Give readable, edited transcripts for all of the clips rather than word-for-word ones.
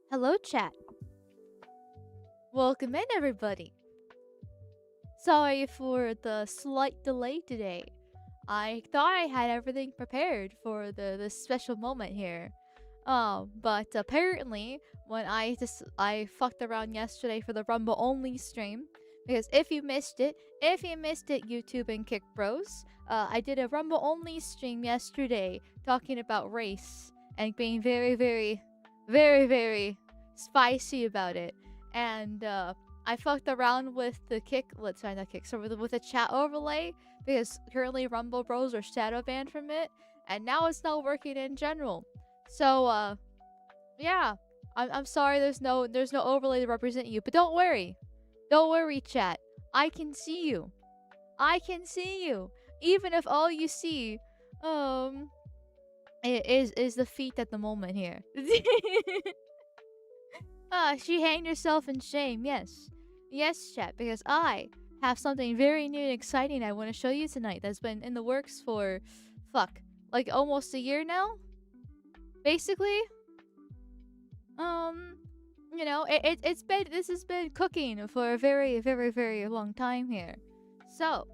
Hello, chat. Welcome in, everybody. Sorry for the slight delay today. I thought I had everything prepared for this special moment here. But apparently, when I fucked around yesterday for the Rumble only stream, because if you missed it, YouTube and Kick Bros, I did a Rumble only stream yesterday talking about race and being very, very, very, very spicy about it. And I fucked around with the with the chat overlay because currently Rumble Bros are shadow banned from it, and now it's not working in general. So yeah, I'm sorry. There's no overlay to represent you, but don't worry, chat. I can see you. Even if all you see is the feet at the moment here. She hanged herself in shame. Yes, chat, because I have something very new and exciting I want to show you tonight that's been in the works for like almost a year now, basically. You know, this has been cooking for a very, very, very long time here. So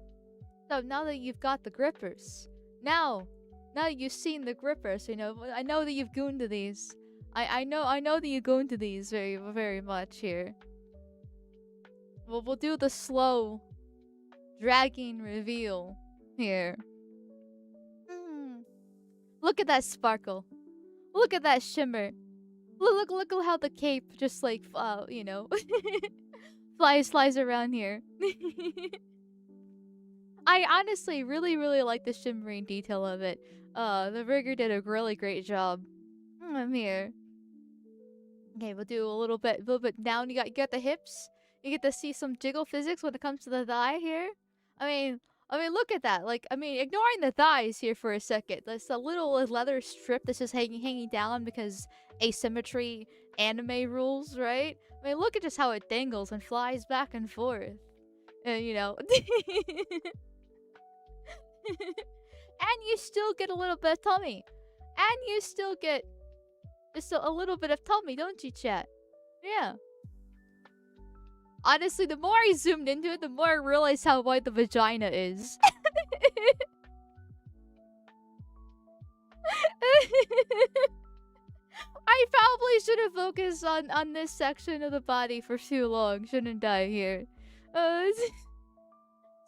now that you've got the grippers, now that you've seen the grippers, you know, I know that you've gooned to these. I know that you go into these very, very much here. We'll do the slow dragging reveal here. Look at that sparkle. Look at that shimmer. Look how the cape just like you know flies around here. I honestly really like the shimmering detail of it. The rigger did a really great job. I'm here. Okay, we'll do a little bit down. You got the hips. You get to see some jiggle physics when it comes to the thigh here. I mean, look at that. Like, ignoring the thighs here for a second. That's a little leather strip that's just hanging down because asymmetry anime rules, right? I mean, look at just how it dangles and flies back and forth. You know. And you still get a little bit of tummy. And you still get just a little bit of tummy, don't you, chat? Yeah. Honestly, the more I zoomed into it, the more I realized how wide the vagina is. I probably should have focused on this section of the body for too long, shouldn't I, here?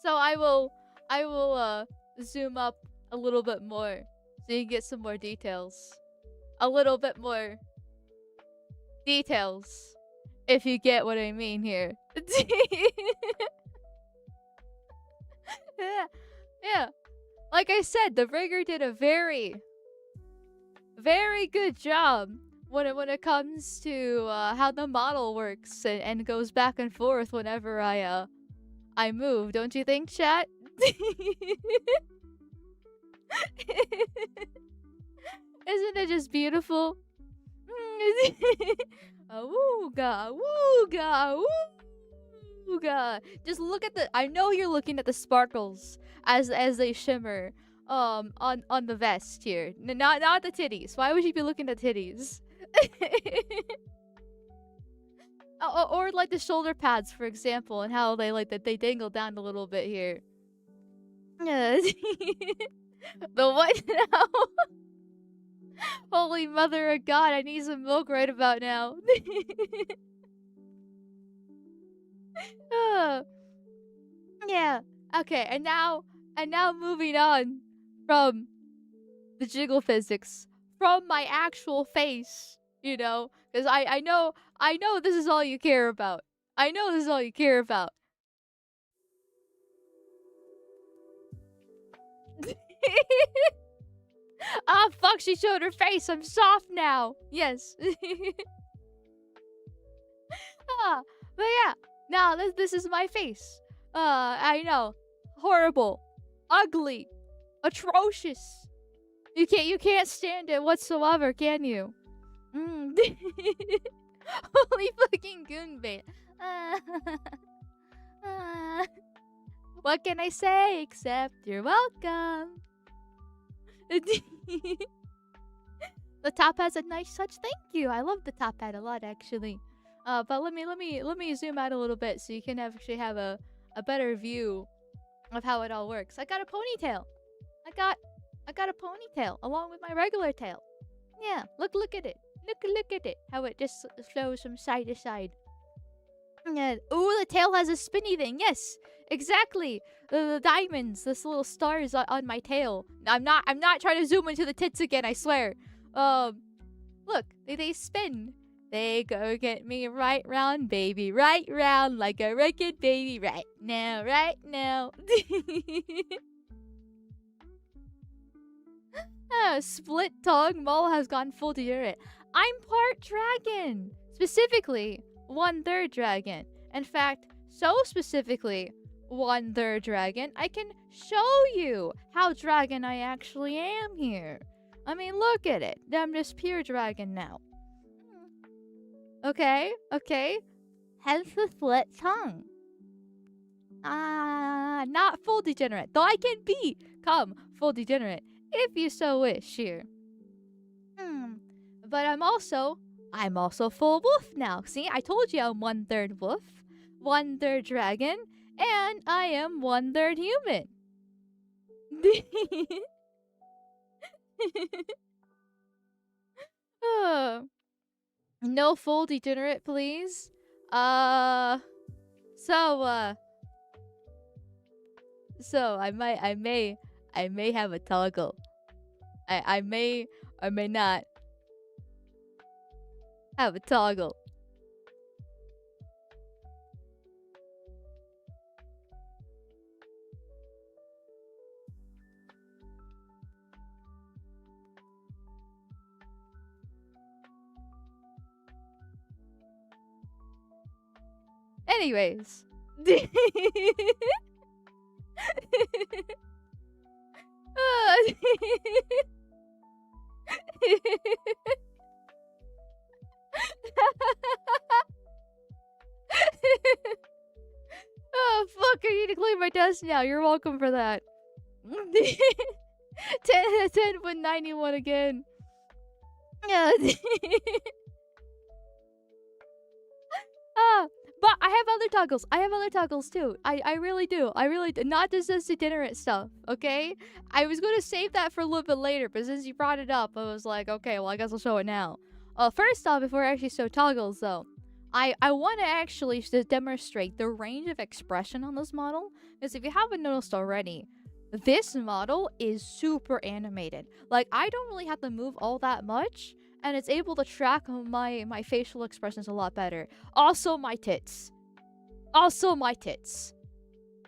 So I will zoom up a little bit more so you can get some more details. A little bit more details, if you get what I mean here. Yeah. Like I said, the rigger did a very, very good job when it comes to how the model works and goes back and forth whenever I move. Don't you think, chat? Isn't it just beautiful? Wooga, wooga, wooga. Just look at the... I know you're looking at the sparkles. as they shimmer on the vest here. Not the titties. Why would you be looking at titties? Or like the shoulder pads, for example, and how they like that they dangle down a little bit here. The what now? Holy mother of God, I need some milk right about now. uh, yeah. Okay, and now moving on from the jiggle physics, from my actual face, you know, because I know this is all you care about. I know this is all you care about. Ah, fuck, she showed her face. I'm soft now. Yes. Ah, but yeah. Now this is my face. I know. Horrible. Ugly. Atrocious. You can't stand it whatsoever, can you? Holy fucking goonbait. What can I say except you're welcome? The top has a nice touch. Thank you. I love the top hat a lot, actually. But let me zoom out a little bit so you can actually have a better view of how it all works. I got a ponytail. I got a ponytail along with my regular tail. Yeah, look at it. Look at it. How it just flows from side to side. Yeah. Ooh, the tail has a spinny thing. Yes, exactly. The diamonds, this little stars on my tail. I'm not trying to zoom into the tits again. I swear. Look, they spin. They go get me right round, baby, right round like a record, baby, right now, right now. Split tongue Mole has gone full degenerate. I'm part dragon. Specifically, 1/3 dragon. In fact, so specifically, 1/3 dragon, I can show you how dragon I actually am here. I mean, look at it. I'm just pure dragon now. Okay. Hence the split tongue. Not full degenerate. Though I can become full degenerate if you so wish here. But I'm also full wolf now. See, I told you I'm 1/3 wolf, 1/3 dragon, and I am 1/3 human. No full degenerate, please. So I may have a toggle. I may or may not have a toggle. Anyways. Oh fuck, I need to clean my desk now. You're welcome for that. 10.91 again. But I have other toggles. I have other toggles too. I really do. I really do. Not just this degenerate stuff, okay? I was going to save that for a little bit later, but since you brought it up, I was like, okay, well, I guess I'll show it now. First off, before I actually show toggles, though, I want to actually just demonstrate the range of expression on this model. Because if you haven't noticed already, this model is super animated. Like, I don't really have to move all that much, and it's able to track my facial expressions a lot better. Also my tits.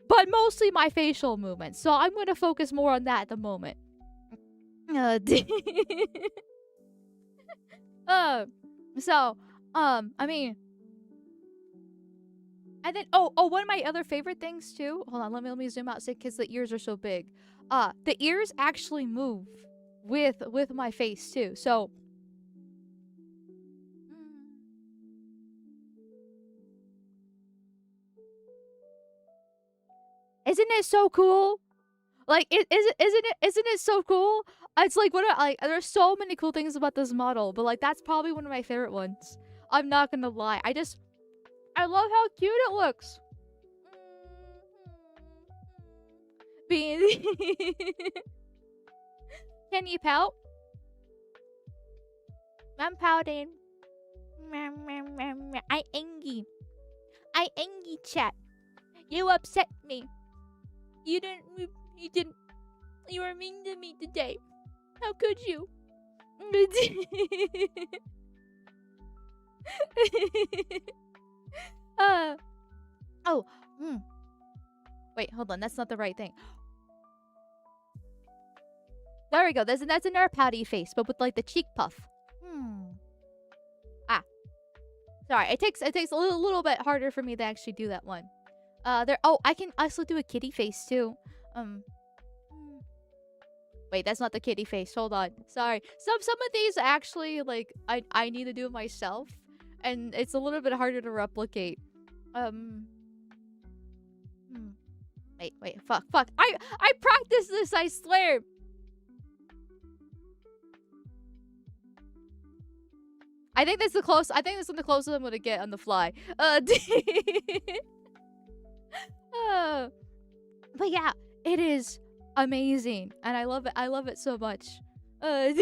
But mostly my facial movements. So I'm going to focus more on that at the moment. I mean, and then one of my other favorite things too. Hold on, let me zoom out because the ears are so big. The ears actually move with my face too. So isn't it so cool? Like, isn't it so cool? It's like, there's so many cool things about this model, but like, that's probably one of my favorite ones. I'm not gonna lie. I love how cute it looks. Bean. Can you pout? I'm pouting. I angry. Chat. You upset me. You were mean to me today. How could you? Oh. Wait, hold on. That's not the right thing. There we go. That's another pouty face, but with like the cheek puff. Sorry, it takes a little bit harder for me to actually do that one. I can also do a kitty face too. Wait, that's not the kitty face. Hold on. Sorry. Some of these actually like I need to do myself, and it's a little bit harder to replicate. Wait. Fuck. I practiced this, I swear. I think this is the closest I'm gonna get on the fly. But yeah, it is amazing, and I love it. I love it so much. But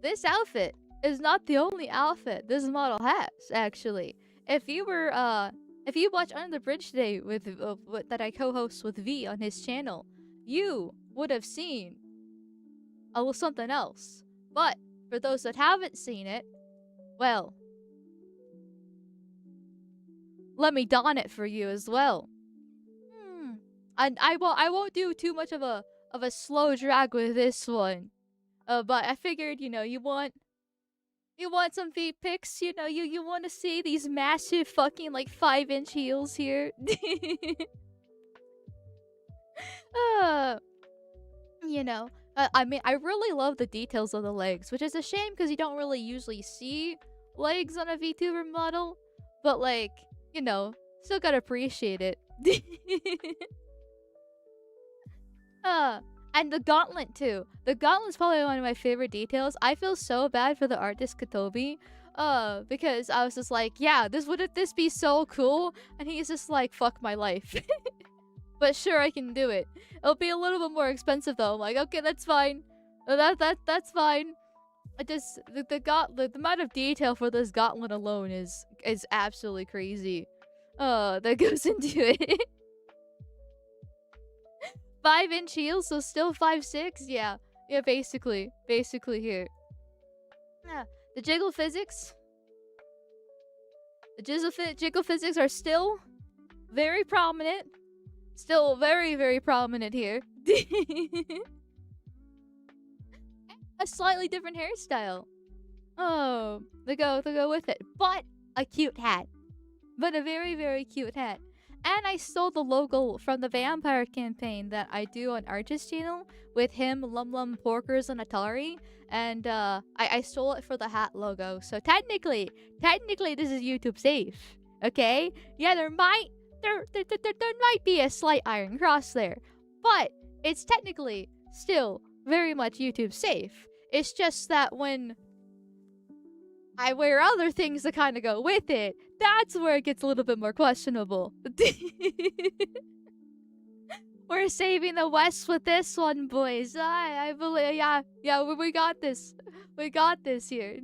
this outfit is not the only outfit this model has. Actually, if you watch Under the Bridge today with that I co-host with V on his channel, you would have seen a little something else. But for those that haven't seen it, well, let me don it for you as well. And I won't do too much of a slow drag with this one. But I figured, you want some feet pics, you want to see these massive fucking like 5-inch heels here. I mean, I really love the details of the legs, which is a shame because you don't really usually see legs on a VTuber model. But like, still gotta appreciate it. And the gauntlet too. The gauntlet's probably one of my favorite details. I feel so bad for the artist Katobi, because I was just like, yeah, wouldn't this be so cool? And he's just like, fuck my life. But sure, I can do it. It'll be a little bit more expensive though. I'm like, okay, that's fine. That's fine. I just the amount of detail for this gauntlet alone is absolutely crazy. That goes into it. 5-inch heels, so still 5'6". Yeah, basically here. Yeah, the jiggle physics. The jiggle physics are still very prominent. Still very, very prominent here. A slightly different hairstyle. Oh, they go with it. But a cute hat. But a very, very cute hat. And I stole the logo from the vampire campaign that I do on Arch's channel with him, Lum Porkers, and Atari. And I stole it for the hat logo. So technically this is YouTube safe. Okay? Yeah, there might be a slight iron cross there. But it's technically still very much YouTube safe. It's just that when I wear other things that kind of go with it, that's where it gets a little bit more questionable. We're saving the West with this one, boys. I believe, yeah, we got this. We got this here.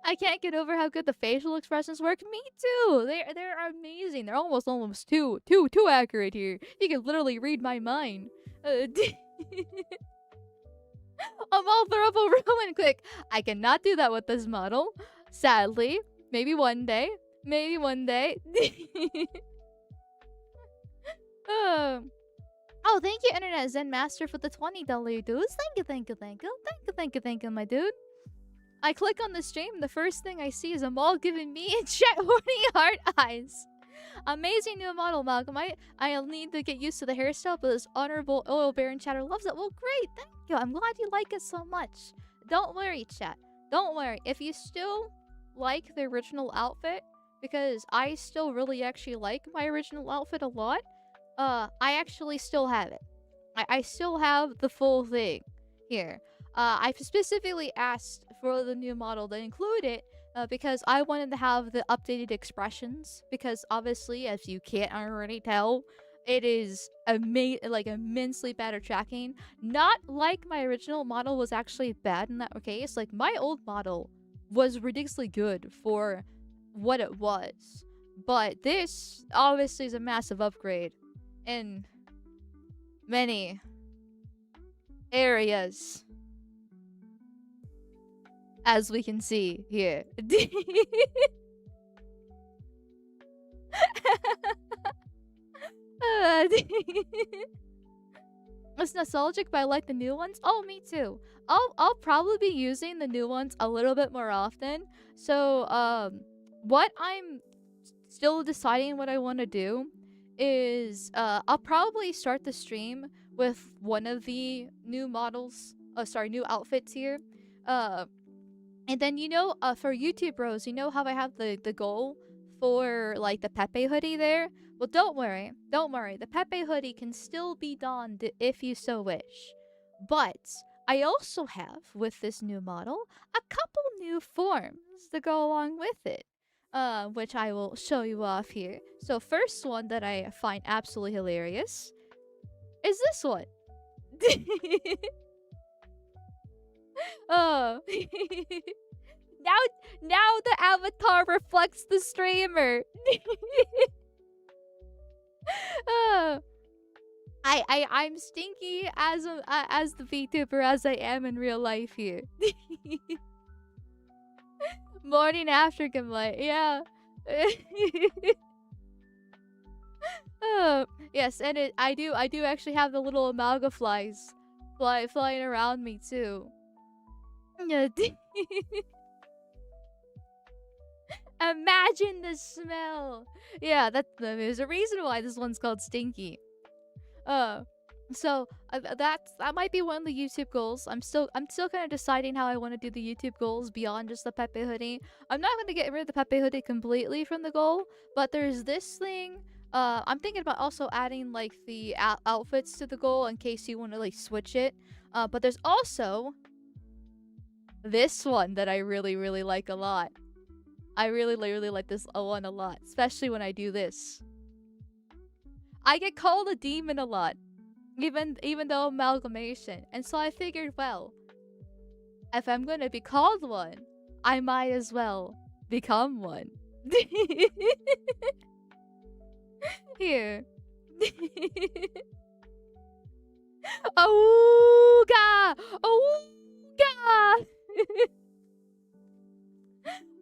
I can't get over how good the facial expressions work. Me too. They're amazing. They're almost too accurate here. You can literally read my mind. I'm all throw up a ruin quick. I cannot do that with this model. Sadly. Maybe one day. Oh, thank you, Internet Zen Master, for the $20 dudes. Thank you, my dude. I click on the stream, the first thing I see is Amal giving me and chat horny heart eyes. Amazing new model, Amalgamyte. I'll need to get used to the hairstyle, but this honorable oil baron chatter loves it. Well, great, thank you. I'm glad you like it so much. Don't worry, chat. Don't worry. If you still like the original outfit, because I still really actually like my original outfit a lot, I actually still have it. I still have the full thing here. I specifically asked for the new model to include it because I wanted to have the updated expressions. Because obviously, as you can't already tell, it is immensely better tracking. Not like my original model was actually bad in that case. Like my old model was ridiculously good for what it was, but this obviously is a massive upgrade in many areas, as we can see here. It's nostalgic, but I like the new ones. Oh, me too. I'll probably be using the new ones a little bit more often. So what I'm still deciding what I want to do is I'll probably start the stream with one of the new models. New outfits here. And then for YouTube bros, you know how I have the goal for like the P.E.P.E. hoodie there? Well, don't worry. The P.E.P.E. hoodie can still be donned if you so wish. But I also have, with this new model, a couple new forms to go along with it. Which I will show you off here. So first one that I find absolutely hilarious is this one. Oh. now the avatar reflects the streamer. I'm stinky as the VTuber as I am in real life here. Morning after Gimlet, yeah. Yes, and I do actually have the little amalga flies flying around me too. Imagine the smell. Yeah, there's a reason why this one's called Stinky. So that might be one of the YouTube goals. I'm still kind of deciding how I want to do the YouTube goals beyond just the P.E.P.E. hoodie. I'm not going to get rid of the P.E.P.E. hoodie completely from the goal, but there's this thing. I'm thinking about also adding like the outfits to the goal in case you want to like switch it. But there's also this one that I really like a lot. I really like this one a lot, especially when I do this. I get called a demon a lot. Even though amalgamation. And so I figured, well, if I'm gonna be called one, I might as well become one. Here. Ooga! Ooga!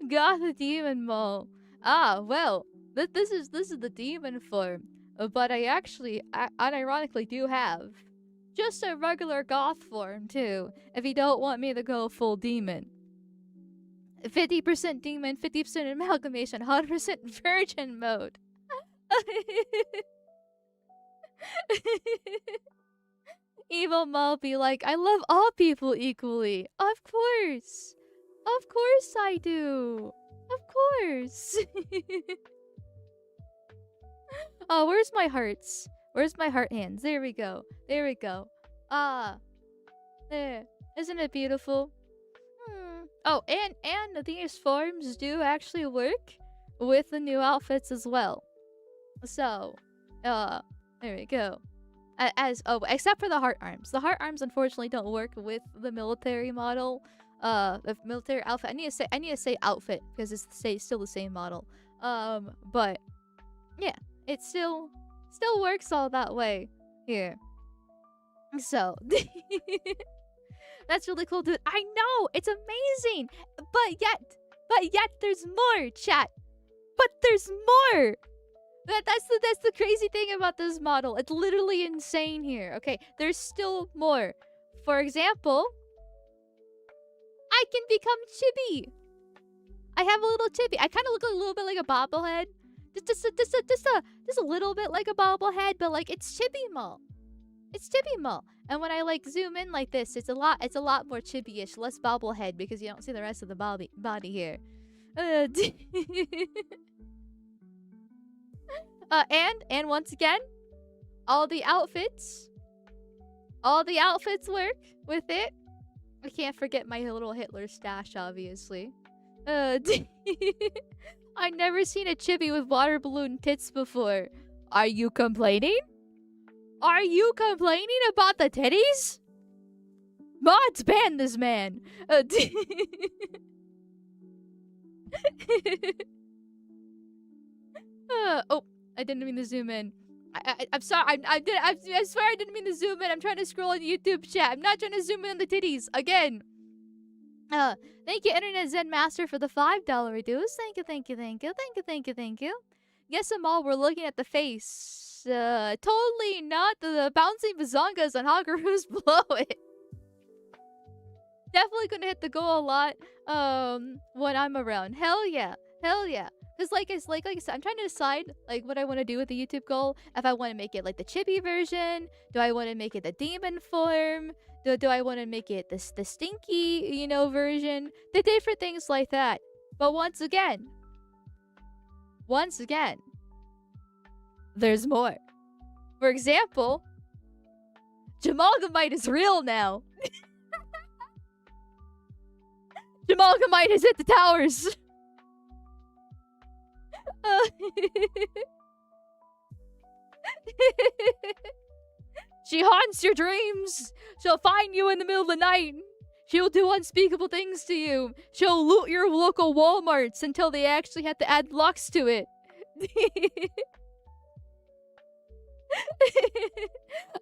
Got the demon mole. Ah, well, this is the demon form. But I actually, unironically, do have just a regular goth form, too, if you don't want me to go full demon. 50% demon, 50% amalgamation, 100% virgin mode. Evil Mo be like, I love all people equally. Of course. Of course I do. Of course. Oh, where's my hearts? Where's my heart hands? There we go. There we go. Ah. There. Isn't it beautiful? Oh, and these forms do actually work with the new outfits as well. So, there we go. Except for the heart arms. The heart arms unfortunately don't work with the military model. The military outfit. I need to say outfit because it's still the same model. But yeah. It still works all that way here. So that's really cool, dude. I know, it's amazing. But yet there's more, chat. But there's more. That's the crazy thing about this model. It's literally insane here. Okay, there's still more. For example, I can become chibi. I have a little chibi. I kind of look a little bit like a bobblehead. Just a little bit like a bobblehead, but like it's chibi mo. It's chibi mo. And when I like zoom in like this, it's a lot more chibi-ish, less bobblehead because you don't see the rest of the body here. And once again, all the outfits work with it. I can't forget my little Hitler stash, obviously. I've never seen a chibi with water balloon tits before. Are you complaining? Are you complaining about the titties? Mods ban this man. Oh, I didn't mean to zoom in. I'm sorry. I swear I didn't mean to zoom in. I'm trying to scroll in YouTube chat. I'm not trying to zoom in on the titties again. Thank you, Internet Zen Master, for the $5 reduce. Thank you. Guess them all. We're looking at the face. Totally not the bouncing bazongas on Hagaru's below it. Definitely gonna hit the goal a lot. When I'm around. Hell yeah. Cause like I said, I'm trying to decide like what I want to do with the YouTube goal. If I want to make it like the chibi version, do I want to make it the demon form? Do I want to make it the stinky, version? The different things like that. But once again, there's more. For example, Amalgamyte is real now. Amalgamyte has hit the towers. She haunts your dreams. She'll find you in the middle of the night. She'll do unspeakable things to you. She'll loot your local Walmarts until they actually have to add locks to it.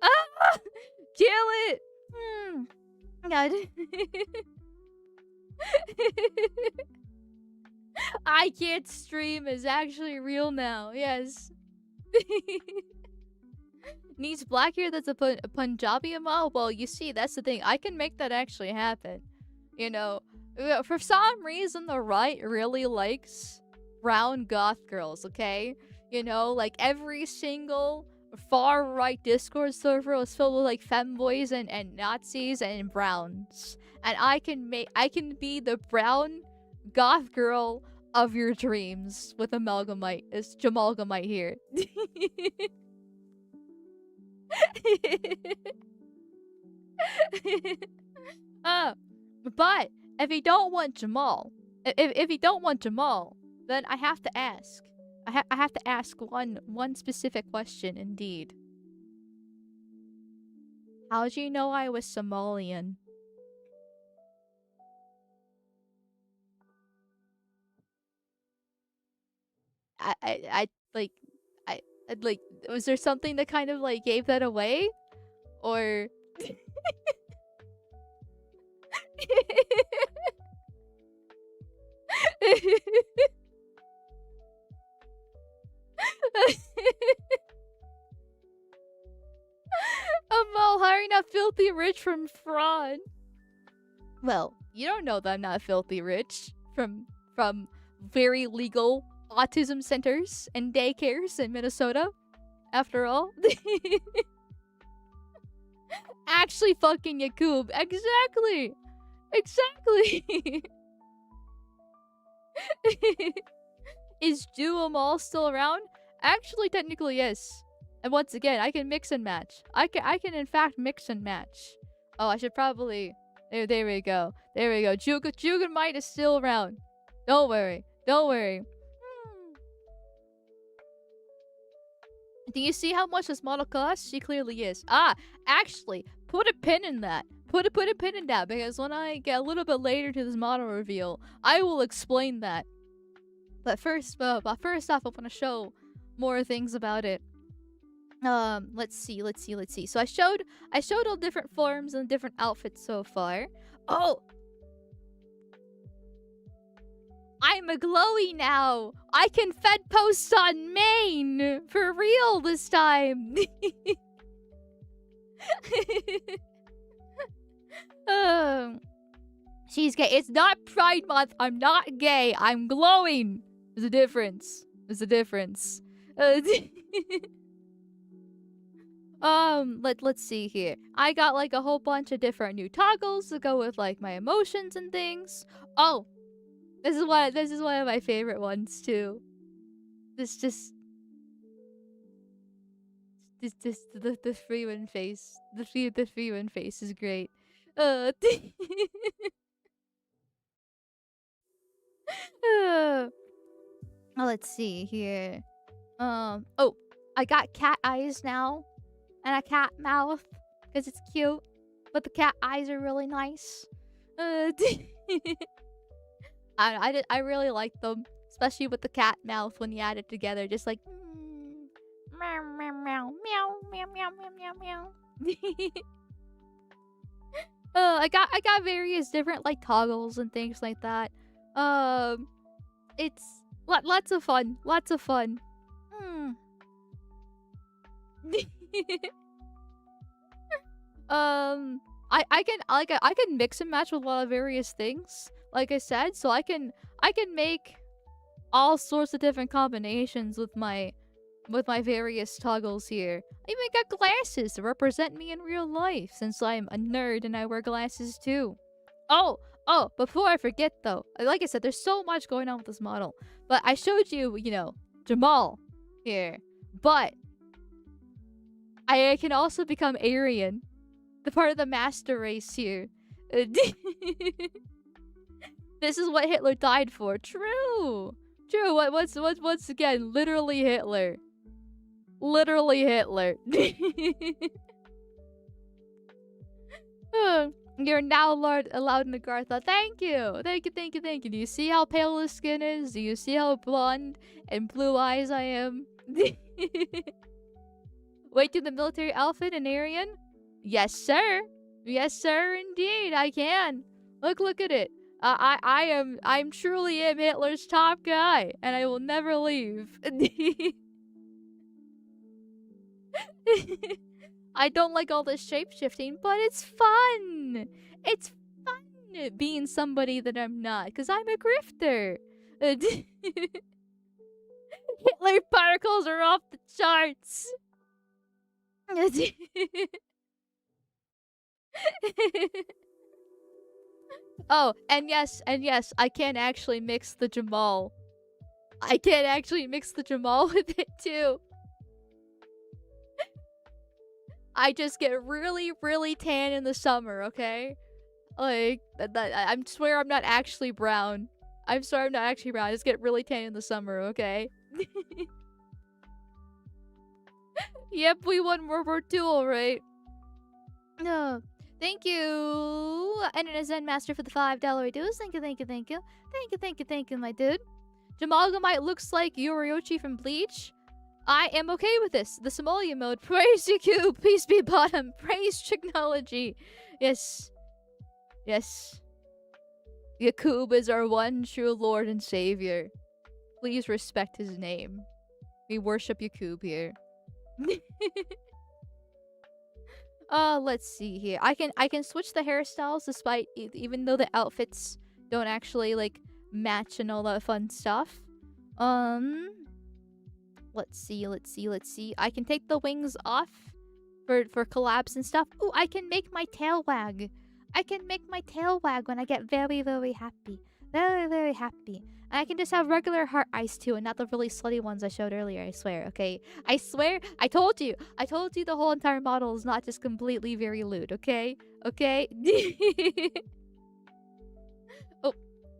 Ah! Kill it! God. I can't stream is actually real now. Yes. Needs black hair that's a Punjabi amal? Well, you see, that's the thing. I can make that actually happen. For some reason, the right really likes brown goth girls, okay? Like every single far-right Discord server is filled with like femboys and Nazis and browns. And I can be the brown goth girl of your dreams with Amalgamyte. It's Jamalgamyte here. But if you don't want Jamal, then I have to ask. I have to ask one specific question indeed. How do you know I was Somalian? Was there something that kind of like gave that away? Or Amal, how are you not filthy rich from fraud? Well, you don't know that I'm not filthy rich from very legal autism centers and daycares in Minnesota. After all. Actually fucking Yakub. Exactly. Is Amal still around? Actually, technically, yes. And once again, I can mix and match. I can in fact mix and match. Oh, I should probably... There we go. Jugamite is still around. Don't worry. Do you see how much this model costs? She clearly is. Actually, put a pin in that. Put a pin in that, because when I get a little bit later to this model reveal, I will explain that. But first off, I want to show more things about it. Let's see. So I showed all different forms and different outfits so far. Oh! I'm a glowy now! I can fed posts on main! For real this time! She's gay. It's not Pride Month. I'm not gay. I'm glowing. There's a difference. There's a difference. Let's see here. I got like a whole bunch of different new toggles to go with like my emotions and things. Oh, this is one of my favorite ones too. This just this the Freeman face. The Freeman face is great. Uh, uh, let's see here. Oh, I got cat eyes now and a cat mouth because it's cute, but the cat eyes are really nice. Uh, I really like them, especially with the cat mouth when you add it together, just like meow meow meow meow meow meow meow meow meow. I got various different like toggles and things like that. It's lots of fun, lots of fun. Hmm. I can mix and match with a lot of various things. Like I said, so I can make all sorts of different combinations with my various toggles here. I even got glasses to represent me in real life, since I'm a nerd and I wear glasses too. Oh, before I forget though, like I said, there's so much going on with this model. But I showed you, Jamal here. But I can also become Aryan, the part of the master race here. This is what Hitler died for. True. True. What's again? Literally Hitler. Literally Hitler. You're now allowed in the Gartha. Thank you. Thank you, thank you, thank you. Do you see how pale the skin is? Do you see how blonde and blue eyes I am? Wait to the military outfit and Aryan? Yes, sir. Yes, sir, indeed. I can. Look at it. I'm truly am Hitler's top guy, and I will never leave. I don't like all this shapeshifting, but it's fun. It's fun being somebody that I'm not, because I'm a grifter. Hitler particles are off the charts. Oh, and yes, I can actually mix the Jamal. I can actually mix the Jamal with it too. I just get really, really tan in the summer, okay? Like, I swear I'm not actually brown. I'm sorry I'm not actually brown. I just get really tan in the summer, okay? Yep, we won World War II, alright. No. Thank you, and an Zen Master for the $5 dues. Thank you, thank you, thank you. Thank you, thank you, thank you, my dude. Amalgamyte looks like Yoriochi from Bleach. I am okay with this. The Somalia mode. Praise the cube. Peace be bottom. Praise technology. Yes. Yes. Yakub is our one true Lord and Savior. Please respect his name. We worship Yakub here. Let's see here. I can switch the hairstyles despite even though the outfits don't actually like match and all that fun stuff. Let's see. I can take the wings off for collabs and stuff. Ooh, I can make my tail wag. I can make my tail wag when I get very, very happy. Very, very happy. And I can just have regular heart eyes too, and not the really slutty ones I showed earlier, I swear, okay? I swear, I told you the whole entire model is not just completely very lewd, okay? Okay? Oh,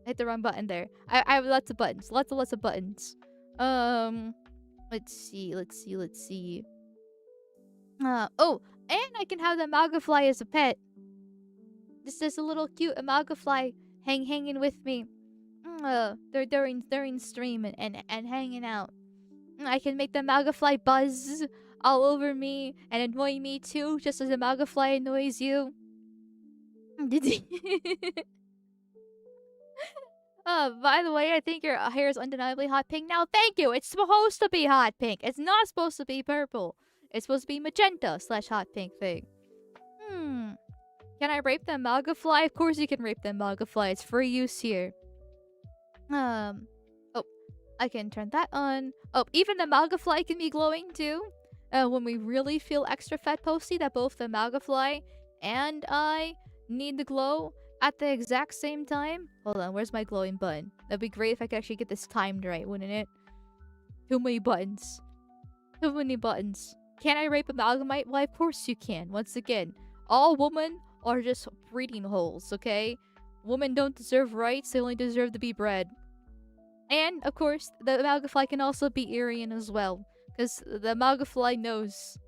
I hit the wrong button there. I have lots of buttons. Lots of buttons. Let's see. Oh, and I can have the Amalgafly as a pet. This a little cute Amalgafly hanging with me. They're during stream and hanging out. I can make the Amalgafly buzz all over me and annoy me too, just as the Amalgafly annoys you. By the way, I think your hair is undeniably hot pink now. Thank you. It's supposed to be hot pink. It's not supposed to be purple. It's supposed to be magenta / hot pink thing. Can I rape the Amalgafly? Of course you can rape the Amalgafly. It's free use here. Oh, I can turn that on. Oh, even the Amalgamyte can be glowing too. When we really feel extra fat posty, that both the Amalgamyte and I need the glow at the exact same time. Hold on, where's my glowing button? That'd be great if I could actually get this timed right, wouldn't it? Too many buttons. Too many buttons. Can I rape Amalgamyte? Why, of course you can. Once again, all women are just breeding holes, okay? Women don't deserve rights, they only deserve to be bred. And, of course, the Amalgamyte can also be Aryan as well. Because the Amalgamyte knows.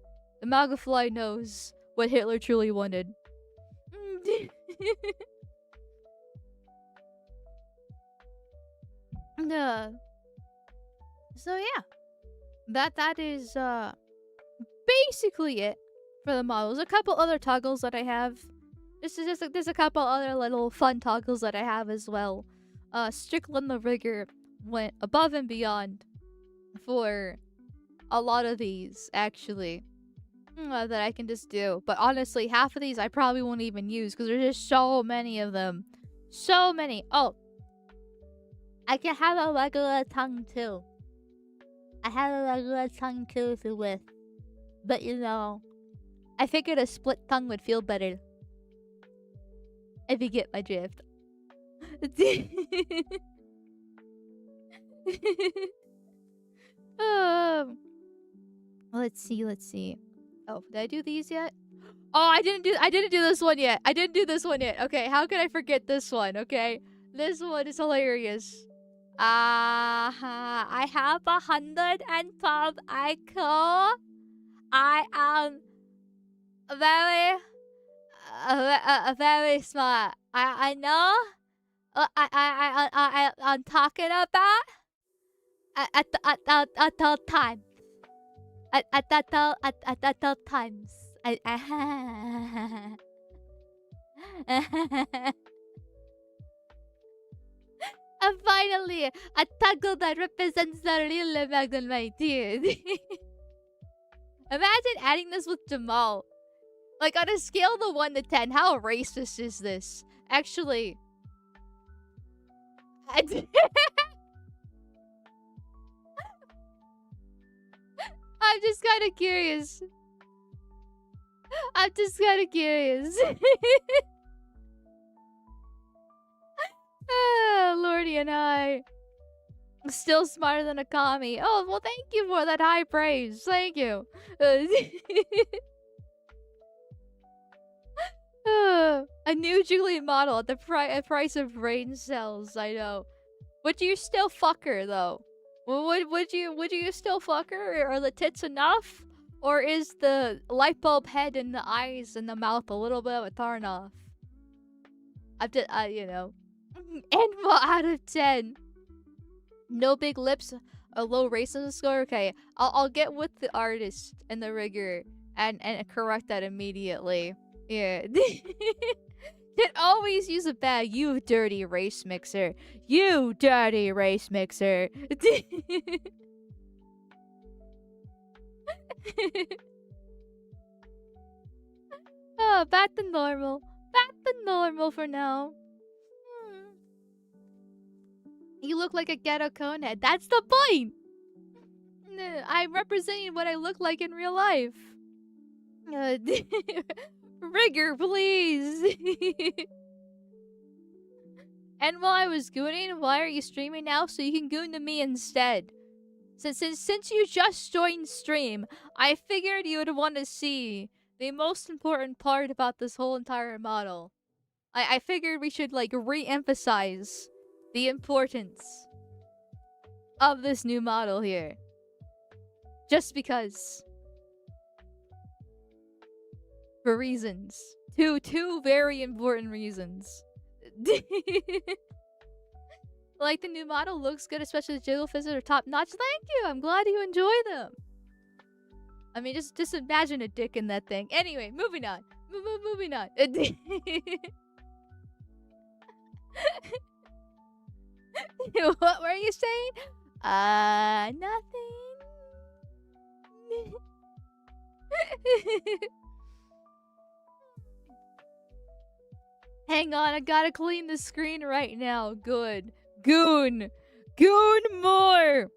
The Amalgamyte knows what Hitler truly wanted. So yeah. That is basically it for the models. A couple other toggles that I have. There's a couple other little fun toggles that I have as well. Strickland the Rigger went above and beyond for a lot of these, actually, that I can just do. But honestly, half of these I probably won't even use because there's just so many of them. So many. Oh, I can have a regular tongue too. I have a regular tongue too with. But you know, I figured a split tongue would feel better. If you get my drift. Let's see. Oh, did I do these yet? Oh, I didn't do this one yet. Okay, how could I forget this one? Okay, this one is hilarious. I have 112 IQ. I am very smart. I know. I'm talking about at all times. At all times. And finally, a toggle that represents the real Amalgamyte. Imagine adding this with Jamal. Like, on a scale of 1 to 10, how racist is this? Actually... I'm just kind of curious. Lordy and I. Still smarter than a commie. Oh, well, thank you for that high praise. Thank you. A new Julian model at the price of brain cells. I know. Would you still fuck her though? Would you still fuck her? Are the tits enough? Or is the light bulb head and the eyes and the mouth a little bit of a turn off? You know. And 1 out of 10. No big lips, a low racism score. Okay, I'll get with the artist and the rigger and correct that immediately. Yeah. Did always use a bag, you dirty race mixer. You dirty race mixer. Oh, back to normal. Back to normal for now. You look like a ghetto conehead. That's the point! I'm representing what I look like in real life. Rigger, please! And while I was gooning, why are you streaming now? So you can goon to me instead. Since you just joined stream, I figured you would want to see the most important part about this whole entire model. I figured we should, like, re-emphasize the importance of this new model here. Just because. For reasons. Two very important reasons. Like, the new model looks good, especially the jiggle fizzes are top notch. Thank you! I'm glad you enjoy them. I mean, just imagine a dick in that thing. Anyway, moving on. Moving on. What were you saying? Nothing. Hang on, I gotta clean the screen right now. Good. Goon. Goon more!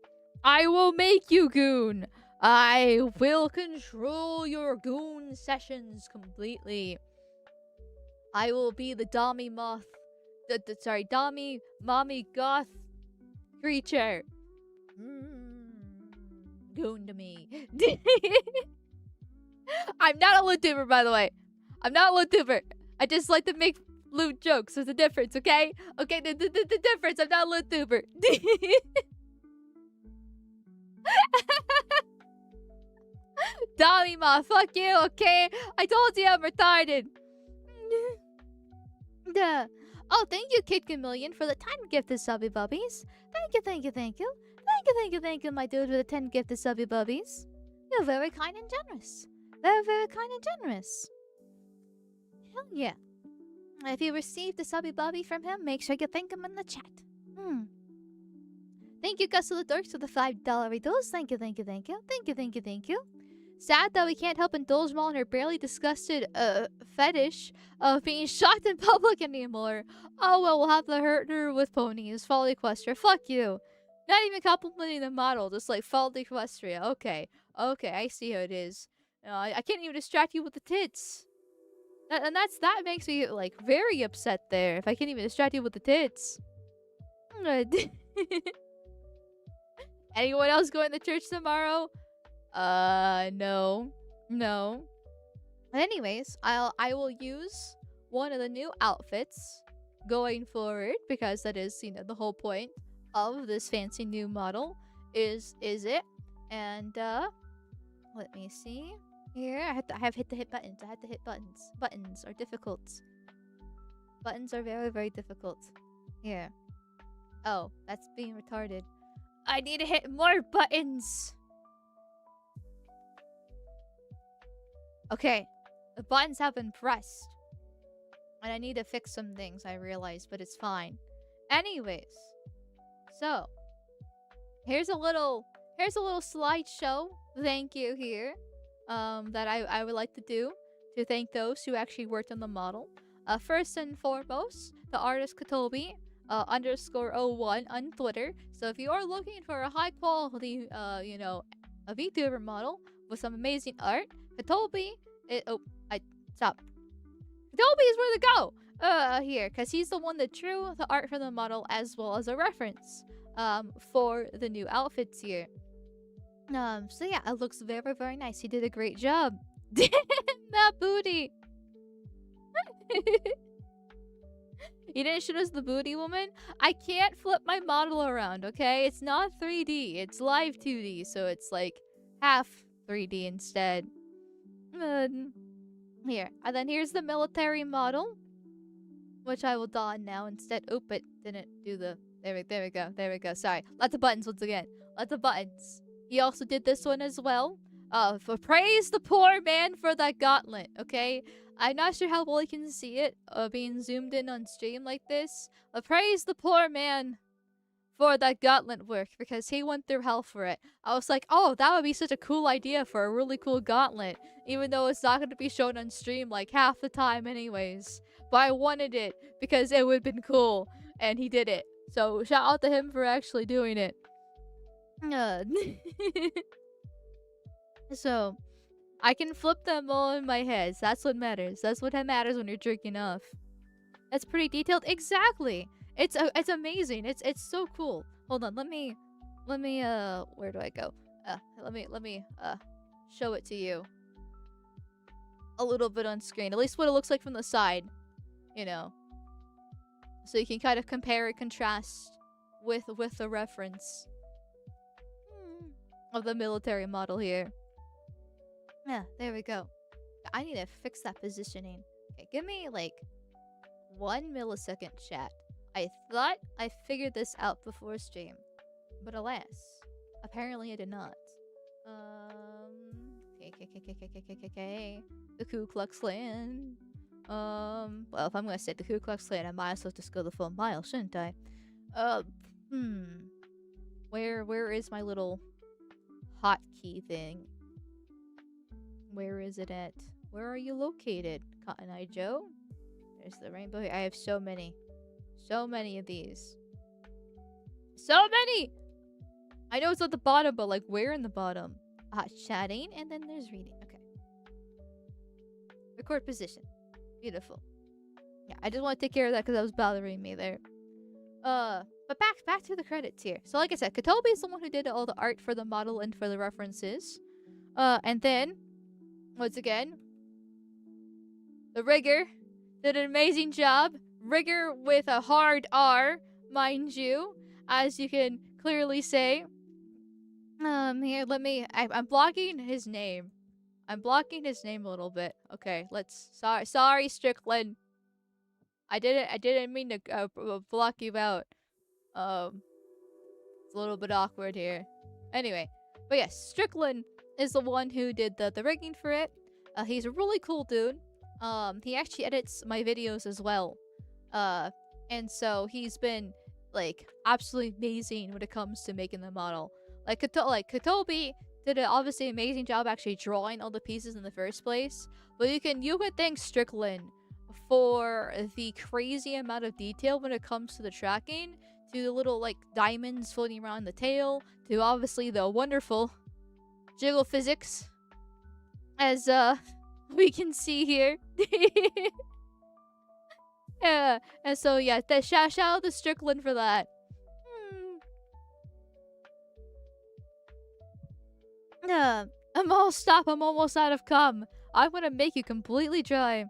I will make you goon! I will control your goon sessions completely. I will be the Dommy Moth. Dommy Mommy Goth creature. Goon to me. I'm not a LootTuber, by the way. I'm not a LootTuber. I just like to make loot jokes. There's a difference, okay? Okay, the difference. I'm not a LootTuber. Dommy Ma, fuck you, okay? I told you I'm retarded. Duh. Oh, thank you, Kid Chameleon, for the 10 gifted subby bubbies. Thank you, thank you, thank you. Thank you, thank you, thank you, my dude, for the 10 gifted subby bubbies. You're very kind and generous. Very, very kind and generous. Hell yeah. If you received a subby bubby from him, make sure you thank him in the chat. Thank you, Gus of the Dorks, for the $5 redos. Thank you, thank you, thank you. Thank you, thank you, thank you. Sad that we can't help indulge Mal in her barely disgusted fetish of being shocked in public anymore. Oh well, we'll have to hurt her with ponies. Follow Equestria. Fuck you. Not even complimenting the model, just like follow Equestria. Okay. Okay, I see how it is. I can't even distract you with the tits. That makes me like very upset there. If I can't even distract you with the tits. Anyone else going to church tomorrow? No. No. But anyways, I will use one of the new outfits going forward because that is, you know, the whole point of this fancy new model is it. And let me see. Here, I have hit the hit buttons. I had to hit buttons. Buttons are difficult. Buttons are very, very difficult. Here. Oh, that's being retarded. I need to hit more buttons. Okay, the buttons have been pressed. And I need to fix some things, I realize, but it's fine. Anyways, so here's a little slideshow thank you here that I would like to do to thank those who actually worked on the model. First and foremost, the artist Katobi _01 on Twitter. So if you are looking for a high quality you know, a VTuber model with some amazing art, Katobi stop. Katobi is where to go! Here, because he's the one that drew the art for the model as well as a reference for the new outfits here. So yeah, it looks very, very nice. He did a great job. That booty! You didn't shoot us the booty, woman? I can't flip my model around, okay? It's not 3D. It's live 2D, so it's like half 3D instead. Here. And then here's the military model, which I will don now instead. Oop, it didn't do the... There we go. There we go. Sorry. Lots of buttons once again. Lots of buttons. He also did this one as well. For praise the poor man for that gauntlet, okay? I'm not sure how well you can see it being zoomed in on stream like this. But praise the poor man for that gauntlet work because he went through hell for it. I was like, oh, that would be such a cool idea for a really cool gauntlet. Even though it's not going to be shown on stream like half the time anyways. But I wanted it because it would have been cool. And he did it. So shout out to him for actually doing it. So, I can flip them all in my head. That's what matters. That's what matters when you're jerking off. That's pretty detailed. Exactly. It's amazing. It's so cool. Hold on. Let me where do I go? Let me show it to you a little bit on screen. At least what it looks like from the side, you know. So you can kind of compare and contrast with the reference of the military model here. Yeah, there we go. I need to fix that positioning. Okay, give me like 1 millisecond, chat. I thought I figured this out before stream, but alas, apparently I did not. Okay. The Ku Klux Klan. Well, if I'm gonna say the Ku Klux Klan, I might as well just go the full mile, shouldn't I? Where is my little hotkey thing? Where is it at? Where are you located, Cotton Eye Joe? There's the rainbow here. I have so many. So many of these. so many! I know it's at the bottom, but like where in the bottom? Chatting, and then there's reading. Okay. Record position. Beautiful. Yeah, I just want to take care of that because that was bothering me there. But back to the credits here. So like I said, Katobi is the one who did all the art for the model and for the references. And then, once again, the rigger did an amazing job. Rigger with a hard R, mind you, as you can clearly say. Here, I'm blocking his name. I'm blocking his name a little bit. Okay, sorry, Strickland. I didn't mean to block you out. It's a little bit awkward here. Anyway, but yes, Strickland is the one who did the rigging for it. He's a really cool dude. He actually edits my videos as well. And so he's been like absolutely amazing when it comes to making the model. Like Katobi did an obviously amazing job actually drawing all the pieces in the first place. But you can thank Strickland for the crazy amount of detail when it comes to the tracking, to the little like diamonds floating around the tail, to obviously the wonderful jiggle physics, as we can see here. Yeah, and so yeah, shout out to Strickland for that. I'm almost out of cum. I'm gonna make you completely dry.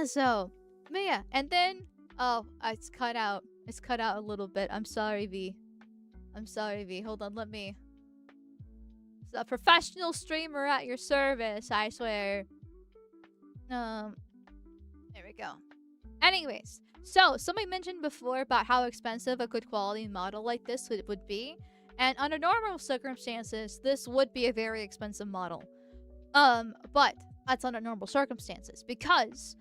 So, but yeah, and then it's cut out. It's cut out a little bit. I'm sorry, V. Hold on, let me. It's a professional streamer at your service, I swear. There we go. Anyways, so somebody mentioned before about how expensive a good quality model like this would be, and under normal circumstances, this would be a very expensive model. But that's under normal circumstances because,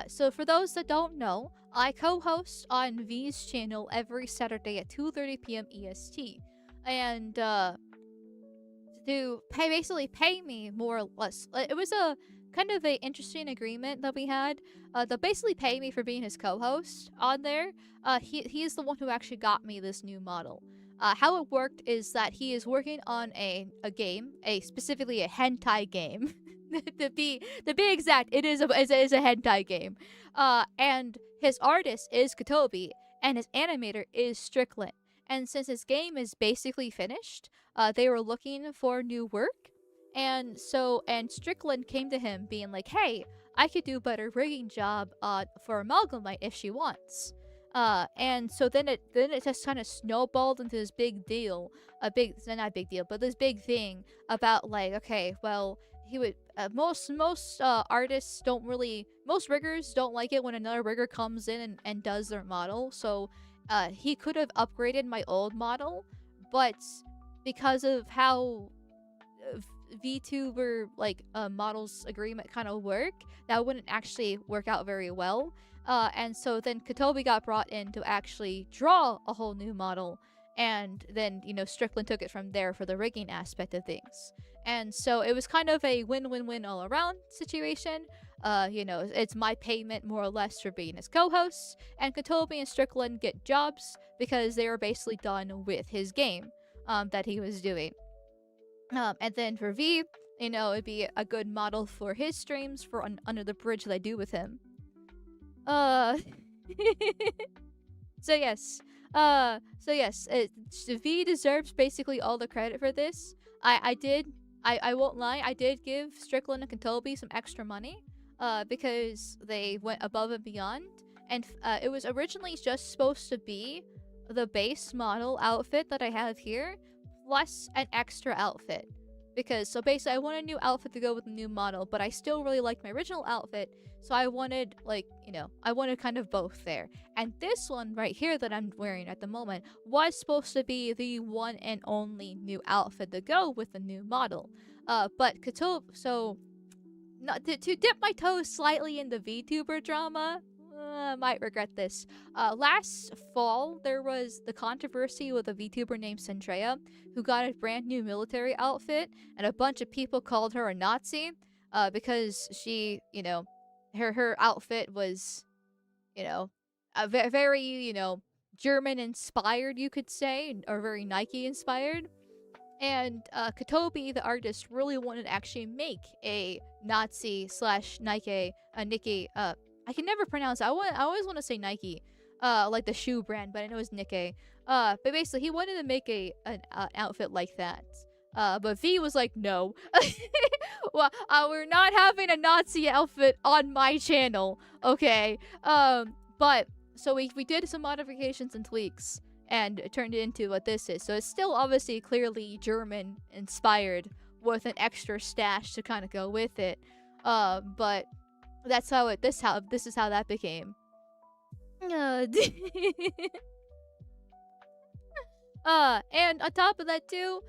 so for those that don't know, I co-host on V's channel every Saturday at 2:30 p.m. EST, and to basically pay me more or less. It was a kind of a interesting agreement that we had. They'll basically pay me for being his co-host on there. He is the one who actually got me this new model. How it worked is that he is working on a game, specifically a hentai game. to be exact, it is a hentai game. And his artist is Katobi, and his animator is Strickland. And since his game is basically finished, they were looking for new work. And Strickland came to him being like, hey, I could do a better rigging job for Amalgamyte if she wants. And so then it just kind of snowballed into this big deal. Not big deal, but this big thing about like, okay, well, he would, most artists don't really, most riggers don't like it when another rigger comes in and does their model. So he could have upgraded my old model, but because of how VTuber models agreement kind of work, that wouldn't actually work out very well. And so then Katobi got brought in to actually draw a whole new model, and then Strickland took it from there for the rigging aspect of things. And so it was kind of a win-win-win all around situation. It's my payment more or less for being his co-hosts, and Katobi and Strickland get jobs because they were basically done with his game that he was doing. And then for V, it'd be a good model for his streams for Under the Bridge that I do with him. So yes, V deserves basically all the credit for this. I won't lie, I did give Strickland and Katobi some extra money, because they went above and beyond, and it was originally just supposed to be the base model outfit that I have here, plus an extra outfit. Because, so basically, I want a new outfit to go with the new model, but I still really liked my original outfit, so I wanted, I wanted kind of both there. And this one right here that I'm wearing at the moment was supposed to be the one and only new outfit to go with the new model. But to dip my toes slightly in the VTuber drama, I might regret this. Last fall, there was the controversy with a VTuber named Sandrea, who got a brand new military outfit, and a bunch of people called her a Nazi, because she, her outfit was, you know, a very, German inspired, you could say, or very Nike inspired. And Kotobi, the artist, really wanted to actually make a Nazi slash Nike, Nike. I can never pronounce it. I always want to say Nike, like the shoe brand, but I know it's Nike. But basically, he wanted to make an outfit like that. But V was like, no. Well, we're not having a Nazi outfit on my channel, okay? But so we did some modifications and tweaks and it turned it into what this is. So it's still obviously clearly German inspired with an extra stash to kind of go with it. But that's how this is how that became. And on top of that too,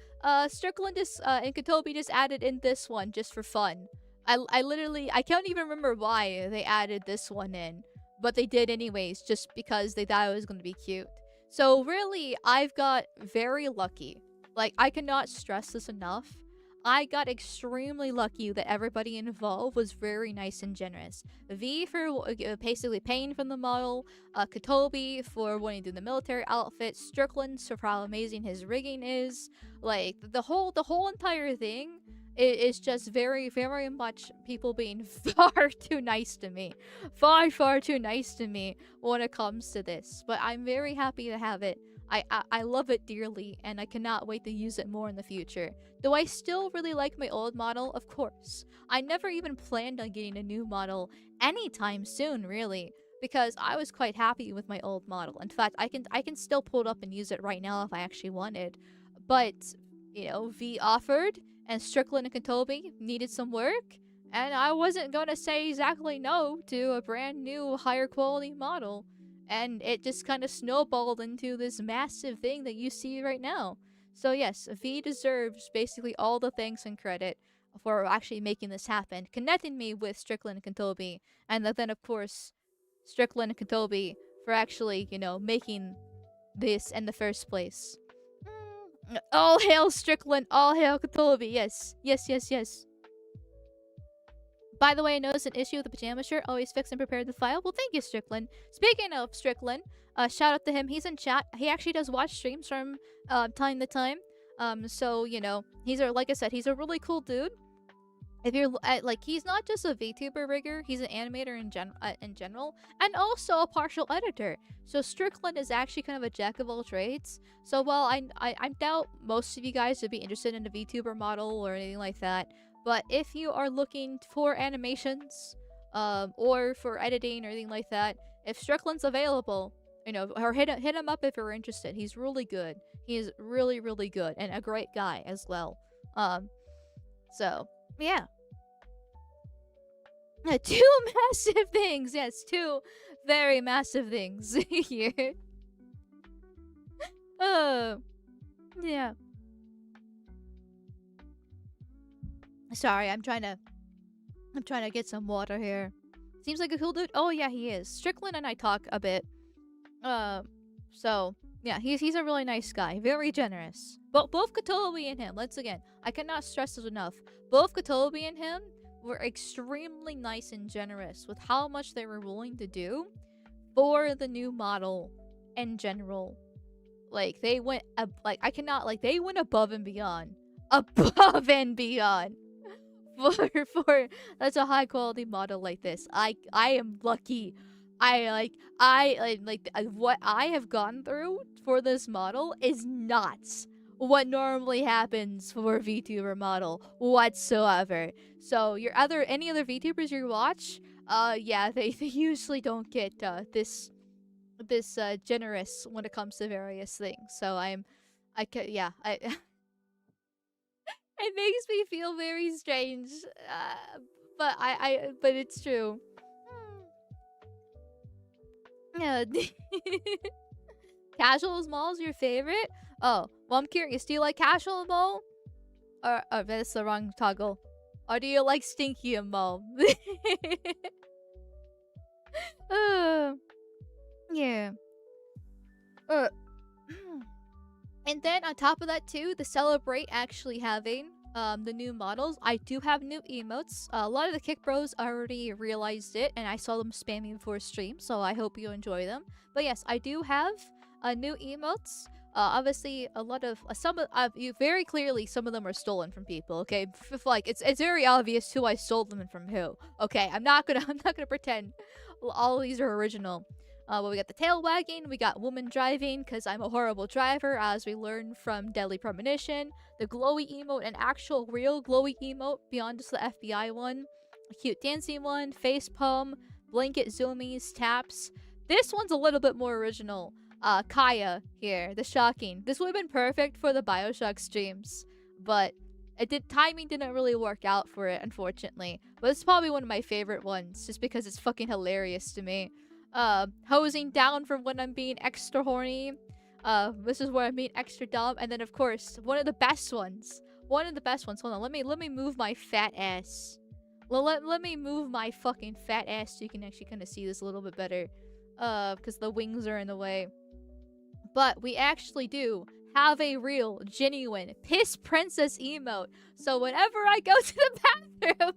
Strickland just and Kotobi just added in this one just for fun. I literally I can't even remember why they added this one in, but they did anyways, just because they thought it was gonna be cute. So really, I've got very lucky. Like, I cannot stress this enough. I got extremely lucky that everybody involved was very nice and generous. V for basically paying for the model, Kotobi for wanting to do the military outfit, Strickland for how amazing his rigging is. Like, the whole entire thing is just very, very much people being far too nice to me. Far too nice to me when it comes to this. But I'm very happy to have it. I love it dearly, and I cannot wait to use it more in the future. Do I still really like my old model? Of course. I never even planned on getting a new model anytime soon, really, because I was quite happy with my old model. In fact, I can still pull it up and use it right now if I actually wanted. But, V offered, and Strickland and Kotobi needed some work, and I wasn't gonna say exactly no to a brand new, higher quality model. And it just kind of snowballed into this massive thing that you see right now. So yes, V deserves basically all the thanks and credit for actually making this happen, connecting me with Strickland and Kotobi, and then of course Strickland and Kotobi for actually, making this in the first place. All hail Strickland, all hail Kotobi, yes. By the way, I noticed an issue with the pajama shirt. Always fix and prepare the file. Well, thank you, Strickland. Speaking of Strickland, shout out to him. He's in chat. He actually does watch streams from time to time. So like I said, he's a really cool dude. If you're he's not just a VTuber rigger, he's an animator in general, and also a partial editor. So Strickland is actually kind of a jack of all trades. So while I doubt most of you guys would be interested in a VTuber model or anything like that, but if you are looking for animations, or for editing or anything like that, if Strickland's available, or hit him up if you're interested. He's really good. He is really, really good and a great guy as well. So yeah. Two massive things. Yes, two very massive things here. Yeah. Sorry, I'm trying to get some water here. Seems like a cool dude. Oh yeah, he is. Strickland and I talk a bit. So yeah, he's a really nice guy, very generous. But both Kotobi and him, once again, I cannot stress this enough. Both Kotobi and him were extremely nice and generous with how much they were willing to do for the new model in general. Like they went they went above and beyond. Above and beyond. For that's a high quality model like this. I am lucky. What I have gone through for this model is not what normally happens for a VTuber model whatsoever. So any other VTubers you watch, yeah, they usually don't get this generous when it comes to various things. So it makes me feel very strange, but it's true. Yeah. Casual Mall's your favorite? Oh, well, I'm curious. Do you like Casual Mall? Or that's the wrong toggle. Or do you like Stinky Mall? Yeah. And then on top of that too, to celebrate actually having the new models, I do have new emotes. A lot of the Kick Bros already realized it, and I saw them spamming before stream, so I hope you enjoy them. But yes, I do have new emotes. Obviously, a lot of some of you very clearly some of them are stolen from people. Okay, like it's very obvious who I stole them and from who. Okay, I'm not gonna pretend all of these are original. But we got the tail wagging, we got woman driving because I'm a horrible driver, as we learned from Deadly Premonition. The glowy emote, an actual real glowy emote beyond just the FBI one. A cute dancing one, face palm, blanket zoomies, taps. This one's a little bit more original. Kaya here, the shocking. This would have been perfect for the Bioshock streams, but timing didn't really work out for it, unfortunately. But it's probably one of my favorite ones, just because it's fucking hilarious to me. Hosing down from when I'm being extra horny. This is where I'm being extra dumb. And then of course, one of the best ones. One of the best ones. Hold on, let me move my fat ass. Let me move my fucking fat ass so you can actually kind of see this a little bit better. Because the wings are in the way. But we actually do have a real, genuine piss princess emote. So whenever I go to the bathroom,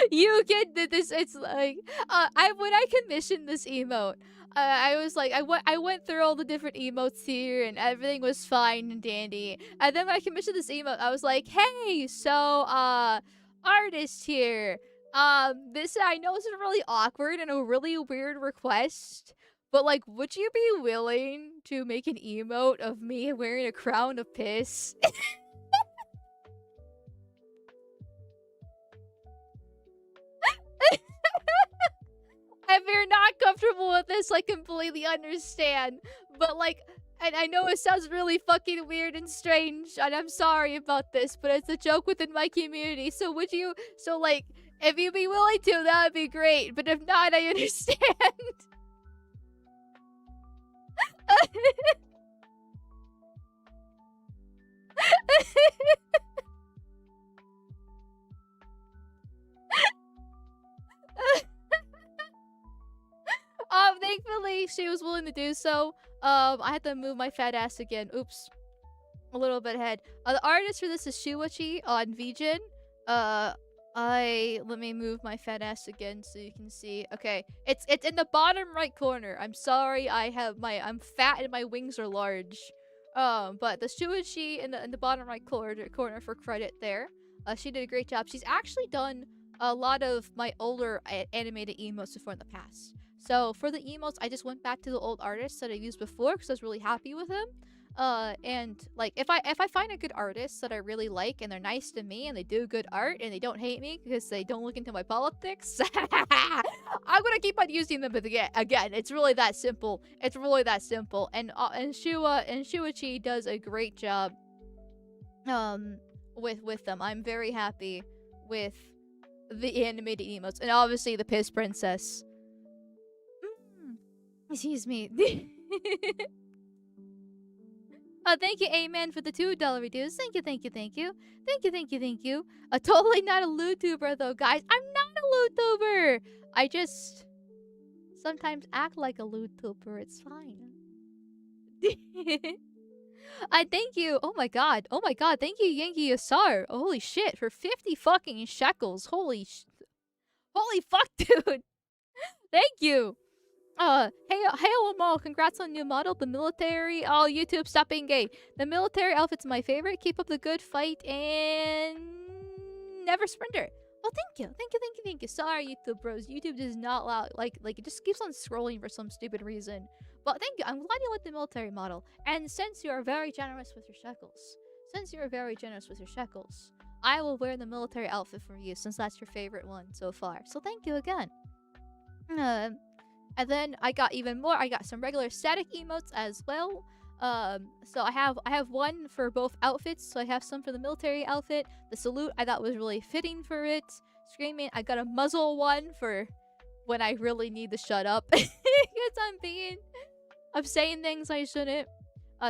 you get this. It's like when I commissioned this emote, I was like I went through all the different emotes here and everything was fine and dandy. And then when I commissioned this emote, I was like, hey, so artist here. This I know is really awkward and a really weird request. But like, would you be willing to make an emote of me wearing a crown of piss? If you're not comfortable with this, I completely understand. But like, and I know it sounds really fucking weird and strange, and I'm sorry about this, but it's a joke within my community. So would you, so like, if you'd be willing to, that would be great. But if not, I understand. Thankfully, she was willing to do so. I had to move my fat ass again. Oops. A little bit ahead. The artist for this is Shuichi on Vjin. Let me move my fat ass again so you can see. Okay, it's in the bottom right corner. I'm sorry, I'm fat and my wings are large. But the Shuichi in the bottom right corner for credit there. She did a great job. She's actually done a lot of my older animated emotes before in the past. So for the emotes, I just went back to the old artists that I used before because I was really happy with them. And like if I find a good artist that I really like and they're nice to me and they do good art and they don't hate me because they don't look into my politics, I'm gonna keep on using them again. It's really that simple. It's really that simple. And Shuichi does a great job with them. I'm very happy with the animated emotes and obviously the piss princess. Excuse me. Thank you, Amen, for the $2 reduce. Thank you, thank you, thank you. Thank you, thank you, thank you. Totally not a LootTuber, though, guys. I'm not a LootTuber. I just sometimes act like a LootTuber. It's fine. Thank you. Oh my god. Oh my god. Thank you, Yankee Asar. Holy shit, for 50 fucking shekels. Holy fuck, dude. Thank you. Hey Amal, congrats on new model, the military. Oh, YouTube, stop being gay. The military outfit's my favorite. Keep up the good fight and never sprinter. Oh, thank you, thank you, thank you, thank you. Sorry, YouTube bros. YouTube does not allow like it just keeps on scrolling for some stupid reason. But thank you. I'm glad you like the military model. And since you are very generous with your shekels, I will wear the military outfit for you since that's your favorite one so far. So thank you again. And then I got even more. I got some regular static emotes as well. So I have one for both outfits. So I have some for the military outfit. The salute I thought was really fitting for it. Screaming. I got a muzzle one for when I really need to shut up. Because I'm saying things I shouldn't.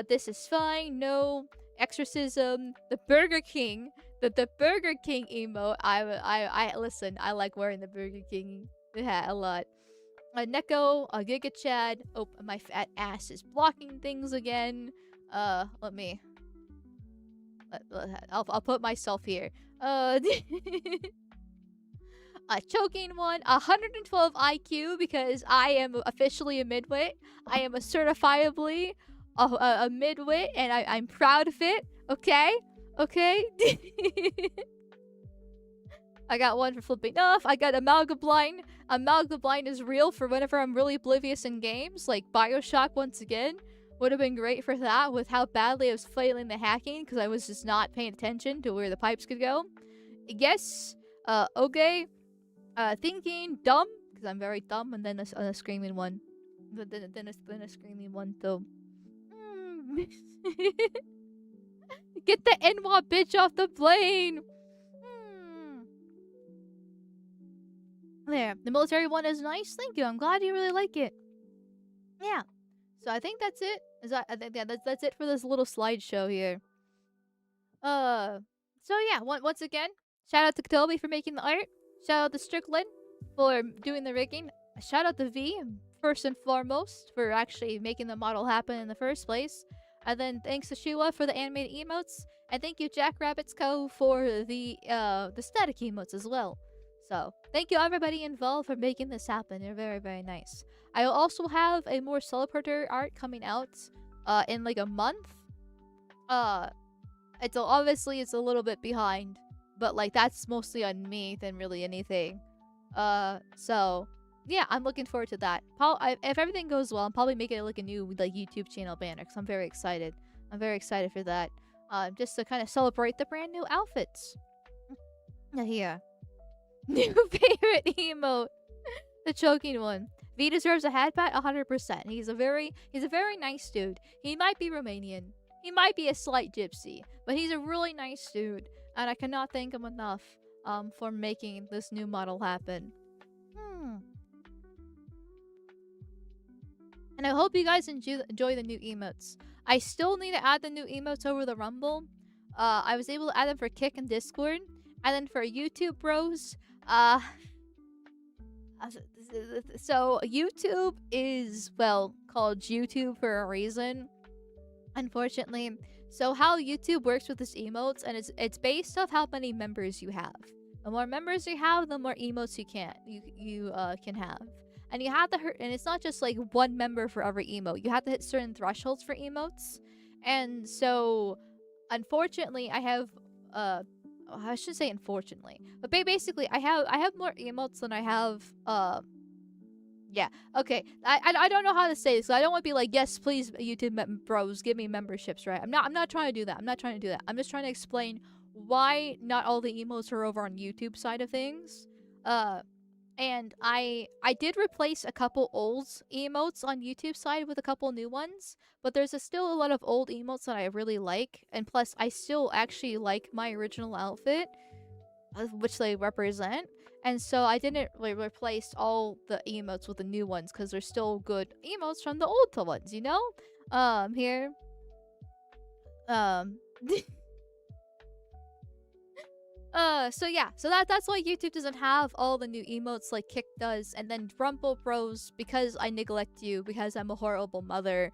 This is fine. No exorcism. The Burger King. The Burger King emote. I listen. I like wearing the Burger King hat a lot. A Neko, a Giga Chad. Oh, my fat ass is blocking things again. Let me I'll put myself here. Uh, a choking one, 112 IQ because I am officially a midwit. I am a certifiably a midwit, and I'm proud of it. Okay, okay. I got one for flipping off. I got Amalgamyte. Amalgamyte is real for whenever I'm really oblivious in games, like Bioshock once again. Would have been great for that with how badly I was failing the hacking because I was just not paying attention to where the pipes could go. Yes, okay. Thinking dumb because I'm very dumb, and then a screaming one. Then a screaming one though. Get the NWA bitch off the plane! There, the military one is nice. Thank you. I'm glad you really like it. Yeah. So I think that's it. I think that's it for this little slideshow here. So yeah. Once again, shout out to Toby for making the art. Shout out to Strickland for doing the rigging. Shout out to V first and foremost for actually making the model happen in the first place. And then thanks to Shua for the animated emotes. And thank you Jackrabbits Co for the static emotes as well. So, thank you everybody involved for making this happen. You're very, very nice. I will also have a more celebratory art coming out in like a month. Obviously it's a little bit behind, but like that's mostly on me than really anything. So yeah, I'm looking forward to that. If everything goes well, I'm probably making it like a new like YouTube channel banner because I'm very excited. I'm very excited for that. Just to kind of celebrate the brand new outfits. Here. New favorite emote. The choking one. V deserves a hat pat 100%. He's a very nice dude. He might be Romanian. He might be a slight gypsy. But he's a really nice dude. And I cannot thank him enough for making this new model happen. And I hope you guys enjoy the new emotes. I still need to add the new emotes over the Rumble. I was able to add them for Kick and Discord. And then for YouTube bros, so YouTube is, well, called YouTube for a reason, unfortunately. So how YouTube works with this emotes, and it's based off how many members you have. The more members you have, the more emotes you can have. And you have to and it's not just like one member for every emote. You have to hit certain thresholds for emotes. And so unfortunately, I have I should say unfortunately, but basically I have more emotes than I have yeah, okay. I don't know how to say this, so I don't want to be like, yes please YouTube bros give me memberships, right? I'm not trying to do that. I'm just trying to explain why not all the emotes are over on YouTube side of things. And I did replace a couple old emotes on YouTube side with a couple new ones, but there's still a lot of old emotes that I really like, and plus I still actually like my original outfit, which they represent, and so I didn't like replace all the emotes with the new ones because they're still good emotes from the old ones, you know? Here. So yeah, so that's why YouTube doesn't have all the new emotes like Kick does, and then Rumble Bros, because I neglect you, because I'm a horrible mother,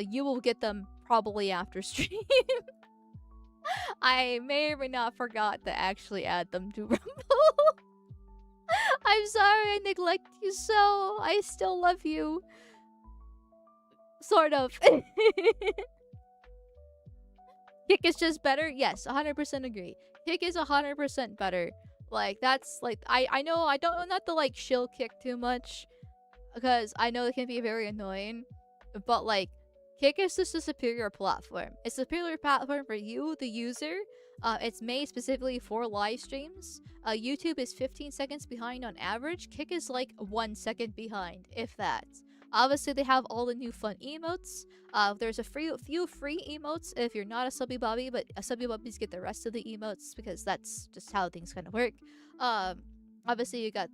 you will get them probably after stream. I may or may not forgot to actually add them to Rumble. I'm sorry I neglect you so. I still love you. Sort of. Kick is just better? Yes, 100% agree. Kick is 100% better. Like, that's, like, I know I don't not to, like, shill Kick too much, because I know it can be very annoying, but, like, Kick is just a superior platform. It's a superior platform for you, the user. It's made specifically for live streams. YouTube is 15 seconds behind on average. Kick is, like, 1 second behind, if that. Obviously, they have all the new fun emotes. There's a few free emotes if you're not a Subby Bobby, but Subby Bobbies get the rest of the emotes because that's just how things kind of work. Obviously, you got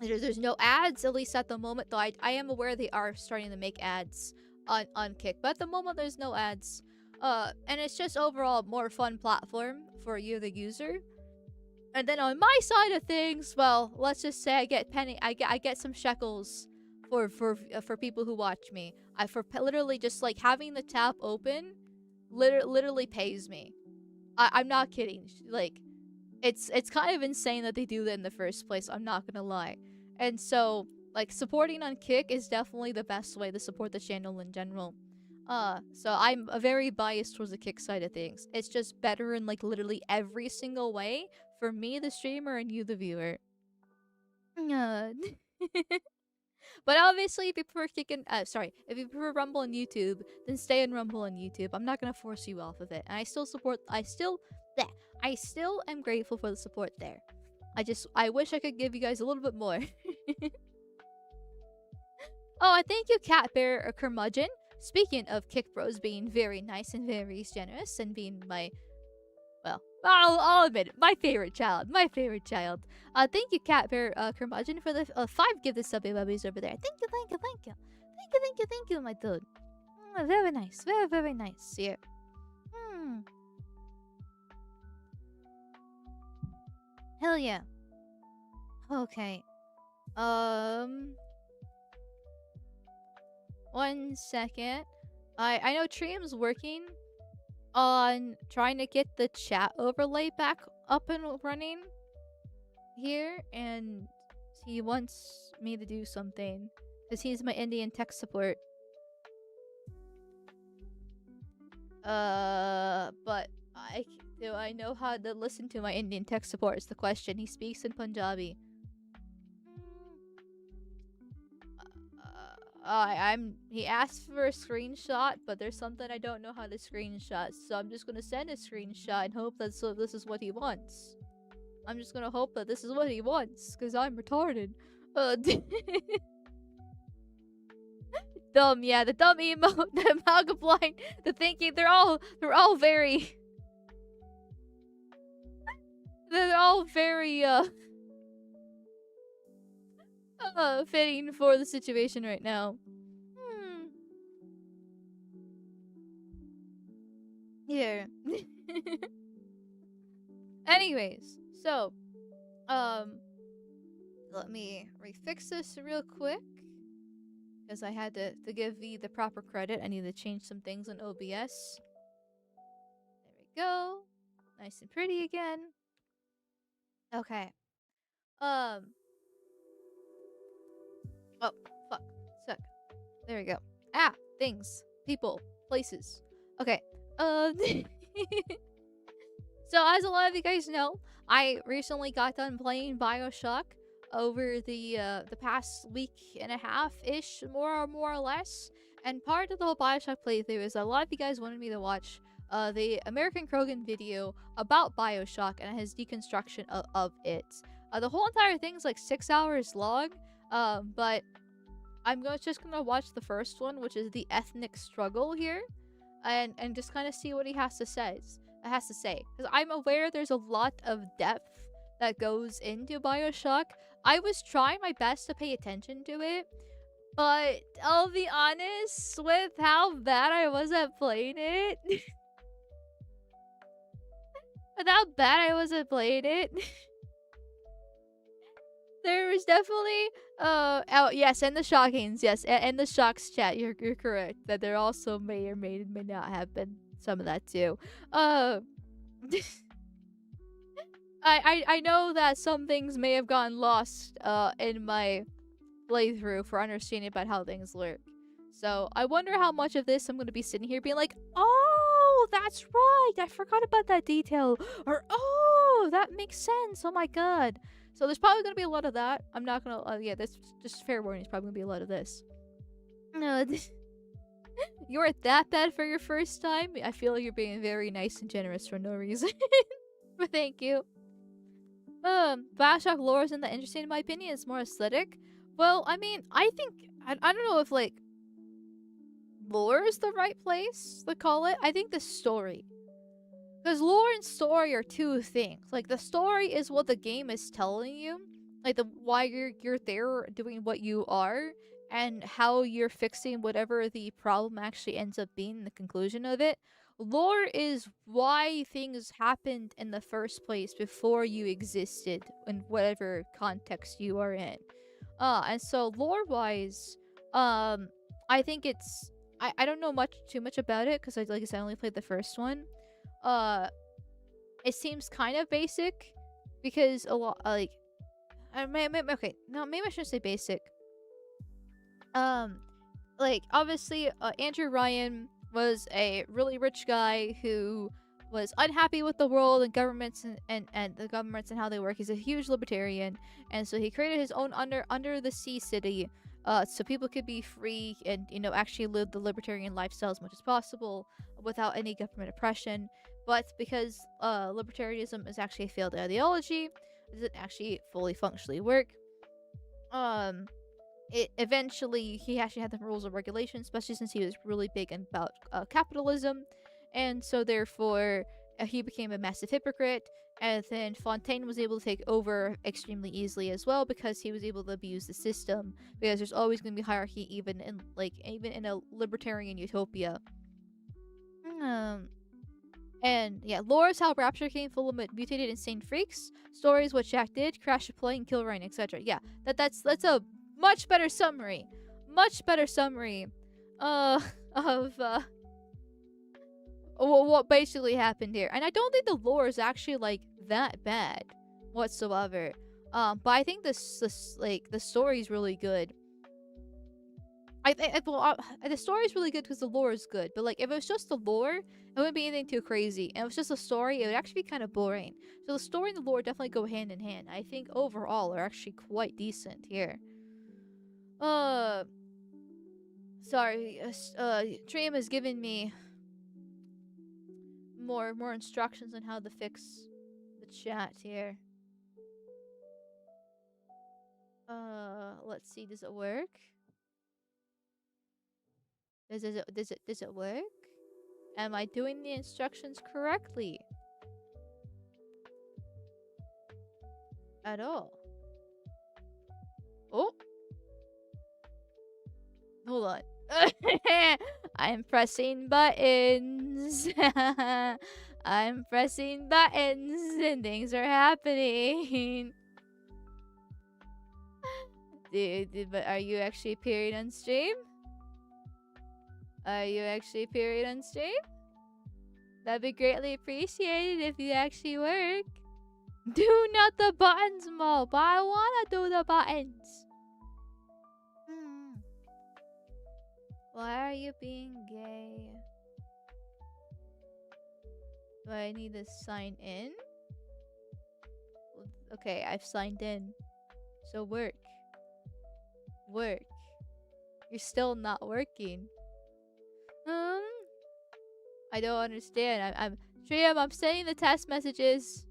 there's no ads, at least at the moment, though I am aware they are starting to make ads on Kick, but at the moment there's no ads. And it's just overall a more fun platform for you, the user. And then on my side of things, well, let's just say I get some shekels for people who watch me. For literally just like having the tab open literally pays me. I'm not kidding. Like, it's kind of insane that they do that in the first place. I'm not gonna lie. And so, like, supporting on Kick is definitely the best way to support the channel in general. So I'm very biased towards the Kick side of things. It's just better in like literally every single way for me, the streamer, and you, the viewer. Uh, but obviously, if you prefer if you prefer Rumble on YouTube, then stay in Rumble on YouTube. I'm not gonna force you off of it. And I still am grateful for the support there. I wish I could give you guys a little bit more. Oh, I thank you, Cat Bear or Curmudgeon. Speaking of Kick Bros being very nice and very generous and being I'll admit it, my favorite child. Thank you, Cat Bear Curmudgeon, for the 5 give the subby bubbies over there. Thank you, my dude. Very nice, very nice. Here. Hell yeah. Okay. 1 second. I know Trium's working on trying to get the chat overlay back up and running here, and he wants me to do something because he's my Indian tech support. But do I know how to listen to my Indian tech support is the question. He speaks in Punjabi. He asked for a screenshot, but there's something I don't know how to screenshot, so I'm just gonna send a screenshot and hope that this is what he wants. I'm just gonna hope that this is what he wants, because I'm retarded. Dumb, yeah, the dumb emote, the Amalgamyte, the thinking, they're all very... they're all very, fitting for the situation right now. Here. Anyways, so, let me refix this real quick. Because I had to give V the proper credit. I need to change some things on OBS. There we go. Nice and pretty again. Okay. Oh, fuck. Suck. There we go. Ah, things. People. Places. Okay. So as a lot of you guys know, I recently got done playing Bioshock over the past week and a half-ish, more or less. And part of the whole Bioshock playthrough is a lot of you guys wanted me to watch the American Krogan video about Bioshock and his deconstruction of it. The whole entire thing's like 6 hours long, but I'm just gonna watch the first one, which is the ethnic struggle here, and just kind of see what he has to say. Because I'm aware there's a lot of depth that goes into Bioshock. I was trying my best to pay attention to it, but I'll be honest with how bad I was at playing it. With how bad I was at playing it. There was definitely oh yes, and the shockings, yes, and the shocks chat. You're correct that there also may or may not have been some of that too. I know that some things may have gotten lost in my playthrough for understanding about how things work. So I wonder how much of this I'm gonna be sitting here being like, oh, that's right, I forgot about that detail, or oh, that makes sense. Oh my god. So there's probably gonna be a lot of that. I'm not gonna. Yeah, that's just fair warning. There's probably gonna be a lot of this. No, you were that bad for your first time. I feel like you're being very nice and generous for no reason. But thank you. Bioshock lore isn't that interesting in my opinion. It's more aesthetic. Well, I mean, I think I don't know if like lore is the right place to call it. I think the story. Because lore and story are two things. Like, the story is what the game is telling you. Like, why you're there doing what you are. And how you're fixing whatever the problem actually ends up being, the conclusion of it. Lore is why things happened in the first place before you existed. In whatever context you are in. And so, lore-wise, I think it's I don't know too much about it because like I said, I only played the first one. It seems kind of basic because a lot like okay, no, maybe I shouldn't say basic. Like obviously, Andrew Ryan was a really rich guy who was unhappy with the world and governments and the governments and how they work. He's a huge libertarian, and so he created his own under the sea city, so people could be free and actually live the libertarian lifestyle as much as possible without any government oppression. But because libertarianism is actually a failed ideology, it doesn't actually fully functionally work. It eventually he actually had the rules and regulations, especially since he was really big about capitalism, and so therefore he became a massive hypocrite. And then Fontaine was able to take over extremely easily as well because he was able to abuse the system. Because there's always going to be hierarchy, even in a libertarian utopia. And yeah, lore is how Rapture came full of mutated insane freaks. Stories what Jack did, crash a plane, kill Ryan, etc. Yeah, that's a much better summary. Much better summary of what basically happened here. And I don't think the lore is actually like that bad whatsoever. But I think the story is really good. The story is really good because the lore is good. But like, if it was just the lore, it wouldn't be anything too crazy. And if it was just a story, it would actually be kind of boring. So the story and the lore definitely go hand in hand. I think overall are actually quite decent here. Sorry. Trium has given me more instructions on how to fix the chat here. Let's see. Does it work? Does it work? Am I doing the instructions correctly? At all? Oh. Hold on. I'm pressing buttons. I'm pressing buttons and things are happening. Dude, but are you actually appearing on stream? Are you actually appearing on stream? That'd be greatly appreciated if you actually work. Do not the buttons, Mo, but I wanna do the buttons. Why are you being gay? Do I need to sign in? Okay, I've signed in. So work. Work. You're still not working. I don't understand. Trium, I'm sending the test messages.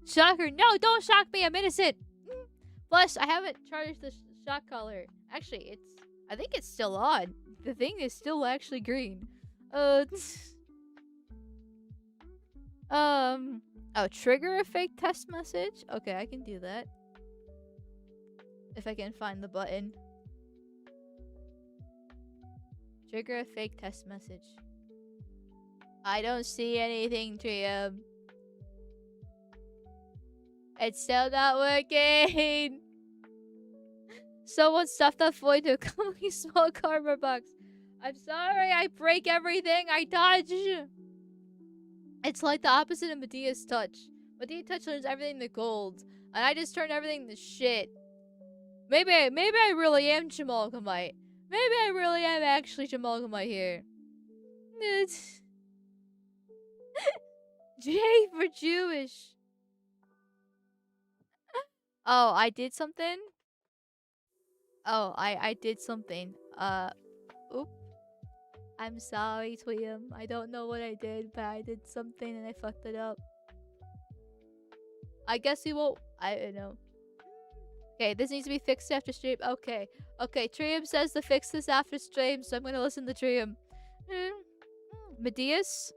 Shocker. No, don't shock me. I'm innocent. Plus, I haven't charged the shock collar. Actually, I think it's still on. The thing is still actually green. Oh, trigger a fake test message? Okay, I can do that. If I can find the button. Trigger a fake test message. I don't see anything, Trium. It's still not working. Someone stuffed that void to a completely small cardboard box. I'm sorry, I break everything I touch. It's like the opposite of Medea's touch. Medea's touch turns everything to gold, and I just turn everything to shit. Maybe I really am Amalgamyte. Maybe I really am actually Amalgamyte here. J for Jewish. Oh, I did something? Oh, I did something. Oop. I'm sorry, Trium. I don't know what I did, but I did something and I fucked it up. I guess we won't. I don't know. Okay, this needs to be fixed after stream. Okay. Okay, Trium says to fix this after stream, so I'm gonna listen to Trium. Medea's?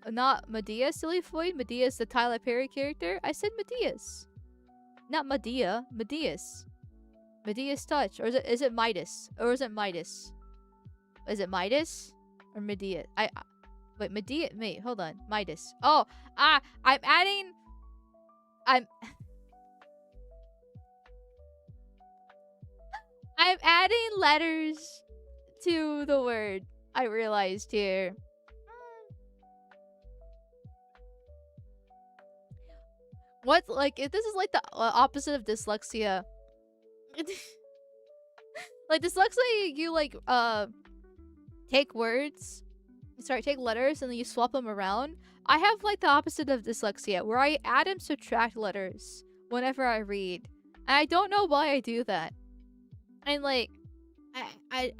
Not Medea, silly Floyd. Medea's the Tyler Perry character. I said Medea's. Not Medea. Medea's. Medea's touch. Or is it Midas? Or is it Midas? Is it Midas? Or Medea? Wait, Medea. Wait, hold on. Midas. Oh, I'm adding. I'm adding letters to the word. I realized here. What, like, if this is like the opposite of dyslexia. Like dyslexia, you like take words, take letters, and then you swap them around. I have like the opposite of dyslexia, where I add and subtract letters whenever I read, and I don't know why I do that. And like, I I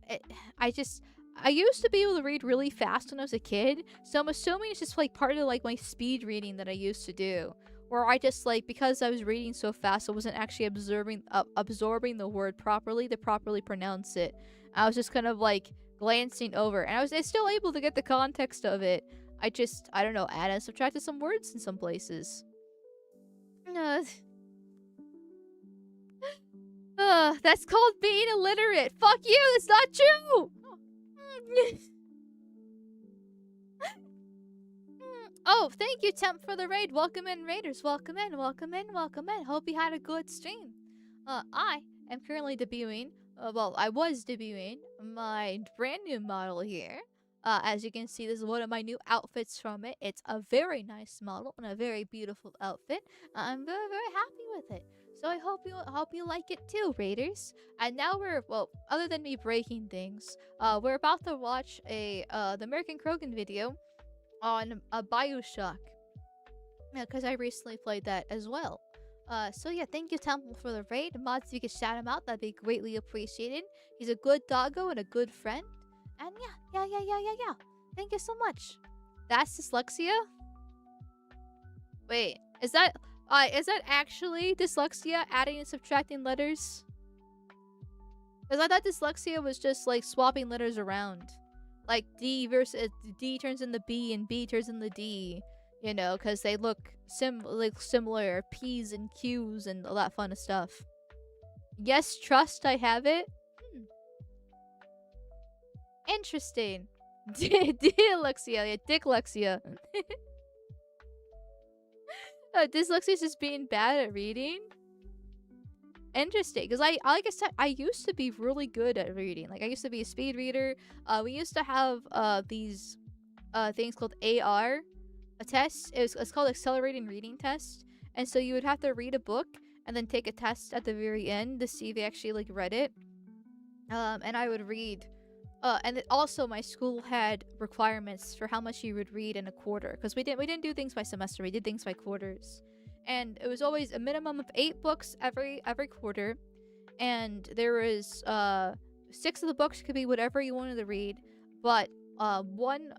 I, I just. I used to be able to read really fast when I was a kid, so I'm assuming it's just like part of like my speed reading that I used to do, where I just like, because I was reading so fast, I wasn't actually absorbing the word properly to properly pronounce it. I was just kind of like glancing over, and I was still able to get the context of it. I don't know, added and subtracted some words in some places. That's called being illiterate. Fuck you, it's not true! Oh, thank you, Temp, for the raid. Welcome in, raiders. Welcome in, welcome in, welcome in. Hope you had a good stream. I am currently debuting, I was debuting my brand new model here. As you can see, this is one of my new outfits from it. It's a very nice model and a very beautiful outfit. I'm very, very happy with it. So I hope you like it too, raiders. And now other than me breaking things, we're about to watch the American Krogan video on a Bioshock. Because I recently played that as well. So yeah, thank you, Temple, for the raid. Mods, if you could shout him out, that'd be greatly appreciated. He's a good doggo and a good friend. And yeah. Thank you so much. That's dyslexia? Wait, is that actually dyslexia, adding and subtracting letters? Because I thought dyslexia was just like swapping letters around. Like D versus D turns into B and B turns into D. You know, because they look similar. P's and Q's and all that fun stuff. Yes, trust, I have it. Interesting. Dyslexia, yeah, dyslexia. Dyslexia is just being bad at reading. Interesting, because like I said, I used to be really good at reading. Like I used to be a speed reader. We used to have these things called AR tests. It's called accelerating reading test. And so you would have to read a book and then take a test at the very end to see if you actually like read it. And I would read. And also my school had requirements for how much you would read in a quarter, because we didn't do things by semester. We did things by quarters. And it was always a minimum of 8 books every quarter, and there was 6 of the books could be whatever you wanted to read, but one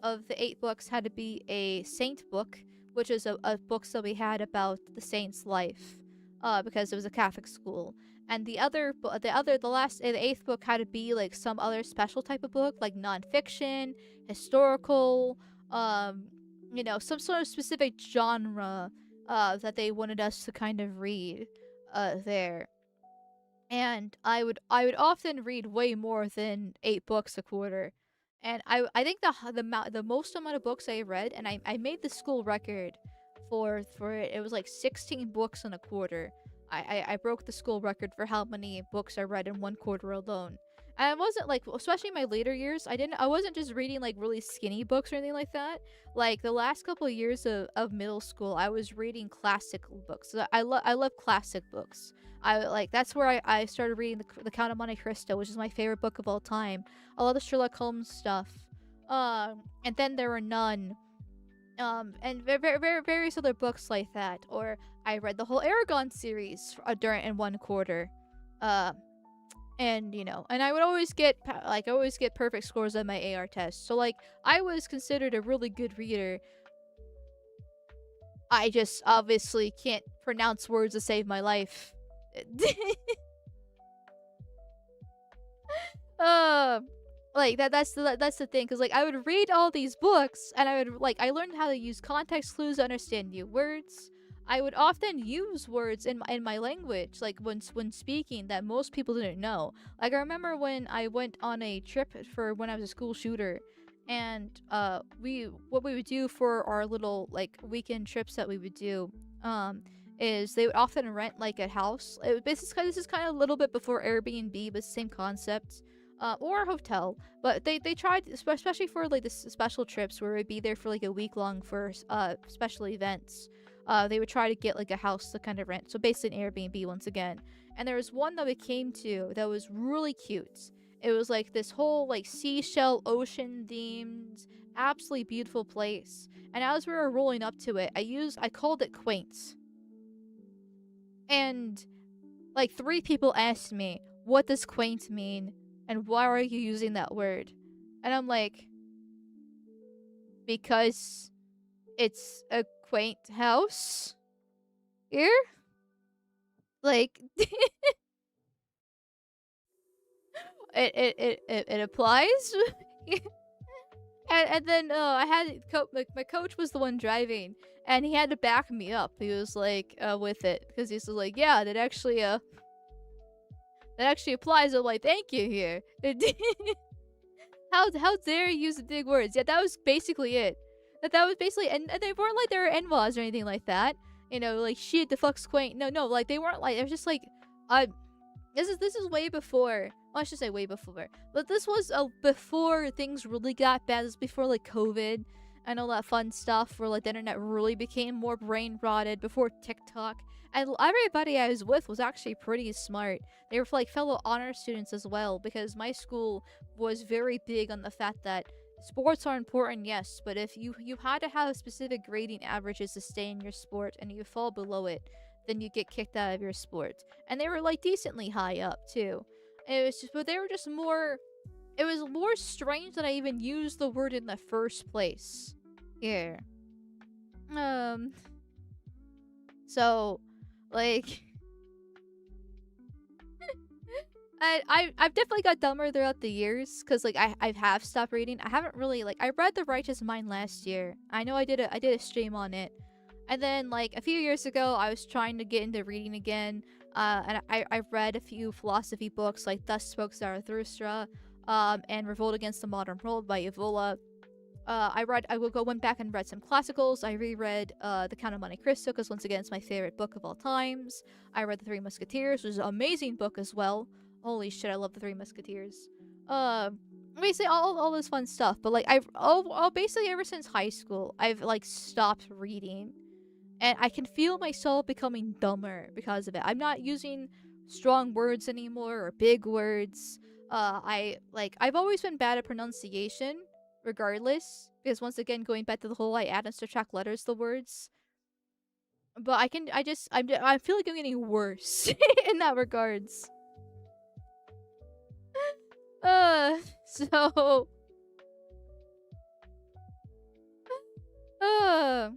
of the 8 books had to be a saint book, which is a book that we had about the saint's life, because it was a Catholic school. And the 8th book had to be like some other special type of book, like nonfiction, historical, you know, some sort of specific genre that they wanted us to kind of read there. And I would often read way more than 8 books a quarter. And I think the most amount of books I read, and I made the school record for it. It was like 16 books in a quarter. I broke the school record for how many books I read in one quarter alone. And it wasn't like, especially in my later years, I wasn't just reading like really skinny books or anything like that. Like the last couple of years of middle school, I was reading classic books. I love classic books. That's where I started reading the Count of Monte Cristo, which is my favorite book of all time. A lot of Sherlock Holmes stuff. And then there were none. And various other books like that. Or I read the whole Aragon series in one quarter. And you know, and I would always get perfect scores on my AR test. So like I was considered a really good reader. I just obviously can't pronounce words to save my life. Like that's the thing, because like I would read all these books and I learned how to use context clues to understand new words. I would often use words in my language, like when speaking, that most people didn't know. Like I remember when I went on a trip for when I was a school shooter, and what we would do for our little like weekend trips that we would do, is they would often rent like a house. This is kind of a little bit before Airbnb, but same concept. or a hotel. But they tried, especially for like the special trips where we'd be there for like a week long for special events. They would try to get like a house to kind of rent. So basically an Airbnb once again. And there was one that we came to that was really cute. It was like this whole like seashell ocean themed, absolutely beautiful place. And as we were rolling up to it, I called it quaint. And like 3 people asked me, "What does quaint mean? And why are you using that word?" And I'm like, "Because it's a quaint house here." Like it applies. And then I had my coach was the one driving, and he had to back me up. He was like with it because he's like, yeah, that actually applies. I'm like, thank you here. How dare you use the big words? Yeah, that was basically it. That was basically, and they weren't like they were NWAs or anything like that. You know, like shit, the fuck's quaint. No, like they weren't like. It was just like, uh, this is way before. Well, I should say way before. But this was before things really got bad. This was before like COVID and all that fun stuff, where like the internet really became more brain rotted. Before TikTok, and everybody I was with was actually pretty smart. They were like fellow honor students as well, because my school was very big on the fact that sports are important, yes, but if you had to have specific grading averages to stay in your sport and you fall below it, then you get kicked out of your sport. And they were like decently high up too. It was just, but they were just more. It was more strange that I even used the word in the first place. Here. Um. So, like, I've definitely got dumber throughout the years, because like I have stopped reading. I haven't really like I read The Righteous Mind last year. I know I did a stream on it. And then like a few years ago I was trying to get into reading again. And I read a few philosophy books like Thus Spoke Zarathustra, and Revolt Against the Modern World by Evola. Went back and read some classicals. I reread The Count of Monte Cristo, because once again it's my favorite book of all times. I read The Three Musketeers, which is an amazing book as well. Holy shit, I love The Three Musketeers. Basically all this fun stuff. But like basically ever since high school, I've like stopped reading, and I can feel myself becoming dumber because of it. I'm not using strong words anymore or big words. I've always been bad at pronunciation, regardless, because once again, going back to the whole I add and subtract letters the words. But I feel like I'm getting worse in that regards. So uh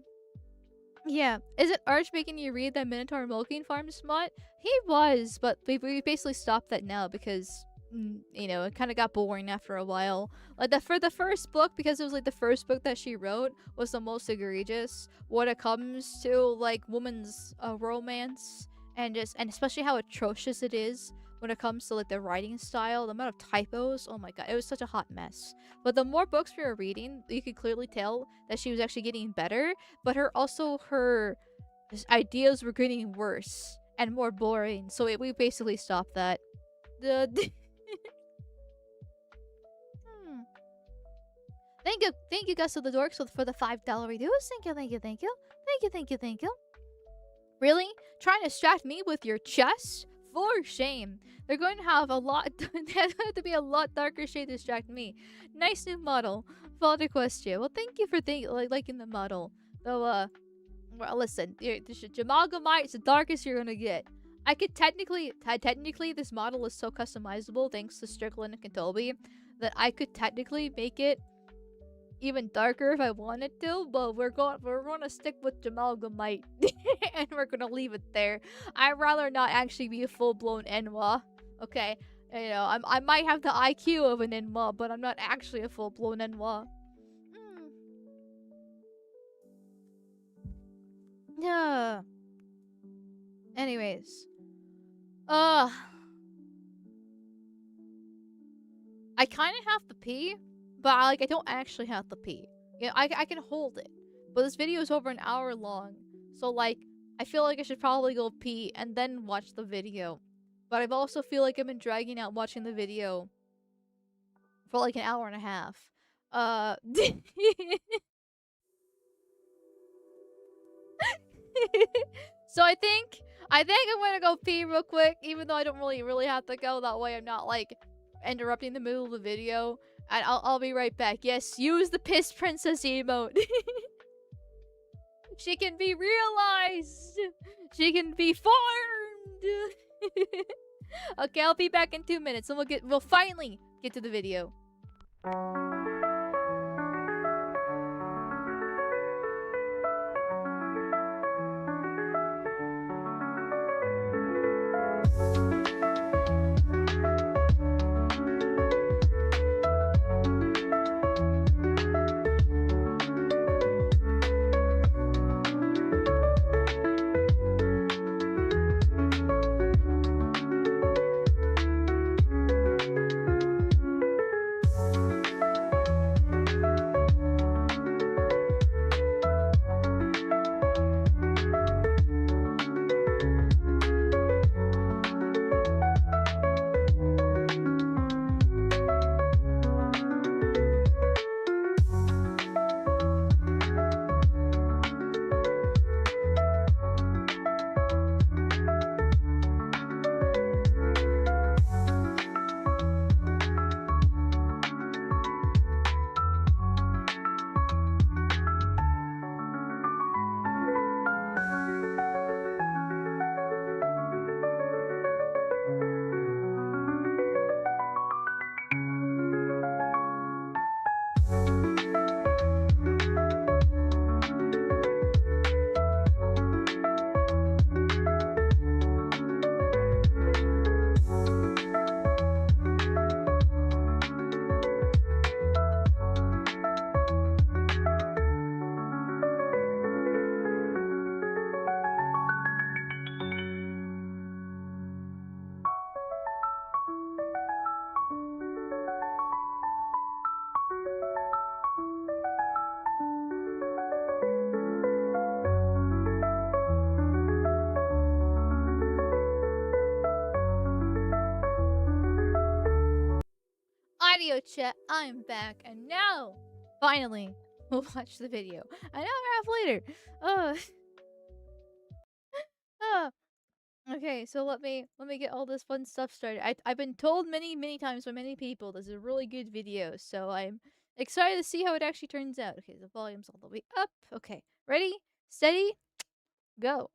yeah. Is it Arch making you read that Minotaur Milking Farm smut? He was, but we basically stopped that now because, you know, it kind of got boring after a while. Like, for the first book, because it was like the first book that she wrote, was the most egregious when it comes to like woman's romance, and especially how atrocious it is when it comes to like the writing style, the amount of typos. Oh my god, it was such a hot mess. But the more books we were reading, you could clearly tell that she was actually getting better, but her ideas were getting worse and more boring. So we basically stopped that. The hmm. Thank you, Gus of the Dorks, for the $5 reduce. Thank you. Really? Trying to distract me with your chest? For shame. They're going to have a lot. There's going to be a lot darker shade to distract me. Nice new model. Father question. Well, thank you for liking the model. Though, well, listen, Amalgamyte is the darkest you're gonna get. I could technically, this model is so customizable thanks to Strickland and Kentobi that I could technically make it even darker if I wanted to, but we're gonna stick with Amalgamyte and we're gonna leave it there. I'd rather not actually be a full-blown Enwa. Okay, you know, I might have the IQ of an Enwa, but I'm not actually a full-blown Enwa. Yeah. Anyways, I kind of have to pee, but I don't actually have to pee. You know, I can hold it, but this video is over an hour long, so like I feel like I should probably go pee and then watch the video. But I also feel like I've been dragging out watching the video for like an hour and a half. So I think I'm gonna go pee real quick, even though I don't really have to go. That way I'm not like interrupting the middle of the video. And I'll be right back. Yes, use the piss princess emote. She can be realized. She can be formed. Okay, I'll be back in 2 minutes, and we'll finally get to the video. Audio chat, I'm back, and now, finally, we'll watch the video. An hour and a half later. Okay, so let me get all this fun stuff started. I've been told many times by many people this is a really good video, so I'm excited to see how it actually turns out. Okay, the volume's all the way up. Okay, ready, steady, go.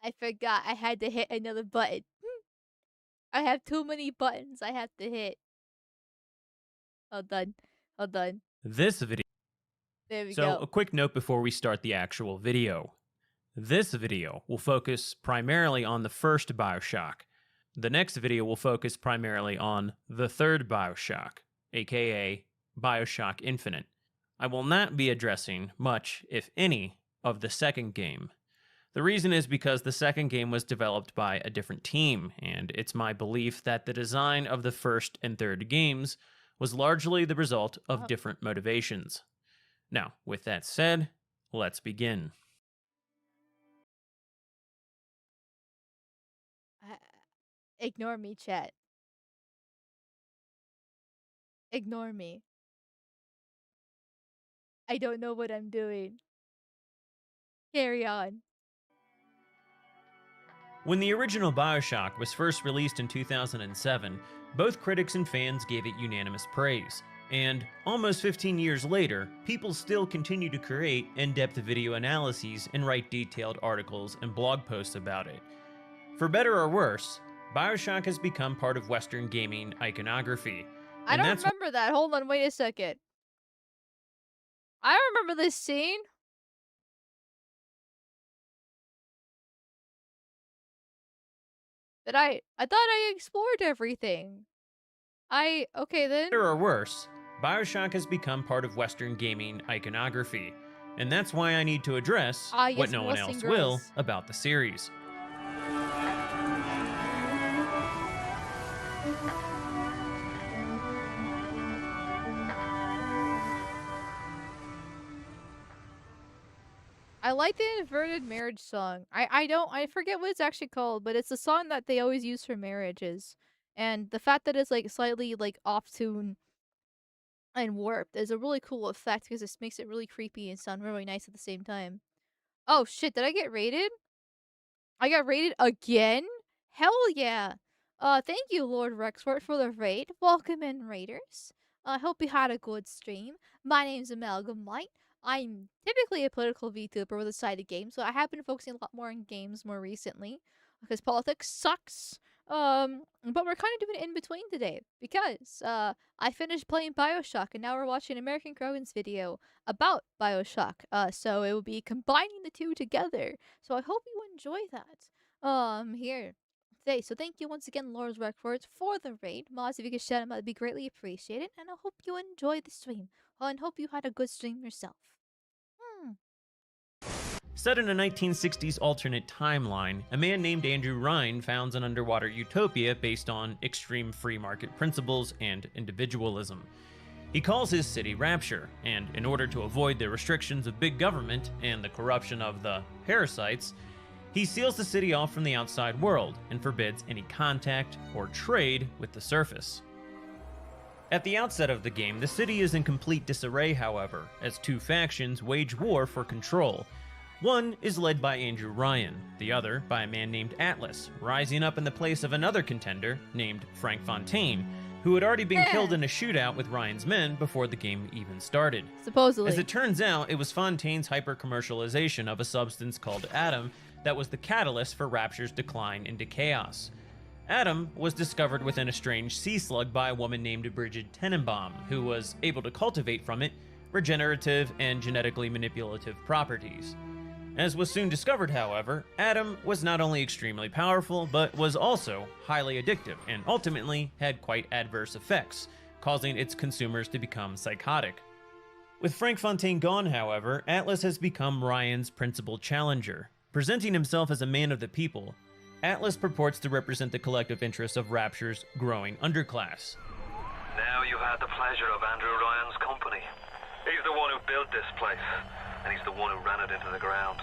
I forgot I had to hit another button. I have too many buttons I have to hit. Hold on. This video. There we So, go. a quick note before we start the actual video. This video will focus primarily on the first Bioshock. The next video will focus primarily on the third Bioshock, aka Bioshock Infinite. I will not be addressing much, if any, of the second game. The reason is because the second game was developed by a different team, and it's my belief that the design of the first and third games was largely the result of different motivations. Now, with that said, let's begin. Ignore me, chat. Ignore me. I don't know what I'm doing. Carry on. When the original Bioshock was first released in 2007, both critics and fans gave it unanimous praise. And almost 15 years later, people still continue to create in-depth video analyses and write detailed articles and blog posts about it. For better or worse, Bioshock has become part of Western gaming iconography. I don't remember that. Hold on, wait a second. I don't remember this scene. I thought I explored everything. Okay then. Better or worse, Bioshock has become part of Western gaming iconography, and that's why I need to address what no one else will about the series. I like the inverted marriage song. I forget what it's actually called, but it's a song that they always use for marriages. And the fact that it's like slightly like off tune and warped is a really cool effect because it makes it really creepy and sound really nice at the same time. Oh shit, did I get raided? I got raided again? Hell yeah. Thank you, Lord Rexford, for the raid. Welcome in, raiders. I hope you had a good stream. My name's Amalgamyte. I'm typically a political VTuber with a side of games, so I have been focusing a lot more on games more recently because politics sucks. But we're kind of doing it in between today because I finished playing Bioshock and now we're watching American Crowan's video about Bioshock. So it will be combining the two together. So I hope you enjoy that. Here today. So thank you once again, Lord Records, for the raid. Mods, if you could shout them out, it'd be greatly appreciated. And I hope you enjoyed the stream. And hope you had a good stream yourself. Hmm. Set in a 1960s alternate timeline, a man named Andrew Ryan founds an underwater utopia based on extreme free market principles and individualism. He calls his city Rapture, and in order to avoid the restrictions of big government and the corruption of the parasites, he seals the city off from the outside world and forbids any contact or trade with the surface. At the outset of the game, the city is in complete disarray, however, as two factions wage war for control. One is led by Andrew Ryan, the other by a man named Atlas, rising up in the place of another contender named Frank Fontaine, who had already been killed in a shootout with Ryan's men before the game even started. Supposedly. As it turns out, it was Fontaine's hyper-commercialization of a substance called Atom that was the catalyst for Rapture's decline into chaos. Atom was discovered within a strange sea slug by a woman named Bridget Tenenbaum, who was able to cultivate from it regenerative and genetically manipulative properties. As was soon discovered, however, Atom was not only extremely powerful, but was also highly addictive and ultimately had quite adverse effects, causing its consumers to become psychotic. With Frank Fontaine gone, however, Atlas has become Ryan's principal challenger. Presenting himself as a man of the people, Atlas purports to represent the collective interests of Rapture's growing underclass. Now you've had the pleasure of Andrew Ryan's company. He's the one who built this place, and he's the one who ran it into the ground.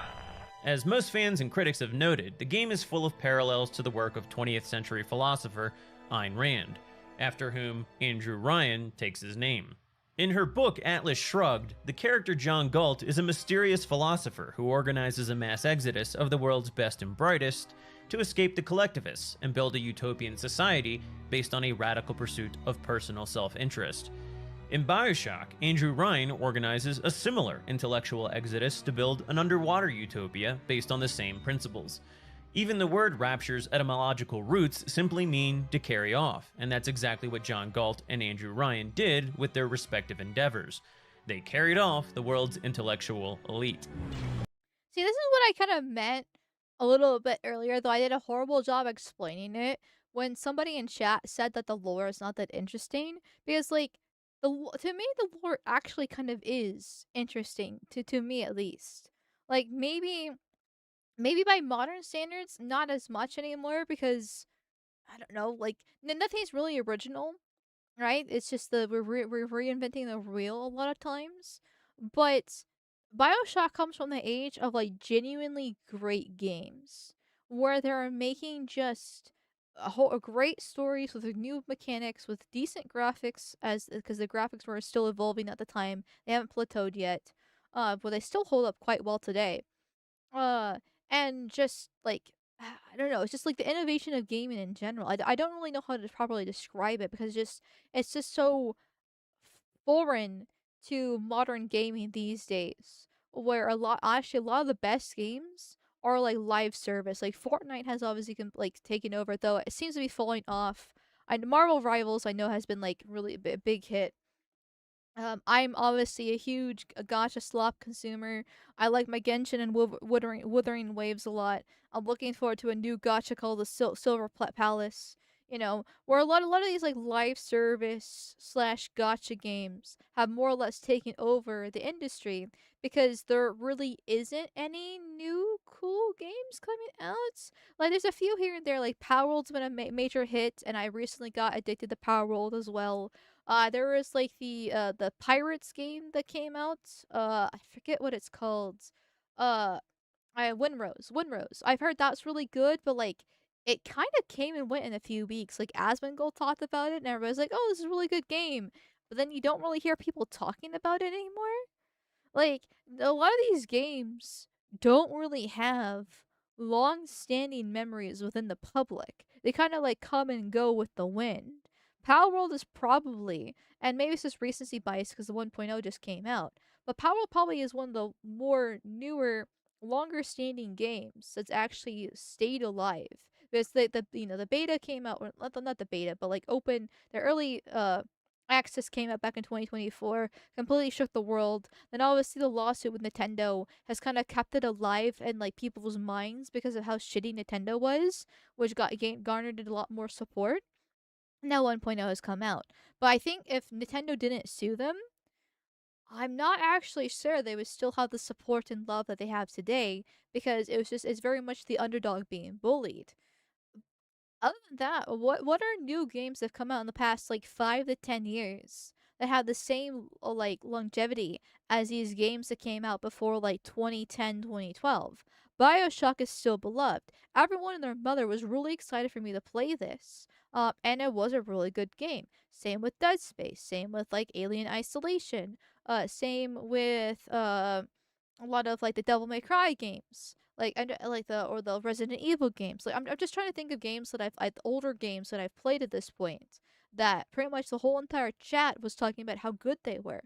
As most fans and critics have noted, the game is full of parallels to the work of 20th century philosopher Ayn Rand, after whom Andrew Ryan takes his name. In her book Atlas Shrugged, the character John Galt is a mysterious philosopher who organizes a mass exodus of the world's best and brightest to escape the collectivists and build a utopian society based on a radical pursuit of personal self-interest. In Bioshock, Andrew Ryan organizes a similar intellectual exodus to build an underwater utopia based on the same principles. Even the word Rapture's etymological roots simply mean to carry off, and that's exactly what John Galt and Andrew Ryan did with their respective endeavors. They carried off the world's intellectual elite. See, this is what I kind of meant a little bit earlier, though I did a horrible job explaining it when somebody in chat said that the lore is not that interesting. Because, like, to me, the lore actually kind of is interesting, to me at least. Like, maybe by modern standards, not as much anymore because, I don't know, like, nothing's really original, right? It's just we're reinventing the wheel a lot of times. But BioShock comes from the age of like genuinely great games where they're making just a great stories with new mechanics with decent graphics as because the graphics were still evolving at the time. They haven't plateaued yet. But they still hold up quite well today. Uh and just like I don't know, it's just like the innovation of gaming in general. I don't really know how to properly describe it because it's just so foreign to modern gaming these days where a lot of the best games are like live service. Like Fortnite has obviously like taken over, though it seems to be falling off. And Marvel Rivals I know has been like really a big hit. I'm obviously a huge gacha slop consumer. I like my Genshin and Wuthering Waves a lot. I'm looking forward to a new gacha called the Silver Palace. You know, where a lot of these like live service slash gacha games have more or less taken over the industry because there really isn't any new cool games coming out. Like there's a few here and there. Like Power World's been a major hit, and I recently got addicted to Power World as well. There was like the Pirates game that came out. I forget what it's called. uh Windrose. I've heard that's really good, but like it kind of came and went in a few weeks. Like Asmongold talked about it, and everybody's like, "Oh, this is a really good game," but then you don't really hear people talking about it anymore. Like a lot of these games don't really have long-standing memories within the public. They kind of like come and go with the wind. Power World is probably, and maybe it's just recency bias because the 1.0 just came out, but Power World probably is one of the more newer, longer-standing games that's actually stayed alive. Because the beta came out, or not the beta, but like the early access came out back in 2024, completely shook the world. Then obviously the lawsuit with Nintendo has kind of kept it alive in like people's minds because of how shitty Nintendo was, which garnered a lot more support. Now 1.0 has come out, but I think if Nintendo didn't sue them, I'm not actually sure they would still have the support and love that they have today, because it's very much the underdog being bullied. Other than that, what are new games that have come out in the past like 5 to 10 years that have the same like longevity as these games that came out before like 2010, 2012? Bioshock is still beloved. Everyone and their mother was really excited for me to play this. And it was a really good game. Same with Dead Space. Same with like Alien Isolation. Same with a lot of like the Devil May Cry games, like the Resident Evil games. Like I'm just trying to think of games that older games that I've played at this point that pretty much the whole entire chat was talking about how good they were.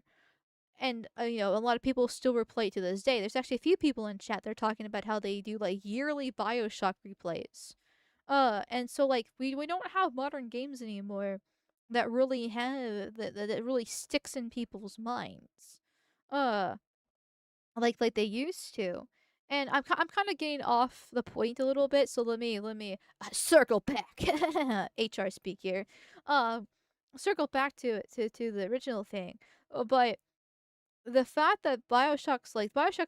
And a lot of people still replay to this day. There's actually a few people in chat that are talking about how they do like yearly Bioshock replays. And so like we don't have modern games anymore that really have that really sticks in people's minds. Uh like they used to. And I'm kind of getting off the point a little bit, so let me circle back. HR speak here. Um, circle back to the original thing. But the fact that Bioshock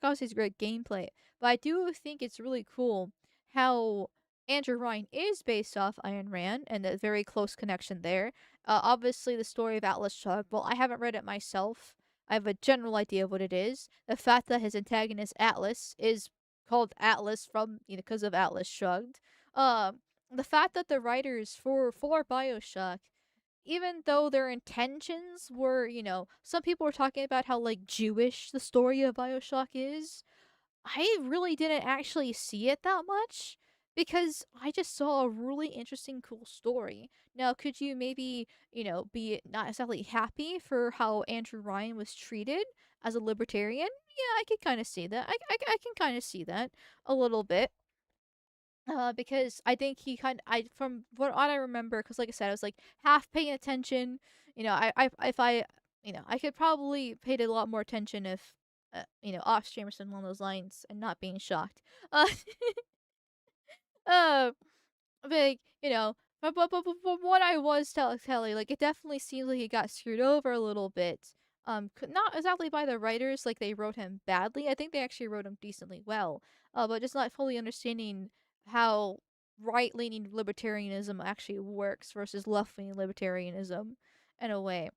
obviously is great gameplay, but I do think it's really cool how Andrew Ryan is based off Ayn Rand and a very close connection there. Obviously, the story of Atlas Shrugged. Well, I haven't read it myself. I have a general idea of what it is. The fact that his antagonist Atlas is called Atlas from because of Atlas Shrugged. The fact that the writers for Bioshock, even though their intentions were, some people were talking about how like Jewish the story of Bioshock is. I really didn't actually see it that much because I just saw a really interesting, cool story. Now, could you maybe, be not exactly happy for how Andrew Ryan was treated as a libertarian? Yeah, I can kind of see that. I can kind of see that a little bit. Because I think from what I remember, because like I said, I was like half paying attention. If I could probably paid a lot more attention if, off stream or something along those lines and not being shocked. Uh, uh, but like, from what I was telling, like it definitely seems like he got screwed over a little bit. Not exactly by the writers, like they wrote him badly. I think they actually wrote him decently well. But just not fully understanding how right-leaning libertarianism actually works versus left-leaning libertarianism in a way.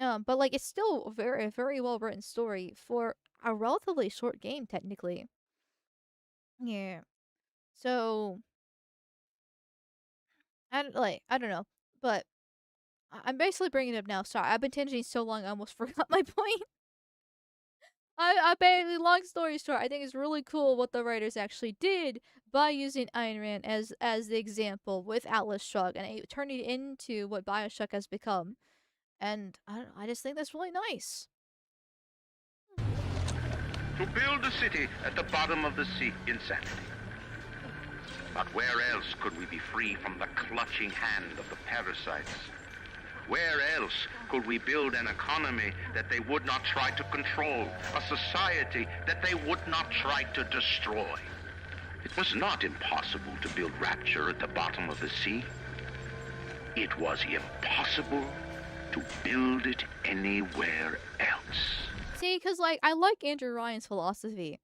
But like it's still a very very well written story for a relatively short game technically. Yeah. So I don't know, but I'm basically bringing it up now. Sorry, I've been tanging so long, I almost forgot my point. I basically, long story short, I think it's really cool what the writers actually did by using Ayn Rand as the example with Atlas Shrugged and turning it into what Bioshock has become. And I don't know, I just think that's really nice. To build a city at the bottom of the sea, insanity. But where else could we be free from the clutching hand of the parasites? Where else could we build an economy that they would not try to control, a society that they would not try to destroy? It was not impossible to build rapture at the bottom of the sea. It was impossible to build it anywhere else. See, because like I like Andrew Ryan's philosophy,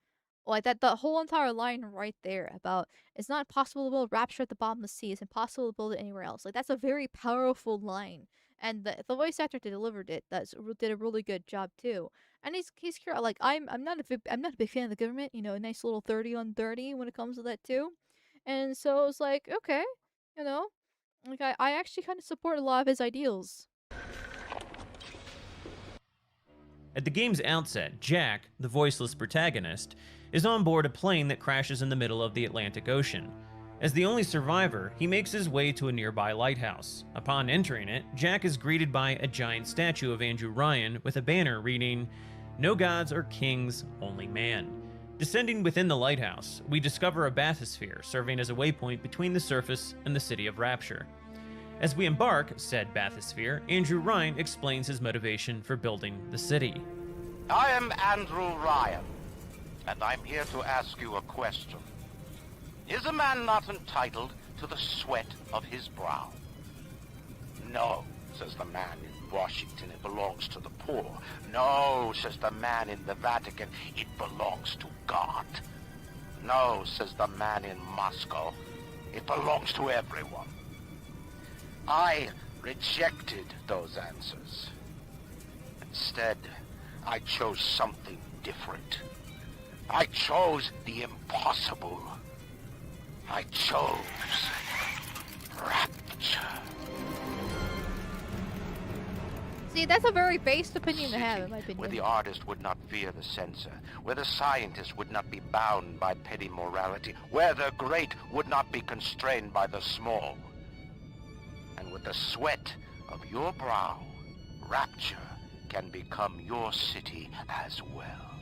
like that the whole entire line right there about it's not possible to build rapture at the bottom of the sea. It's impossible to build it anywhere else. Like that's a very powerful line, and the voice actor that delivered it did a really good job too. And he's like I'm not a big fan of the government. You know, a nice little 30 on 30 when it comes to that too. And so I was like, okay, you know, like I actually kind of support a lot of his ideals. At the game's outset, Jack, the voiceless protagonist, is on board a plane that crashes in the middle of the Atlantic Ocean. As the only survivor, he makes his way to a nearby lighthouse. Upon entering it, Jack is greeted by a giant statue of Andrew Ryan with a banner reading, "No gods or kings, only man." Descending within the lighthouse, we discover a bathysphere serving as a waypoint between the surface and the city of Rapture. As we embark said bathysphere, Andrew Ryan explains his motivation for building the city. I am Andrew Ryan, and I'm here to ask you a question. Is a man not entitled to the sweat of his brow? No, says the man in Washington, it belongs to the poor. No, says the man in the Vatican, it belongs to God. No, says the man in Moscow, it belongs to everyone. I rejected those answers. Instead, I chose something different. I chose the impossible. I chose rapture. See, that's a very based opinion to have, in my Where opinion. the artist would not fear the censor, where the scientist would not be bound by petty morality, where the great would not be constrained by the small. And with the sweat of your brow, Rapture can become your city as well.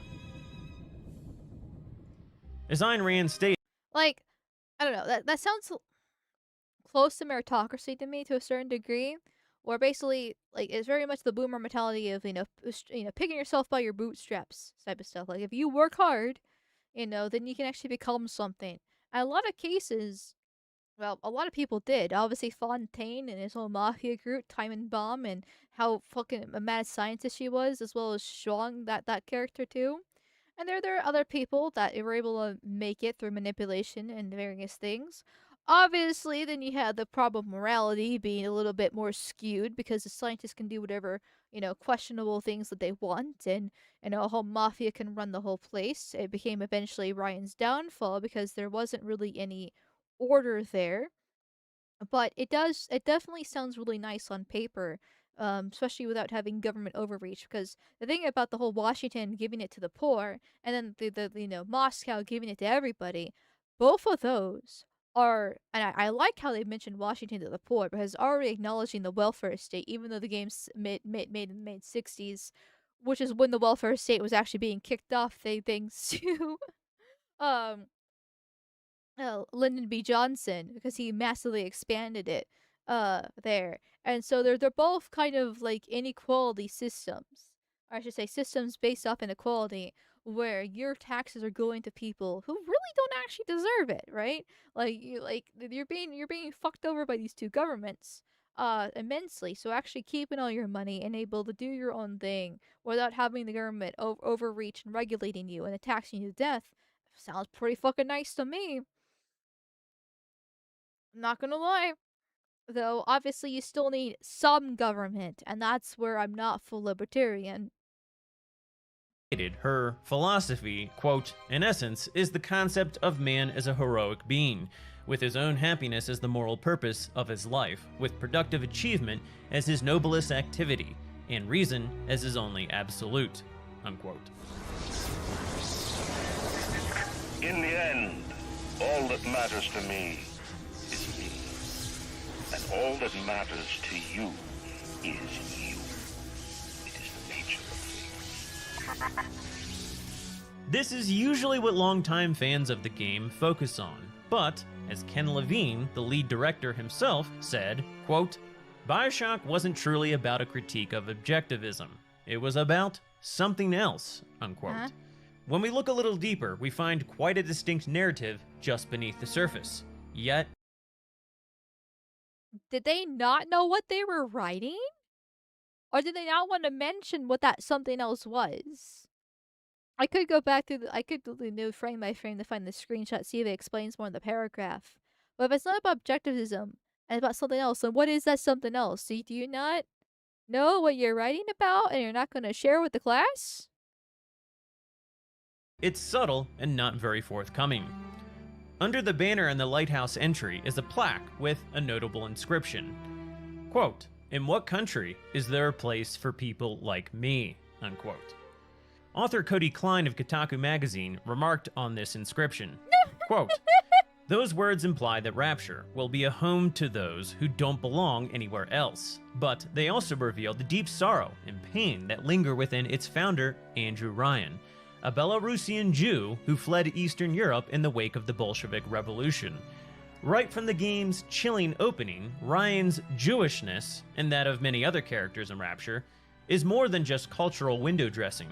As Ayn Rand stated, Like, I don't know. That sounds close to meritocracy to me to a certain degree, where basically like it's very much the boomer mentality of picking yourself by your bootstraps type of stuff. Like if you work hard, then you can actually become something. And a lot of cases, well, a lot of people did. Obviously, Fontaine and his whole mafia group, Time and Bomb, and how fucking a mad scientist she was, as well as Shuang, that character too. And there are other people that were able to make it through manipulation and various things. Obviously, then you have the problem of morality being a little bit more skewed because the scientists can do whatever, questionable things that they want, and a whole mafia can run the whole place. It became eventually Ryan's downfall because there wasn't really any order there. But it definitely sounds really nice on paper, especially without having government overreach. Because the thing about the whole Washington giving it to the poor, and then the Moscow giving it to everybody, both of those are, and I like how they mentioned Washington to the poor because it's already acknowledging the welfare state, even though the game's made in the mid '60s, which is when the welfare state was actually being kicked off. They thanks to um Lyndon B. Johnson because he massively expanded it there. And so they're both kind of like inequality systems. Or I should say systems based off inequality where your taxes are going to people who really don't actually deserve it, right? You're being fucked over by these two governments immensely. So actually keeping all your money and able to do your own thing without having the government overreach and regulating you and taxing you to death sounds pretty fucking nice to me. Not gonna lie. Though, obviously, you still need some government, and that's where I'm not full libertarian. her philosophy, quote, "In essence, is the concept of man as a heroic being, with his own happiness as the moral purpose of his life, with productive achievement as his noblest activity, and reason as his only absolute," unquote. In the end, all that matters to me is me. And all that matters to you is you. It is the nature of things. This is usually what longtime fans of the game focus on, but as Ken Levine, the lead director himself, said, quote, "Bioshock wasn't truly about a critique of objectivism. It was about something else," unquote. Huh? When we look a little deeper, we find quite a distinct narrative just beneath the surface. Yet, Did they not know what they were writing? Or did they not want to mention what that something else was? I could go back to I could frame by frame to find the screenshot, see if it explains more in the paragraph. But if it's not about objectivism and about something else, then what is that something else? Do you not? know what you're writing about and you're not gonna share with the class? It's subtle and not very forthcoming. Under the banner in the lighthouse entry is a plaque with a notable inscription. Quote, "In what country is there a place for people like me?" Unquote. Author Cody Klein of Kotaku magazine remarked on this inscription. Quote, "Those words imply that Rapture will be a home to those who don't belong anywhere else, but they also reveal the deep sorrow and pain that linger within its founder, Andrew Ryan, a Belarusian Jew who fled Eastern Europe in the wake of the Bolshevik Revolution. Right from the game's chilling opening, Ryan's Jewishness, and that of many other characters in Rapture, is more than just cultural window dressing.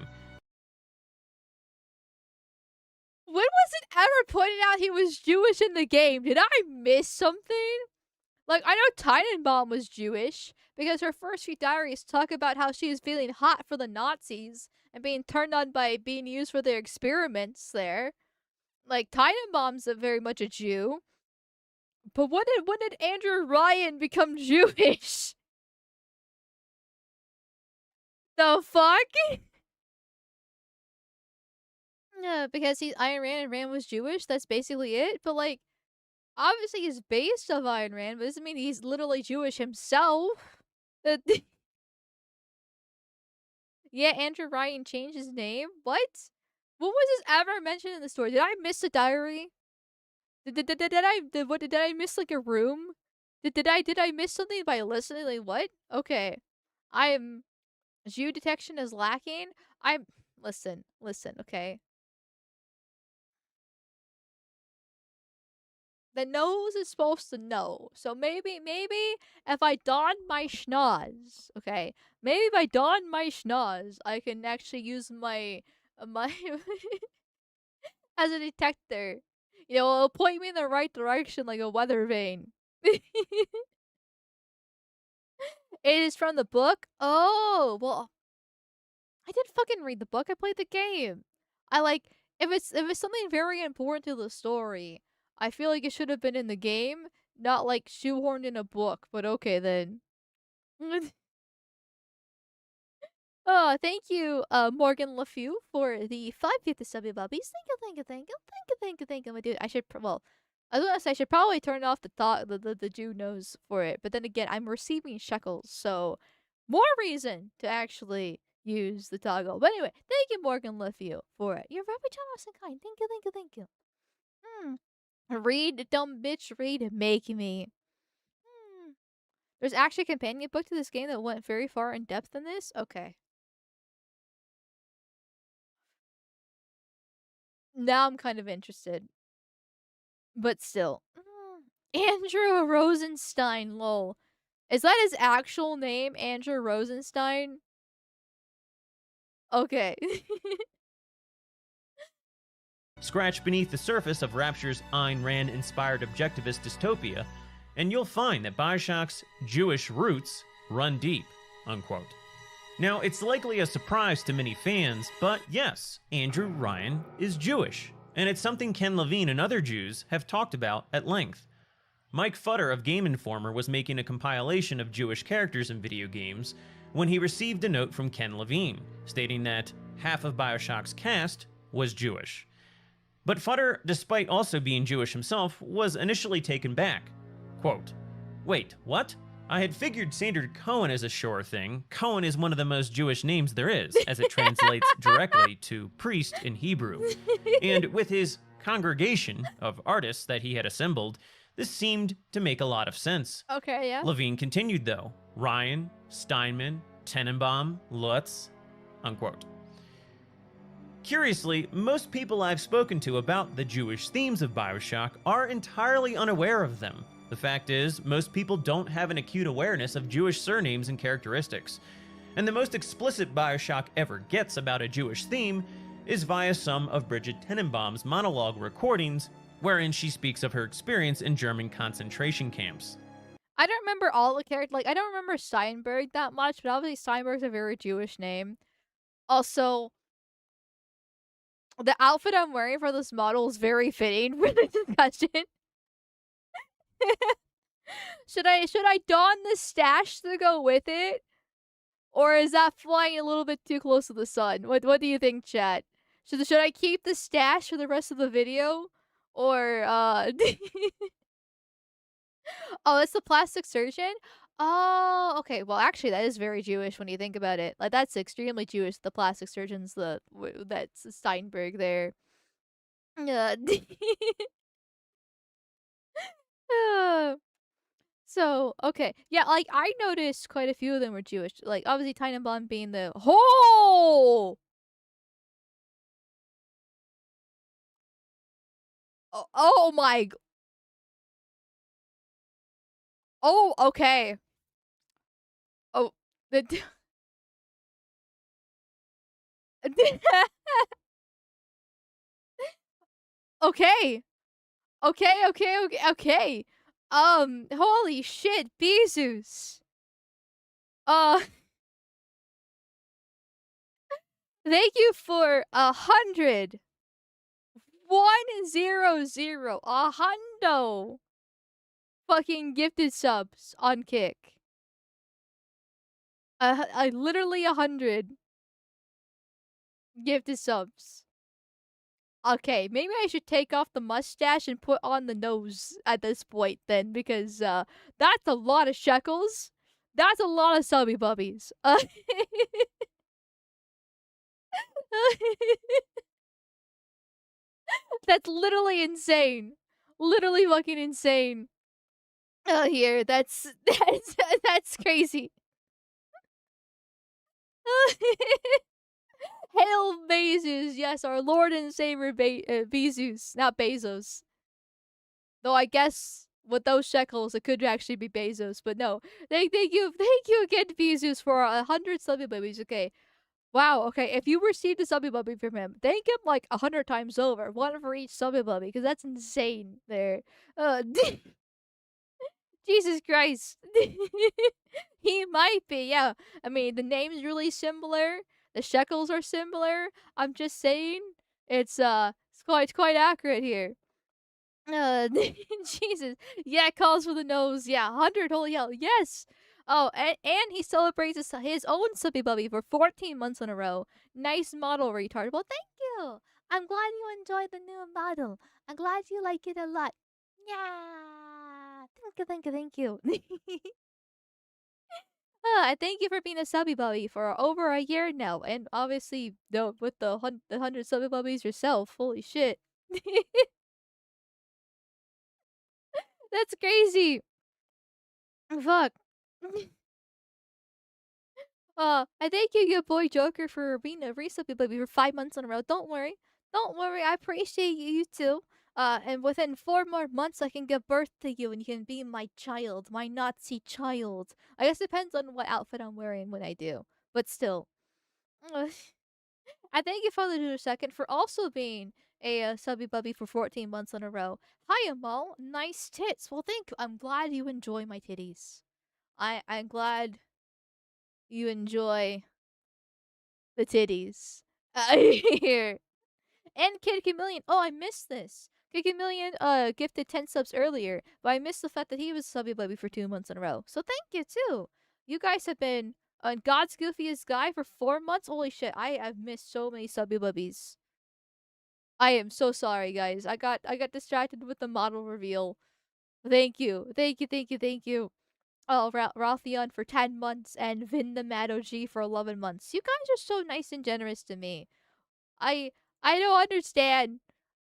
When was it ever pointed out he was Jewish in the game? Did I miss something? Like, I know Tannenbaum was Jewish, because her first few diaries talk about how she is feeling hot for the Nazis and being turned on by being used for their experiments there. Like, Tannenbaum's very much a Jew. But when did Andrew Ryan become Jewish? The fuck? Yeah, because Ayn Rand and Rand was Jewish, that's basically it. But like, obviously he's based off Ayn Rand, but doesn't mean he's literally Jewish himself. Yeah, Andrew Ryan changed his name? What? When was this ever mentioned in the story? Did I miss a diary? Did I miss like a room? Did I miss something by listening? Like what? Okay. I'm Jew detection is lacking. I'm listen, okay. The nose is supposed to know. So maybe if I don my schnoz, okay, maybe if I don my schnoz, I can actually use my as a detector. You know, it'll point me in the right direction like a weather vane. It is from the book? Oh, well, I didn't fucking read the book. I played the game. I like if it's something very important to the story, I feel like it should have been in the game, not like shoehorned in a book. But okay then. Oh, thank you, Morgan LeFew, for the 550 subby bubbies. Thank you. My dude, I should, well, I was gonna say, I should probably turn off the Jew nose for it. But then again, I'm receiving shekels, so more reason to actually use the toggle. But anyway, thank you, Morgan LeFew, for it. You're very generous and kind. Thank you. Read, dumb bitch, read, make me. There's actually a companion book to this game that went very far in depth in this? Okay. Now I'm kind of interested. But still. Andrew Rosenstein, lol. Is that his actual name, Andrew Rosenstein? Okay. Scratch beneath the surface of Rapture's Ayn Rand-inspired objectivist dystopia, and you'll find that Bioshock's Jewish roots run deep, unquote. Now, it's likely a surprise to many fans, but yes, Andrew Ryan is Jewish, and it's something Ken Levine and other Jews have talked about at length. Mike Futter of Game Informer was making a compilation of Jewish characters in video games when he received a note from Ken Levine, stating that half of Bioshock's cast was Jewish. But Futter, despite also being Jewish himself, was initially taken back. Quote, "Wait, what? I had figured Sandra Cohen is a sure thing. Cohen is one of the most Jewish names there is, as it translates directly to priest in Hebrew. And with his congregation of artists that he had assembled, this seemed to make a lot of sense." Okay, yeah. Levine continued though, Ryan, Steinman, Tenenbaum, Lutz, unquote. Curiously, most people I've spoken to about the Jewish themes of Bioshock are entirely unaware of them. The fact is, most people don't have an acute awareness of Jewish surnames and characteristics. And the most explicit Bioshock ever gets about a Jewish theme is via some of Bridget Tenenbaum's monologue recordings, wherein she speaks of her experience in German concentration camps. I don't remember all the characters. Like, I don't remember Steinberg that much, but obviously Steinberg's a very Jewish name. Also, the outfit I'm wearing for this model is very fitting for the discussion. Should I don the stash to go with it? Or is that flying a little bit too close to the sun? What do you think, chat? Should I keep the stash for the rest of the video? Or oh, that's the plastic surgeon? Oh, okay. Well, actually, that is very Jewish when you think about it. Like, that's extremely Jewish. The plastic surgeon's that's Steinberg there. Yeah. So, okay. Yeah, like, I noticed quite a few of them were Jewish. Like, obviously, Tannenbaum being the whole. Oh my. Oh, okay. Oh, the. Okay. Okay. Holy shit, Bezus. Uh, thank you for 100. 100. A hundo. Fucking gifted subs on Kick. I literally 100 gifted subs. Okay, maybe I should take off the mustache and put on the nose at this point then, because that's a lot of shekels. That's a lot of subby bubbies. That's literally insane. Literally fucking insane. Here, that's crazy. Hail Bezos, yes, our Lord and Savior Bezos, not Bezos. Though I guess with those shekels, it could actually be Bezos, but no. Thank you again, Bezos, for 100 subby babies. Okay, wow. Okay, if you received a subby bubby from him, thank him like 100 times over, one for each subby bubby, because that's insane. There, Jesus Christ. He might be, yeah. I mean, the name's really similar. The shekels are similar. I'm just saying, it's quite accurate here. Jesus. Yeah, calls for the nose. Yeah, 100, holy hell. Yes. Oh, and he celebrates his own Slippy Bubby for 14 months in a row. Nice model, retard. Well, thank you. I'm glad you enjoyed the new model. I'm glad you like it a lot. Yeah. Thank you. I thank you for being a subby bubby for over a year now, and obviously, with the 100 subby bubbies yourself. Holy shit. That's crazy. Fuck. I thank you, your boy Joker, for being a resubby baby for 5 months in a row. Don't worry. Don't worry. I appreciate you too. And within 4 more months, I can give birth to you and you can be my child, my Nazi child. I guess it depends on what outfit I'm wearing when I do. But still. I thank you, Father Duder Second, for also being a subby bubby for 14 months in a row. Hi, Amal. Nice tits. Well, thank you. I'm glad you enjoy my titties. I'm glad you enjoy the titties. Here. And Kid Chameleon. Oh, I missed this. Kid Chameleon gifted 10 subs earlier, but I missed the fact that he was subby bubby for 2 months in a row. So thank you too. You guys have been God's goofiest guy for 4 months. Holy shit, I've missed so many subby bubbies. I am so sorry, guys. I got distracted with the model reveal. Thank you. Thank you. Oh, Ralphion for 10 months and Vin the Mad OG for 11 months. You guys are so nice and generous to me. I I don't understand.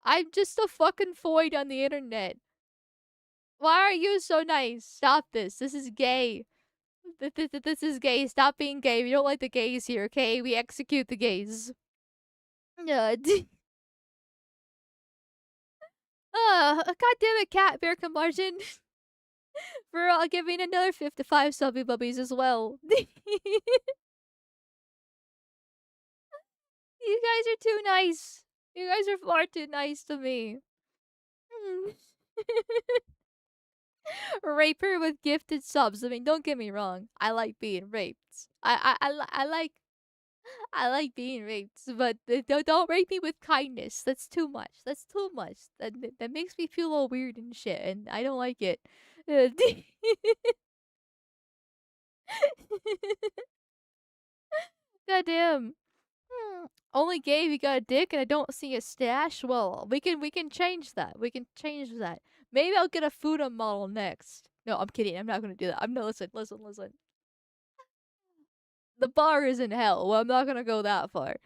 I'm just a fucking void on the internet. Why are you so nice? Stop this. This is gay. This is gay. Stop being gay. We don't like the gays here, okay? We execute the gays. God damn it, Cat Bear Margin. For giving another 55 subby bubbies as well. You guys are too nice. You guys are far too nice to me. Raper with gifted subs. I mean, don't get me wrong. I like being raped. I like being raped, but don't rape me with kindness. That's too much. That's too much. That makes me feel all weird and shit, and I don't like it. Goddamn. Only gay if you got a dick and I don't see a stash. Well, we can change that. We can change that. Maybe I'll get a Fuda model next. No, I'm kidding. I'm not gonna do that. I'm no listen. The bar is in hell. Well, I'm not gonna go that far.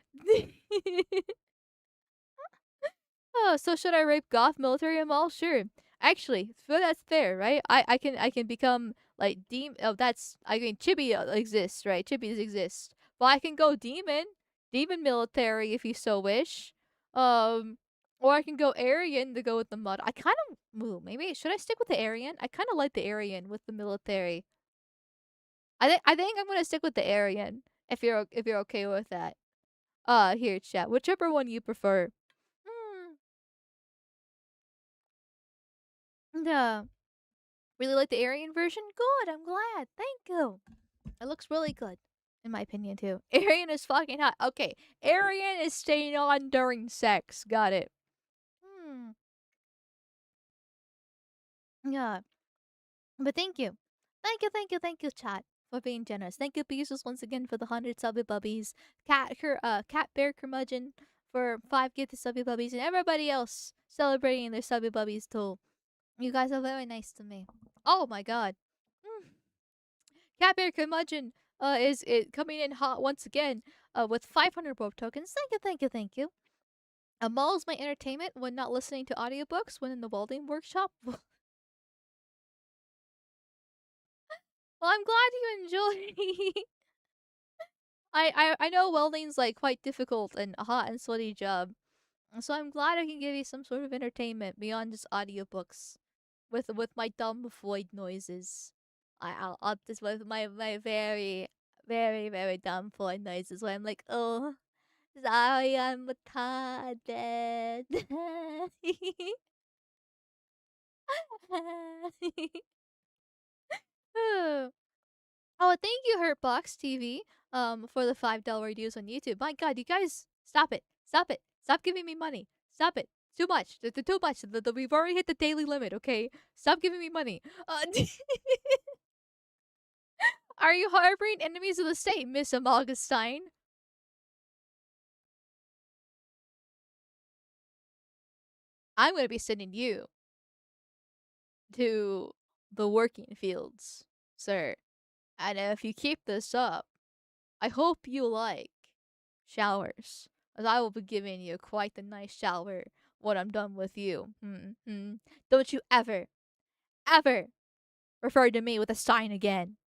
Oh, so should I rape goth military and all? Sure. Actually, so that's fair, right? I can become like demon. Oh, that's I mean Chibi exists, right? Chibis exist. Well, I can go demon military if you so wish. Um, or I can go Aryan to go with the mud. I kind of maybe should I stick with the Aryan? I kind of like the Aryan with the military. I think I'm gonna stick with the Aryan if you're okay with that. Here, chat. Whichever one you prefer. Hmm. Yeah. Really like the Aryan version? Good, I'm glad. Thank you. It looks really good, in my opinion, too. Aryan is fucking hot. Okay, Aryan is staying on during sex. Got it. Hmm. Yeah. But thank you. Thank you, chat, for being generous. Thank you, Beezos, once again for the 100 subby bubbies. Cat Bear Curmudgeon for 5 gifted subby bubbies, and everybody else celebrating their subby bubbies too. You guys are very nice to me. Oh my god. Mm. Cat Bear Curmudgeon is it coming in hot once again with 500 Rope tokens. Thank you. Mauls my entertainment when not listening to audiobooks when in the welding workshop. Well, I'm glad you enjoy. I know welding's like quite difficult and a hot and sweaty job. So I'm glad I can give you some sort of entertainment beyond just audiobooks with my dumb void noises. I'll just with my very dumb void noises where I'm like, oh, sorry, I'm retarded. Oh, thank you, Hurtbox TV, for the $5 reviews on YouTube. My God, you guys, stop it, stop giving me money, stop it. Too much. Too much. We've already hit the daily limit. Okay, stop giving me money. Are you harboring enemies of the state, Miss Amalgamyte? I'm gonna be sending you to the working fields, sir. And if you keep this up, I hope you like showers, as I will be giving you quite a nice shower when I'm done with you. Don't you ever refer to me with a sign again,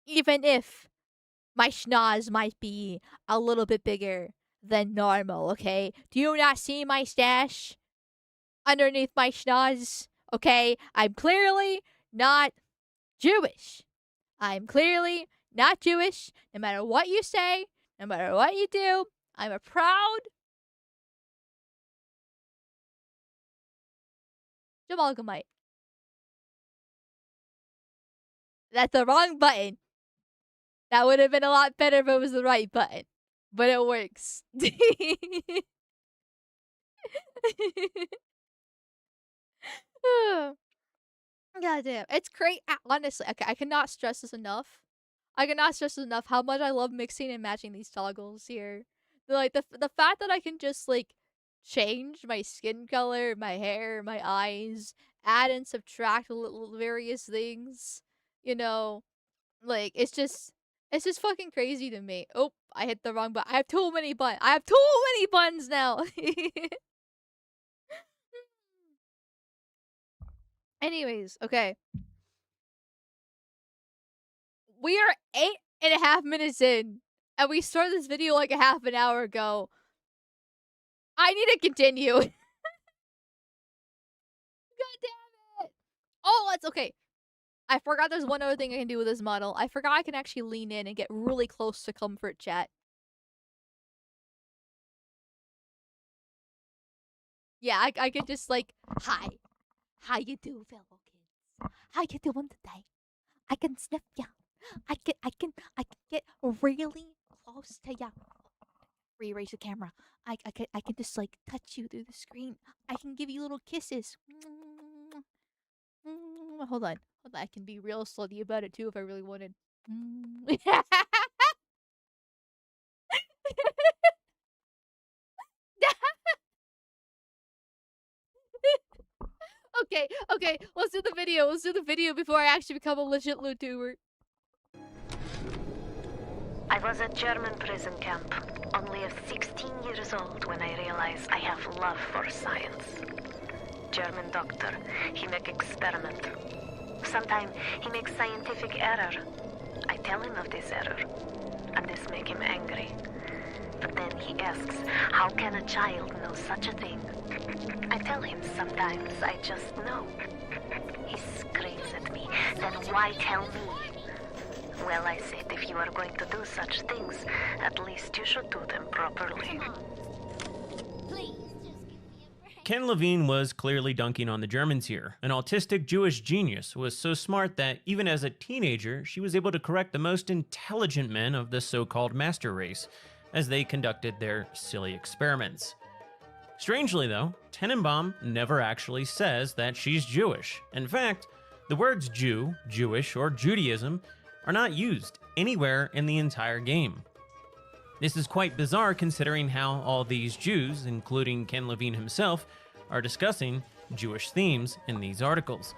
even if my schnoz might be a little bit bigger than normal, okay? Do you not see my stash underneath my schnoz? Okay? I'm clearly not Jewish. I'm clearly not Jewish. No matter what you say, no matter what you do, I'm a proud Amalgamyte. That's the wrong button. That would have been a lot better if it was the right button. But it works. Goddamn. It's great. Honestly, okay, I cannot stress this enough. I cannot stress this enough how much I love mixing and matching these toggles here. Like, the fact that I can just, like, change my skin color, my hair, my eyes, add and subtract little various things, you know, like, it's just fucking crazy to me. Oh, I hit the wrong button. I have too many buttons. I have too many buttons now. Anyways, okay. We are 8.5 minutes in, and we started this video like a half an hour ago. I need to continue. God damn it. Oh, that's okay. I forgot there's one other thing I can do with this model. I forgot I can actually lean in and get really close to comfort chat. Yeah, I could just like, hi. How you do, fellow kids? How you doing today? I can sniff ya. I can get really close to ya. Re-erase the camera. I can just like touch you through the screen. I can give you little kisses. Hold on. I can be real slutty about it too if I really wanted. Okay, let's do the video. Let's do the video before I actually become a legit YouTuber. I was at German prison camp, only 16 years old when I realized I have love for science. German doctor, he make experiment. Sometimes he makes scientific error. I tell him of this error, and this make him angry. But then he asks, how can a child know such a thing? I tell him sometimes I just know. He screams at me, then why tell me? Well, I said, if you are going to do such things, at least you should do them properly. Ken Levine was clearly dunking on the Germans here. An autistic Jewish genius was so smart that even as a teenager, she was able to correct the most intelligent men of the so-called master race as they conducted their silly experiments. Strangely though, Tenenbaum never actually says that she's Jewish. In fact, the words Jew, Jewish, or Judaism are not used anywhere in the entire game. This is quite bizarre considering how all these Jews, including Ken Levine himself, are discussing Jewish themes in these articles.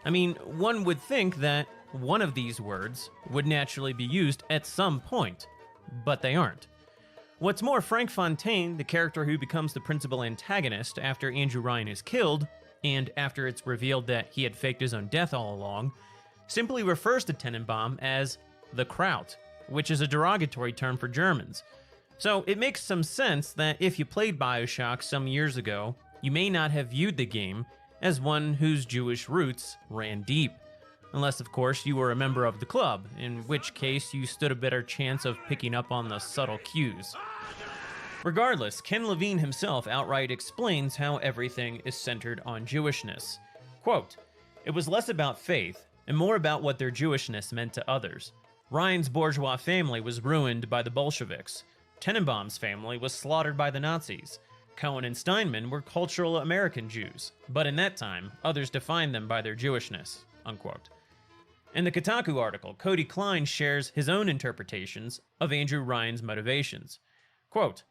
I mean, one would think that one of these words would naturally be used at some point, but they aren't. What's more, Frank Fontaine, the character who becomes the principal antagonist after Andrew Ryan is killed, and after it's revealed that he had faked his own death all along, simply refers to Tenenbaum as the Kraut, which is a derogatory term for Germans. So it makes some sense that if you played Bioshock some years ago, you may not have viewed the game as one whose Jewish roots ran deep. Unless, of course, you were a member of the club, in which case you stood a better chance of picking up on the subtle cues. Regardless, Ken Levine himself outright explains how everything is centered on Jewishness. Quote, "It was less about faith and more about what their Jewishness meant to others. Ryan's bourgeois family was ruined by the Bolsheviks. Tenenbaum's family was slaughtered by the Nazis. Cohen and Steinman were cultural American Jews, but in that time, others defined them by their Jewishness." Unquote. In the Kotaku article, Cody Klein shares his own interpretations of Andrew Ryan's motivations. Quote,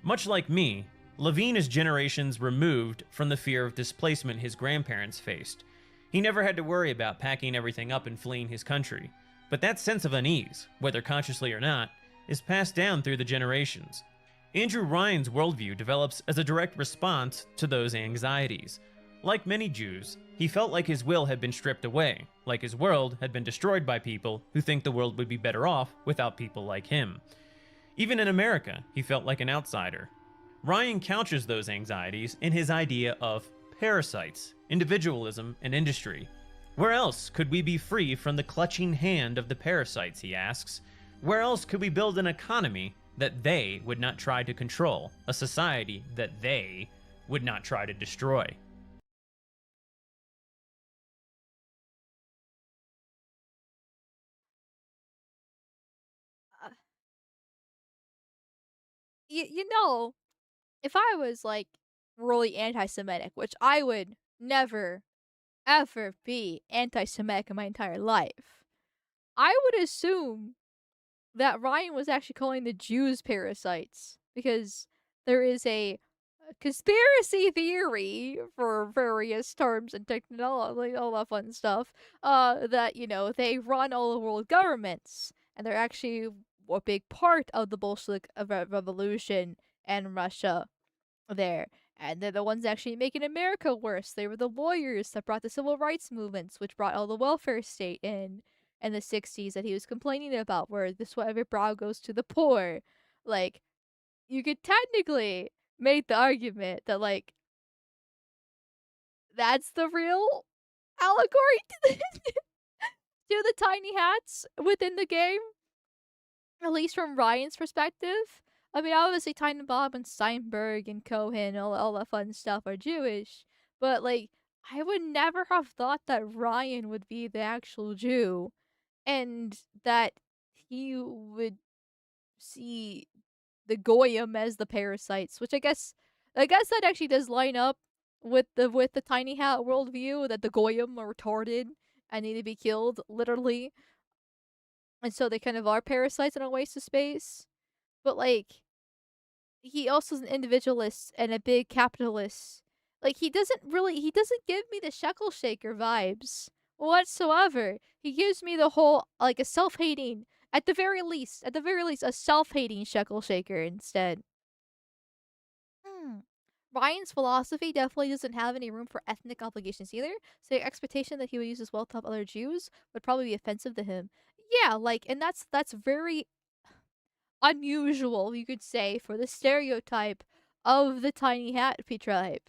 "Much like me, Levine is generations removed from the fear of displacement his grandparents faced. He never had to worry about packing everything up and fleeing his country. But that sense of unease, whether consciously or not, is passed down through the generations. Andrew Ryan's worldview develops as a direct response to those anxieties. Like many Jews, he felt like his will had been stripped away, like his world had been destroyed by people who think the world would be better off without people like him. Even in America, he felt like an outsider. Ryan couches those anxieties in his idea of parasites, individualism, and industry. Where else could we be free from the clutching hand of the parasites, he asks? Where else could we build an economy that they would not try to control, a society that they would not try to destroy? Uh, you know, if I was like really anti-Semitic, which I would never ever be anti-Semitic in my entire life, I would assume that Ryan was actually calling the Jews parasites because there is a conspiracy theory for various terms and technology, all that fun stuff. That they run all the world governments, and they're actually a big part of the Bolshevik revolution and Russia there. And they're the ones actually making America worse. They were the lawyers that brought the civil rights movements, which brought all the welfare state in the 60s that he was complaining about, where this whatever brow goes to the poor. Like, you could technically make the argument that, like, that's the real allegory to the tiny hats within the game, at least from Ryan's perspective. I mean, obviously, Bob and Steinberg and Cohen, all that fun stuff are Jewish, but, like, I would never have thought that Ryan would be the actual Jew, and that he would see the Goyim as the parasites, which I guess that actually does line up with the tiny hat worldview, that the Goyim are retarded and need to be killed, literally. And so they kind of are parasites in a waste of space. But, like, he also is an individualist and a big capitalist. Like, he doesn't give me the shekel shaker vibes whatsoever. He gives me the whole, like, a self-hating, at the very least, a self-hating shekel shaker instead. Hmm. Ryan's philosophy definitely doesn't have any room for ethnic obligations either, so the expectation that he would use his wealth to help other Jews would probably be offensive to him. Yeah, like, and that's very unusual, you could say, for the stereotype of the tiny hat tribe.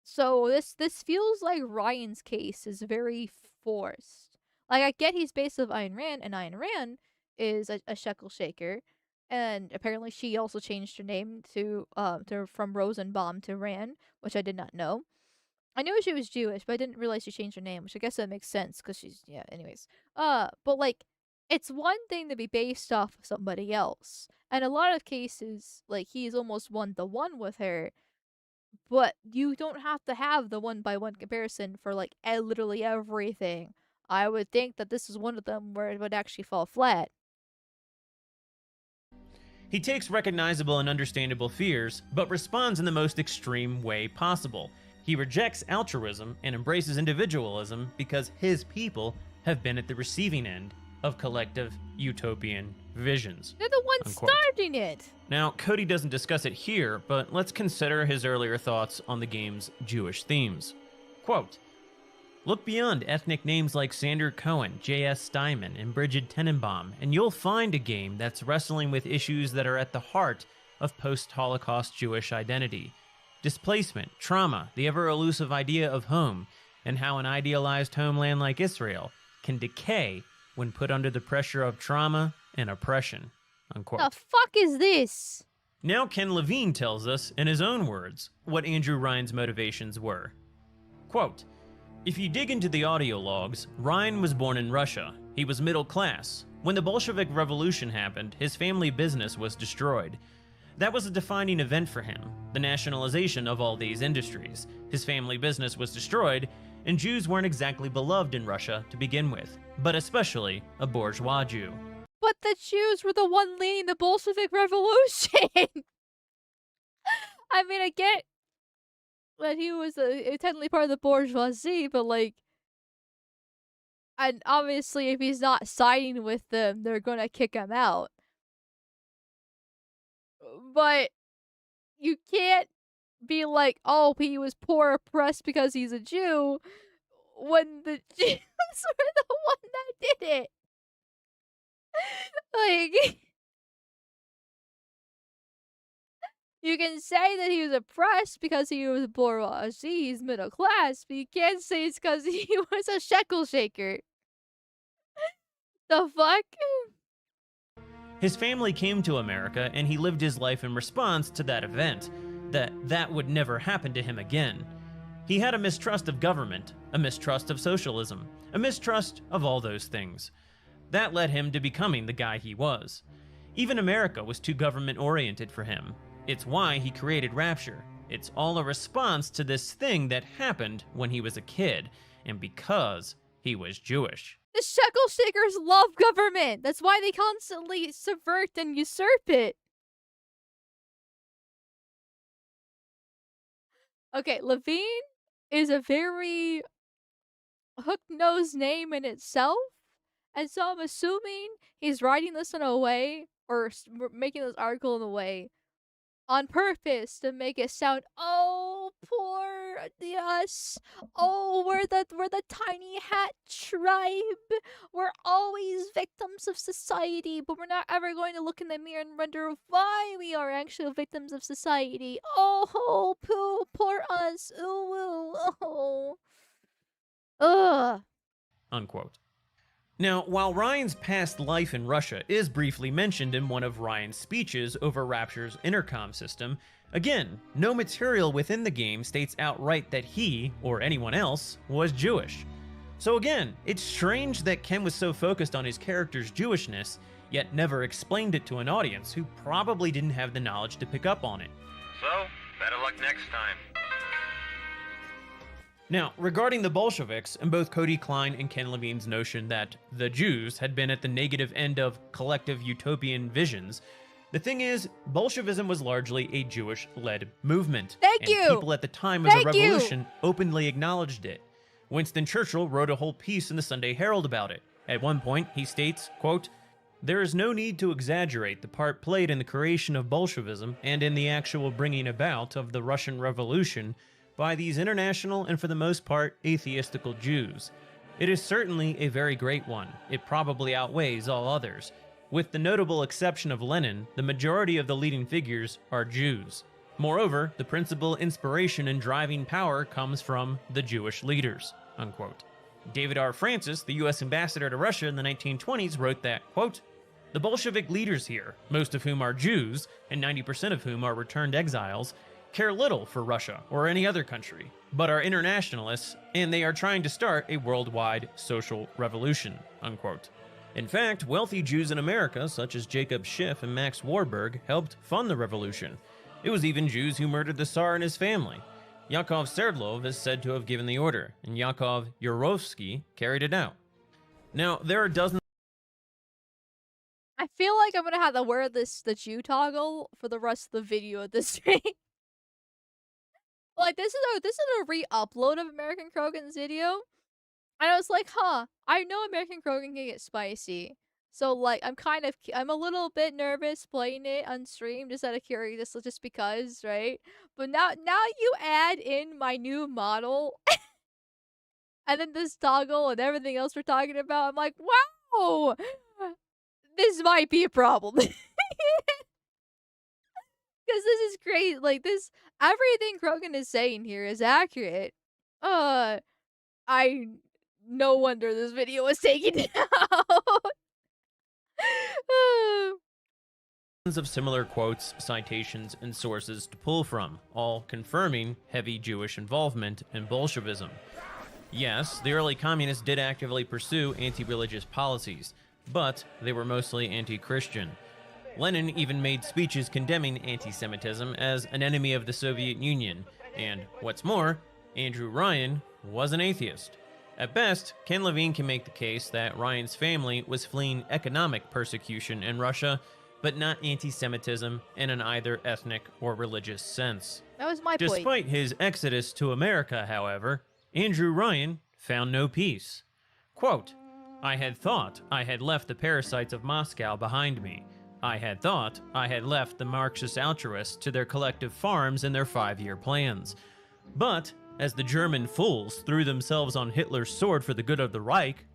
So this feels like Ryan's case is very forced. Like, I get he's based off Ayn Rand, and Ayn Rand is a shekel shaker, and apparently she also changed her name to from Rosenbaum to Rand, which I did not know. I knew she was Jewish, but I didn't realize she changed her name, which I guess that makes sense because she's, yeah. Anyways, but like, it's one thing to be based off of somebody else, and a lot of cases, like, he's almost one to one with her, but you don't have to have the one by one comparison for like literally everything. I would think that this is one of them where it would actually fall flat. He takes recognizable and understandable fears, but responds in the most extreme way possible. He rejects altruism and embraces individualism because his people have been at the receiving end of collective utopian visions. They're the ones Unquote. starting it. Now, Cody doesn't discuss it here, but let's consider his earlier thoughts on the game's Jewish themes. Quote, "Look beyond ethnic names like Sander Cohen, J.S. Steinman, and Bridget Tenenbaum, and you'll find a game that's wrestling with issues that are at the heart of post-Holocaust Jewish identity. Displacement, trauma, the ever-elusive idea of home, and how an idealized homeland like Israel can decay when put under the pressure of trauma and oppression." Unquote. The fuck is this? Now Ken Levine tells us, in his own words, what Andrew Ryan's motivations were. Quote, "If you dig into the audio logs, Ryan was born in Russia. He was middle class. When the Bolshevik Revolution happened, his family business was destroyed. That was a defining event for him, the nationalization of all these industries. His family business was destroyed, and Jews weren't exactly beloved in Russia to begin with, but especially a bourgeois Jew." But the Jews were the one leading the Bolshevik Revolution. I mean, I get that he was technically part of the bourgeoisie, but like, and obviously if he's not siding with them, they're gonna kick him out. But you can't be like, oh, he was poor oppressed because he's a Jew, when the Jews were the one that did it. Like, you can say that he was oppressed because he was bourgeoisie, he's middle class, but you can't say it's because he was a shekel shaker. The fuck? His family came to America, and he lived his life in response to that event, that would never happen to him again. He had a mistrust of government, a mistrust of socialism, a mistrust of all those things. That led him to becoming the guy he was. Even America was too government-oriented for him. It's why he created Rapture. It's all a response to this thing that happened when he was a kid, and because he was Jewish. The shekel shakers love government. That's why they constantly subvert and usurp it. Okay, Levine is a very hook-nosed name in itself. And so I'm assuming he's writing this in a way, or making this article in a way, on purpose to make it sound, oh, poor us. Oh, we're the tiny hat tribe. We're always victims of society, but we're not ever going to look in the mirror and wonder why we are actual victims of society. Oh, poor us. Ooh, oh. Ugh. Unquote. Now, while Ryan's past life in Russia is briefly mentioned in one of Ryan's speeches over Rapture's intercom system, again, no material within the game states outright that he, or anyone else, was Jewish. So again, it's strange that Ken was so focused on his character's Jewishness, yet never explained it to an audience who probably didn't have the knowledge to pick up on it. So, better luck next time. Now, regarding the Bolsheviks, and both Cody Klein and Ken Levine's notion that the Jews had been at the negative end of collective utopian visions, The thing is, Bolshevism was largely a Jewish-led movement, Thank and you! people at the time of the Thank you! revolution openly acknowledged it. Winston Churchill wrote a whole piece in the Sunday Herald about it. At one point, he states, quote, "There is no need to exaggerate the part played in the creation of Bolshevism and in the actual bringing about of the Russian Revolution by these international and for the most part atheistical Jews. It is certainly a very great one. It probably outweighs all others. With the notable exception of Lenin, the majority of the leading figures are Jews. Moreover, the principal inspiration and driving power comes from the Jewish leaders." Unquote. David R. Francis, the U.S. ambassador to Russia in the 1920s, wrote that, quote, "The Bolshevik leaders here, most of whom are Jews, and 90% of whom are returned exiles, care little for Russia or any other country, but are internationalists, and they are trying to start a worldwide social revolution." Unquote. In fact, wealthy Jews in America, such as Jacob Schiff and Max Warburg, helped fund the revolution. It was even Jews who murdered the Tsar and his family. Yakov Sverdlov is said to have given the order, and Yakov Yurovsky carried it out. Now, there are dozens. I feel like I'm gonna have to wear the Jew toggle for the rest of the video at this rate. Like, this is a re-upload of American Krogan's video. And I was like, huh, I know American Krogan can get spicy. So, like, I'm a little bit nervous playing it on stream just out of curiosity, just because, right? But now you add in my new model, and then this toggle and everything else we're talking about, I'm like, wow! This might be a problem. Because this is great. Like, everything Krogan is saying here is accurate. No wonder this video was taken down. Of similar quotes, citations, and sources to pull from, all confirming heavy Jewish involvement in Bolshevism. Yes, the early communists did actively pursue anti-religious policies, but they were mostly anti-Christian. Lenin even made speeches condemning anti-Semitism as an enemy of the Soviet Union, and what's more, Andrew Ryan was an atheist. At best, Ken Levine can make the case that Ryan's family was fleeing economic persecution in Russia, but not anti-Semitism in an either ethnic or religious sense. That was my point. Despite his exodus to America, however, Andrew Ryan found no peace. Quote, "I had thought I had left the parasites of Moscow behind me. I had thought I had left the Marxist altruists to their collective farms and their 5-year plans. But as the German fools threw themselves on Hitler's sword for the good of the Reich,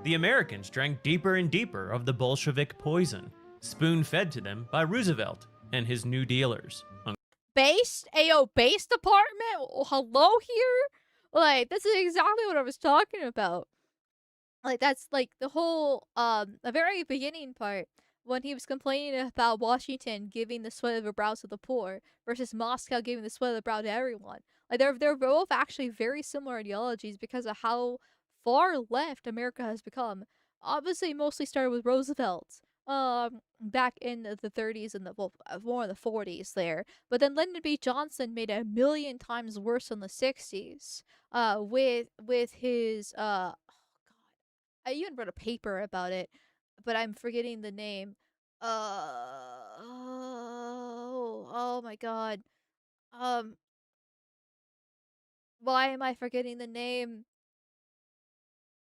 the Americans drank deeper and deeper of the Bolshevik poison, spoon-fed to them by Roosevelt and his New Dealers." Base department? Hello here? Like, this is exactly what I was talking about. Like, that's like the whole, the very beginning part, when he was complaining about Washington giving the sweat of the brow to the poor versus Moscow giving the sweat of the brow to everyone. Like, they're both actually very similar ideologies because of how far left America has become. Obviously, mostly started with Roosevelt, back in the 30s and more in the 40s there. But then Lyndon B. Johnson made it a million times worse in the 60s, with his, oh god, I even wrote a paper about it, but I'm forgetting the name. Oh my god. Why am I forgetting the name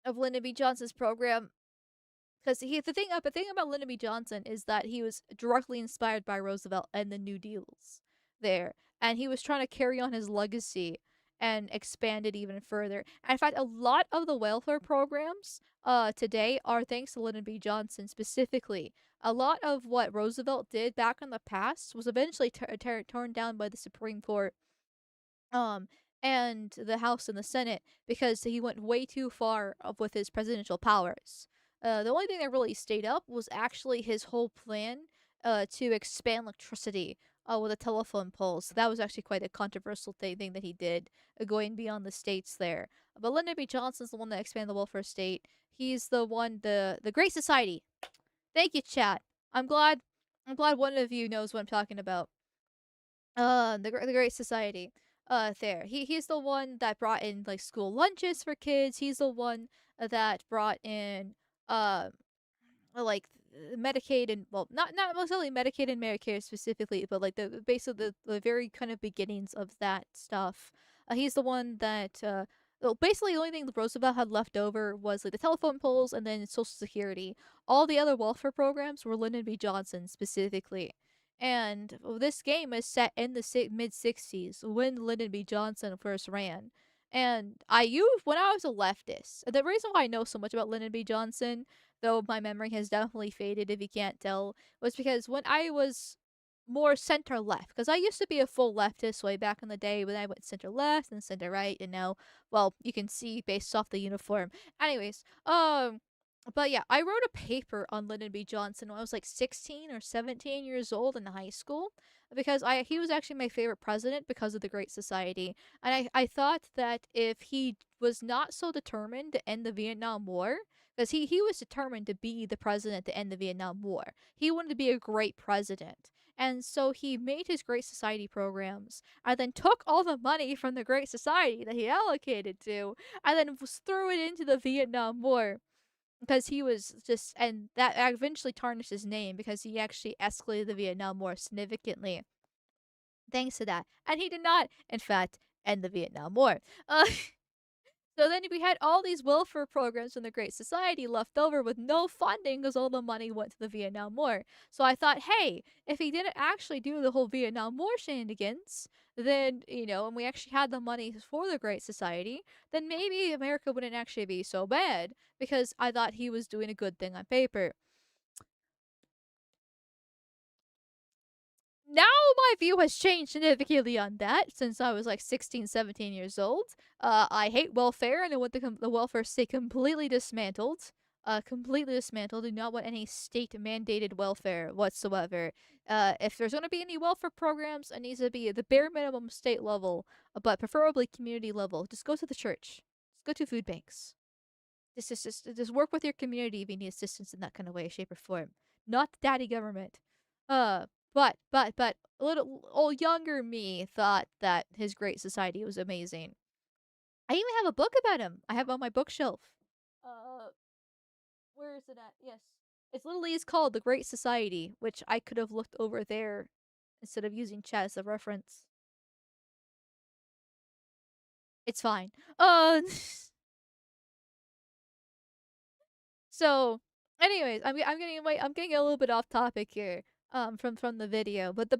of Lyndon B. Johnson's program? Because the thing about Lyndon B. Johnson is that he was directly inspired by Roosevelt and the New Deals there, and he was trying to carry on his legacy and expand it even further. And in fact, a lot of the welfare programs today are thanks to Lyndon B. Johnson specifically. A lot of what Roosevelt did back in the past was eventually torn down by the Supreme Court, and the House and the Senate, because he went way too far with his presidential powers. The only thing that really stayed up was actually his whole plan to expand electricity with the telephone poles. So that was actually quite a controversial thing that he did, going beyond the states there. But Lyndon B. Johnson's the one that expanded the welfare state. He's the one, the Great Society. Thank you, chat. I'm glad one of you knows what I'm talking about. The Great Society. There. He's the one that brought in like school lunches for kids. He's the one that brought in like Medicaid and, well, not necessarily Medicaid and Medicare specifically, but like the basically the very kind of beginnings of that stuff. He's the one that well, basically the only thing Roosevelt had left over was like the telephone poles and then Social Security. All the other welfare programs were Lyndon B. Johnson specifically. And this game is set in the mid 60s when Lyndon B. Johnson first ran. And when I was a leftist, the reason why I know so much about Lyndon B. Johnson, though my memory has definitely faded if you can't tell, was because when I was more center left, because I used to be a full leftist way back in the day when I went center left and center right, and now, well, you can see based off the uniform. Anyways, but yeah, I wrote a paper on Lyndon B. Johnson when I was like 16 or 17 years old in high school because he was actually my favorite president because of the Great Society. And I thought that if he was not so determined to end the Vietnam War, because he was determined to be the president to end the Vietnam War. He wanted to be a great president. And so he made his Great Society programs and then took all the money from the Great Society that he allocated to and then threw it into the Vietnam War because he was just, and that eventually tarnished his name because he actually escalated the Vietnam War significantly thanks to that. And he did not, in fact, end the Vietnam War. So then we had all these welfare programs from the Great Society left over with no funding because all the money went to the Vietnam War. So I thought, hey, if he didn't actually do the whole Vietnam War shenanigans, then, and we actually had the money for the Great Society, then maybe America wouldn't actually be so bad because I thought he was doing a good thing on paper. Now my view has changed significantly on that since I was like 16, 17 years old. I hate welfare and I want the welfare state completely dismantled. Completely dismantled. Do not want any state mandated welfare whatsoever. If there's going to be any welfare programs, it needs to be at the bare minimum state level, but preferably community level. Just go to the church. Just go to food banks. Just work with your community if you need assistance in that kind of way, shape, or form. Not the daddy government. But a little old younger me thought that his Great Society was amazing. I even have a book about him. I have on my bookshelf. Where is it at? Yes. It's literally called The Great Society, which I could have looked over there instead of using chat as a reference. It's fine. So, anyways, I'm getting a little bit off topic here. From the video, but the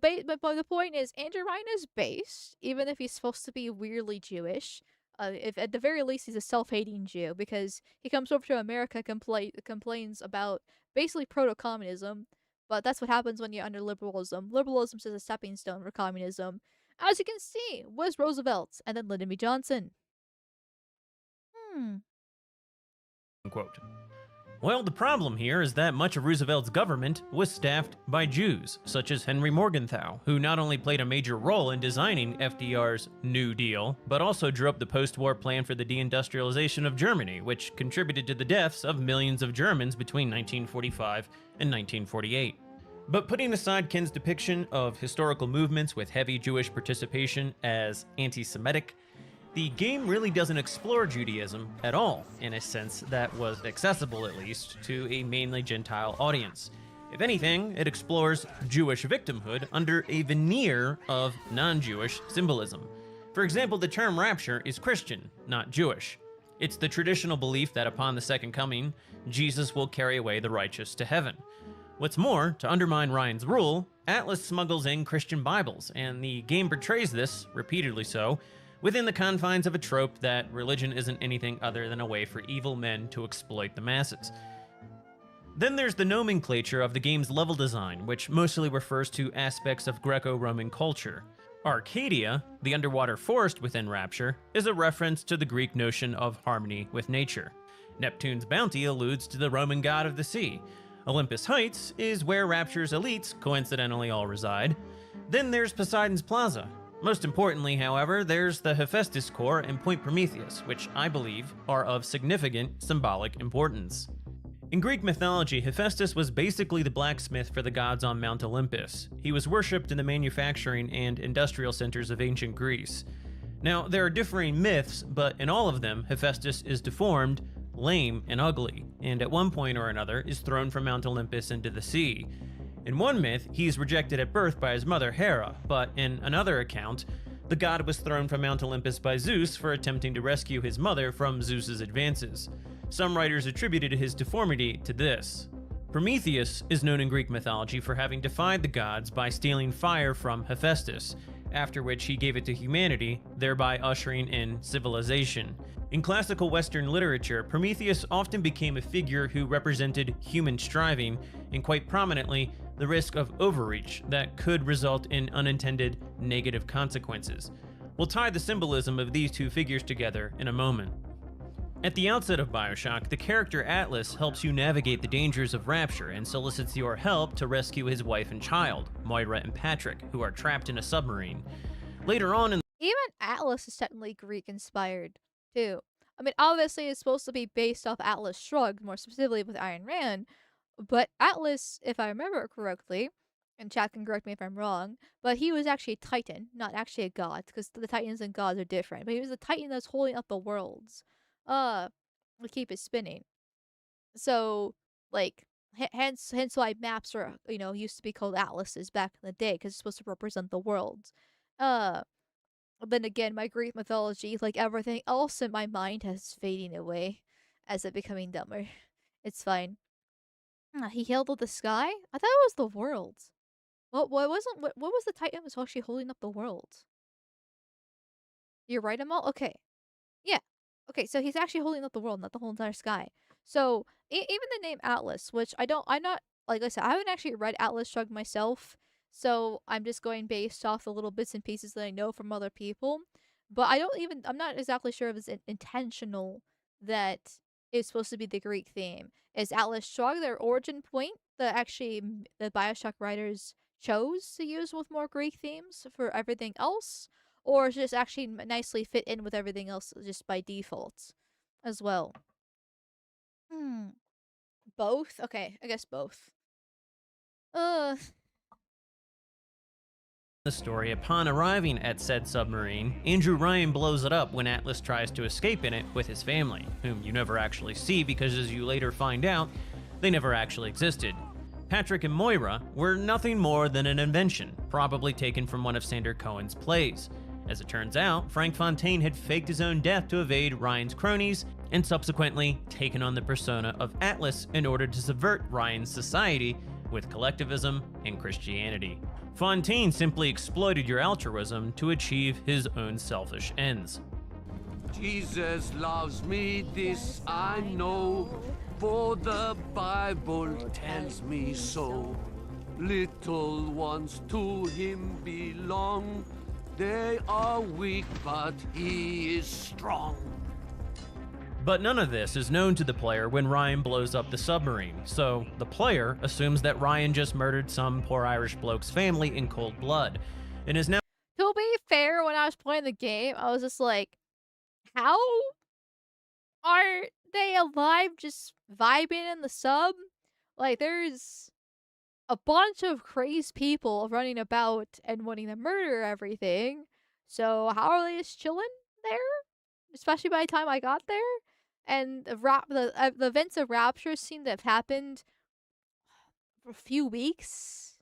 point is Andrew Ryan is based, even if he's supposed to be weirdly Jewish. If at the very least he's a self-hating Jew because he comes over to America, complains about basically proto-communism, but that's what happens when you're under liberalism. Liberalism is a stepping stone for communism, as you can see, was Roosevelt and then Lyndon B. Johnson. Unquote. Well, the problem here is that much of Roosevelt's government was staffed by Jews, such as Henry Morgenthau, who not only played a major role in designing FDR's New Deal, but also drew up the post-war plan for the deindustrialization of Germany, which contributed to the deaths of millions of Germans between 1945 and 1948. But putting aside Ken's depiction of historical movements with heavy Jewish participation as anti-Semitic, the game really doesn't explore Judaism at all, in a sense that was accessible, at least, to a mainly Gentile audience. If anything, it explores Jewish victimhood under a veneer of non-Jewish symbolism. For example, the term rapture is Christian, not Jewish. It's the traditional belief that upon the second coming, Jesus will carry away the righteous to heaven. What's more, to undermine Ryan's rule, Atlas smuggles in Christian Bibles, and the game portrays this, repeatedly so, within the confines of a trope that religion isn't anything other than a way for evil men to exploit the masses. Then there's the nomenclature of the game's level design, which mostly refers to aspects of Greco-Roman culture. Arcadia, the underwater forest within Rapture, is a reference to the Greek notion of harmony with nature. Neptune's bounty alludes to the Roman god of the sea. Olympus Heights is where Rapture's elites coincidentally all reside. Then there's Poseidon's Plaza. Most importantly, however, there's the Hephaestus Core and Point Prometheus, which I believe are of significant symbolic importance. In Greek mythology, Hephaestus was basically the blacksmith for the gods on Mount Olympus. He was worshipped in the manufacturing and industrial centers of ancient Greece. Now, there are differing myths, but in all of them, Hephaestus is deformed, lame, and ugly, and at one point or another is thrown from Mount Olympus into the sea. In one myth, he's rejected at birth by his mother Hera, but in another account, the god was thrown from Mount Olympus by Zeus for attempting to rescue his mother from Zeus's advances. Some writers attributed his deformity to this. Prometheus is known in Greek mythology for having defied the gods by stealing fire from Hephaestus, after which he gave it to humanity, thereby ushering in civilization. In classical Western literature, Prometheus often became a figure who represented human striving, and quite prominently, the risk of overreach that could result in unintended negative consequences. We'll tie the symbolism of these two figures together in a moment. At the outset of Bioshock, the character Atlas helps you navigate the dangers of Rapture and solicits your help to rescue his wife and child, Moira and Patrick, who are trapped in a submarine. Later on in Even Atlas is technically Greek inspired, too. I mean, obviously it's supposed to be based off Atlas Shrugged, more specifically with Iron Man, but Atlas, if I remember correctly, and chat can correct me if I'm wrong, but he was actually a Titan, not actually a god, because the Titans and gods are different. But he was a Titan that's holding up the worlds. To keep it spinning. So, like, hence why maps are, used to be called atlases back in the day, because it's supposed to represent the world. Uh, then again, my Greek mythology, like everything else in my mind, has fading away as it becoming dumber. It's fine. He held up the sky? I thought it was the world. What was the Titan was actually holding up the world? You're right, Amal? Okay. Yeah. Okay, so he's actually holding up the world, not the whole entire sky. So even the name Atlas, which I'm not, like I said, I haven't actually read Atlas Shrugged myself, so I'm just going based off the little bits and pieces that I know from other people. But I'm not exactly sure if it's intentional that it's supposed to be the Greek theme. Is Atlas Shrugged their origin point that actually the Bioshock writers chose to use with more Greek themes for everything else? Or just actually nicely fit in with everything else just by default as well. Both? Okay, I guess both. the story, upon arriving at said submarine, Andrew Ryan blows it up when Atlas tries to escape in it with his family, whom you never actually see because, as you later find out, they never actually existed. Patrick and Moira were nothing more than an invention, probably taken from one of Sander Cohen's plays. As it turns out, Frank Fontaine had faked his own death to evade Ryan's cronies, and subsequently taken on the persona of Atlas in order to subvert Ryan's society with collectivism and Christianity. Fontaine simply exploited your altruism to achieve his own selfish ends. Jesus loves me, this I know, for the Bible tells me so. Little ones to him belong. They are weak, but he is strong. But none of this is known to the player when Ryan blows up the submarine, so the player assumes that Ryan just murdered some poor Irish bloke's family in cold blood, and is now— To be fair, when I was playing the game, I was just like, how are they alive just vibing in the sub? Like, there's a bunch of crazed people running about and wanting to murder everything. So how are they just chilling there? Especially by the time I got there, and the events of Rapture seem to have happened for a few weeks,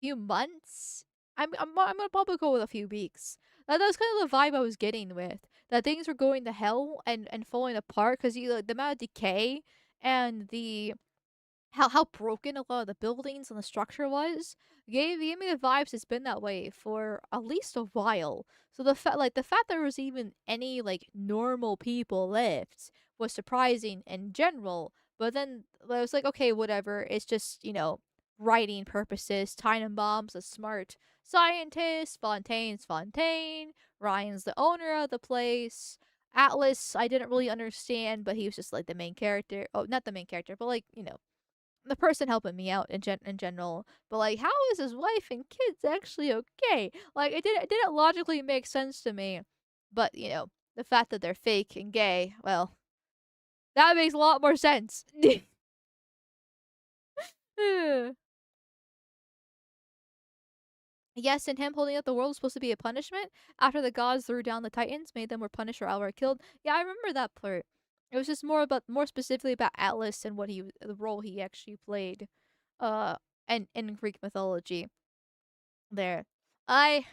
few months. I'm gonna probably go with a few weeks. That was kind of the vibe I was getting with, that things were going to hell and falling apart because the amount of decay and the how broken a lot of the buildings and the structure was gave me the vibes it's been that way for at least a while. So the fact there was even any like normal people left was surprising in general. But then I was like, okay, whatever. It's just writing purposes. Tannenbaum's a smart scientist. Fontaine's Fontaine. Ryan's the owner of the place. Atlas, I didn't really understand, but he was just like the main character. Oh, not the main character, but like the person helping me out in general. But like, how is his wife and kids actually okay? Like, it didn't logically make sense to me. But the fact that they're fake and gay, well, that makes a lot more sense. Yes, and him holding up the world was supposed to be a punishment after the gods threw down the Titans, made them were punished or outright killed. Yeah, I remember that part. It was just more specifically about Atlas and the role he actually played, uh, and in Greek mythology. There, I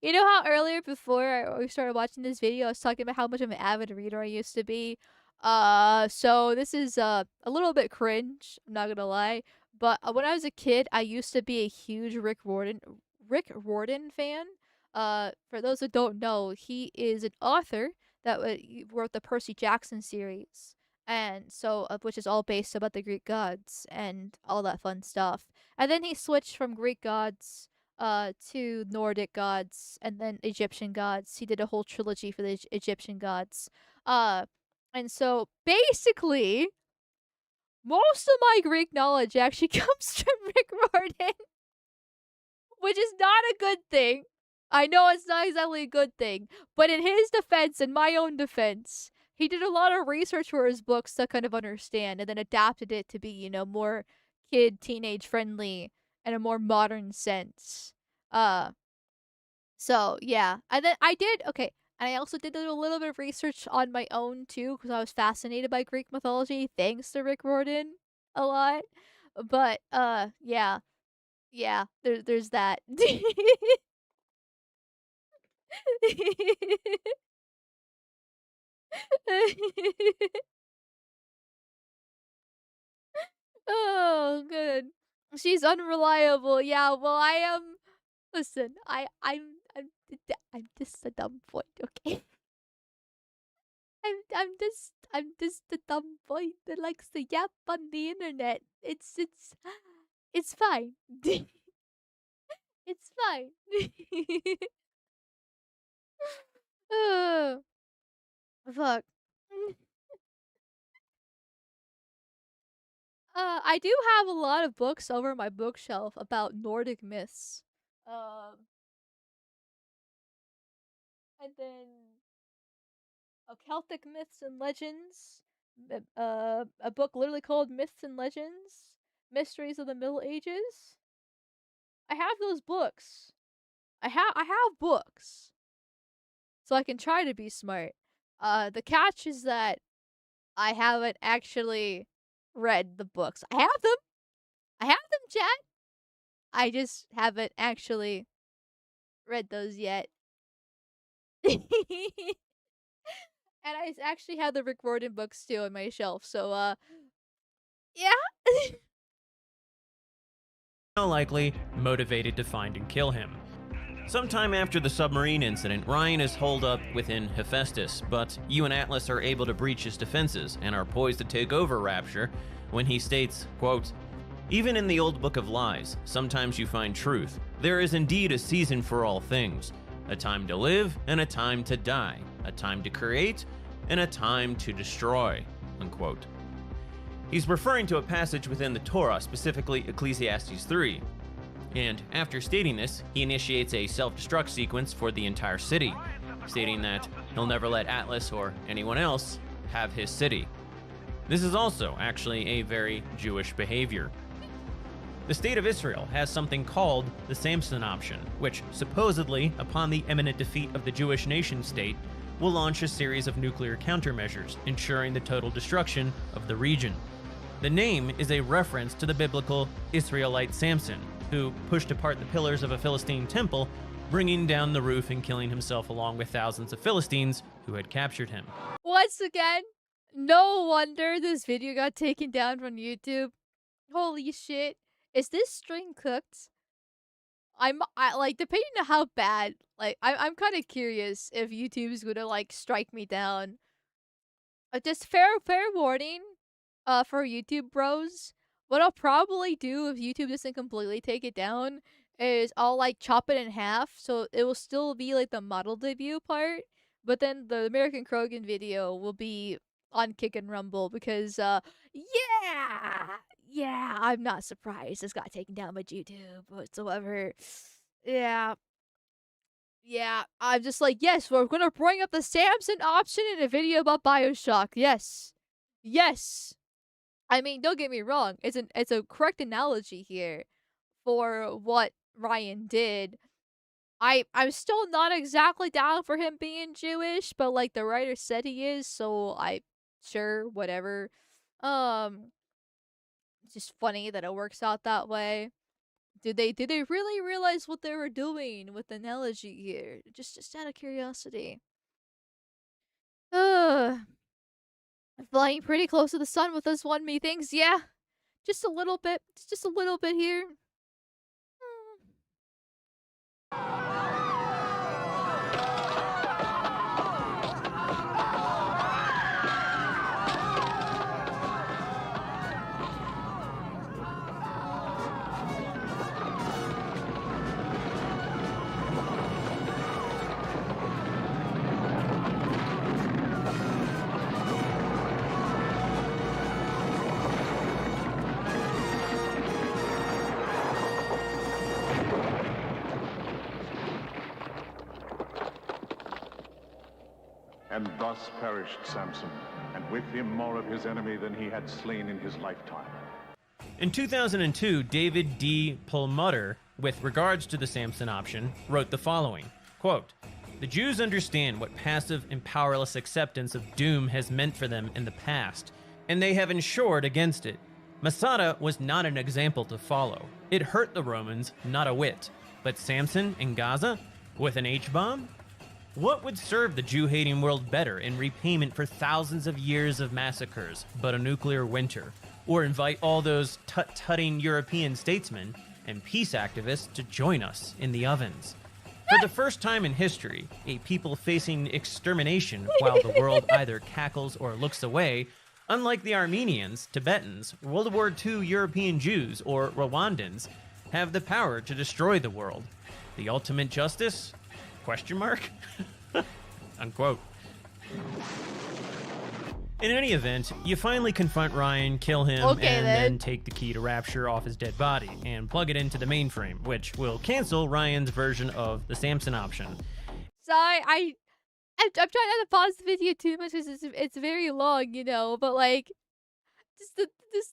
You know how earlier before we started watching this video, I was talking about how much of an avid reader I used to be. So this is a little bit cringe. I'm not gonna lie, but when I was a kid, I used to be a huge Rick Riordan fan. For those who don't know, he is an author that he wrote the Percy Jackson series, and so which is all based about the Greek gods and all that fun stuff. And then he switched from Greek gods to Nordic gods and then Egyptian gods. He did a whole trilogy for the Egyptian gods. Uh and so basically most of my Greek knowledge actually comes from Rick Riordan, which is not a good thing. I know it's not exactly a good thing, but in his defense and my own defense, he did a lot of research for his books to kind of understand and then adapted it to be, more teenage friendly and a more modern sense. Uh so yeah. And then and I also did a little bit of research on my own too because I was fascinated by Greek mythology thanks to Rick Riordan a lot. But yeah. Yeah, there's that. Oh, good. She's unreliable. Yeah, well, I am. Listen, I'm just a dumb boy. Okay, I'm just a dumb boy that likes to yap on the internet. It's fine. It's fine. Oh, fuck. I do have a lot of books over my bookshelf about Nordic myths. Um, and then Celtic myths and legends. A book literally called Myths and Legends, Mysteries of the Middle Ages. I have those books. I have books, so I can try to be smart. The catch is that I haven't actually read the books. I have them. I have them, chat. I just haven't actually read those yet. And I actually have the Rick Riordan books too on my shelf. So yeah. Now likely motivated to find and kill him. Sometime after the submarine incident, Ryan is holed up within Hephaestus, but you and Atlas are able to breach his defenses and are poised to take over Rapture when he states, quote, "Even in the old book of lies, sometimes you find truth. There is indeed a season for all things, a time to live and a time to die, a time to create and a time to destroy," unquote. He's referring to a passage within the Torah, specifically Ecclesiastes 3. And after stating this, he initiates a self-destruct sequence for the entire city, stating that he'll never let Atlas or anyone else have his city. This is also actually a very Jewish behavior. The state of Israel has something called the Samson option, which supposedly, upon the imminent defeat of the Jewish nation state, will launch a series of nuclear countermeasures, ensuring the total destruction of the region. The name is a reference to the biblical Israelite Samson, who pushed apart the pillars of a Philistine temple, bringing down the roof and killing himself along with thousands of Philistines who had captured him. Once again, no wonder this video got taken down from YouTube. Holy shit. Is this string cooked? I like depending on how bad, like I'm kind of curious if YouTube's gonna like strike me down. Just fair warning, for YouTube bros. What I'll probably do if YouTube doesn't completely take it down is I'll like chop it in half so it will still be like the model debut part, but then the American Krogan video will be on Kick and Rumble because yeah, I'm not surprised this got taken down by YouTube whatsoever. Yeah. Yeah, I'm just like, yes, we're gonna bring up the Samson option in a video about Bioshock. Yes. Yes. I mean, don't get me wrong. It's a correct analogy here for what Ryan did. I'm still not exactly down for him being Jewish, but like the writer said he is, so sure, whatever. It's just funny that it works out that way. Did they really realize what they were doing with the analogy here? Just out of curiosity. Ugh. Flying pretty close to the sun with this one, methinks. Yeah, just a little bit. Just a little bit here. And thus perished Samson, and with him more of his enemy than he had slain in his lifetime. In 2002, David D. Perlmutter, with regards to the Samson option, wrote the following, quote, "The Jews understand what passive and powerless acceptance of doom has meant for them in the past, and they have ensured against it. Masada was not an example to follow. It hurt the Romans, not a whit. But Samson in Gaza? With an H-bomb? What would serve the Jew-hating world better in repayment for thousands of years of massacres but a nuclear winter? Or invite all those tut-tutting European statesmen and peace activists to join us in the ovens? For the first time in history, a people facing extermination while the world either cackles or looks away, unlike the Armenians, Tibetans, World War II European Jews, or Rwandans, have the power to destroy the world. The ultimate justice? Question mark? Unquote. In any event, you finally confront Ryan, kill him, Okay, and then. then take the key to Rapture off his dead body and plug it into the mainframe, which will cancel Ryan's version of the Samson option. Sorry, I'm trying not to pause the video too much because it's very long, you know. But like, just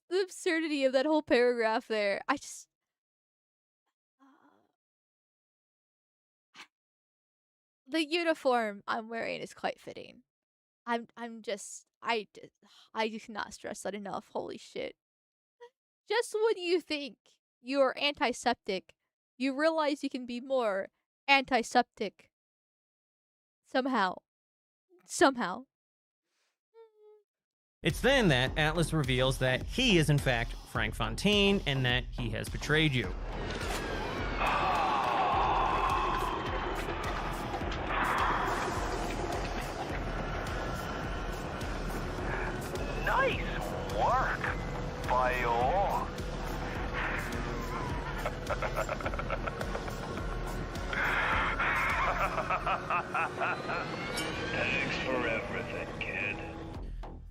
the absurdity of that whole paragraph there. The uniform I'm wearing is quite fitting. I just cannot stress that enough. Holy shit. Just when you think you're antiseptic, you realize you can be more antiseptic. Somehow. Somehow. It's then that Atlas reveals that he is in fact Frank Fontaine and that he has betrayed you. Nice work, Bio. Thanks for everything, kid.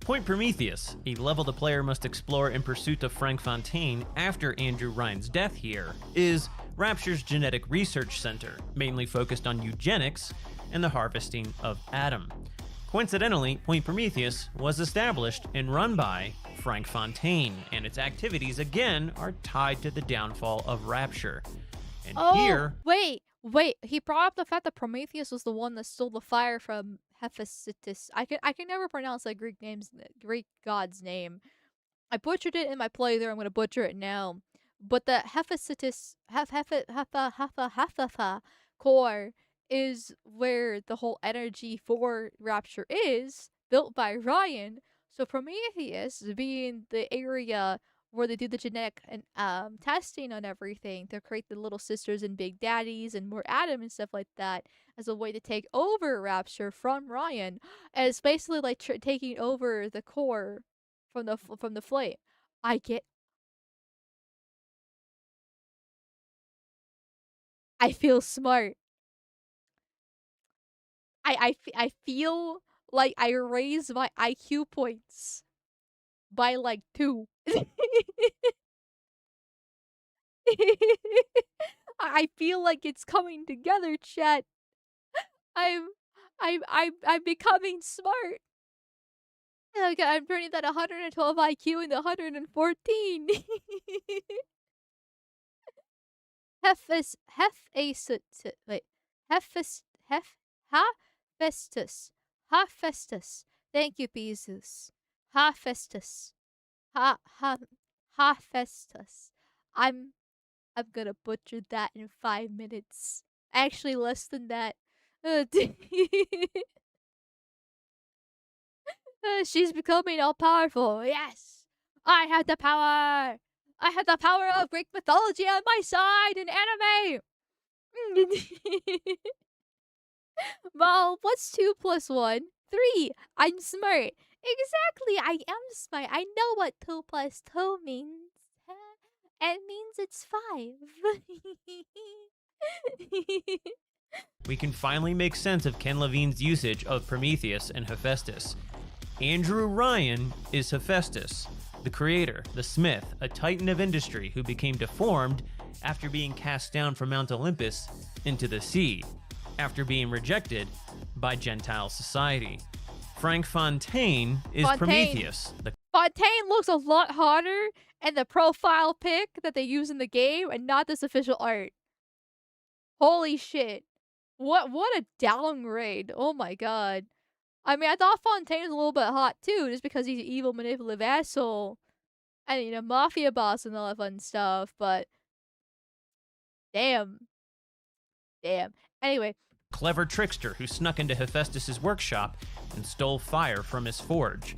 Point Prometheus, a level the player must explore in pursuit of Frank Fontaine after Andrew Ryan's death here, is Rapture's genetic research center, mainly focused on eugenics and the harvesting of Adam. Coincidentally, Point Prometheus was established and run by Frank Fontaine, and its activities again are tied to the downfall of Rapture. And here, wait. He brought up the fact that Prometheus was the one that stole the fire from Hephaestus. I can never pronounce that Greek god's name. I butchered it in my playthrough. I'm gonna butcher it now. But the Hephaestus core is where the whole energy for Rapture is, built by Ryan. So Prometheus being the area where they do the genetic and testing on everything to create the little sisters and big daddies and more Adam and stuff like that as a way to take over Rapture from Ryan, and it's basically like taking over the core from the flame. I feel smart. I feel like I raised my IQ points by like 2. I feel like it's coming together, chat. I'm becoming smart. Okay, I'm turning that 112 IQ into 114. Wait. Hephaestus. Hephaestus. Hephaestus. Thank you, Bezus. Hephaestus. Ha ha Hephaestus. I'm gonna butcher that in 5 minutes. Actually, less than that. She's becoming all powerful. Yes, I have the power. I have the power of Greek mythology on my side in anime. Well, what's 2 plus 1? 3. I'm smart. Exactly, I am smart. I know what 2 plus 2 means. It means it's 5. We can finally make sense of Ken Levine's usage of Prometheus and Hephaestus. Andrew Ryan is Hephaestus, the creator, the smith, a titan of industry who became deformed after being cast down from Mount Olympus into the sea, after being rejected by Gentile society. Frank Fontaine is Prometheus. Fontaine looks a lot hotter in the profile pic that they use in the game and not this official art. Holy shit. What a downgrade. Oh my god. I mean, I thought Fontaine's a little bit hot too, just because he's an evil, manipulative asshole. And, you know, mafia boss and all that fun stuff, but damn. Damn. Anyway. Clever trickster who snuck into Hephaestus' workshop and stole fire from his forge.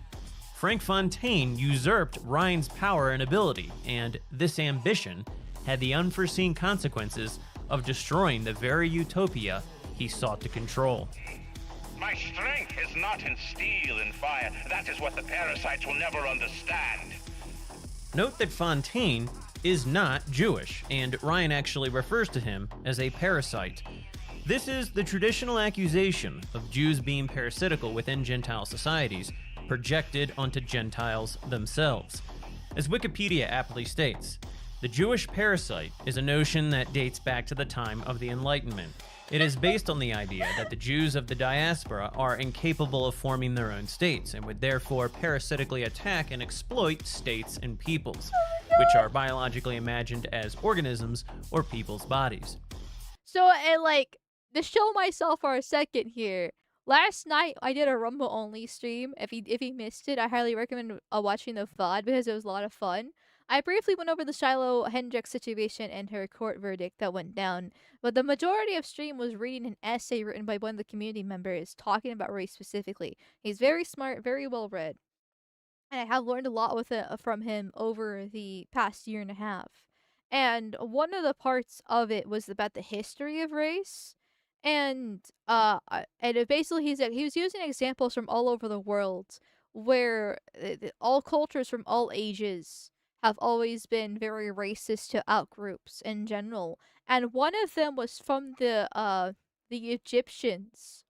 Frank Fontaine usurped Ryan's power and ability, and this ambition had the unforeseen consequences of destroying the very utopia he sought to control. My strength is not in steel and fire. That is what the parasites will never understand. Note that Fontaine is not Jewish, and Ryan actually refers to him as a parasite. This is the traditional accusation of Jews being parasitical within Gentile societies, projected onto Gentiles themselves. As Wikipedia aptly states, the Jewish parasite is a notion that dates back to the time of the Enlightenment. It is based on the idea that the Jews of the diaspora are incapable of forming their own states and would therefore parasitically attack and exploit states and peoples, which are biologically imagined as organisms or people's bodies. So, to show myself for a second here, last night I did a Rumble only stream. If you missed it, I highly recommend watching the VOD because it was a lot of fun. I briefly went over the Shiloh Hendricks situation and her court verdict that went down, but the majority of stream was reading an essay written by one of the community members talking about race specifically. He's very smart, very well read, and I have learned a lot from him over the past year and a half. And one of the parts of it was about the history of race. And basically he was using examples from all over the world where all cultures from all ages have always been very racist to outgroups in general. And one of them was from the Egyptians,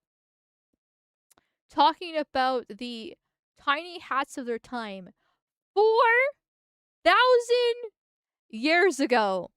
talking about the tiny hats of their time 4,000 years ago.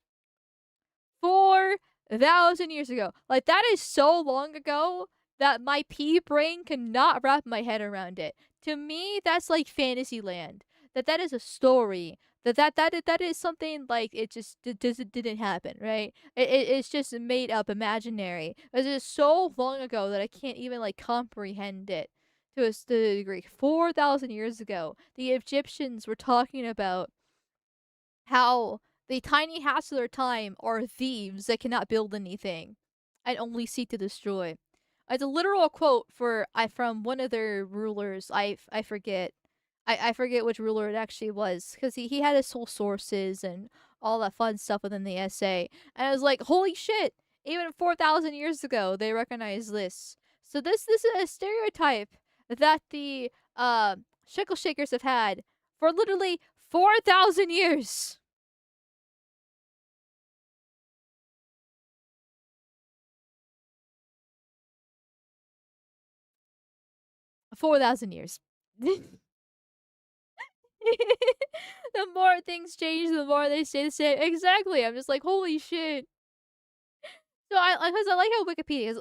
4,000 years ago. Like, that is so long ago that my pea brain cannot wrap my head around it. To me, that's like fantasy land. That is a story. That is something like it just didn't happen, right? It's just made up, imaginary. It's just so long ago that I can't even like comprehend it to a degree. 4,000 years ago, the Egyptians were talking about how the tiny hats of their time are thieves that cannot build anything and only seek to destroy. It's a literal quote from one of their rulers. I forget. I forget which ruler it actually was, because he had his whole sources and all that fun stuff within the essay. And I was like, holy shit! Even 4,000 years ago, they recognized this. So this is a stereotype that the Shekel Shakers have had for literally 4,000 years. $4,000 The more things change, the more they stay the same. Exactly. I'm just like, holy shit. So I like how Wikipedia is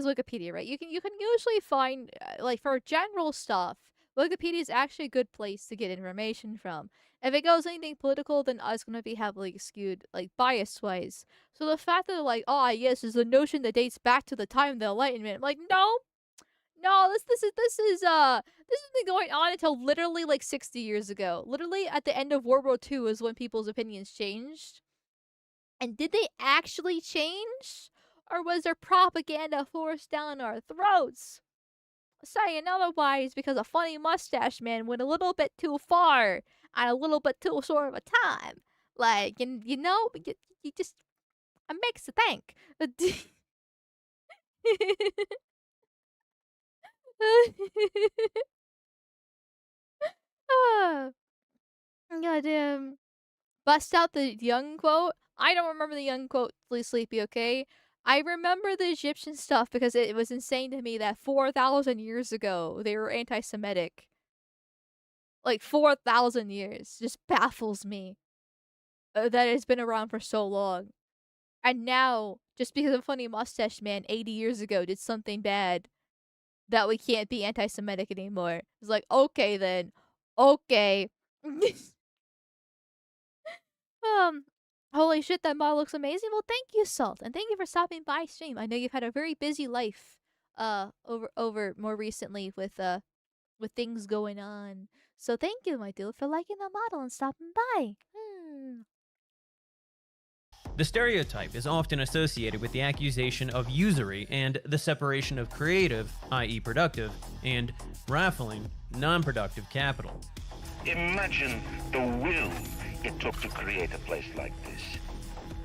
Wikipedia, right? You can usually find like for general stuff, Wikipedia is actually a good place to get information from. If it goes anything political, then it's gonna be heavily skewed, like bias-wise. So the fact that they're like, oh yes, there's a notion that dates back to the time of the Enlightenment. I'm like, no, no, this has been going on until literally like 60 years ago. Literally at the end of World War II is when people's opinions changed. And did they actually change? Or was there propaganda forced down our throats? Saying otherwise because a funny mustache man went a little bit too far and a little bit too short of a time. Like, you know, you just, it makes you think. Ah, goddamn. Bust out the young quote. I don't remember the young quote, please sleepy, okay? I remember the Egyptian stuff because it was insane to me that 4,000 years ago they were anti-Semitic. Like 4,000 years just baffles me that it's been around for so long. And now, just because a funny mustache man 80 years ago did something bad, that we can't be anti-Semitic anymore. It's like, okay then. Okay. Um, holy shit, that model looks amazing. Well, thank you, Salt, and thank you for stopping by stream. I know you've had a very busy life, over more recently with things going on. So thank you, my dude, for liking the model and stopping by. The stereotype is often associated with the accusation of usury and the separation of creative, i.e. productive, and raffling, non-productive capital. Imagine the will it took to create a place like this.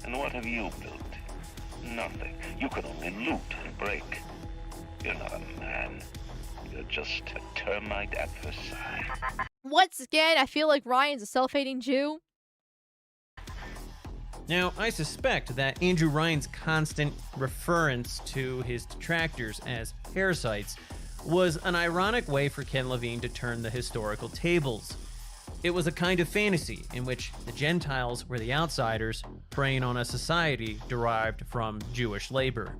And what have you built? Nothing. You can only loot and break. You're not a man. You're just a termite at Versailles. Once again, I feel like Ryan's a self-hating Jew. Now, I suspect that Andrew Ryan's constant reference to his detractors as parasites was an ironic way for Ken Levine to turn the historical tables. It was a kind of fantasy in which the Gentiles were the outsiders preying on a society derived from Jewish labor.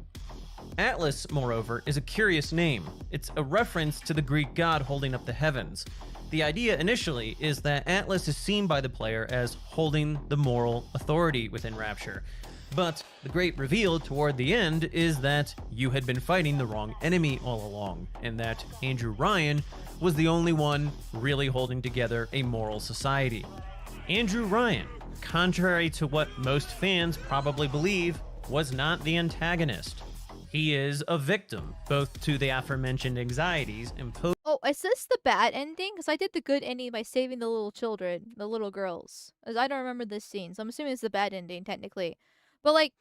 Atlas, moreover, is a curious name. It's a reference to the Greek god holding up the heavens. The idea initially is that Atlas is seen by the player as holding the moral authority within Rapture. But the great reveal toward the end is that you had been fighting the wrong enemy all along, and that Andrew Ryan was the only one really holding together a moral society. Andrew Ryan, contrary to what most fans probably believe, was not the antagonist. He is a victim, both to the aforementioned anxieties imposed. Oh, is this the bad ending? Because I did the good ending by saving the little children, the little girls. As I don't remember this scene, so I'm assuming it's the bad ending, technically. But, like,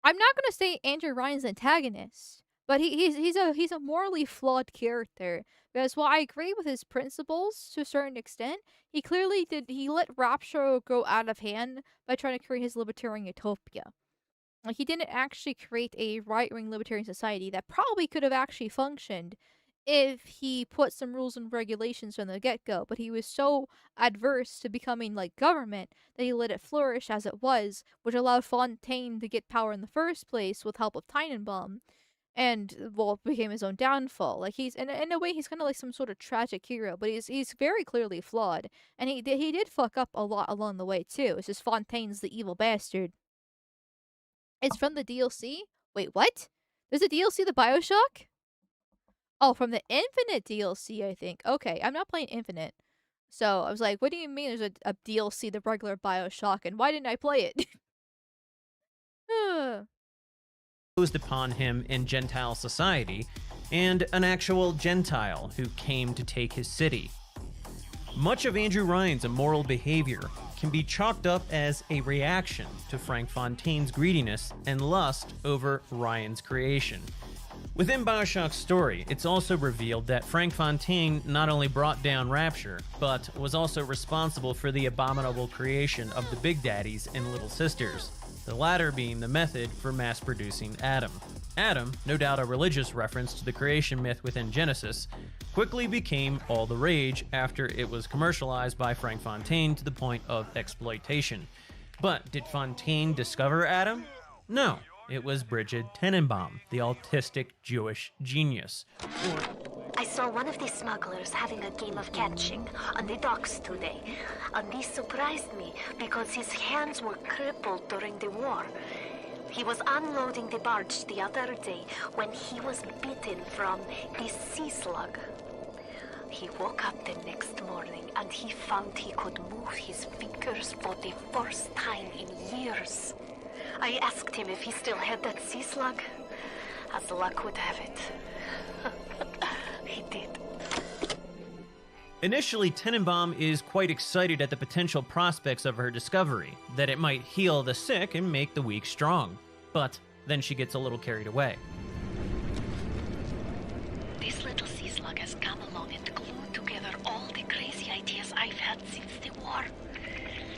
I'm not gonna say Andrew Ryan's antagonist, but he's a morally flawed character. Because while I agree with his principles to a certain extent, he clearly he let Rapture go out of hand by trying to create his libertarian utopia. Like, he didn't actually create a right-wing libertarian society that probably could have actually functioned if he put some rules and regulations from the get-go, but he was so adverse to becoming like government that he let it flourish as it was, which allowed Fontaine to get power in the first place with help of Tannenbaum, and, well, it became his own downfall. Like, he's, in a way, he's kind of like some sort of tragic hero, but he's very clearly flawed, and he did fuck up a lot along the way, too. It's just Fontaine's the evil bastard. It's from the DLC? Wait, what? There's a DLC, the Bioshock? Oh, from the Infinite DLC, I think. Okay, I'm not playing Infinite. So, I was like, what do you mean there's a DLC, the regular Bioshock, and why didn't I play it? Imposed upon him in Gentile society, and an actual Gentile who came to take his city. Much of Andrew Ryan's immoral behavior can be chalked up as a reaction to Frank Fontaine's greediness and lust over Ryan's creation. Within Bioshock's story, it's also revealed that Frank Fontaine not only brought down Rapture, but was also responsible for the abominable creation of the Big Daddies and Little Sisters, the latter being the method for mass-producing Adam. Adam, no doubt a religious reference to the creation myth within Genesis, quickly became all the rage after it was commercialized by Frank Fontaine to the point of exploitation. But did Fontaine discover Adam? No. It was Brigid Tenenbaum, the autistic Jewish genius. I saw one of the smugglers having a game of catching on the docks today. And this surprised me because his hands were crippled during the war. He was unloading the barge the other day when he was bitten from the sea slug. He woke up the next morning and he found he could move his fingers for the first time in years. I asked him if he still had that sea slug. As luck would have it, he did. Initially, Tenenbaum is quite excited at the potential prospects of her discovery, that it might heal the sick and make the weak strong. But then she gets a little carried away. This little sea slug has come along and glued together all the crazy ideas I've had since the war.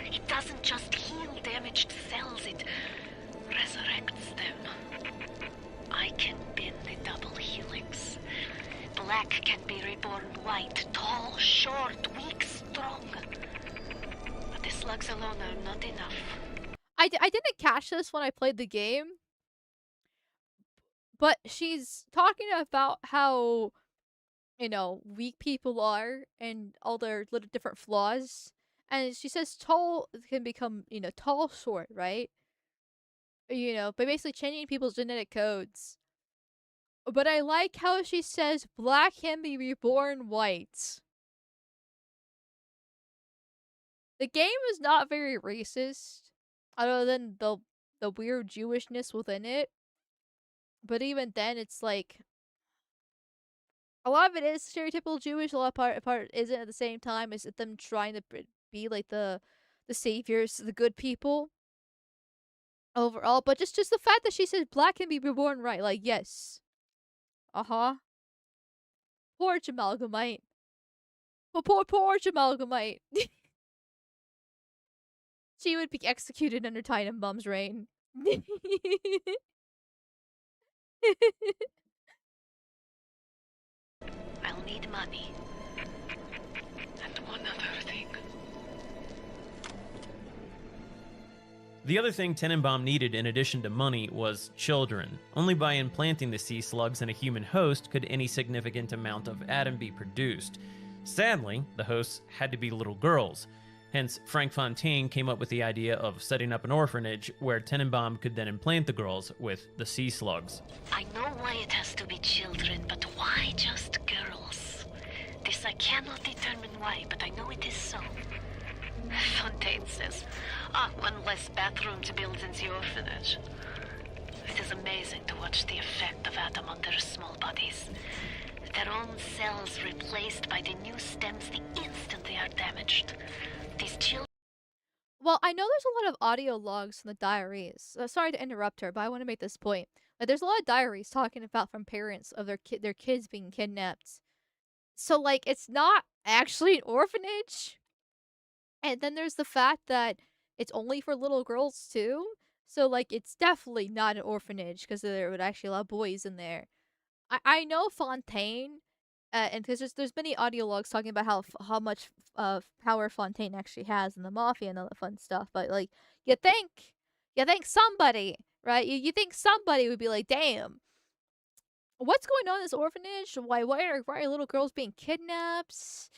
It doesn't just heal damaged cells, it resurrects them. I can bend the double helix. Black can be reborn white, tall, short, weak, strong. But the slugs alone are not enough. I didn't catch this when I played the game, but she's talking about how, weak people are and all their little different flaws. And she says tall can become, tall, short, right? By basically changing people's genetic codes. But I like how she says black can be reborn white. The game is not very racist, other than the weird Jewishness within it. But even then, it's like a lot of it is stereotypical Jewish. A lot of part isn't at the same time. Is it them trying to be like the saviors, the good people overall? But just the fact that she says black can be reborn right, like yes. Poor Amalgamyte. Well, poor Amalgamyte. She would be executed under Tenenbaum's reign. I'll need money. And one other thing. The other thing Tenenbaum needed in addition to money was children. Only by implanting the sea slugs in a human host could any significant amount of Adam be produced. Sadly, the hosts had to be little girls. Hence, Frank Fontaine came up with the idea of setting up an orphanage where Tenenbaum could then implant the girls with the sea slugs. I know why it has to be children, but why just girls? This I cannot determine why, but I know it is so. Fontaine says, one less bathroom to build in the orphanage. It is amazing to watch the effect of Adam on their small bodies. Their own cells replaced by the new stems the instant they are damaged. These children... Well, I know there's a lot of audio logs from the diaries. Sorry to interrupt her, but I want to make this point. There's a lot of diaries talking about from parents of their kids being kidnapped. So, it's not actually an orphanage. And then there's the fact that it's only for little girls, too. So, it's definitely not an orphanage, because there would actually a lot of boys in there. I know Fontaine, and because there's many audio logs talking about how much power Fontaine actually has in the Mafia and all that fun stuff, but, you think somebody, right? You think somebody would be like, damn, what's going on in this orphanage? Why are little girls being kidnapped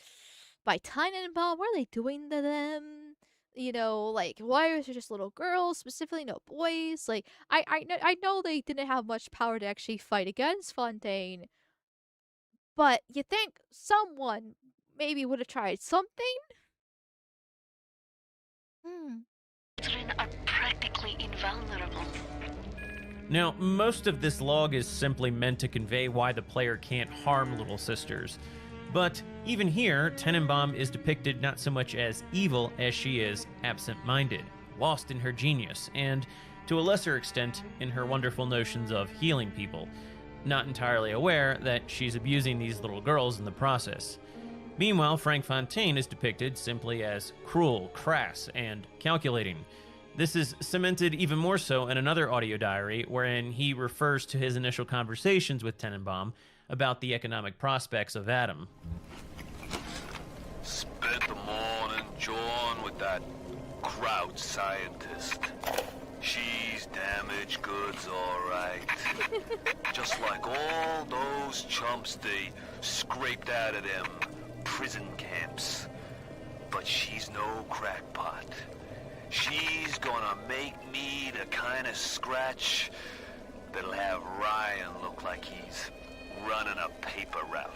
by Tenenbaum? What are they doing to them? Why are there just little girls, specifically no boys? I know they didn't have much power to actually fight against Fontaine, but you think someone maybe would have tried something? Children are practically invulnerable. Now, most of this log is simply meant to convey why the player can't harm little sisters. But even here, Tenenbaum is depicted not so much as evil as she is absent-minded, lost in her genius, and, to a lesser extent, in her wonderful notions of healing people, not entirely aware that she's abusing these little girls in the process. Meanwhile, Frank Fontaine is depicted simply as cruel, crass, and calculating. This is cemented even more so in another audio diary, wherein he refers to his initial conversations with Tenenbaum about the economic prospects of Adam. Spent the morning jawing with that crowd scientist. She's damaged goods, all right. Just like all those chumps they scraped out of them prison camps. But she's no crackpot. She's gonna make me the kind of scratch that'll have Ryan look like he's running a paper route.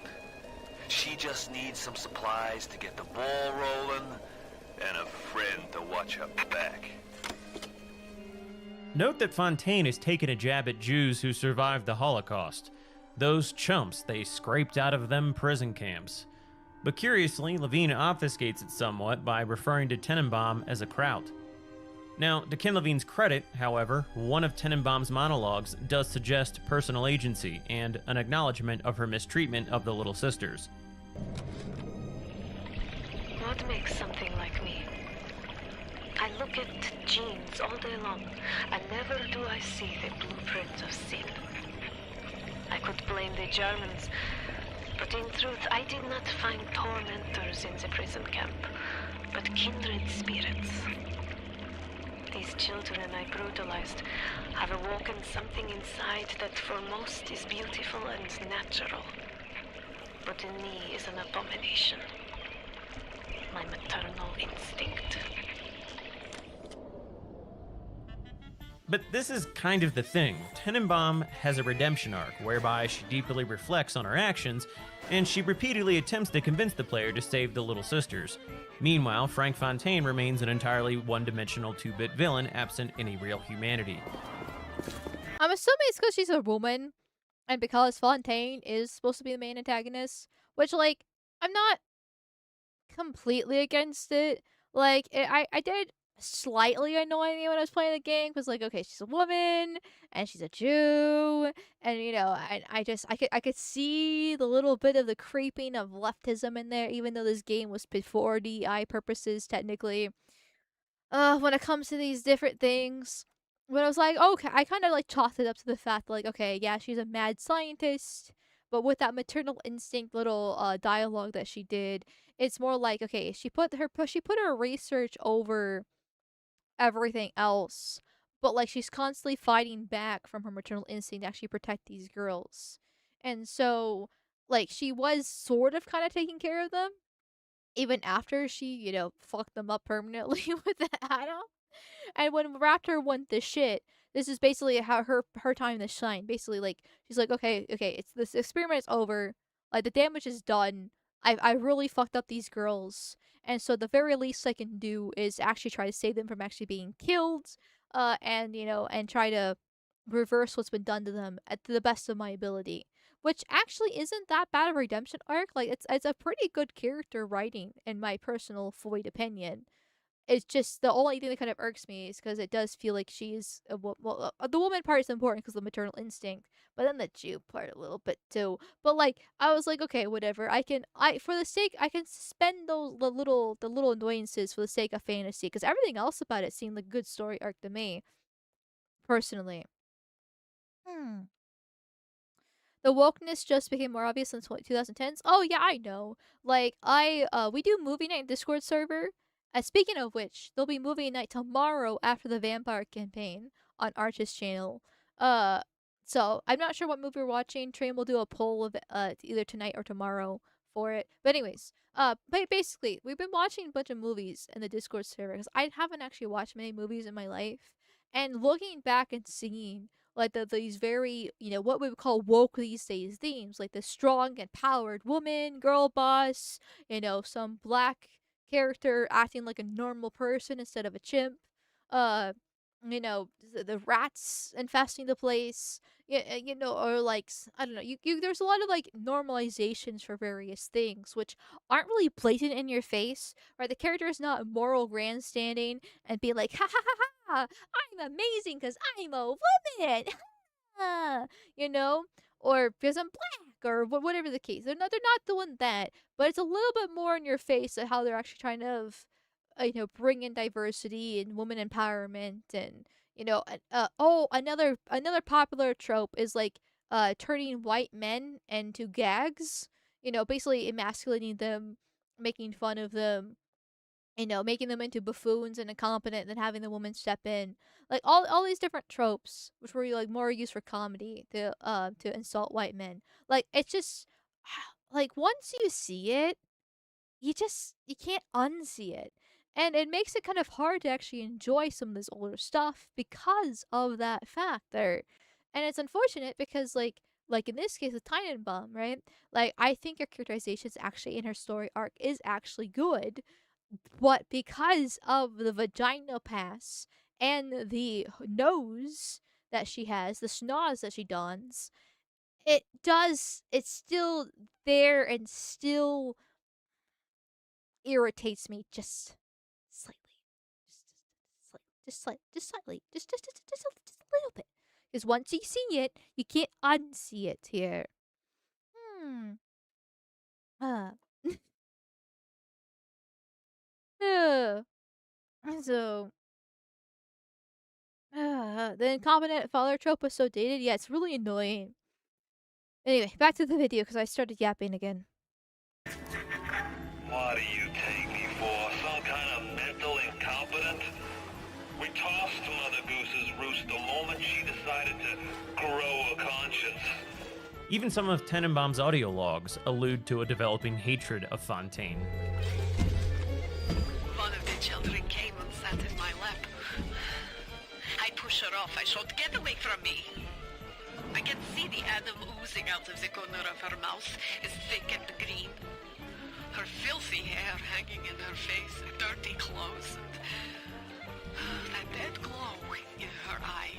She just needs some supplies to get the ball rolling and a friend to watch her back. Note that Fontaine is taking a jab at Jews who survived the Holocaust. Those chumps they scraped out of them prison camps. But curiously, Levine obfuscates it somewhat by referring to Tenenbaum as a kraut. Now, to Ken Levine's credit, however, one of Tenenbaum's monologues does suggest personal agency and an acknowledgement of her mistreatment of the Little Sisters. What makes something like me? I look at genes all day long, and never do I see the blueprint of sin. I could blame the Germans, but in truth I did not find tormentors in the prison camp, but kindred spirits. These children I brutalized have awoken something inside that for most is beautiful and natural, but in me is an abomination. My maternal instinct. But this is kind of the thing. Tenenbaum has a redemption arc whereby she deeply reflects on her actions, and she repeatedly attempts to convince the player to save the Little Sisters. Meanwhile, Frank Fontaine remains an entirely one-dimensional 2-bit villain absent any real humanity. I'm assuming it's because she's a woman, and because Fontaine is supposed to be the main antagonist, which, like, I'm not completely against it. Like, I did slightly annoy me when I was playing the game, because, like, okay, she's a woman, and she's a Jew, and, you know, I could see the little bit of the creeping of leftism in there, even though this game was before DEI purposes, technically. When it comes to these different things, when I was like, okay, I kind of, like, chalked it up to the fact, like, okay, yeah, she's a mad scientist, but with that maternal instinct little dialogue that she did, it's more like, okay, she put her research over everything else, but, like, she's constantly fighting back from her maternal instinct to actually protect these girls. And so, like, she was sort of kind of taking care of them even after she, you know, fucked them up permanently with the atom. And when Raptor went to shit, this is basically how her time to shine. Basically, like, she's like, okay, it's this experiment is over. Like, the damage is done. I really fucked up these girls, and so the very least I can do is actually try to save them from actually being killed. And, you know, and try to reverse what's been done to them at the best of my ability. Which actually isn't that bad of a redemption arc. Like, it's a pretty good character writing in my personal void opinion. It's just the only thing that kind of irks me is because it does feel like she's the woman part is important because of the maternal instinct, but then the Jew part a little bit too. But, like, I was like, okay, whatever. I for the sake I can suspend the little annoyances for the sake of fantasy, because everything else about it seemed like a good story arc to me, personally. The wokeness just became more obvious in 2010s. Oh yeah, I know. Like, we do movie night Discord server. Speaking of which, there'll be movie night tomorrow after the vampire campaign on Arch's channel. Uh, so I'm not sure what movie we're watching. Train will do a poll of either tonight or tomorrow for it. But anyways, but basically, we've been watching a bunch of movies in the Discord server because I haven't actually watched many movies in my life. And looking back and seeing, like, these very, you know, what we would call woke these days themes, like the strong empowered woman, girl boss, you know, some black character acting like a normal person instead of a chimp, uh, you know, the rats infesting the place, you know, or like, I don't know, there's a lot of, like, normalizations for various things, which aren't really blatant in your face, right? The character is not moral grandstanding and being like, ha ha ha ha, I'm amazing because I'm a woman, you know, or because I'm black, or whatever the case. They're not doing that, but it's a little bit more in your face at how they're actually trying to, you know, bring in diversity and woman empowerment, and, you know, another popular trope is, like, turning white men into gags, you know, basically emasculating them, making fun of them, you know, making them into buffoons and incompetent, and then having the woman step in. Like, all these different tropes, which were, like, more used for comedy to insult white men. Like, it's just like once you see it, you can't unsee it. And it makes it kind of hard to actually enjoy some of this older stuff because of that factor. And it's unfortunate because like in this case with Tannenbaum, right? Like I think her characterizations actually in her story arc is actually good, but because of the vaginal pass and the nose that she has, the schnoz that she dons, it's still there and still irritates me just slightly. Just slightly. Just a little bit. Because once you see it, you can't unsee it here. Hmm. Uh. uh. So, the incompetent father trope was so dated. Yeah, it's really annoying. Anyway, back to the video because I started yapping again. What do you take me for? Some kind of mental incompetent? We tossed Mother Goose's roost the moment she decided to grow a conscience. Even some of Tenenbaum's audio logs allude to a developing hatred of Fontaine. One of the children came and sat in my lap. I push her off. I shout, "Get away from me!" I can see the Adam oozing out of the corner of her mouth, is thick and green. Her filthy hair hanging in her face, her dirty clothes, and that dead glow in her eye.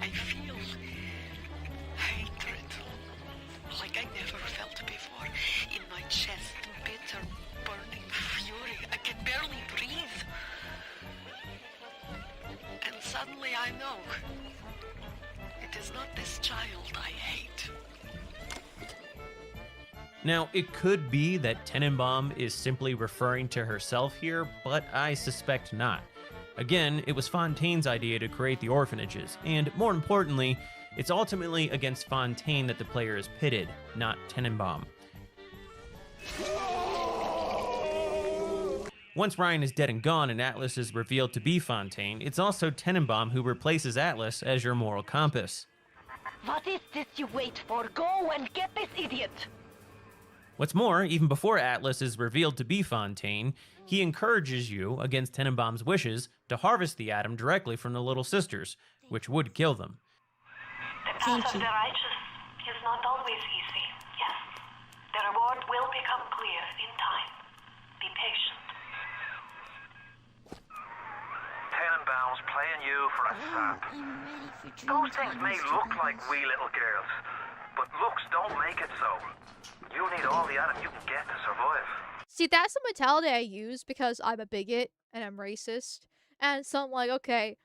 I feel hatred, like I never felt before, in my chest, bitter, burning fury. I can barely breathe. And suddenly I know, it is not this child I hate. Now, it could be that Tenenbaum is simply referring to herself here, but I suspect not. Again, it was Fontaine's idea to create the orphanages, and more importantly, it's ultimately against Fontaine that the player is pitted, not Tenenbaum. Once Ryan is dead and gone and Atlas is revealed to be Fontaine, it's also Tenenbaum who replaces Atlas as your moral compass. What is this you wait for? Go and get this idiot! What's more, even before Atlas is revealed to be Fontaine, he encourages you, against Tenenbaum's wishes, to harvest the atom directly from the Little Sisters, which would kill them. The path of the righteous is not always easy, yes. The reward will become clear in time. Be patient. Tenenbaum's playing you for a sap. Those things may look like wee little girls, but looks don't make it so. You need all the atom you can get to survive. See, that's the mentality I use because I'm a bigot and I'm racist. And so I'm like, okay,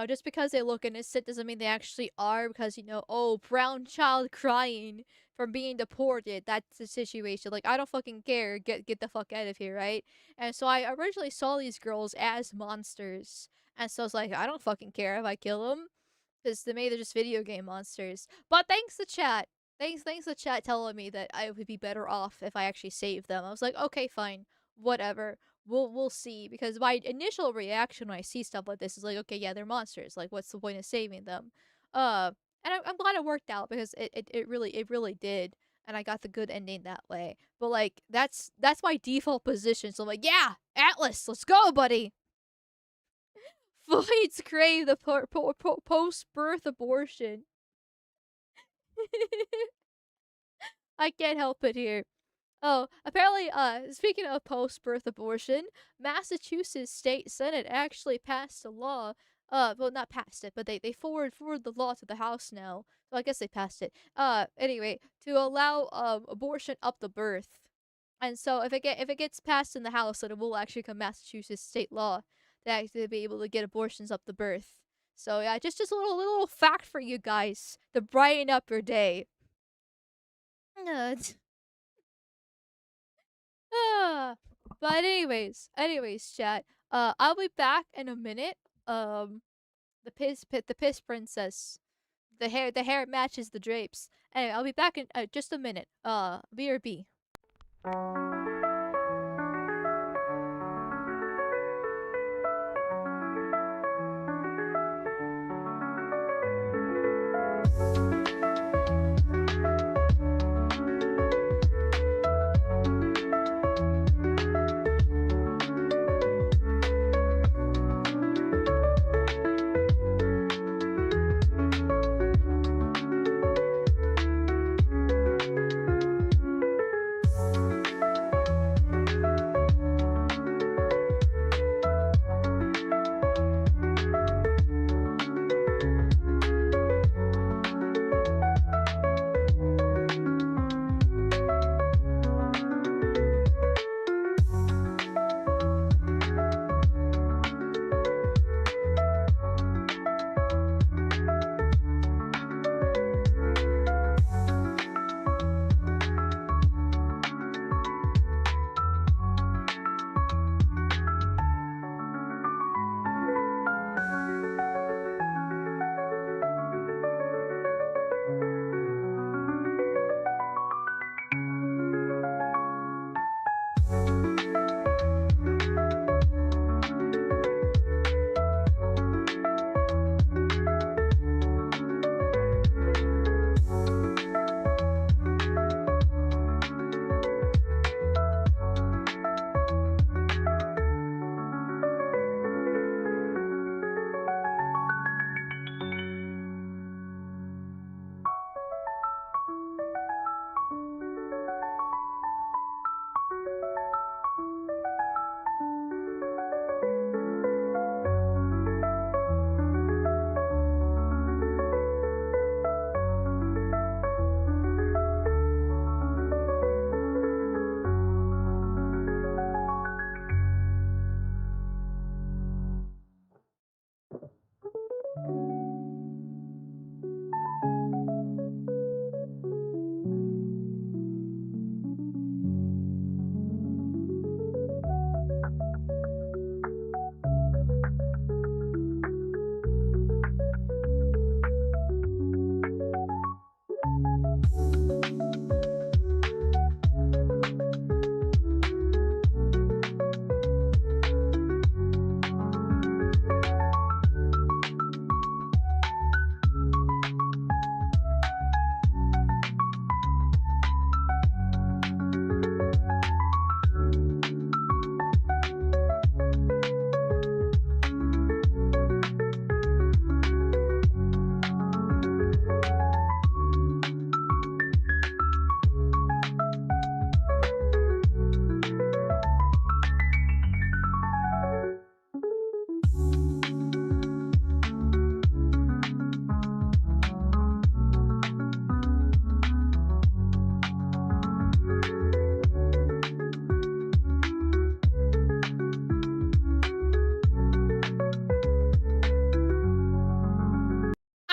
just because they look innocent doesn't mean they actually are because, oh, brown child crying from being deported. That's the situation. Like, I don't fucking care. Get the fuck out of here, right? And so I originally saw these girls as monsters. And so I was like, I don't fucking care if I kill them. Because to me, they're just video game monsters. But thanks to chat. Thanks to chat telling me that I would be better off if I actually saved them. I was like, okay, fine, whatever. We'll see. Because my initial reaction when I see stuff like this is like, okay, yeah, they're monsters. Like, what's the point of saving them? And I'm glad it worked out because it really did, and I got the good ending that way. But like, that's my default position. So I'm like, yeah, Atlas, let's go, buddy. Floyd's crave the post-birth abortion. I can't help it here. Oh, apparently, speaking of post-birth abortion, Massachusetts State Senate actually passed a law. Well, not passed it, but they forward the law to the House now. So I guess they passed it. Anyway, to allow abortion up the birth. And so if it gets passed in the House, then it will actually become Massachusetts state law to actually be able to get abortions up the birth. So yeah, just a little fact for you guys to brighten up your day. But anyways, chat. I'll be back in a minute. The piss princess. The hair matches the drapes. Anyway, I'll be back in just a minute. BRB.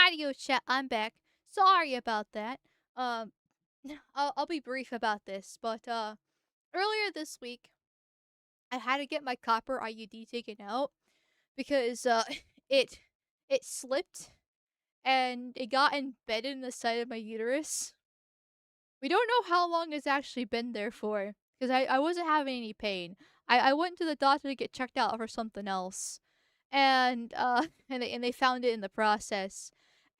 Radio chat, I'm back. Sorry about that. Um, I'll be brief about this, but earlier this week, I had to get my copper IUD taken out because it it slipped and it got embedded in the side of my uterus. We don't know how long it's actually been there for because I wasn't having any pain. I went to the doctor to get checked out for something else, and and they found it in the process,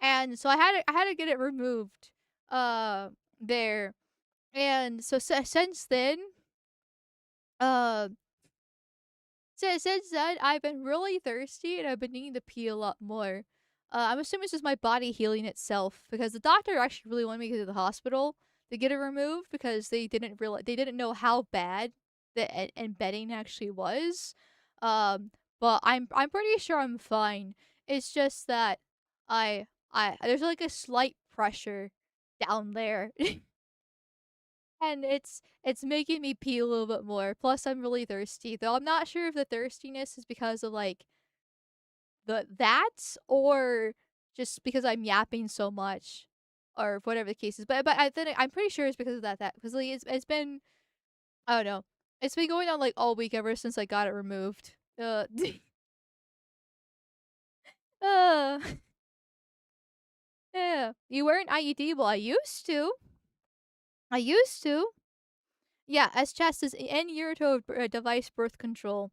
and so I had to get it removed there, and so since then uh since then, I've been really thirsty and I've been needing to pee a lot more. I'm assuming it's just my body healing itself because the doctor actually really wanted me to go to the hospital to get it removed because they didn't know how bad the embedding actually was. But I'm pretty sure I'm fine. It's just that I there's like a slight pressure down there. And it's making me pee a little bit more. Plus, I'm really thirsty. Though I'm not sure if the thirstiness is because of like that or just because I'm yapping so much or whatever the case is. But I think I'm pretty sure it's because of that because like it's been I don't know. It's been going on like all week ever since I got it removed. uh yeah. You wear an IUD? Well, I used to. I used to. Yeah, as chest is in utero device birth control.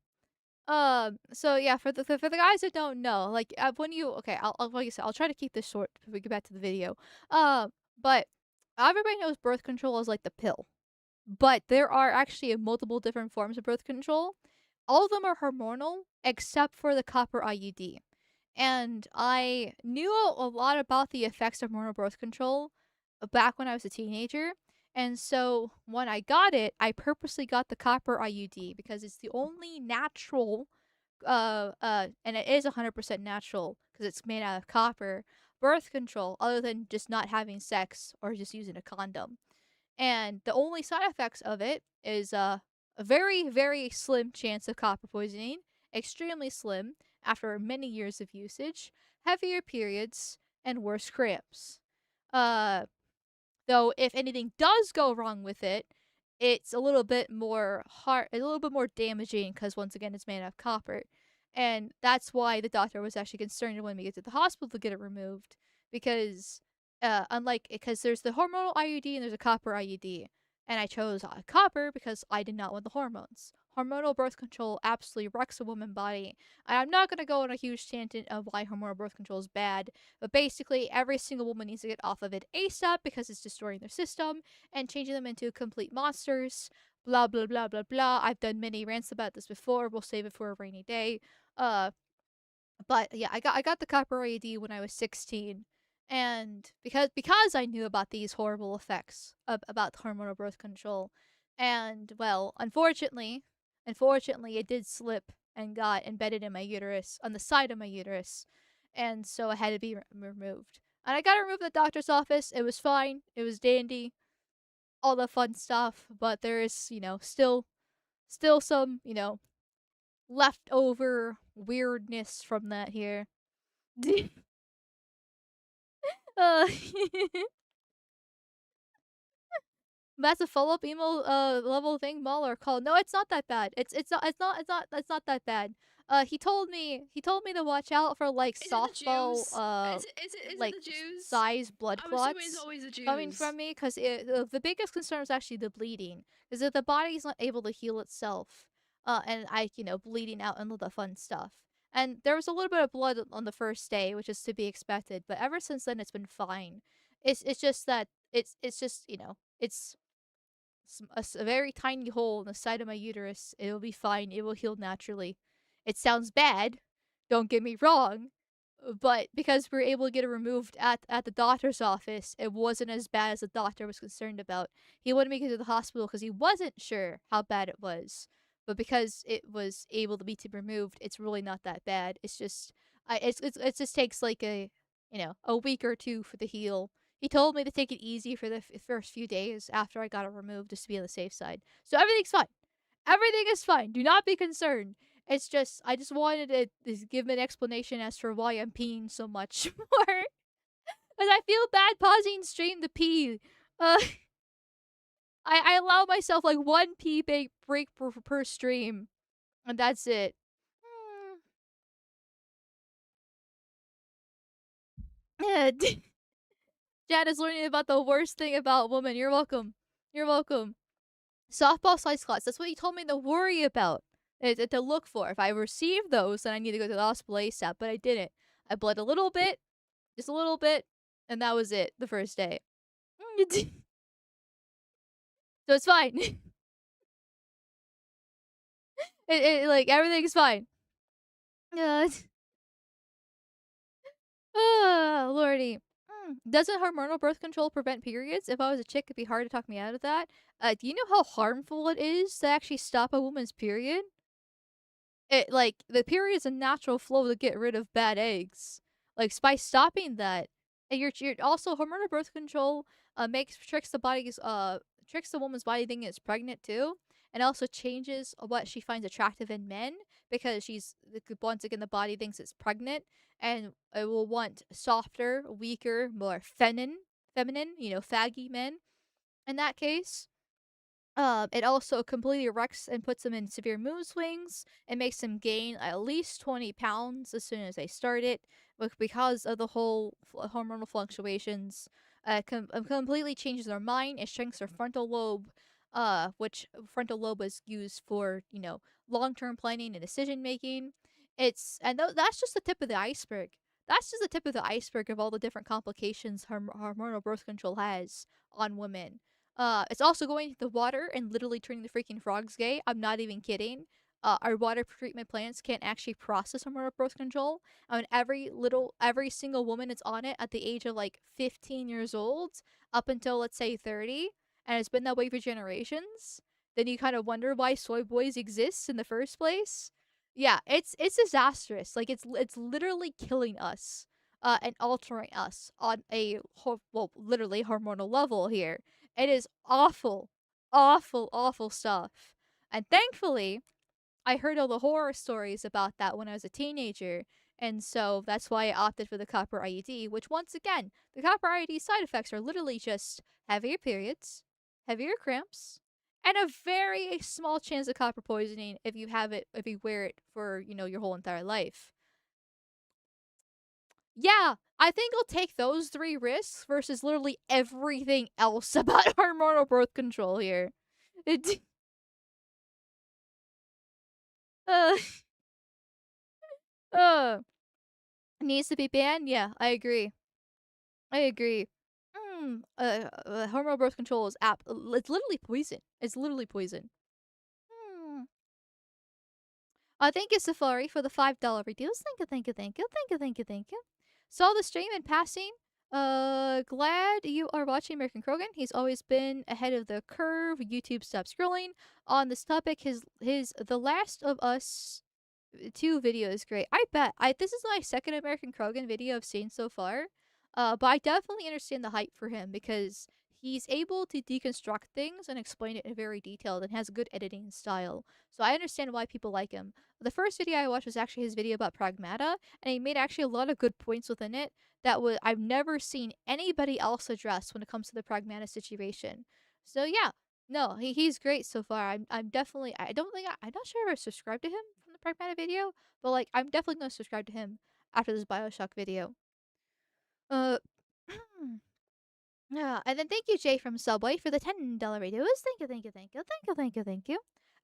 So yeah, for the guys that don't know, like when you okay, like I said, I'll try to keep this short before we get back to the video. But everybody knows birth control is like the pill, but there are actually multiple different forms of birth control. All of them are hormonal except for the copper IUD. And I knew a lot about the effects of hormonal birth control back when I was a teenager. And so when I got it, I purposely got the copper IUD because it's the only natural, and it is 100% natural because it's made out of copper birth control, other than just not having sex or just using a condom. And the only side effects of it is a very, very slim chance of copper poisoning, extremely slim after many years of usage, heavier periods, and worse cramps. Uh, Though if anything does go wrong with it, it's a little bit more a little bit more damaging because once again it's made out of copper, and that's why the doctor was actually concerned when we get to the hospital to get it removed because, unlike because there's the hormonal IUD and there's a copper IUD, and I chose copper because I did not want the hormones. Hormonal birth control absolutely wrecks a woman's body, and I'm not gonna go on a huge tangent of why hormonal birth control is bad, but basically, every single woman needs to get off of it ASAP because it's destroying their system and changing them into complete monsters. Blah blah blah blah blah. I've done many rants about this before. We'll save it for a rainy day. Uh, but yeah, I got the copper IUD when I was 16, and because I knew about these horrible effects of about hormonal birth control, and well, unfortunately, it did slip and got embedded in my uterus on the side of my uterus, and so it had to be removed. And I got it removed at the doctor's office. It was fine. It was dandy. All the fun stuff, but there is, still some, leftover weirdness from that here. uh, that's a follow-up email level thing, Mall or call. No, it's not that bad. It's not that bad. He told me to watch out for like Is it the softball Jews? Is it like the Jews? size blood I'm assuming it's clots always the Jews. coming from me because the biggest concern is actually the bleeding because if the body's not able to heal itself, and bleeding out and all the fun stuff. And there was a little bit of blood on the first day, which is to be expected, but ever since then it's been fine. It's just that it's just it's a very tiny hole in the side of my uterus. It'll be fine. It will heal naturally. It sounds bad. Don't get me wrong. But because we were able to get it removed at the doctor's office, it wasn't as bad as the doctor was concerned about. He wanted me to go to the hospital because he wasn't sure how bad it was. But because it was able to be removed, it's really not that bad. It's just, it just takes like a week or two for the heal. He told me to take it easy for the first few days after I got it removed, just to be on the safe side. So everything's fine. Everything is fine. Do not be concerned. It's just I just wanted to give an explanation as for why I'm peeing so much more. Because I feel bad pausing stream to pee. Uh, I allow myself like one pee break per stream. And that's it. Yeah. Jan is learning about the worst thing about women. You're welcome. You're welcome. Softball size clots. That's what you told me to worry about. To look for. If I receive those, then I need to go to the hospital ASAP. But I didn't. I bled a little bit. Just a little bit. And that was it. The first day. So it's fine. Like, everything's fine. Lordy. Doesn't hormonal birth control prevent periods? If I was a chick, it'd be hard to talk me out of that. Do you know how harmful it is to actually stop a woman's period? Like, the period is a natural flow to get rid of bad eggs. Like, by stopping that, and you're also hormonal birth control tricks the woman's body thinking it's pregnant too, and also changes what she finds attractive in men because once again the body thinks it's pregnant and it will want softer, weaker, more feminine, faggy men. In that case, it also completely wrecks and puts them in severe mood swings. It makes them gain at least 20 pounds as soon as they start it, because of the whole hormonal fluctuations. Completely changes their mind. It shrinks their frontal lobe, which frontal lobe is used for long-term planning and decision making. That's just the tip of the iceberg. That's just the tip of the iceberg of all the different complications hormonal birth control has on women. It's also going into the water and literally turning the freaking frogs gay. I'm not even kidding. Our water treatment plants can't actually process hormonal birth control. I mean, every single woman that's on it at the age of like 15 years old up until let's say 30, and it's been that way for generations. Then you kind of wonder why soy boys exist in the first place. Yeah, it's disastrous. Like it's literally killing us, and altering us on a literally hormonal level here. It is awful, awful, awful stuff. And thankfully, I heard all the horror stories about that when I was a teenager, and so that's why I opted for the copper IUD, which once again, the copper IUD side effects are literally just heavier periods, heavier cramps, and a very small chance of copper poisoning if you wear it for, your whole entire life. Yeah, I think I'll take those 3 risks versus literally everything else about hormonal birth control here. It uh, uh needs to be banned? Yeah, I agree. I agree. Hormonal birth control is it's literally poison. It's literally poison. Hmm. Thank you, Safari, for the $5 reduce. Thank you, thank you, thank you, thank you, thank you, thank you. Saw the stream in passing. Glad you are watching American Krogan. He's always been ahead of the curve. YouTube stop scrolling on this topic. His The Last of Us 2 video is great. I bet. This is my second American Krogan video I've seen so far. But I definitely understand the hype for him because he's able to deconstruct things and explain it in very detailed and has good editing style. So I understand why people like him. The first video I watched was actually his video about Pragmata, and he made actually a lot of good points within it that I've never seen anybody else address when it comes to the Pragmata situation. So yeah, no, he's great so far. I'm definitely I'm not sure if I subscribed to him from the Pragmata video, but like I'm definitely gonna subscribe to him after this Bioshock video. Uh yeah, and then thank you Jay from Subway for the $10 radios. Thank you, thank you, thank you, thank you, thank you, thank you.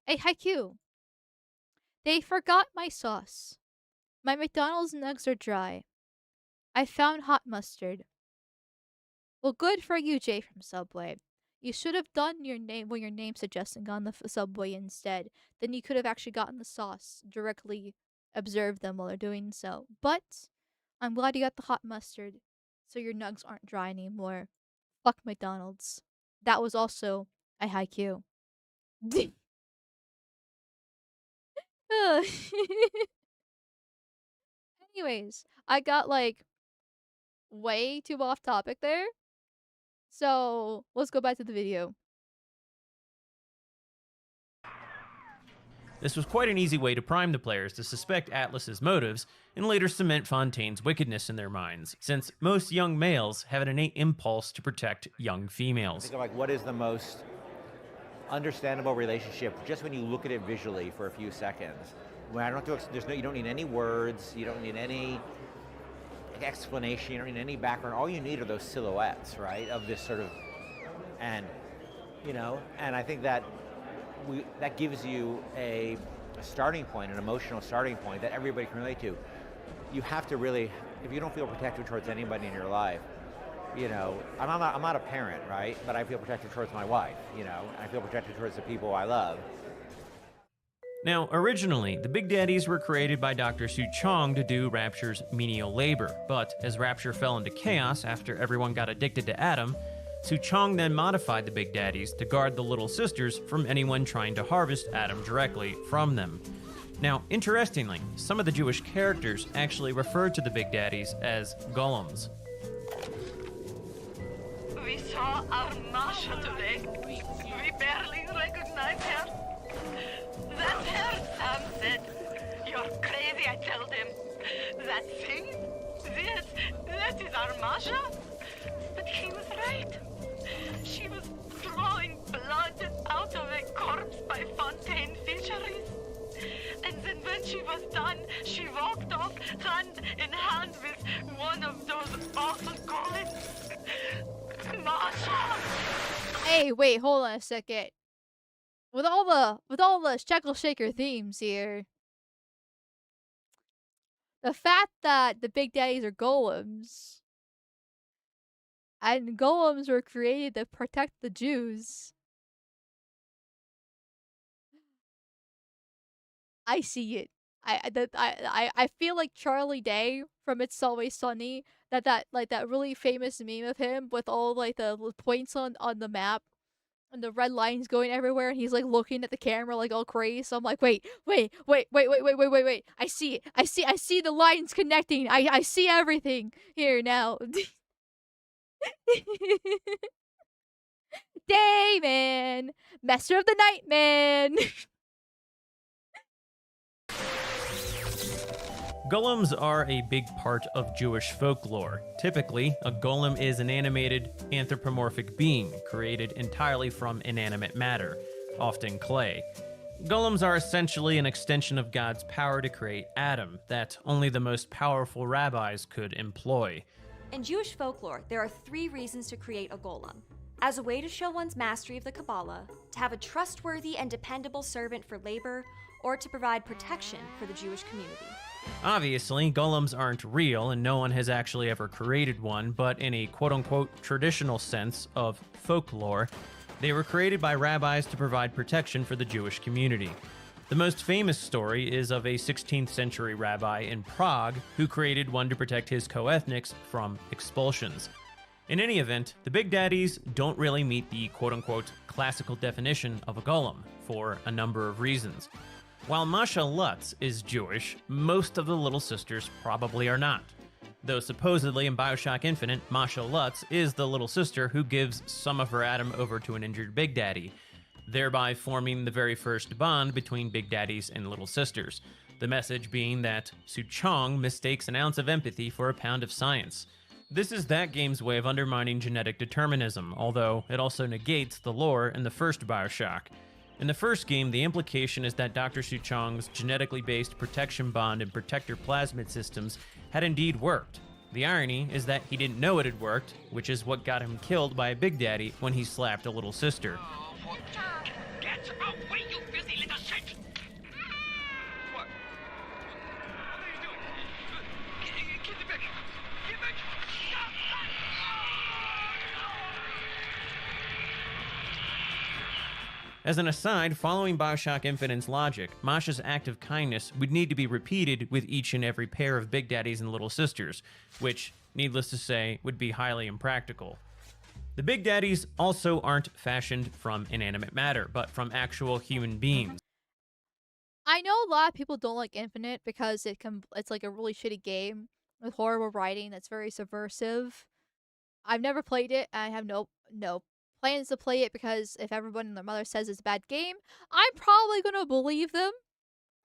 Hey, Haikyuu. They forgot my sauce. My McDonald's nugs are dry. I found hot mustard. Well, good for you, Jay from Subway. You should have done your name suggesting on the Subway instead. Then you could have actually gotten the sauce, directly observed them while they're doing so. But I'm glad you got the hot mustard, so your nugs aren't dry anymore. Fuck McDonald's. That was also a Haikyuu. Anyways, I got like way too off topic there. So let's go back to the video. This was quite an easy way to prime the players to suspect Atlas's motives and later cement Fontaine's wickedness in their minds, since most young males have an innate impulse to protect young females. Think of like what is the most understandable relationship just when you look at it visually for a few seconds. When I don't have to, you don't need any words, you don't need any explanation, you don't need any background. All you need are those silhouettes, right, of this sort of, and I think that that gives you a starting point, an emotional starting point that everybody can relate to. You have to really, if you don't feel protected towards anybody in your life, I'm not a parent, right? But I feel protected towards my wife, I feel protected towards the people I love. Now, originally, the Big Daddies were created by Dr. Su Chong to do Rapture's menial labor, but as Rapture fell into chaos after everyone got addicted to Adam, Su Chong then modified the Big Daddies to guard the Little Sisters from anyone trying to harvest Adam directly from them. Now, interestingly, some of the Jewish characters actually referred to the Big Daddies as golems. We saw our Masha today. We barely recognized her. That's her, Sam said. You're crazy, I told him. That thing? That is our Masha? But he was right. She was drawing blood out of a corpse by Fontaine Fisheries. And then when she was done, she walked off hand in hand with one of those awful golems. Masha! Hey, wait, hold on a second. With all the Shekel Shaker themes here, the fact that the Big Daddies are golems, and golems were created to protect the Jews, I see it. I feel like Charlie Day from It's Always Sunny, that really famous meme of him with all like the points on the map and the red lines going everywhere, and he's like looking at the camera like all crazy. So I'm like, wait. I see it. I see the lines connecting. I see everything here now. Damon, Master of the Night Man. Golems are a big part of Jewish folklore. Typically, a golem is an animated, anthropomorphic being created entirely from inanimate matter, often clay. Golems are essentially an extension of God's power to create Adam that only the most powerful rabbis could employ. In Jewish folklore, there are 3 reasons to create a golem. As a way to show one's mastery of the Kabbalah, to have a trustworthy and dependable servant for labor, or to provide protection for the Jewish community. Obviously, golems aren't real and no one has actually ever created one, but in a quote-unquote traditional sense of folklore, they were created by rabbis to provide protection for the Jewish community. The most famous story is of a 16th century rabbi in Prague who created one to protect his co-ethnics from expulsions. In any event, the Big Daddies don't really meet the quote-unquote classical definition of a golem for a number of reasons. While Masha Lutz is Jewish, most of the Little Sisters probably are not. Though supposedly in Bioshock Infinite, Masha Lutz is the little sister who gives some of her Adam over to an injured Big Daddy, thereby forming the very first bond between Big Daddies and Little Sisters. The message being that Su Chong mistakes an ounce of empathy for a pound of science. This is that game's way of undermining genetic determinism, although it also negates the lore in the first Bioshock. In the first game, the implication is that Dr. Su Chong's genetically based protection bond and protector plasmid systems had indeed worked. The irony is that he didn't know it had worked, which is what got him killed by a Big Daddy when he slapped a little sister. Get away, you busy little shit! What? What are you doing? Get back! Get back! As an aside, following Bioshock Infinite's logic, Masha's act of kindness would need to be repeated with each and every pair of Big Daddies and Little Sisters, which, needless to say, would be highly impractical. The Big Daddies also aren't fashioned from inanimate matter, but from actual human beings. I know a lot of people don't like Infinite because it's like a really shitty game with horrible writing that's very subversive. I've never played it, and I have no plans to play it because if everyone and their mother says it's a bad game, I'm probably gonna believe them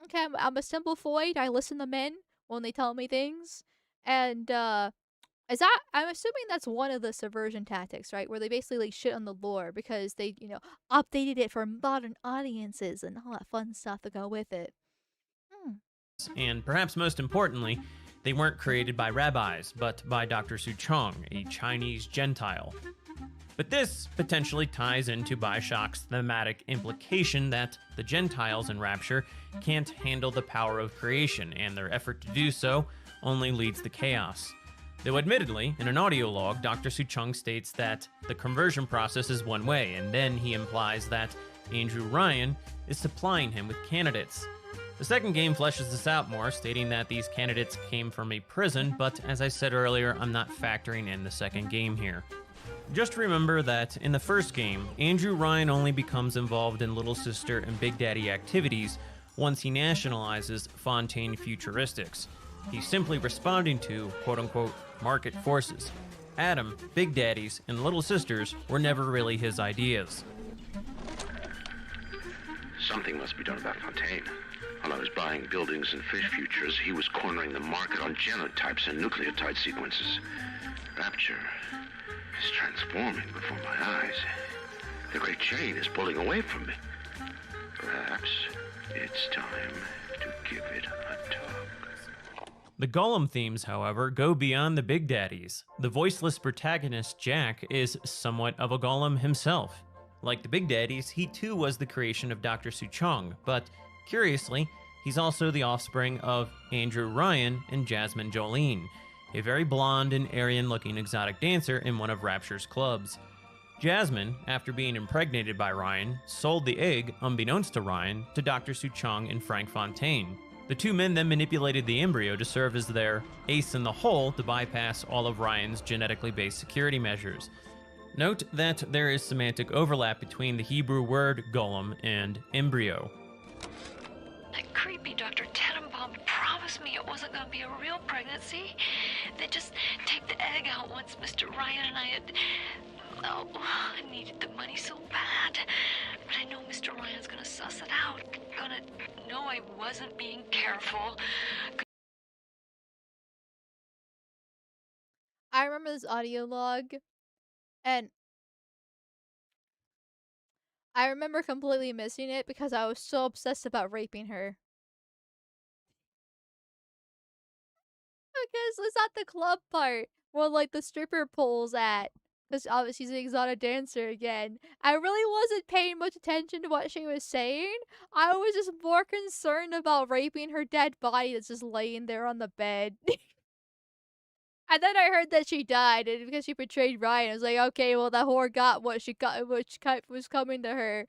Okay, I'm a simple Foid. I listen to men when they tell me things. And, is that, I'm assuming that's one of the subversion tactics, right? Where they basically like shit on the lore because they, updated it for modern audiences and all that fun stuff to go with it. And perhaps most importantly, they weren't created by rabbis, but by Dr. Suchong, a Chinese Gentile. But this potentially ties into Bioshock's thematic implication that the Gentiles in Rapture can't handle the power of creation, and their effort to do so only leads to chaos. Though admittedly, in an audio log, Dr. Suchong states that the conversion process is one way, and then he implies that Andrew Ryan is supplying him with candidates. The second game fleshes this out more, stating that these candidates came from a prison, but as I said earlier, I'm not factoring in the second game here. Just remember that in the first game, Andrew Ryan only becomes involved in Little Sister and Big Daddy activities once he nationalizes Fontaine Futuristics. He's simply responding to, quote-unquote, market forces. Adam, Big Daddies, and Little Sisters were never really his ideas. Something must be done about Fontaine. While I was buying buildings and fish futures, he was cornering the market on genotypes and nucleotide sequences. Rapture is transforming before my eyes. The Great Chain is pulling away from me. Perhaps it's time to give it a tug. The Golem themes, however, go beyond the Big Daddies. The voiceless protagonist, Jack, is somewhat of a Golem himself. Like the Big Daddies, he too was the creation of Dr. Suchong, but curiously, he's also the offspring of Andrew Ryan and Jasmine Jolene, a very blonde and Aryan-looking exotic dancer in one of Rapture's clubs. Jasmine, after being impregnated by Ryan, sold the egg, unbeknownst to Ryan, to Dr. Suchong and Frank Fontaine. The two men then manipulated the embryo to serve as their ace in the hole to bypass all of Ryan's genetically based security measures. Note that there is semantic overlap between the Hebrew word golem and embryo. That creepy Dr. Tenenbaum promised me it wasn't going to be a real pregnancy. They'd just take the egg out once Mr. Ryan and I had... Oh, I needed the money so bad. But I know Mr. Ryan's going to suss it out. Gonna know I wasn't being careful. I remember this audio log, and I remember completely missing it because I was so obsessed about raping her. Because it's at the club part where like the stripper pole's at. Because obviously she's an exotic dancer again. I really wasn't paying much attention to what she was saying. I was just more concerned about raping her dead body that's just laying there on the bed. And then I heard that she died, and because she betrayed Ryan, I was like, okay, well that whore got what she got, was coming to her.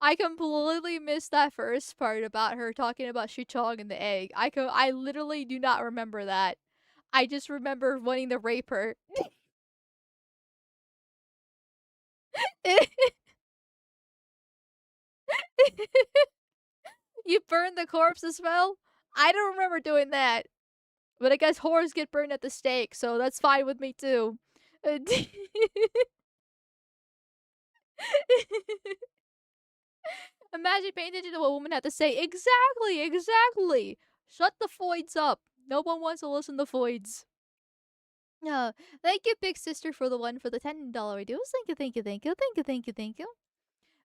I completely missed that first part about her talking about Shuchong and the egg. I literally do not remember that. I just remember wanting to rape her. You burned the corpse as well? I don't remember doing that. But I guess whores get burned at the stake, so that's fine with me too. Imagine paying attention to what a woman had to say. Exactly, exactly. Shut the foids up. No one wants to listen to foids. Thank you, Big Sister, for the $10 reduce. Thank you, thank you, thank you, thank you, thank you, thank you.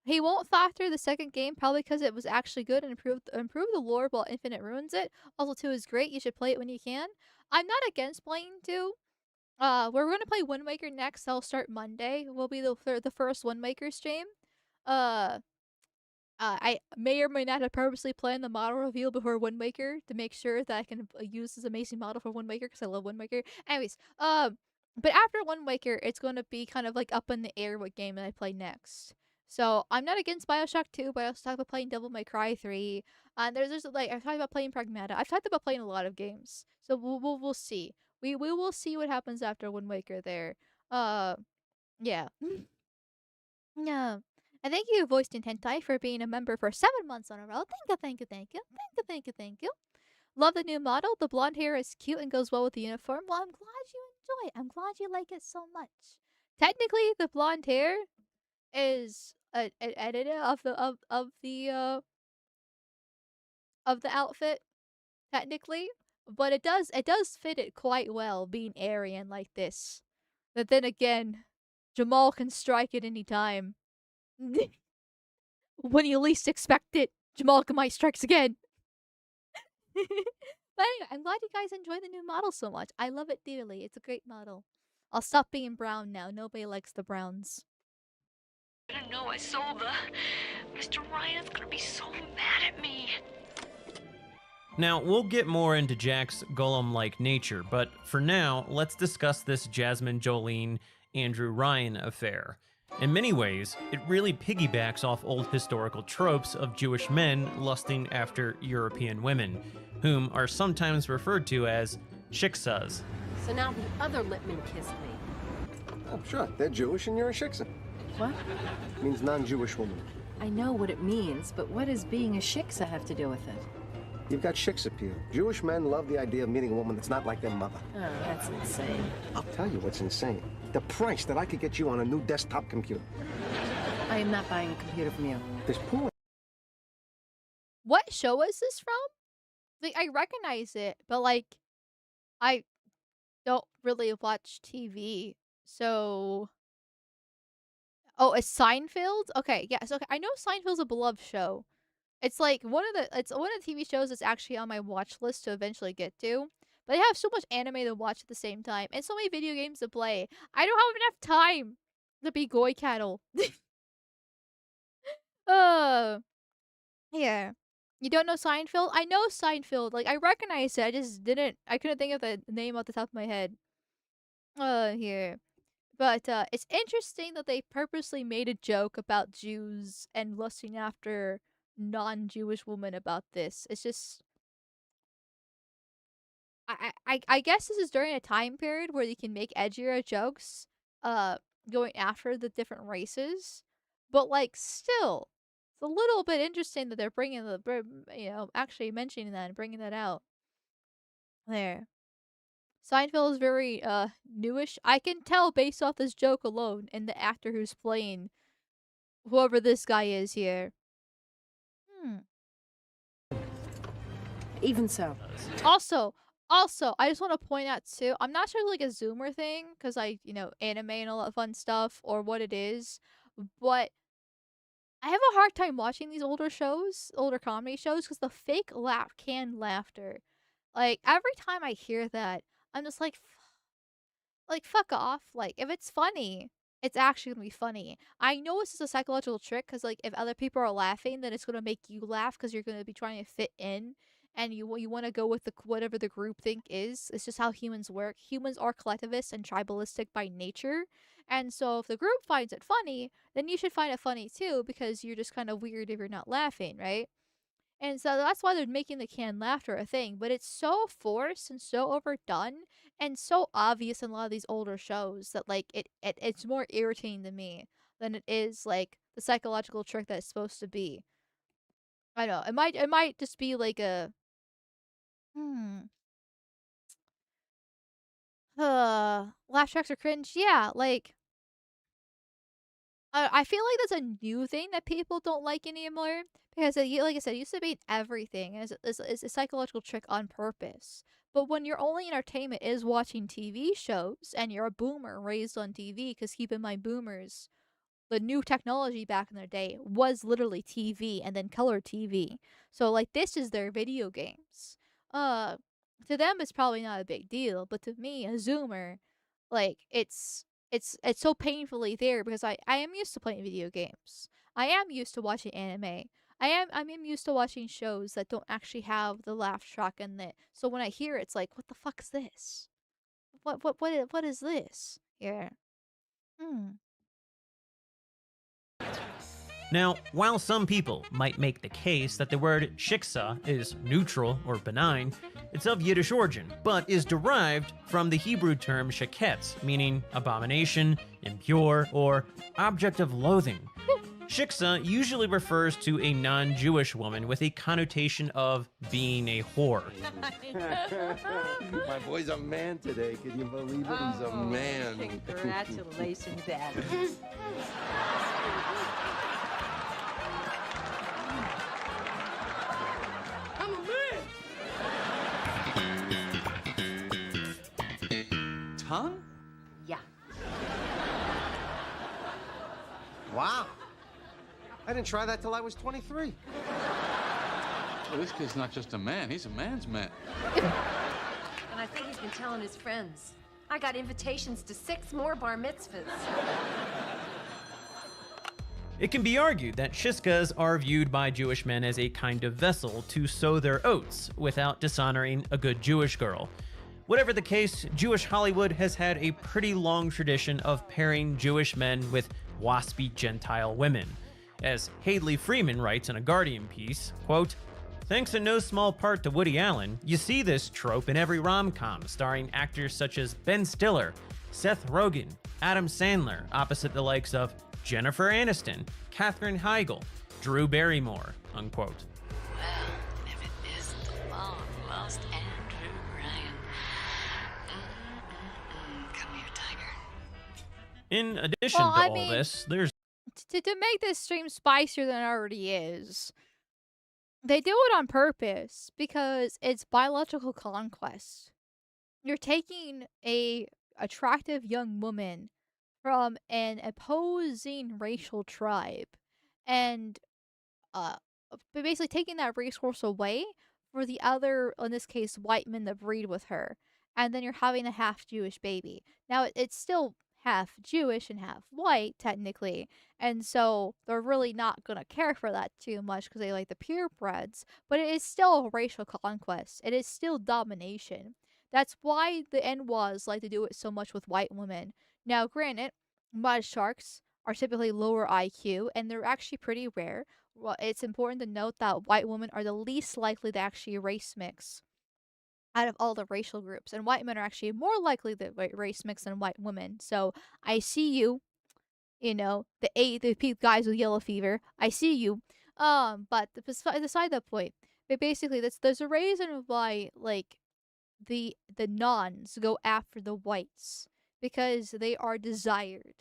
He won't factor the second game, probably because it was actually good and improved the lore while Infinite ruins it. Also, 2 is great. You should play it when you can. I'm not against playing 2. We're gonna play Wind Waker next. That'll start Monday. Will be the first Wind Waker stream. I may or may not have purposely planned the model reveal before Wind Waker to make sure that I can use this amazing model for Wind Waker because I love Wind Waker. Anyways, but after Wind Waker, it's going to be kind of like up in the air what game that I play next. So I'm not against Bioshock 2, but I also talked about playing Devil May Cry 3. And there's like I've talked about playing Pragmata. I've talked about playing a lot of games. So we'll see. We will see what happens after Wind Waker there. Yeah. Yeah. And thank you, Voiced in Hentai, for being a member for 7 months in a row. Thank you, thank you, thank you. Thank you, thank you, thank you. Love the new model. The blonde hair is cute and goes well with the uniform. Well, I'm glad you enjoy it. I'm glad you like it so much. Technically, the blonde hair is an edit of the of the outfit, technically, but it does fit it quite well being Aryan like this. But then again, Jamal can strike at any time. When you least expect it, Amalgamyte strikes again. But anyway, I'm glad you guys enjoy the new model so much. I love it dearly. It's a great model. I'll stop being brown now. Nobody likes the browns. I didn't know I sold the... Mr. Ryan's gonna be so mad at me. Now, we'll get more into Jack's golem-like nature, but for now, let's discuss this Jasmine Jolene, Andrew Ryan affair. In many ways, it really piggybacks off old historical tropes of Jewish men lusting after European women, whom are sometimes referred to as shiksas. So now the other Lippman kissed me. Oh, sure. They're Jewish and you're a shiksa. What? It means non-Jewish woman. I know what it means, but what does being a shiksa have to do with it? You've got shiksa appeal. Jewish men love the idea of meeting a woman that's not like their mother. Oh, that's insane. I'll tell you what's insane. The price that I could get you on a new desktop computer. I am not buying a computer from you. This poor... What show is this from? Like, I recognize it, but like, I don't really watch TV, so... Oh, it's Seinfeld? Okay, yes, okay. I know Seinfeld's a beloved show. It's like one of the TV shows that's actually on my watch list to eventually get to. But I have so much anime to watch at the same time, and so many video games to play. I don't have enough time to be goy cattle. Yeah. You don't know Seinfeld? I know Seinfeld. Like, I recognize it. I couldn't think of the name off the top of my head. Here. But, it's interesting that they purposely made a joke about Jews and lusting after non-Jewish women about this. It's just... I guess this is during a time period where you can make edgier jokes, going after the different races. But, like, still, it's a little bit interesting that they're bringing actually mentioning that and bringing that out. There. Seinfeld is very, newish. I can tell based off this joke alone and the actor who's playing whoever this guy is here. Even so. Also, I just want to point out too, I'm not sure like a Zoomer thing, because anime and all that fun stuff, or what it is, but I have a hard time watching these older comedy shows, because the fake canned laughter. Like, every time I hear that, I'm just like, fuck off. Like, if it's funny, it's actually gonna be funny. I know this is a psychological trick, because like, if other people are laughing, then it's gonna make you laugh, because you're gonna be trying to fit in. And you want to go with whatever the group think is. It's just how humans work. Humans are collectivists and tribalistic by nature. And so if the group finds it funny, then you should find it funny too, because you're just kind of weird if you're not laughing, right? And so that's why they're making the canned laughter a thing. But it's so forced and so overdone and so obvious in a lot of these older shows that like it's more irritating to me than it is like the psychological trick that it's supposed to be. I know. It might just be like a laugh tracks are cringe. Yeah, like I feel like that's a new thing that people don't like anymore, because like I said, it used to be in everything. It's a psychological trick on purpose. But when your only entertainment is watching TV shows and you're a boomer raised on TV, because keep in mind, boomers, the new technology back in their day was literally TV and then color TV. So like, this is their video games. To them it's probably not a big deal, but to me, a Zoomer, like it's so painfully there, because I am used to playing video games. I am used to watching anime. I'm used to watching shows that don't actually have the laugh track in it. So when I hear it, it's like, what the fuck is this? What is this? Yeah. Now, while some people might make the case that the word shiksa is neutral or benign, it's of Yiddish origin, but is derived from the Hebrew term shaketz, meaning abomination, impure, or object of loathing. Shiksa usually refers to a non-Jewish woman with a connotation of being a whore. My boy's a man today. Can you believe it? He's a man. Congratulations, Dad. I'm a tongue? Yeah. Wow. I didn't try that till I was 23. Well, this kid's not just a man, he's a man's man. And I think he's been telling his friends. I got invitations to 6 more bar mitzvahs. It can be argued that shishkas are viewed by Jewish men as a kind of vessel to sow their oats without dishonoring a good Jewish girl. Whatever the case, Jewish Hollywood has had a pretty long tradition of pairing Jewish men with waspy Gentile women. As Hadley Freeman writes in a Guardian piece, quote, "Thanks in no small part to Woody Allen, you see this trope in every rom-com starring actors such as Ben Stiller, Seth Rogen, Adam Sandler, opposite the likes of Jennifer Aniston, Katherine Heigl, Drew Barrymore," unquote. Well, if it is the long-lost Andrew Ryan. Come here, tiger. In addition to all this, there's to make this stream spicier than it already is. They do it on purpose because it's biological conquest. You're taking a attractive young woman from an opposing racial tribe and basically taking that resource away for the other, in this case, white men that breed with her. And then you're having a half Jewish baby. Now, it's still half Jewish and half white, technically. And so they're really not going to care for that too much because they like the purebreds. But it is still a racial conquest. It is still domination. That's why the NWAs like to do it so much with white women. Now, granted, mud sharks are typically lower IQ, and they're actually pretty rare. Well, it's important to note that white women are the least likely to actually race mix out of all the racial groups, and white men are actually more likely to race mix than white women. So I see you, the guys with yellow fever. I see you. But beside that point, but basically, there's a reason why like the nons go after the whites because they are desired.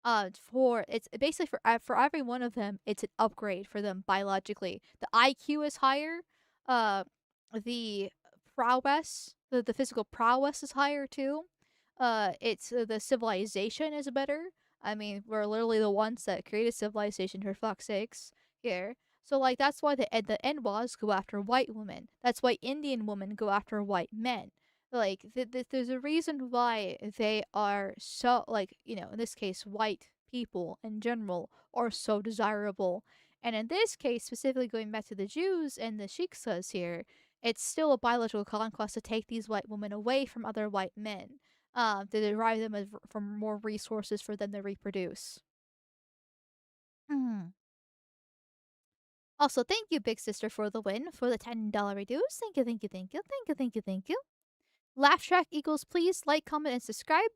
It's basically for every one of them, it's an upgrade for them biologically. The IQ is higher. The prowess, the physical prowess is higher too. It's the civilization is better. I mean, we're literally the ones that created civilization, for fuck's sakes, here. So, like, that's why the NWAs go after white women. That's why Indian women go after white men. Like, there's a reason why they are so, like, in this case, white people in general are so desirable. And in this case, specifically going back to the Jews and the Shiksas here, it's still a biological conquest to take these white women away from other white men, to derive them from more resources for them to reproduce. Also, thank you, Big Sister, for the win, for the $10 reduce. Thank you, thank you, thank you, thank you, thank you, thank you. Laugh track equals please like, comment, and subscribe.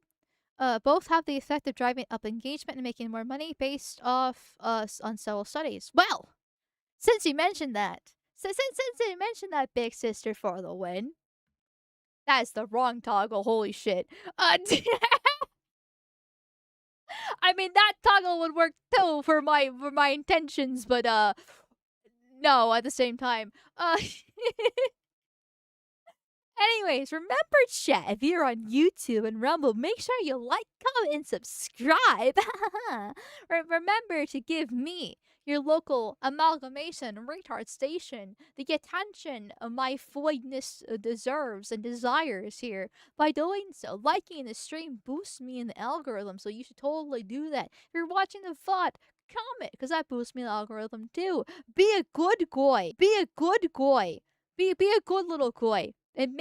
Both have the effect of driving up engagement and making more money based off on several studies. Well, since you mentioned that, since you mentioned that, Big Sister, for the win, that is the wrong toggle. Holy shit. I mean, that toggle would work too for my intentions, but no, at the same time. Anyways, remember, chat, if you're on YouTube and Rumble, make sure you like, comment, and subscribe. Remember to give me, your local amalgamation retard station, the attention my voidness deserves and desires here. By doing so, liking the stream boosts me in the algorithm, so you should totally do that. If you're watching the VOD, comment, because that boosts me in the algorithm too. Be a good boy. Be a good boy. Be a good little boy. And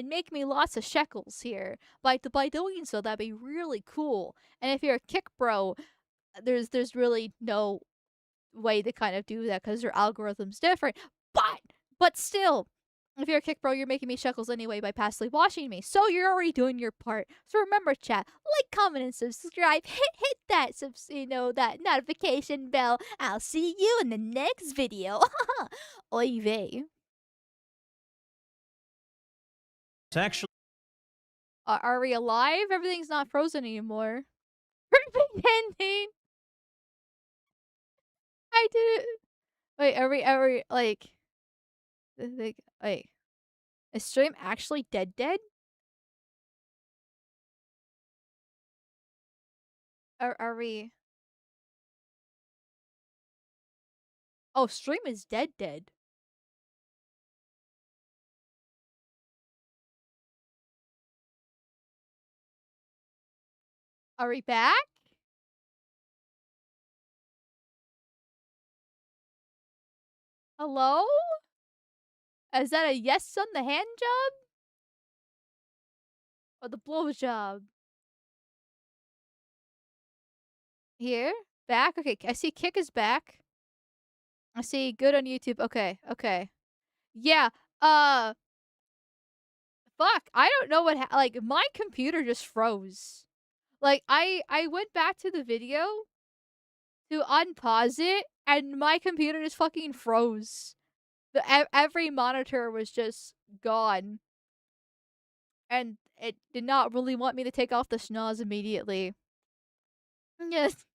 make me lots of shekels here. By doing so, that'd be really cool. And if you're a kick bro, there's really no way to kind of do that because your algorithm's different. But still, if you're a kick bro, you're making me shekels anyway by passively watching me. So you're already doing your part. So remember, chat, like, comment, and subscribe. Hit that that notification bell. I'll see you in the next video. Oy vey. It's actually Are we alive? Everything's not frozen anymore. Perfect ending. I did it. Wait, are we like wait. Is stream actually dead? Are we? Oh, stream is dead. Are we back? Hello? Is that a yes on the hand job? Or the blow job? Here? Back? Okay, I see Kick is back. I see good on YouTube. Okay. Yeah, fuck, I don't know what like, my computer just froze. Like, I went back to the video to unpause it, and my computer just fucking froze. Every monitor was just gone. And it did not really want me to take off the schnoz immediately. Yes.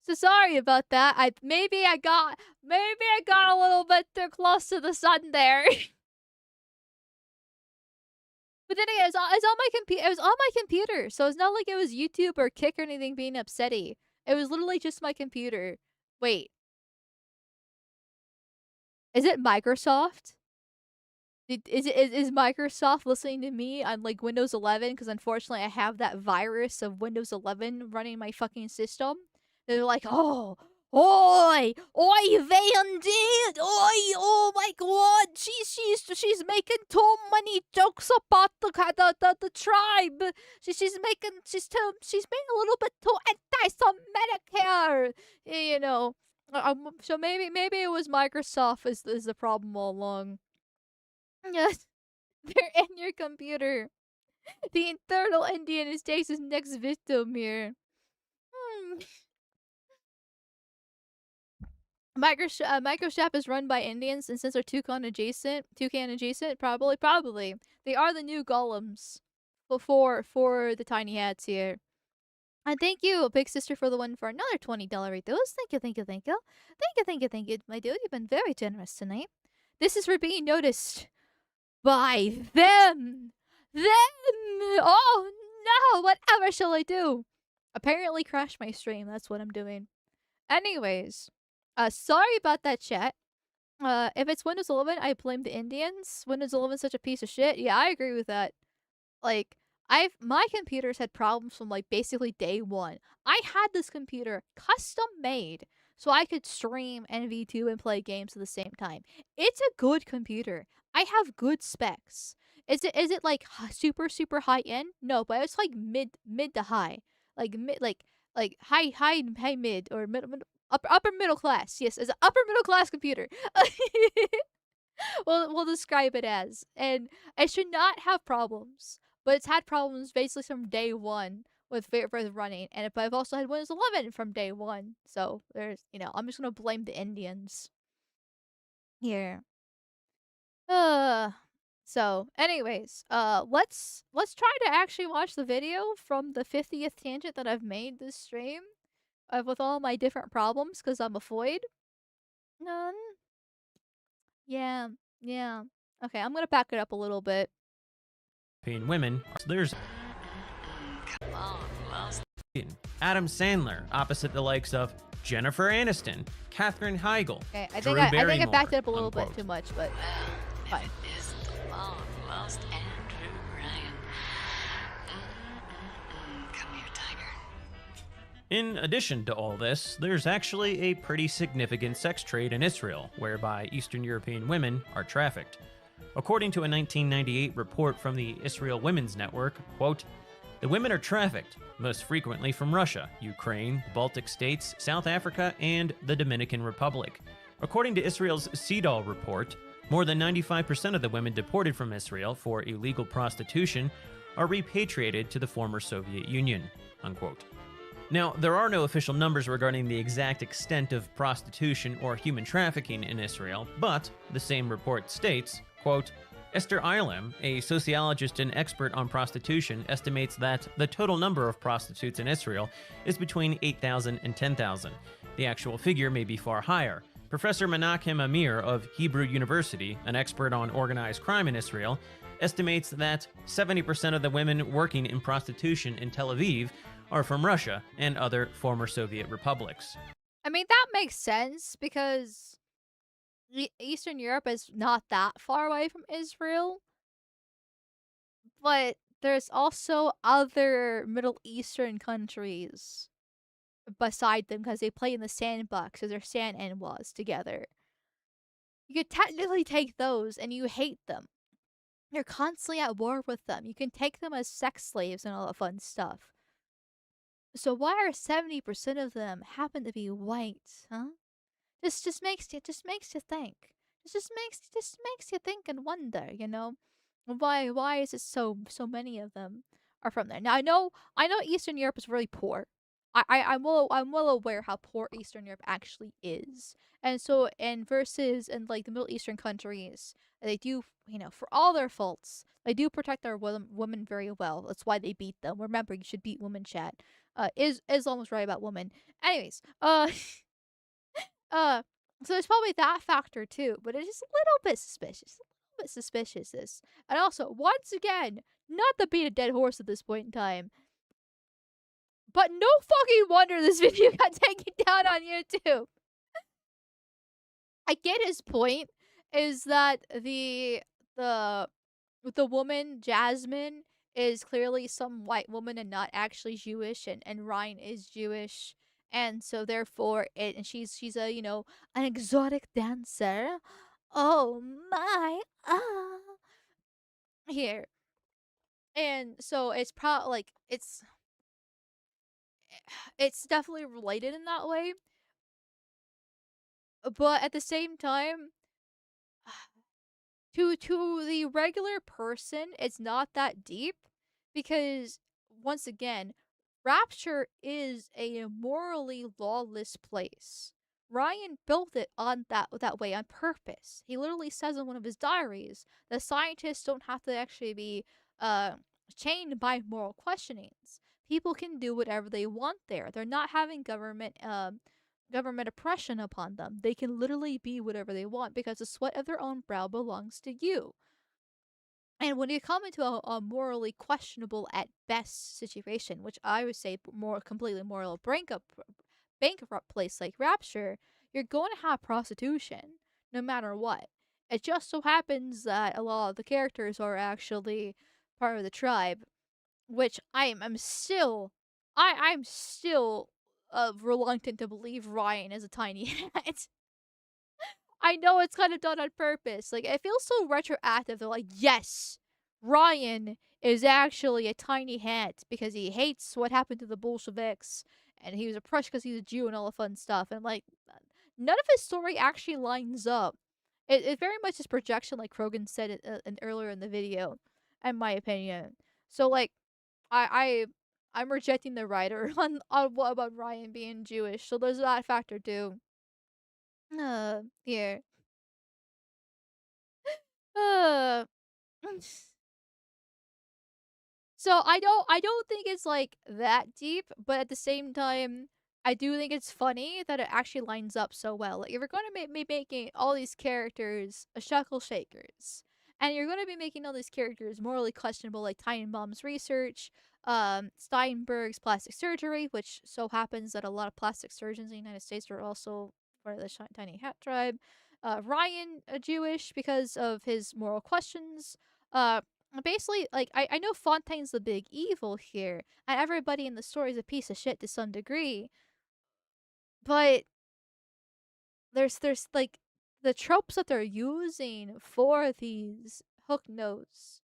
So sorry about that. Maybe I got a little bit too close to the sun there. But then again, it's on my computer. It was on my computer, so it's not like it was YouTube or Kick or anything being upsetty. It was literally just my computer. Wait, is it Microsoft? Is Microsoft listening to me on like Windows 11? Because unfortunately, I have that virus of Windows 11 running my fucking system. They're like, oh, oi, Van did, oh my god, she's making too many jokes about the tribe. She's being a little bit too anti-Semitic here, you know. So maybe it was Microsoft is the problem all along. Yes, they're in your computer. The internal Indian is Jace's next victim here. Microsoft is run by Indians, and since they're Toucan adjacent, probably they are the new golems for the tiny hats here. And thank you, Big Sister, for the one for another $20 redos. Thank you, my dude. You've been very generous tonight. This is for being noticed by them. Oh no! Whatever shall I do? Apparently, crash my stream. That's what I'm doing. Anyways. Sorry about that, chat. If it's Windows 11, I blame the Indians. Windows 11 is such a piece of shit. Yeah, I agree with that. Like, my computers had problems from, like, basically day one. I had this computer custom made so I could stream and VTube and play games at the same time. It's a good computer. I have good specs. Is it like super high end? No, but it's like mid to high. Like high mid or upper middle class. Yes, it's an upper middle class computer. we'll describe it as, and it should not have problems. But it's had problems basically from day one with running, and I've also had Windows 11 from day one. So there's, I'm just gonna blame the Indians here. So, anyways, let's try to actually watch the video from the 50th tangent that I've made this stream. With all my different problems, because I'm a foid. Yeah. Okay, I'm gonna back it up a little bit. Women, there's Adam Sandler opposite the likes of Jennifer Aniston, Katherine Heigl, Okay, I Drew think I Barrymore, backed it up a little unquote. bit too much, but fine. Long-lost Andrew Ryan. Come here, tiger. In addition to all this, there's actually a pretty significant sex trade in Israel, whereby Eastern European women are trafficked. According to a 1998 report from the Israel Women's Network, quote, the women are trafficked, most frequently from Russia, Ukraine, the Baltic states, South Africa, and the Dominican Republic. According to Israel's CEDAW report, more than 95% of the women deported from Israel for illegal prostitution are repatriated to the former Soviet Union, unquote. Now, there are no official numbers regarding the exact extent of prostitution or human trafficking in Israel, but the same report states, quote, Esther Ilam, a sociologist and expert on prostitution, estimates that the total number of prostitutes in Israel is between 8,000 and 10,000. The actual figure may be far higher. Professor Menachem Amir of Hebrew University, an expert on organized crime in Israel, estimates that 70% of the women working in prostitution in Tel Aviv are from Russia and other former Soviet republics. I mean, that makes sense because Eastern Europe is not that far away from Israel, but there's also other Middle Eastern countries beside them because they play in the sandbox, so they're sand and was together. You could technically take those and you hate them. You're constantly at war with them. You can take them as sex slaves and all that fun stuff. So why are 70% of them happen to be white, huh? Just makes you think. It just makes you think and wonder, you know? Why is it so many of them are from there? Now I know Eastern Europe is really poor. I'm well aware how poor Eastern Europe actually is. And so and versus in like the Middle Eastern countries, they do, you know, for all their faults, they do protect their women very well. That's why they beat them. Remember, you should beat women, chat. Islam was right about women. Anyways, uh, so there's probably that factor too, but it's just a little bit suspicious. A little bit suspicious, this. And also, once again, not to beat a dead horse at this point in time, but no fucking wonder this video got taken down on YouTube. I get his point, is that the woman, Jasmine, is clearly some white woman and not actually Jewish, and Ryan is Jewish. And so therefore and she's a, you know, an exotic dancer. Oh my here. And so it's probably like it's definitely related in that way. But at the same time, to the regular person, it's not that deep because once again, Rapture is a morally lawless place. Ryan built it on that way on purpose. He literally says in one of his diaries that scientists don't have to actually be uh chained by moral questionings. People can do whatever they want there. They're not having government oppression upon them. They can literally be whatever they want because the sweat of their own brow belongs to you. And when you come into a morally questionable at best situation, which I would say more completely moral bankrupt place like Rapture, you're going to have prostitution no matter what. It just so happens that a lot of the characters are actually part of the tribe, which I'm still reluctant to believe Ryan is a tiny hat. I know it's kind of done on purpose. Like, it feels so retroactive. They're like, yes, Ryan is actually a tiny hat because he hates what happened to the Bolsheviks and he was oppressed because he's a Jew and all the fun stuff. And, like, none of his story actually lines up. It very much is projection, like Krogan said earlier in the video, in my opinion. So, like, I'm rejecting the writer on what about Ryan being Jewish. So there's that factor too. Here. Uh. So I don't think it's like that deep, but at the same time, I do think it's funny that it actually lines up so well. Like, if you're going to be making all these characters a shekel shakers, and you're going to be making all these characters morally questionable, like Tannenbaum's research, Steinberg's plastic surgery, which so happens that a lot of plastic surgeons in the United States are also part of the Tiny Hat tribe. Ryan, Jewish because of his moral questions. Basically, like, I know Fontaine's the big evil here, and everybody in the story is a piece of shit to some degree, but there's like the tropes that they're using for these hook nose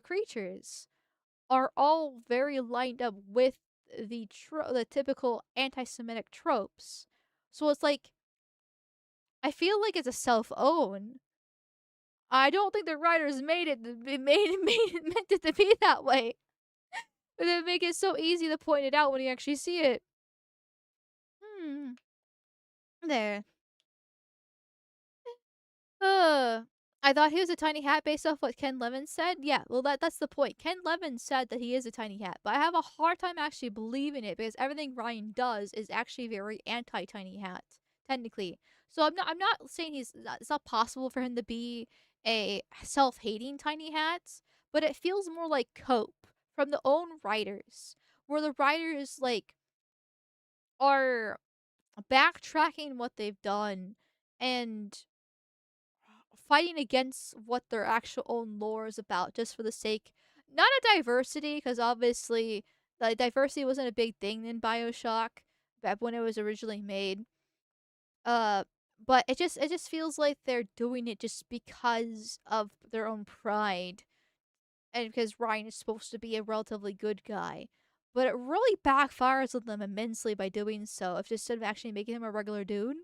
creatures are all very lined up with the typical anti-Semitic tropes. So it's like I feel like it's a self-own. I don't think the writers made it meant it to be that way. But they make it so easy to point it out when you actually see it. There. I thought he was a tiny hat based off what Ken Levin said. Yeah, well that's the point. Ken Levin said that he is a tiny hat, but I have a hard time actually believing it because everything Ryan does is actually very anti tiny hat, technically. So I'm not saying it's not possible for him to be a self-hating Tiny Hats, but it feels more like cope from the own writers, where the writers like are backtracking what they've done and fighting against what their actual own lore is about just for the sake not of diversity, because obviously the diversity wasn't a big thing in Bioshock back when it was originally made. Uh but it just feels like they're doing it just because of their own pride and because Ryan is supposed to be a relatively good guy. But it really backfires on them immensely by doing so, if just instead of actually making him a regular dude.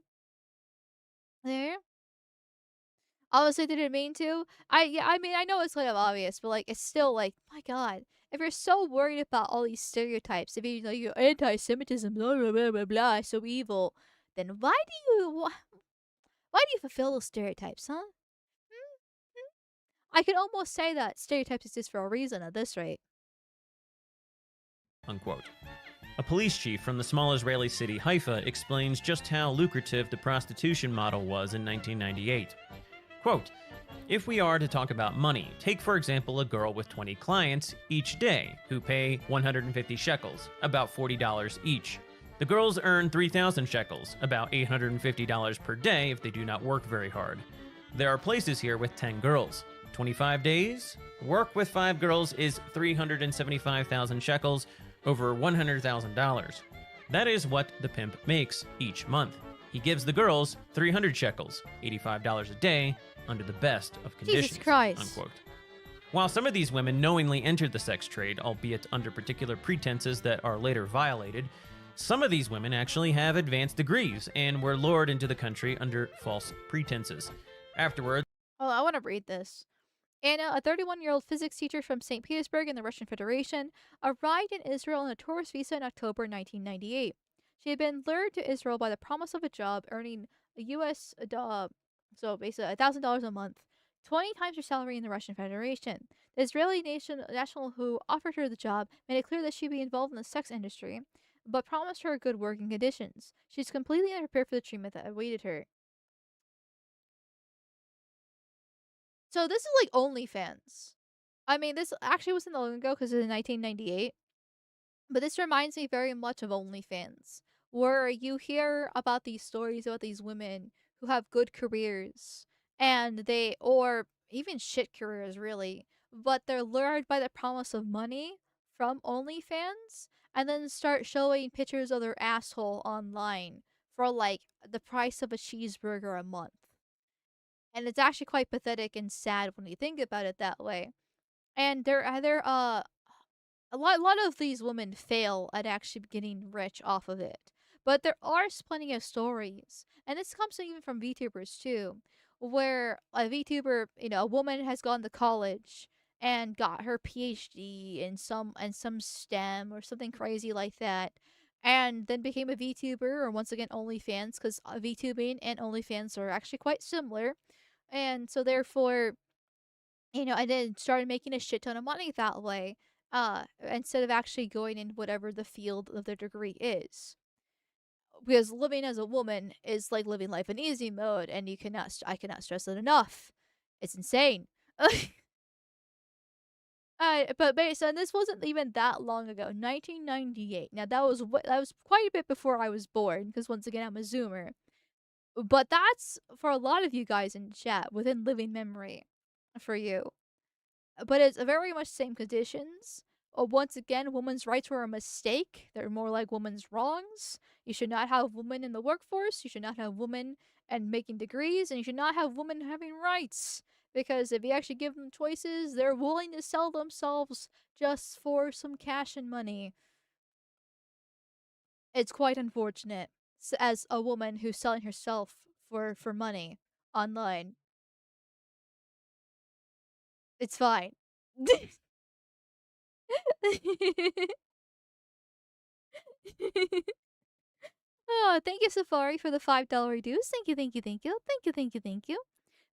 There. Honestly, didn't mean to. I mean, I know it's kind of obvious, but like, it's still like, my God, if you're so worried about all these stereotypes, if you know you're anti-Semitism, blah blah blah blah blah, so evil, then why do you fulfill those stereotypes, huh? I can almost say that stereotypes exist for a reason at this rate. Unquote. A police chief from the small Israeli city Haifa explains just how lucrative the prostitution model was in 1998. Quote, if we are to talk about money, take for example a girl with 20 clients each day who pay 150 shekels, about $40 each. The girls earn 3,000 shekels, about $850 per day if they do not work very hard. There are places here with 10 girls. 25 days? Work with 5 girls is 375,000 shekels, over $100,000. That is what the pimp makes each month. He gives the girls 300 shekels, $85 a day, under the best of conditions. Jesus Christ. Unquote. While some of these women knowingly entered the sex trade, albeit under particular pretenses that are later violated, some of these women actually have advanced degrees and were lured into the country under false pretenses. Afterward, Oh, I want to read this. Anna, a 31-year-old physics teacher from St. Petersburg in the Russian Federation, arrived in Israel on a tourist visa in October 1998. She had been lured to Israel by the promise of a job earning a U.S. So basically $1,000 a month, 20 times her salary in the Russian Federation. The Israeli national who offered her the job made it clear that she'd be involved in the sex industry, but promised her good working conditions. She's completely unprepared for the treatment that awaited her. So this is like OnlyFans. I mean, this actually wasn't that long ago because it was in 1998. But this reminds me very much of OnlyFans, where you hear about these stories about these women who have good careers and or even shit careers, really, but they're lured by the promise of money from OnlyFans and then start showing pictures of their asshole online for like the price of a cheeseburger a month. And it's actually quite pathetic and sad when you think about it that way. And a lot of these women fail at actually getting rich off of it. But there are plenty of stories, and this comes even from VTubers too, where a VTuber, a woman has gone to college and got her PhD in some STEM or something crazy like that, and then became a VTuber or once again OnlyFans, because VTubing and OnlyFans are actually quite similar, and so therefore and then started making a shit ton of money that way, instead of actually going in whatever the field of their degree is. Because living as a woman is like living life in easy mode, and I cannot stress it enough. It's insane. So this wasn't even that long ago, 1998. Now that was quite a bit before I was born, because once again I'm a Zoomer. But that's for a lot of you guys in chat within living memory for you. But it's very much same conditions. Once again, women's rights were a mistake. They're more like women's wrongs. You should not have women in the workforce. You should not have women and making degrees, and you should not have women having rights. Because if you actually give them choices, they're willing to sell themselves just for some cash and money. It's quite unfortunate as a woman who's selling herself for money online. It's fine. Oh, thank you, Safari, for the $5 reduce. Thank you, thank you, thank you. Thank you, thank you, thank you.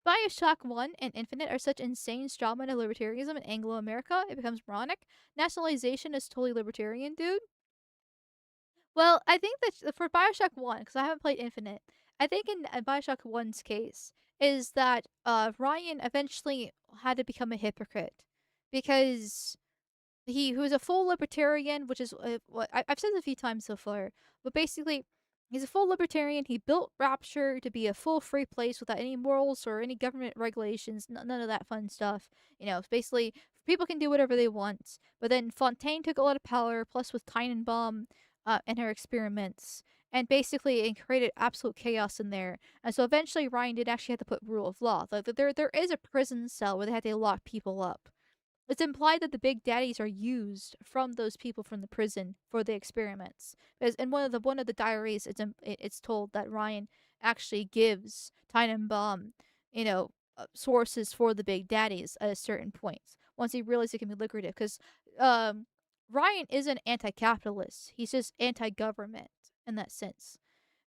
Bioshock 1 and Infinite are such insane strawman of libertarianism in Anglo America, it becomes moronic. Nationalization is totally libertarian, dude. Well, I think that for Bioshock 1, because I haven't played Infinite, I think in Bioshock 1's case, is that Ryan eventually had to become a hypocrite because he was a full libertarian, which is what I've said a few times so far. But basically, he's a full libertarian. He built Rapture to be a full free place without any morals or any government regulations, none of that fun stuff. It's basically people can do whatever they want. But then Fontaine took a lot of power, plus with Tannenbaum and her experiments. And basically, it created absolute chaos in there. And so eventually, Ryan did actually have to put rule of law. Like there is a prison cell where they had to lock people up. It's implied that the big daddies are used from those people from the prison for the experiments. Because in one of the diaries, it's told that Ryan actually gives Tannenbaum, sources for the big daddies at a certain point. Once he realizes it can be lucrative, because Ryan isn't anti-capitalist. He's just anti-government in that sense,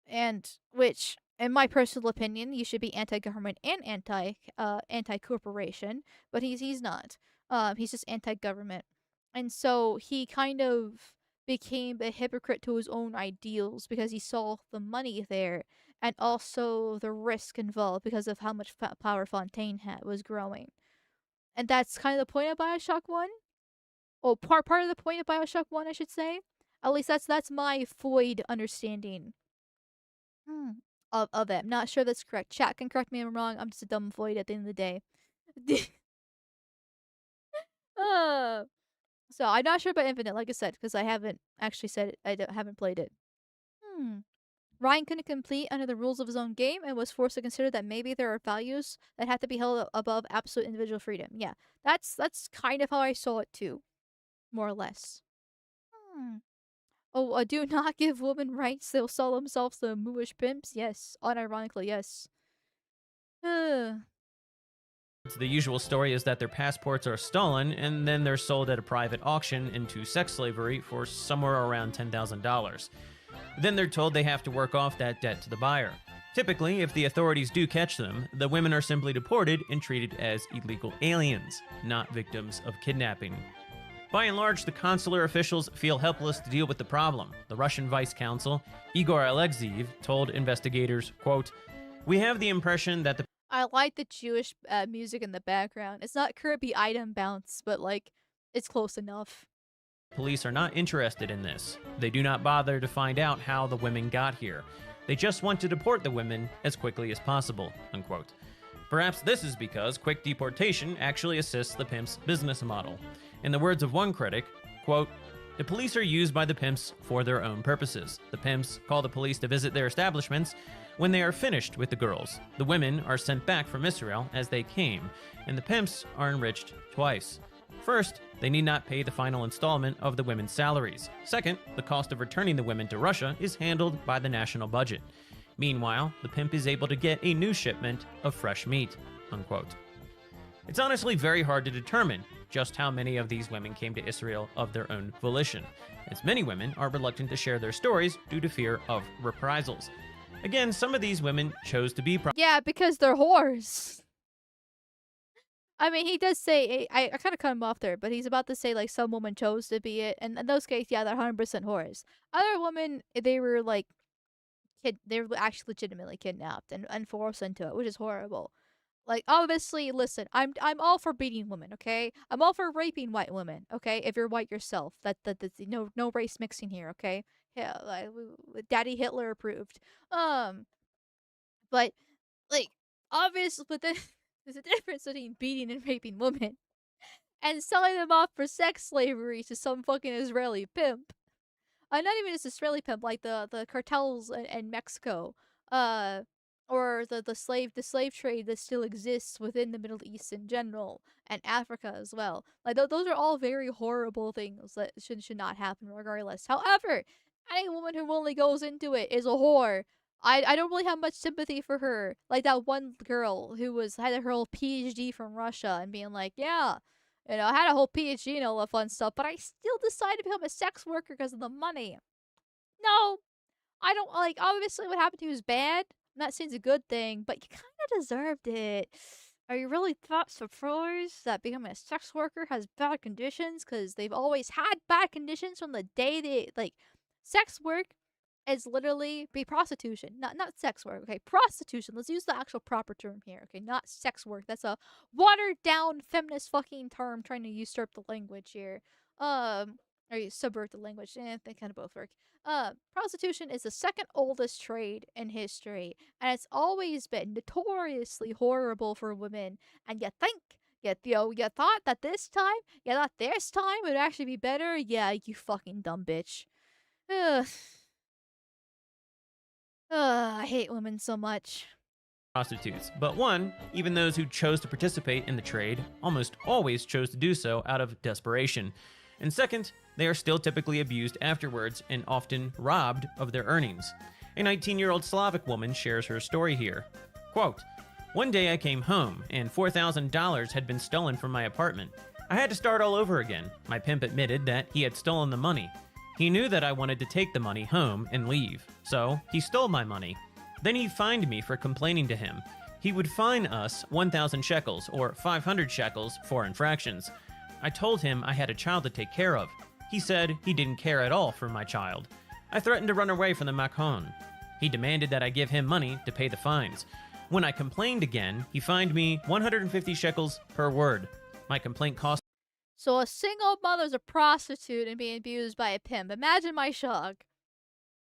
and which, in my personal opinion, you should be anti-government and anti-corporation, but he's not. He's just anti-government, and so he kind of became a hypocrite to his own ideals because he saw the money there and also the risk involved because of how much power Fontaine was growing, and that's kind of the point of Bioshock One. Oh, part of the point of Bioshock One, I should say. At least that's my void understanding of it. I'm not sure that's correct. Chat can correct me if I'm wrong. I'm just a dumb void at the end of the day. uh, so I'm not sure about Infinite, like I said, because I haven't actually said it. Haven't played it. Ryan couldn't complete under the rules of his own game and was forced to consider that maybe there are values that have to be held above absolute individual freedom. Yeah, that's kind of how I saw it too, more or less. Oh, do not give women rights. They'll sell themselves to mooish pimps. Yes, unironically, yes. The usual story is that their passports are stolen and then they're sold at a private auction into sex slavery for somewhere around $10,000. Then they're told they have to work off that debt to the buyer. Typically, if the authorities do catch them, the women are simply deported and treated as illegal aliens, not victims of kidnapping. By and large, the consular officials feel helpless to deal with the problem. The Russian vice consul, Igor Alexeyev, told investigators, quote, "We have the impression that the..." I like the Jewish music in the background. It's not Kirby item bounce, but it's close enough. Police are not interested in this. They do not bother to find out how the women got here. They just want to deport the women as quickly as possible, unquote. Perhaps this is because quick deportation actually assists the pimp's business model. In the words of one critic, quote, "The police are used by the pimps for their own purposes. The pimps call the police to visit their establishments when they are finished with the girls. The women are sent back from Israel as they came, and the pimps are enriched twice. First, they need not pay the final installment of the women's salaries. Second, the cost of returning the women to Russia is handled by the national budget. Meanwhile, the pimp is able to get a new shipment of fresh meat," unquote. It's honestly very hard to determine just how many of these women came to Israel of their own volition, as many women are reluctant to share their stories due to fear of reprisals. Again, some of these women chose to be... Yeah, because they're whores. I mean, he does say, I kind of cut him off there, but he's about to say, some woman chose to be it. And in those cases, yeah, they're 100% whores. Other women, they were, they were actually legitimately kidnapped and forced into it, which is horrible. Obviously, listen, I'm all for beating women, okay? I'm all for raping white women, okay? If you're white yourself. That's no race mixing here, okay? Yeah, Daddy Hitler approved. But, obviously, but then there's a difference between beating and raping women and selling them off for sex slavery to some fucking Israeli pimp. Not even just Israeli pimp, like the cartels in Mexico, or the slave trade that still exists within the Middle East in general and Africa as well. Those are all very horrible things that should not happen regardless. However, any woman who only goes into it is a whore. I don't really have much sympathy for her. Like that one girl who had her whole PhD from Russia and being like, yeah, I had a whole PhD and all that fun stuff, but I still decided to become a sex worker because of the money. No, I don't obviously what happened to you is bad. I'm not saying it's a good thing, but you kind of deserved it. Are you really thought surprised that becoming a sex worker has bad conditions? Because they've always had bad conditions from the day they, sex work is literally be prostitution, not sex work. Okay, prostitution. Let's use the actual proper term here. Okay, not sex work. That's a watered down feminist fucking term trying to usurp the language here. Or you subvert the language. They kind of both work. Prostitution is the second oldest trade in history, and it's always been notoriously horrible for women. And you thought that this time would actually be better? Yeah, you fucking dumb bitch. Ugh. I hate women so much. Prostitutes, but one, even those who chose to participate in the trade almost always chose to do so out of desperation. And second, they are still typically abused afterwards and often robbed of their earnings. A 19-year-old Slavic woman shares her story here. Quote, "One day I came home and $4,000 had been stolen from my apartment. I had to start all over again. My pimp admitted that he had stolen the money. He knew that I wanted to take the money home and leave, so he stole my money. Then he fined me for complaining to him. He would fine us 1,000 shekels or 500 shekels for infractions. I told him I had a child to take care of. He said he didn't care at all for my child. I threatened to run away from the Makon. He demanded that I give him money to pay the fines. When I complained again, he fined me 150 shekels per word. My complaint cost..." So a single mother's a prostitute and being abused by a pimp. Imagine my shock.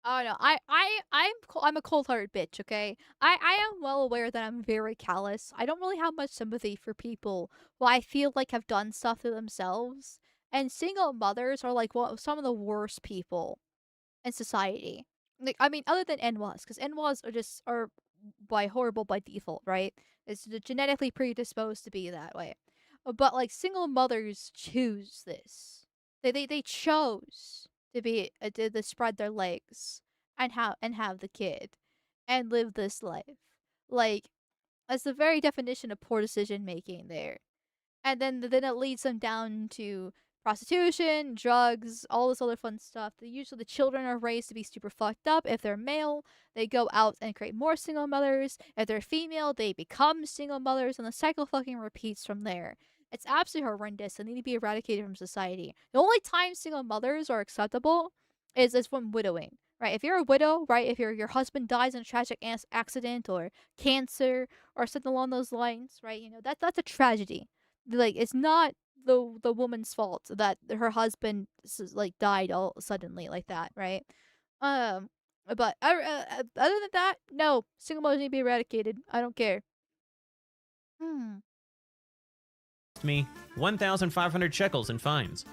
Oh no, I'm a cold-hearted bitch. Okay, I am well aware that I'm very callous. I don't really have much sympathy for people who I feel like have done stuff to themselves. And single mothers are like some of the worst people in society. Like, I mean, other than NWAs, because NWAs are by horrible by default, right? It's genetically predisposed to be that way. But like single mothers choose this. They chose to be to spread their legs and have the kid and live this life. Like that's the very definition of poor decision making there. And then it leads them down to prostitution, drugs, all this other fun stuff. Usually the children are raised to be super fucked up. If they're male, they go out and create more single mothers. If they're female, they become single mothers, and the cycle fucking repeats from there. It's absolutely horrendous and need to be eradicated from society. The only time single mothers are acceptable is when widowing. Right? If you're a widow, right? If your husband dies in a tragic accident or cancer or something along those lines, right? You know, that's a tragedy. Like, it's not the woman's fault that her husband like died all suddenly like that, right? But other than that, no, single mothers need to be eradicated. I don't care. Me 1,500 shekels in fines.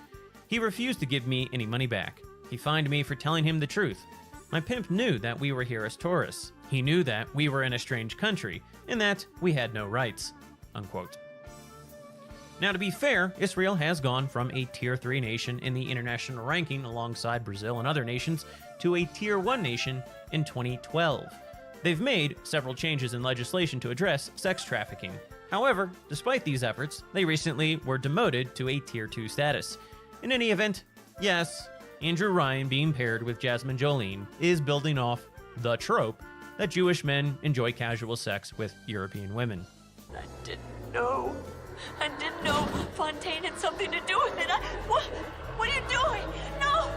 He refused to give me any money back. He fined me for telling him the truth. My pimp knew that we were here as tourists. He knew that we were in a strange country and that we had no rights." Unquote. Now, to be fair, Israel has gone from a Tier 3 nation in the international ranking alongside Brazil and other nations to a Tier 1 nation in 2012. They've made several changes in legislation to address sex trafficking. However, despite these efforts, they recently were demoted to a Tier 2 status. In any event, yes, Andrew Ryan being paired with Jasmine Jolene is building off the trope that Jewish men enjoy casual sex with European women. I didn't know Fontaine had something to do with it. What are you doing? No,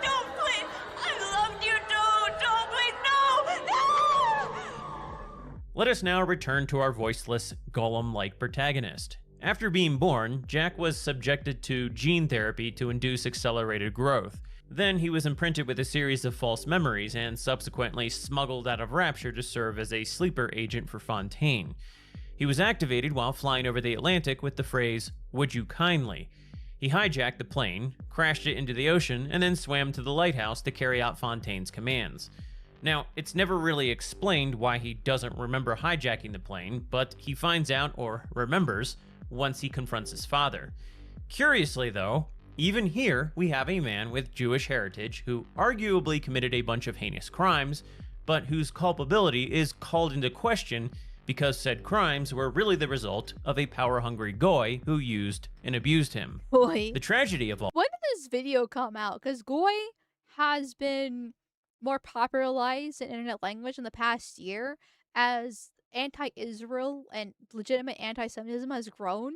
don't, please. I loved you, don't, please, no. Let us now return to our voiceless, golem-like protagonist. After being born, Jack was subjected to gene therapy to induce accelerated growth. Then he was imprinted with a series of false memories and subsequently smuggled out of Rapture to serve as a sleeper agent for Fontaine. He was activated while flying over the Atlantic with the phrase, "Would you kindly?" He hijacked the plane, crashed it into the ocean, and then swam to the lighthouse to carry out Fontaine's commands. Now, it's never really explained why he doesn't remember hijacking the plane, but he finds out, or remembers, once he confronts his father. Curiously though, even here we have a man with Jewish heritage who arguably committed a bunch of heinous crimes, but whose culpability is called into question because said crimes were really the result of a power-hungry goy who used and abused him. Goy. The tragedy of all... When did this video come out? Because goy has been more popularized in internet language in the past year as anti-Israel and legitimate anti-Semitism has grown.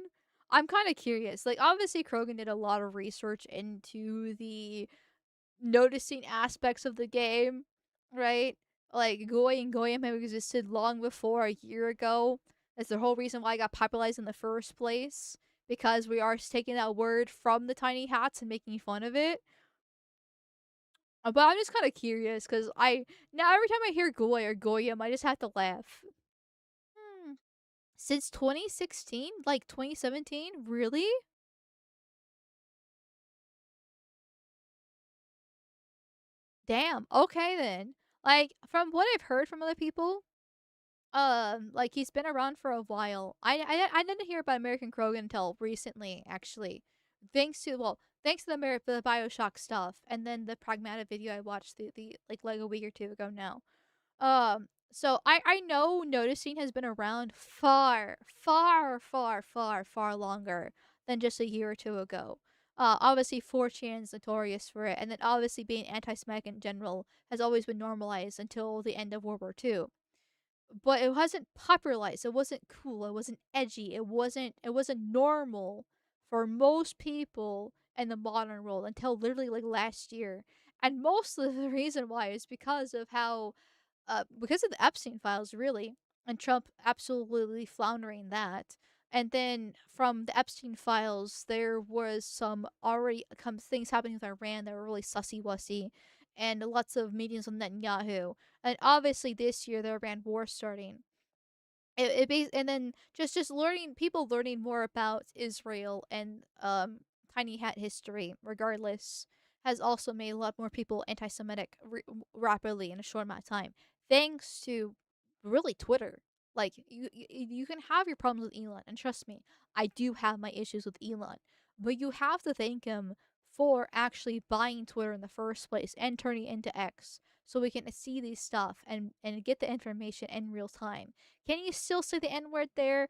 I'm kind of curious. Like, obviously, Krogan did a lot of research into the noticing aspects of the game. right? Like Goy and Goyim have existed long before a year ago. That's the whole reason why it got popularized in the first place. Because we are taking that word from the tiny hats and making fun of it. But I'm just kind of curious because now every time I hear Goy or Goyim, I just have to laugh. Since 2016, like 2017, really? Damn. Okay then. Like from what I've heard from other people, like he's been around for a while. I didn't hear about American Krogan until recently, actually. Thanks to the Bioshock stuff, and then the pragmatic video I watched like a week or two ago now. So I know noticing has been around far longer than just a year or two ago. Obviously 4chan is notorious for it, and then obviously being anti-Semitic in general has always been normalized until the end of World War II. But it wasn't popularized. It wasn't cool. It wasn't edgy. It wasn't normal for most people in the modern world until literally like last year. And most of the reason why is because of the Epstein files, really, and Trump absolutely floundering that. And then from the Epstein files, there was some already things happening with Iran that were really sussy wussy, and lots of meetings with Netanyahu. And obviously, this year the Iran war starting. And then just learning more about Israel and tiny hat history, regardless, has also made a lot more people anti-Semitic rapidly in a short amount of time, thanks to really Twitter. Like you can have your problems with Elon, and trust me, I do have my issues with Elon, but you have to thank him for actually buying Twitter in the first place and turning it into X, so we can see these stuff and get the information in real time. Can you still say the N word there?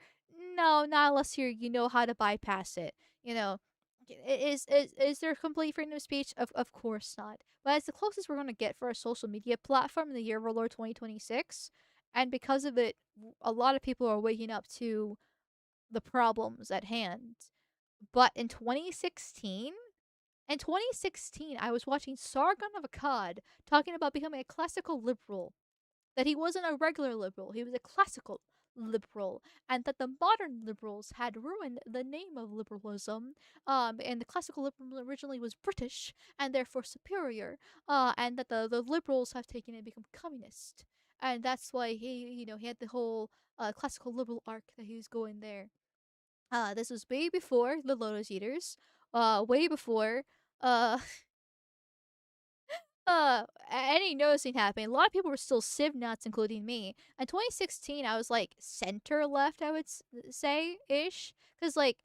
No, not unless you know how to bypass it. You know, is there complete freedom of speech? Of course not. But it's the closest we're gonna get for a social media platform in the year of our Lord 2026, and because of it, a lot of people are waking up to the problems at hand. But in 2016, I was watching Sargon of Akkad talking about becoming a classical liberal, that he wasn't a regular liberal, he was a classical liberal, and that the modern liberals had ruined the name of liberalism, and the classical liberal originally was British and therefore superior, and that the liberals have taken it and become communist. And that's why he had the whole classical liberal arc that he was going there. This was way before the Lotus Eaters, way before uh any noticing happened. A lot of people were still civ nuts, including me. In 2016, I was like center left, I would say ish, because like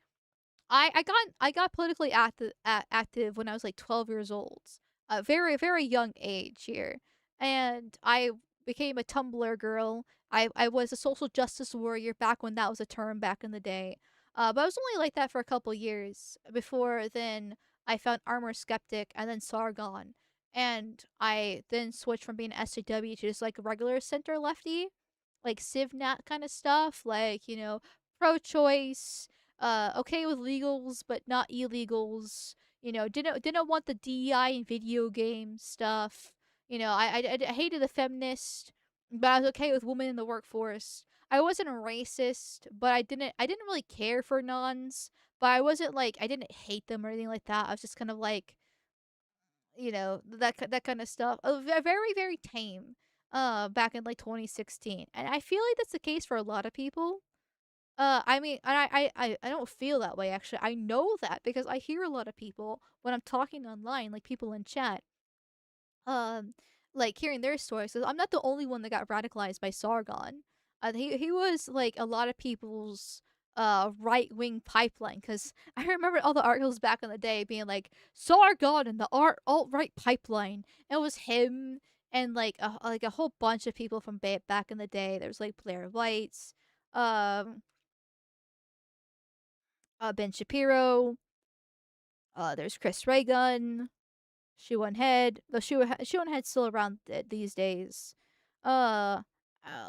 I got politically active when I was like 12 years old, a very young age here, and I became a Tumblr girl. I was a social justice warrior back when that was a term back in the day. But I was only like that for a couple years before then I found Armor Skeptic and then Sargon, and I then switched from being SJW to just like regular center lefty, like CivNat kind of stuff, like pro-choice, okay with legals but not illegals. Didn't want the DEI in video game stuff. I hated the feminist, but I was okay with women in the workforce. I wasn't a racist, but I didn't really care for nuns. But I didn't hate them or anything like that. I was just kind of like, that kind of stuff. Very tame. Back in like 2016, and I feel like that's the case for a lot of people. I mean, and I don't feel that way actually. I know that because I hear a lot of people when I'm talking online, like people in chat, um, like hearing their stories. So I'm not the only one that got radicalized by Sargon. He was like a lot of people's right wing pipeline, because I remember all the articles back in the day being like Sargon and the alt right pipeline. It was him and like a whole bunch of people from back in the day. There was like Blair White's, um, Ben Shapiro. There's Chris Reagan. Shoe Head. The Shoe Head's still around these days. Uh,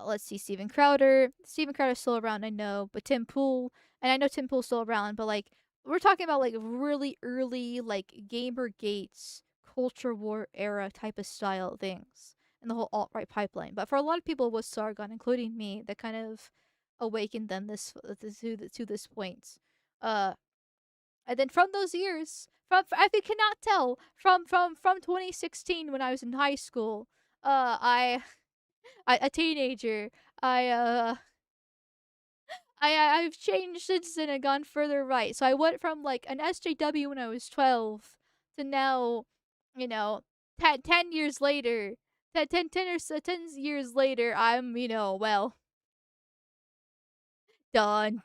let's see, Steven Crowder. Steven Crowder's still around, I know, but Tim Pool, and I know Tim Pool's still around, but like we're talking about like really early like Gamergate's culture war era type of style things. and the whole alt-right pipeline. But for a lot of people, it was Sargon, including me, that kind of awakened them to this point. Uh, and then from those years, from if you cannot tell, from 2016 when I was in high school, I a teenager, I I've changed since then and gone further right. So I went from like an SJW when I was 12 to now, you know, 10 years later, 10 years later, I'm, well, done.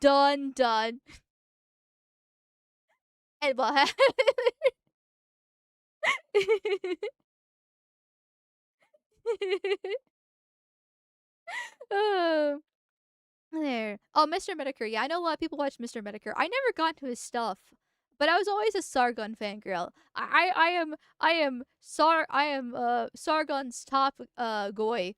And what? Oh, there. Oh, Mr. Medicare. Yeah, I know a lot of people watch Mr. Medicare. I never got to his stuff, but I was always a Sargon fangirl. I am Sargon's top goy.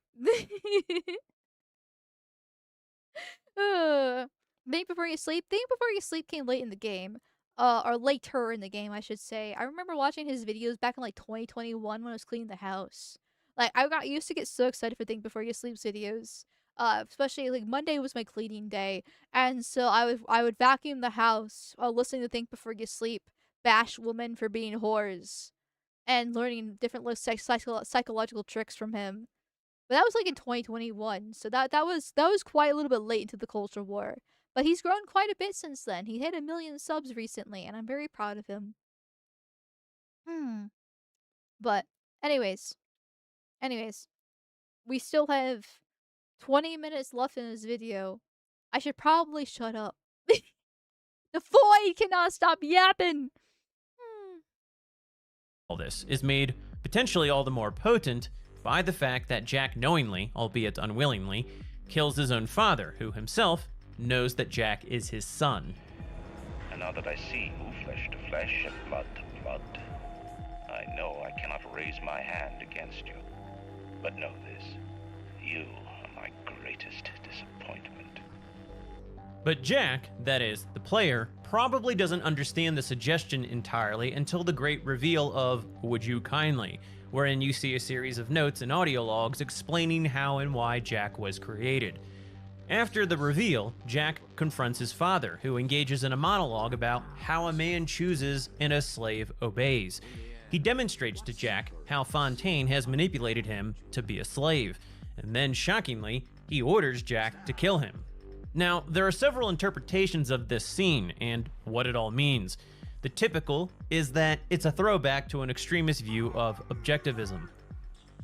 Uh, Think Before You Sleep. Think Before You Sleep came late in the game. Or later in the game, I should say. I remember watching his videos back in like 2021 when I was cleaning the house. Like I got used to get so excited for Think Before You Sleep's videos. Especially like Monday was my cleaning day, and so I would vacuum the house while listening to Think Before You Sleep, bash women for being whores, and learning different psychological tricks from him. But that was like in 2021, so that was quite a little bit late into the culture war. But he's grown quite a bit since then. He hit 1 million subs recently, and I'm very proud of him. But anyways, we still have 20 minutes left in this video. I should probably shut up. The void cannot stop yapping. All this is made potentially all the more potent by the fact that Jack knowingly, albeit unwillingly, kills his own father, who himself knows that Jack is his son. And now that I see you flesh to flesh and blood to blood, I know I cannot raise my hand against you. But know this, you are my greatest disappointment. But Jack, that is, the player, probably doesn't understand the suggestion entirely until the great reveal of Would You Kindly, wherein you see a series of notes and audio logs explaining how and why Jack was created. After the reveal, Jack confronts his father, who engages in a monologue about how a man chooses and a slave obeys. He demonstrates to Jack how Fontaine has manipulated him to be a slave, and then, shockingly, he orders Jack to kill him. Now, there are several interpretations of this scene and what it all means. The typical is that it's a throwback to an extremist view of objectivism.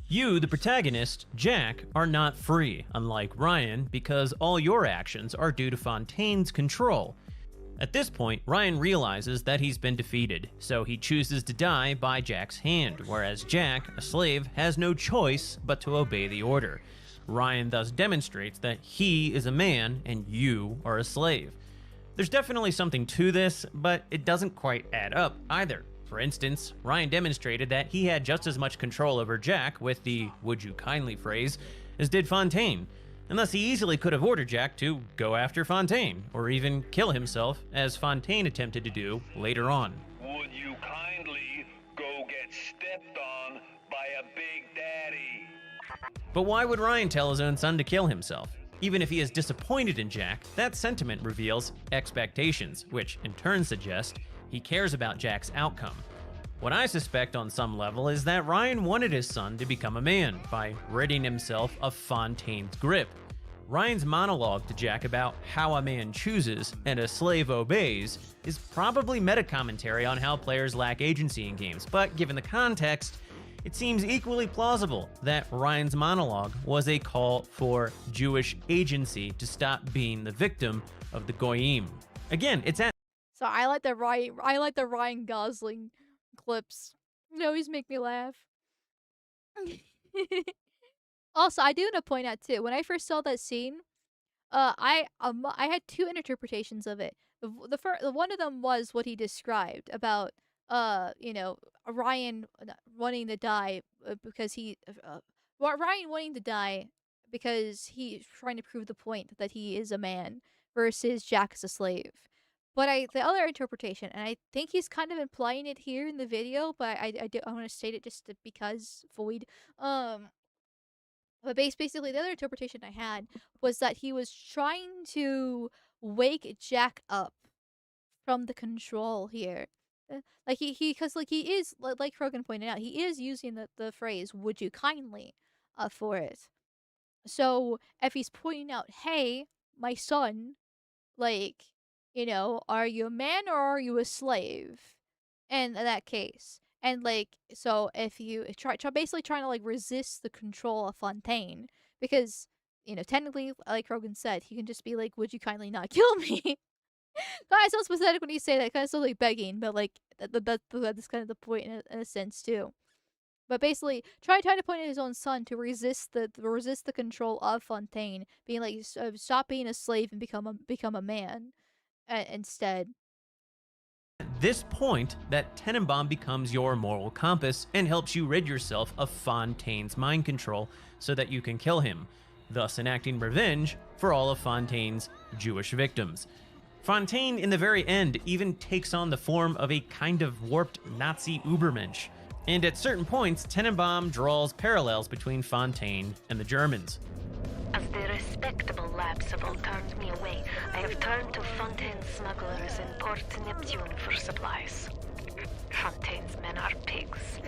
You, the protagonist, Jack, are not free, unlike Ryan, because all your actions are due to Fontaine's control. At this point, Ryan realizes that he's been defeated, so he chooses to die by Jack's hand, whereas Jack, a slave, has no choice but to obey the order. Ryan thus demonstrates that he is a man and you are a slave. There's definitely something to this, but it doesn't quite add up either. For instance, Ryan demonstrated that he had just as much control over Jack with the "would you kindly" phrase as did Fontaine, and thus he easily could have ordered Jack to go after Fontaine, or even kill himself, as Fontaine attempted to do later on. Would you kindly go get stepped on by a big daddy? But why would Ryan tell his own son to kill himself? Even if he is disappointed in Jack, that sentiment reveals expectations, which in turn suggest he cares about Jack's outcome. What I suspect on some level is that Ryan wanted his son to become a man by ridding himself of Fontaine's grip. Ryan's monologue to Jack about how a man chooses and a slave obeys is probably meta-commentary on how players lack agency in games, but given the context, it seems equally plausible that Ryan's monologue was a call for Jewish agency to stop being the victim of the Goyim. Again, it's at So I like the Ryan Gosling clips. They always make me laugh. Also, I do want to point out too, when I first saw that scene, I had two interpretations of it. One of them was what he described about Ryan wanting to die because Ryan wanting to die because he's trying to prove the point that he is a man versus Jack is a slave. But the other interpretation, and I think he's kind of implying it here in the video, but I want to state it just because void. But basically, the other interpretation I had was that he was trying to wake Jack up from the control here. Like because like he is like Krogan pointed out, he is using the phrase "Would you kindly," for it. So if he's pointing out, "Hey, my son, like, are you a man or are you a slave?" In that case, and like, so if you try basically trying to like resist the control of Fontaine, because technically, like Rogan said, he can just be like, "Would you kindly not kill me?" God, it sounds pathetic when you say that. Kind of sounds like begging, but like that's kind of the point in a sense too. But basically, trying to point at his own son to resist the control of Fontaine, being like, stop being a slave and become a man, instead. At this point, that Tenenbaum becomes your moral compass and helps you rid yourself of Fontaine's mind control so that you can kill him, thus enacting revenge for all of Fontaine's Jewish victims. Fontaine, in the very end, even takes on the form of a kind of warped Nazi Ubermensch, and at certain points, Tenenbaum draws parallels between Fontaine and the Germans. As the respectable Lapsable turned me away, I have turned to Fontaine's smugglers in Port Neptune for supplies. Fontaine's men are pigs.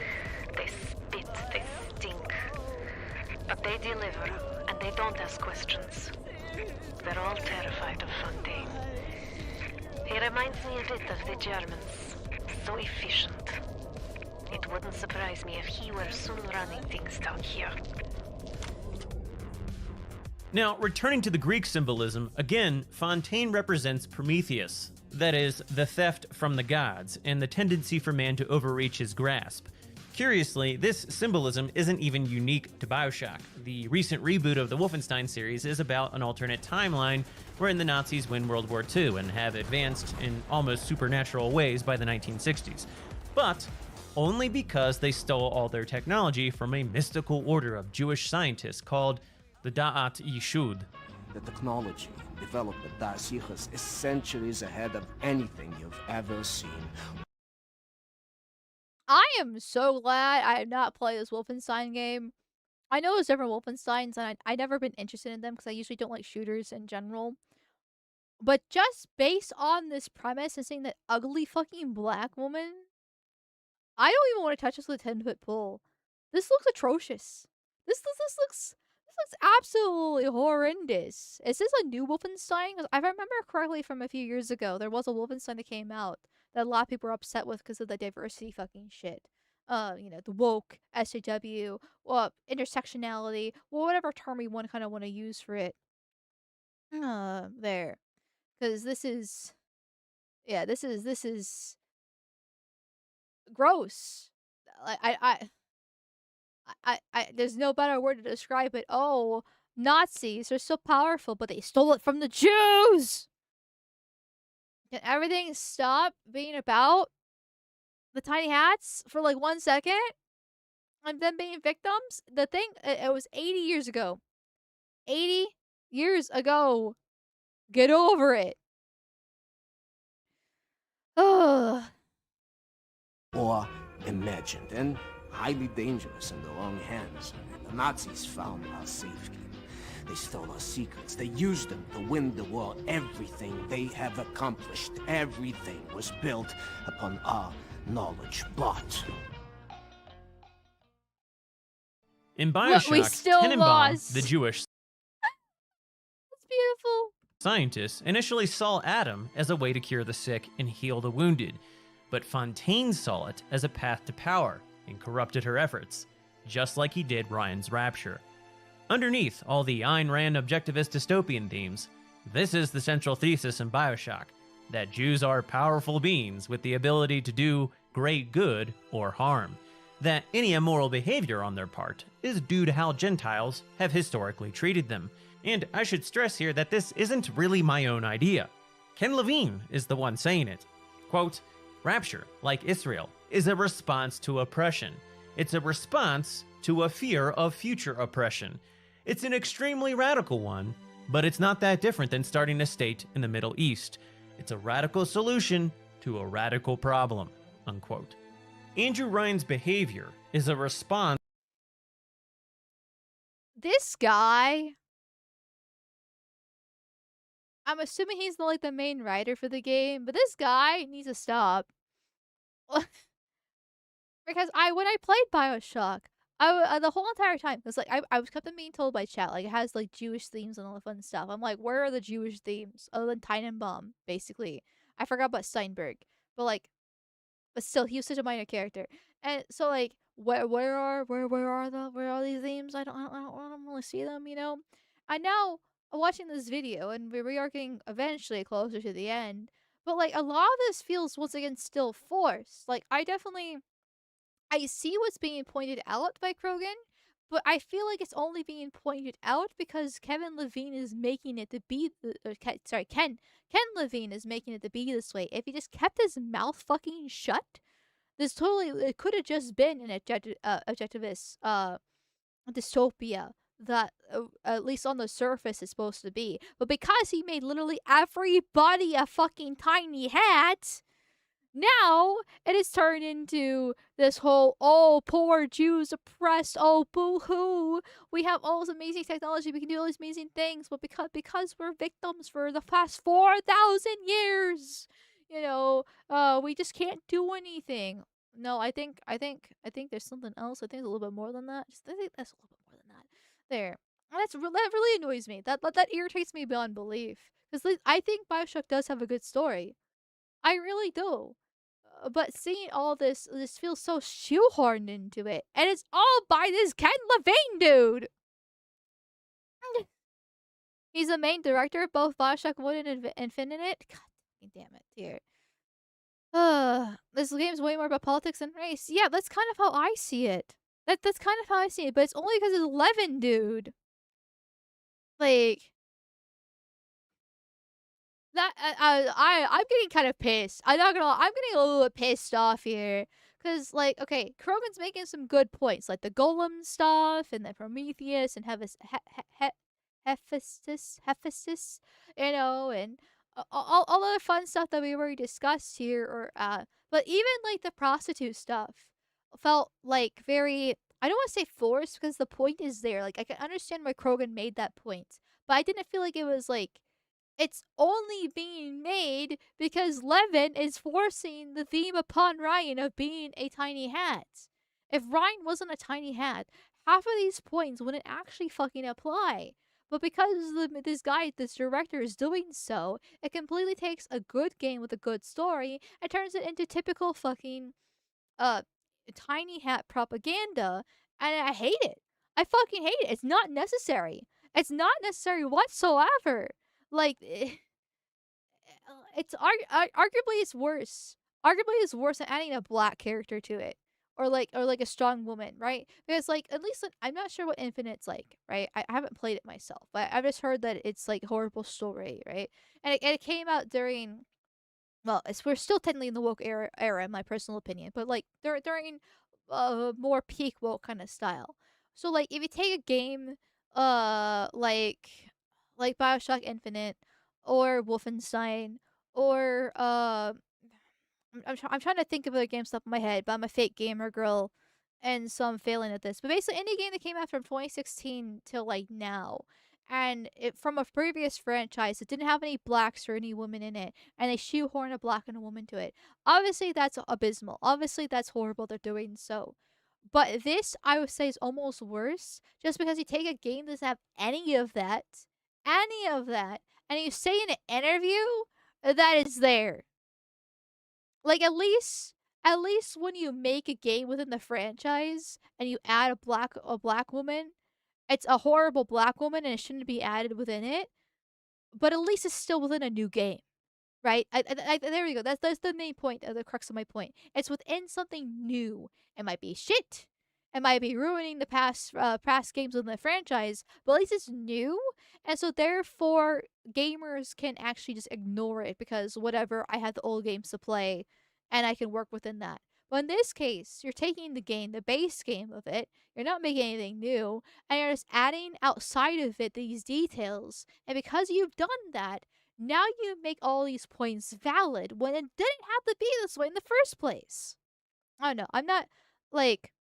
They spit, they stink. But they deliver, and they don't ask questions. They're all terrified of Fontaine. He reminds me a bit of the Germans. So efficient. It wouldn't surprise me if he were soon running things down here. Now, returning to the Greek symbolism, again, Fontaine represents Prometheus, that is, the theft from the gods, and the tendency for man to overreach his grasp. Curiously, this symbolism isn't even unique to Bioshock. The recent reboot of the Wolfenstein series is about an alternate timeline wherein the Nazis win World War II and have advanced in almost supernatural ways by the 1960s. But only because they stole all their technology from a mystical order of Jewish scientists called the Da'at Yeshud. The technology developed at Das Yichus is centuries ahead of anything you've ever seen. I am so glad I have not played this Wolfenstein game. I know there's different Wolfensteins, and I've never been interested in them because I usually don't like shooters in general. But just based on this premise and seeing that ugly fucking black woman, I don't even want to touch this with a 10-foot pole. This looks atrocious. This looks absolutely horrendous. Is this a new Wolfenstein? Because if I remember correctly from a few years ago, there was a Wolfenstein that came out that a lot of people were upset with because of the diversity fucking shit. The woke, SJW, intersectionality, whatever term we want to use for it. There. Because this is gross. I there's no better word to describe it. Oh, Nazis are so powerful, but they stole it from the Jews. Can everything stop being about the tiny hats for like 1 second? And them being victims? The thing, it was 80 years ago. 80 years ago. Get over it. Ugh. Or imagined and highly dangerous in the wrong hands. The Nazis found our safekeeping. They stole our secrets. They used them to win the war. Everything they have accomplished, everything was built upon our knowledge. But in Bioshock, Tenenbaum, the Jewish beautiful scientists, initially saw Adam as a way to cure the sick and heal the wounded, but Fontaine saw it as a path to power and corrupted her efforts, just like he did Ryan's Rapture. Underneath all the Ayn Rand objectivist dystopian themes, this is the central thesis in Bioshock, that Jews are powerful beings with the ability to do great good or harm, that any immoral behavior on their part is due to how Gentiles have historically treated them. And I should stress here that this isn't really my own idea. Ken Levine is the one saying it. Quote, "Rapture, like Israel, is a response to oppression. It's a response to a fear of future oppression. It's an extremely radical one, but it's not that different than starting a state in the Middle East. It's a radical solution to a radical problem," unquote. Andrew Ryan's behavior is a response. This guy, I'm assuming he's like the main writer for the game, but this guy needs to stop. Because when I played Bioshock, the whole entire time, because like I was kept on being told by chat, like it has like Jewish themes and all the fun stuff. I'm like, where are the Jewish themes other than Tannenbaum? Basically, I forgot about Steinberg, but like, but still, he was such a minor character. And so like, where are these themes? I don't really see them. You know, I now watching this video, and we are getting eventually closer to the end. But like, a lot of this feels once again still forced. Like, I see what's being pointed out by Krogan, but I feel like it's only being pointed out because Kevin Levine is making it to be Ken Levine is making it to be this way. If he just kept his mouth fucking shut, this totally it could have just been an objectivist dystopia that at least on the surface is supposed to be. But because he made literally everybody a fucking tiny hat, now it is turned into this whole, oh, poor Jews oppressed, oh, boo-hoo, we have all this amazing technology, we can do all these amazing things, but because we're victims for the past 4,000 years, you know, we just can't do anything. No, I think there's something else. I think it's a little bit more than that. I think that's a little bit more than that. There. And that really annoys me. That irritates me beyond belief. Because I think Bioshock does have a good story. I really do. But seeing all this feels so shoehorned into it, and it's all by this Ken Levine dude. He's the main director of both Bioshock 1 and Infinite. God damn it, dear. This game's way more about politics than race. Yeah, that's kind of how I see it. That's kind of how I see it, but it's only because it's Levin, dude. Like, that I'm getting kind of pissed. I'm not gonna lie, I'm getting a little bit pissed off here. Cause like, okay, Krogan's making some good points, like the Golem stuff and the Prometheus and Hephaestus, you know, and all the fun stuff that we already discussed here. Or but even like the prostitute stuff felt like very. I don't want to say forced because the point is there. Like I can understand why Krogan made that point, but I didn't feel like it was like it's only being made because Levin is forcing the theme upon Ryan of being a tiny hat. If Ryan wasn't a tiny hat, half of these points wouldn't actually fucking apply. But because this director is doing so, it completely takes a good game with a good story and turns it into typical fucking uh tiny hat propaganda, and I hate it. I fucking hate it. It's not necessary. It's not necessary whatsoever. Like, it's arguably it's worse. Arguably, it's worse than adding a black character to it, or like a strong woman, right? Because like at least I'm not sure what Infinite's like, right? I haven't played it myself, but I've just heard that it's like horrible story, right? And it came out during. Well, we're still technically in the woke era, in my personal opinion, but like during more peak woke kind of style. So like if you take a game like Bioshock Infinite or Wolfenstein or I'm trying to think of other games off my head, but I'm a fake gamer girl, and so I'm failing at this. But basically, any game that came out from 2016 till like now, and it from a previous franchise that didn't have any blacks or any women in it, and they shoehorn a black and a woman to it. Obviously, that's abysmal. Obviously, that's horrible. They're doing so. But this, I would say, is almost worse, just because you take a game that doesn't have any of that, and you say in an interview that it's there. Like at least when you make a game within the franchise and you add a black woman, it's a horrible black woman and it shouldn't be added within it. But at least it's still within a new game, right? There we go. That's the main point, the crux of my point. It's within something new. It might be shit. It might be ruining the past games within the franchise, but at least it's new, and so therefore gamers can actually just ignore it because whatever, I have the old games to play, and I can work within that. But in this case, you're taking the game, the base game of it, you're not making anything new, and you're just adding outside of it these details, and because you've done that, now you make all these points valid when it didn't have to be this way in the first place. I don't know. I'm not like.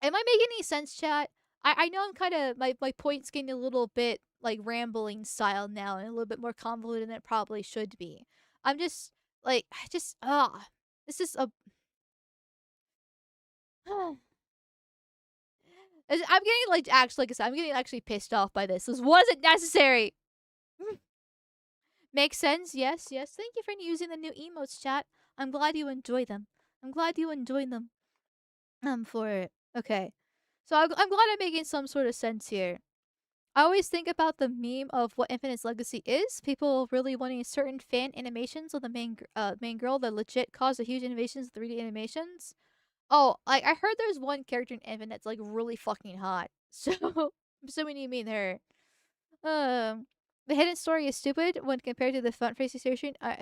Am I making any sense, chat? I know I'm kind of my point's getting a little bit like rambling style now and a little bit more convoluted than it probably should be. I'm just like I just this is a I'm getting like actually like I said, I'm getting actually pissed off by this. This wasn't necessary. Makes sense. Yes, yes. Thank you for using the new emotes, chat. I'm glad you enjoy them. I'm glad you enjoy them. For it. Okay. So I'm glad I'm making some sort of sense here. I always think about the meme of what Infinite's legacy is. People really wanting certain fan animations of the main girl that legit caused a huge innovations in 3D animations. Oh, like I heard there's one character in Infinite that's like really fucking hot. So I'm assuming you mean her. The hidden story is stupid when compared to the front-facing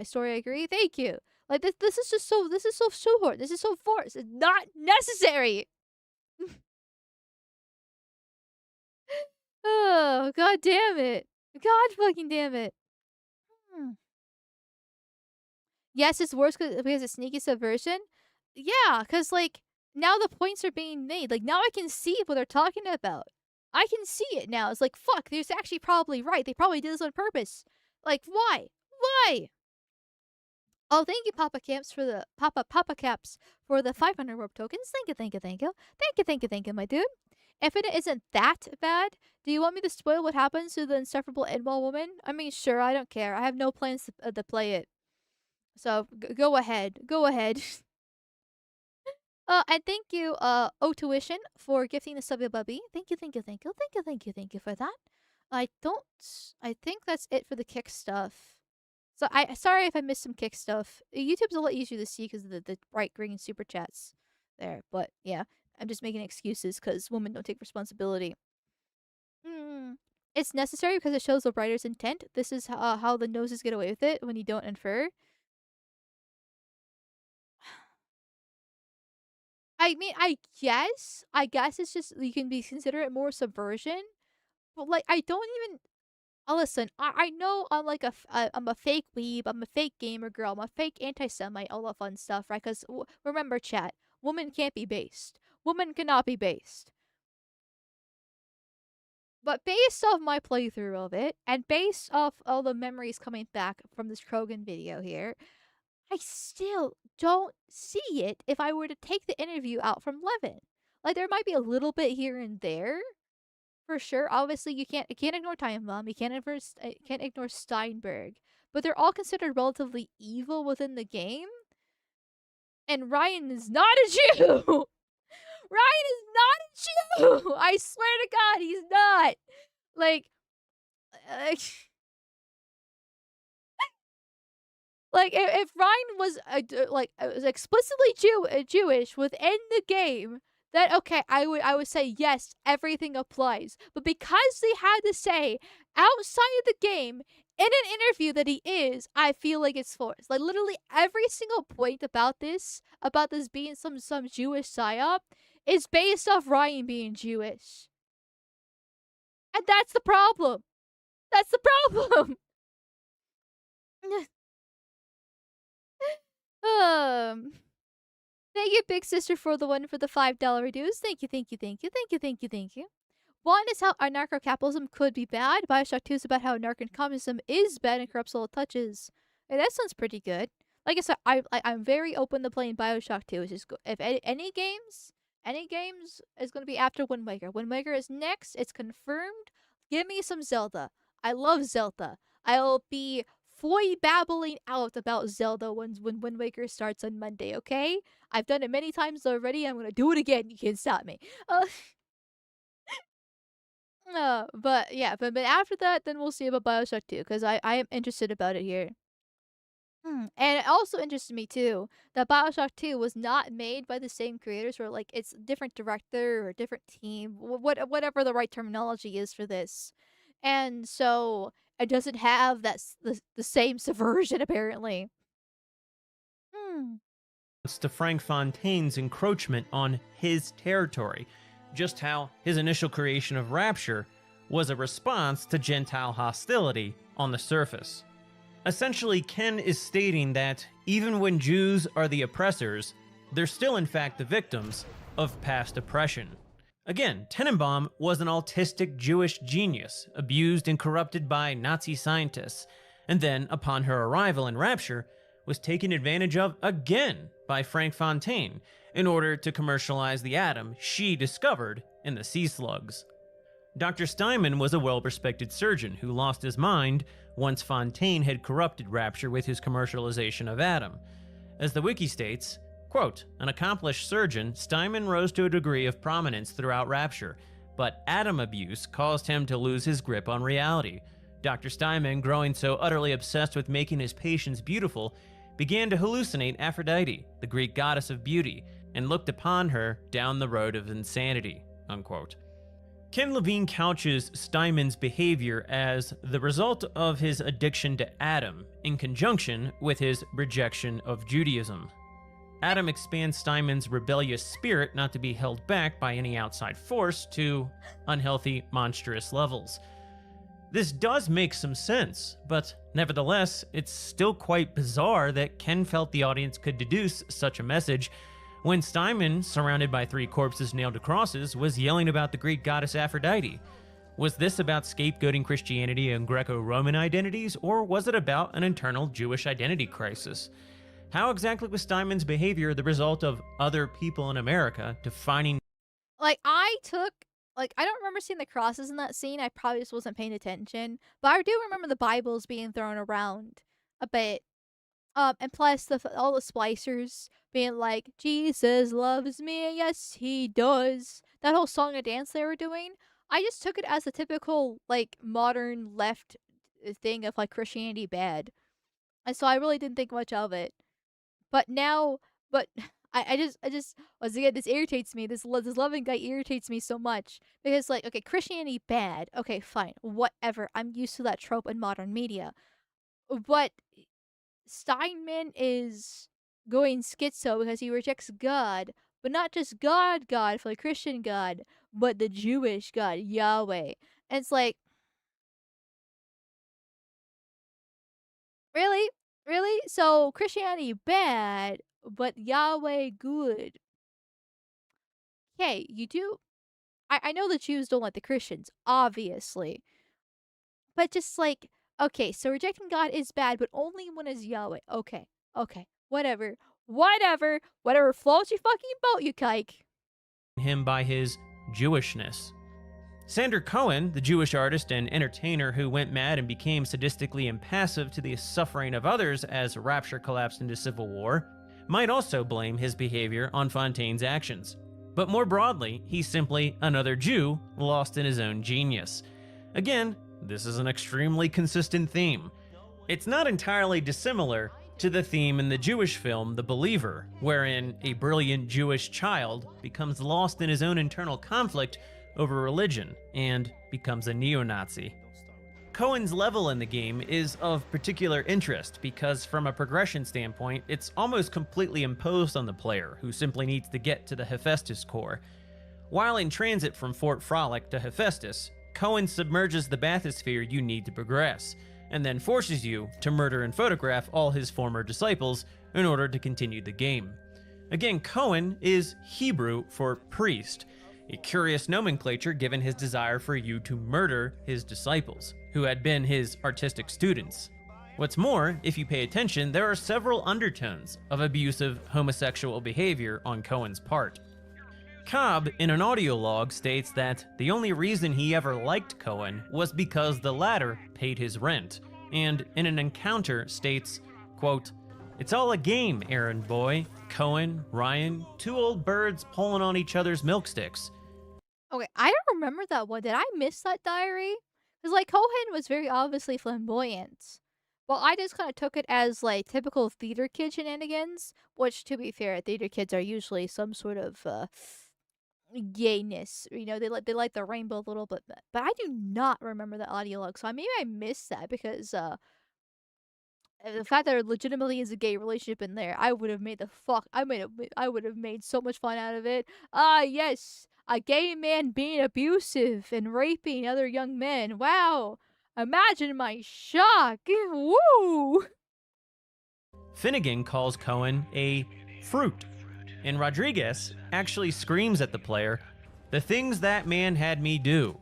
story. I agree. Thank you. Like this is just so shoehorned. This is so forced. It's not necessary. Oh, god damn it. God fucking damn it. Yes, it's worse because it's sneaky subversion. Yeah, because, like, now the points are being made. Like, now I can see what they're talking about. I can see it now. It's like, fuck, there's actually probably right. They probably did this on purpose. Like, why? Why? Oh, thank you, Papa Caps, for the Papa Caps for the 500 rope tokens. Thank you, thank you, thank you. Thank you, thank you, thank you, my dude. If it isn't that bad, do you want me to spoil what happens to the insufferable Edwall woman? I mean, sure, I don't care. I have no plans to play it. So, go ahead. Go ahead. And thank you, Otuition, for gifting the sub bubby. Thank you, thank you, thank you, thank you, thank you, thank you for that. I think that's it for the kick stuff. So sorry if I missed some kick stuff. YouTube's a lot easier to see because of the bright green super chats there. But yeah, I'm just making excuses because women don't take responsibility. It's necessary because it shows the writer's intent. This is how the noses get away with it when you don't infer. I mean, I guess it's just you can consider it more subversion, but like I don't even. Oh, listen, I know I'm like I'm a fake weeb, I'm a fake gamer girl, I'm a fake anti-Semite, all that fun stuff, right? Because remember, chat, women can't be based. Women cannot be based. But based off my playthrough of it, and based off all the memories coming back from this Krogan video here, I still don't see it if I were to take the interview out from Levin. Like, there might be a little bit here and there, for sure. Obviously, you can't ignore Time Bomb, you can't ignore Steinberg, but they're all considered relatively evil within the game. And Ryan is not a Jew! Ryan is not a Jew! I swear to God, he's not! Like if Ryan was explicitly Jewish within the game, then okay, I would say yes, everything applies. But because they had to say outside of the game in an interview that he is, I feel like it's forced. Like literally every single point about this being some Jewish psyop is based off Ryan being Jewish. And that's the problem. That's the problem. Thank you, Big Sister, for the $5 reduce. Thank you, thank you, thank you, thank you, thank you, thank you. One is how anarcho-capitalism could be bad. Bioshock 2 is about how anarcho-communism is bad and corrupts all it touches. Hey, that sounds pretty good. Like I said, I'm very open to playing Bioshock 2. It's just if any games is going to be after Wind Waker. Wind Waker is next. It's confirmed. Give me some Zelda. I love Zelda. I'll be babbling out about Zelda when Wind Waker starts on Monday, okay? I've done it many times already. I'm gonna do it again. You can't stop me. But yeah, but after that, then we'll see about Bioshock 2, because I am interested about it here. And it also interested me too that Bioshock 2 was not made by the same creators, or like it's a different director or a different team, whatever the right terminology is for this. And so it doesn't have the same subversion apparently. It's to Frank Fontaine's encroachment on his territory, just how his initial creation of Rapture was a response to Gentile hostility on the surface. Essentially, Ken is stating that even when Jews are the oppressors, they're still in fact the victims of past oppression. Again, Tenenbaum was an autistic Jewish genius, abused and corrupted by Nazi scientists, and then, upon her arrival in Rapture, was taken advantage of again by Frank Fontaine in order to commercialize the atom she discovered in the sea slugs. Dr. Steinman was a well-respected surgeon who lost his mind once Fontaine had corrupted Rapture with his commercialization of Adam. As the wiki states, quote, an accomplished surgeon, Steinman rose to a degree of prominence throughout Rapture, but Adam abuse caused him to lose his grip on reality. Dr. Steinman, growing so utterly obsessed with making his patients beautiful, began to hallucinate Aphrodite, the Greek goddess of beauty, and looked upon her down the road of insanity, unquote. Ken Levine couches Steinman's behavior as the result of his addiction to Adam in conjunction with his rejection of Judaism. Adam expands Steinman's rebellious spirit not to be held back by any outside force to unhealthy, monstrous levels. This does make some sense, but nevertheless, it's still quite bizarre that Ken felt the audience could deduce such a message when Steinman, surrounded by 3 corpses nailed to crosses, was yelling about the Greek goddess Aphrodite. Was this about scapegoating Christianity and Greco-Roman identities, or was it about an internal Jewish identity crisis? How exactly was Steinman's behavior the result of other people in America defining... I don't remember seeing the crosses in that scene. I probably just wasn't paying attention. But I do remember the Bibles being thrown around a bit. And plus all the splicers being like, Jesus loves me, yes he does. That whole song and dance they were doing, I just took it as a typical, modern left thing of, Christianity bad. And so I really didn't think much of it. But I just, once again, this irritates me. This loving guy irritates me so much. Because, okay, Christianity bad. Okay, fine. Whatever. I'm used to that trope in modern media. But Steinman is going schizo because he rejects God, but not just God for the Christian God, but the Jewish God, Yahweh. And it's like, really? Really? So Christianity bad, but Yahweh good. Okay, you do. I know the Jews don't like the Christians, obviously. But just okay, so rejecting God is bad, but only when it's Yahweh. Okay, whatever floats your fucking boat, you kike. him by his Jewishness. Sander Cohen, the Jewish artist and entertainer who went mad and became sadistically impassive to the suffering of others as Rapture collapsed into civil war, might also blame his behavior on Fontaine's actions. But more broadly, he's simply another Jew lost in his own genius. Again, this is an extremely consistent theme. It's not entirely dissimilar to the theme in the Jewish film The Believer, wherein a brilliant Jewish child becomes lost in his own internal conflict over religion and becomes a neo-Nazi. Cohen's level in the game is of particular interest because from a progression standpoint, it's almost completely imposed on the player, who simply needs to get to the Hephaestus core. While in transit from Fort Frolic to Hephaestus, Cohen submerges the bathysphere you need to progress, and then forces you to murder and photograph all his former disciples in order to continue the game. Again, Cohen is Hebrew for priest, a curious nomenclature given his desire for you to murder his disciples, who had been his artistic students. What's more, if you pay attention, there are several undertones of abusive homosexual behavior on Cohen's part. Cobb, in an audio log, states that the only reason he ever liked Cohen was because the latter paid his rent, and in an encounter states, quote, "It's all a game, errand boy. Cohen, Ryan, 2 old birds pulling on each other's milk sticks." Okay, I don't remember that one. Did I miss that diary? Because, Cohen was very obviously flamboyant. Well, I just kind of took it as, typical theater kid shenanigans, which, to be fair, theater kids are usually some sort of, gayness. You know, they like the rainbow a little bit. But I do not remember the audio log, so maybe I missed that because, the fact that there legitimately is a gay relationship in there, I would have made I would have made so much fun out of it. Ah, yes, a gay man being abusive and raping other young men. Wow, imagine my shock. Woo! Finnegan calls Cohen a fruit, and Rodriguez actually screams at the player, The things that man had me do.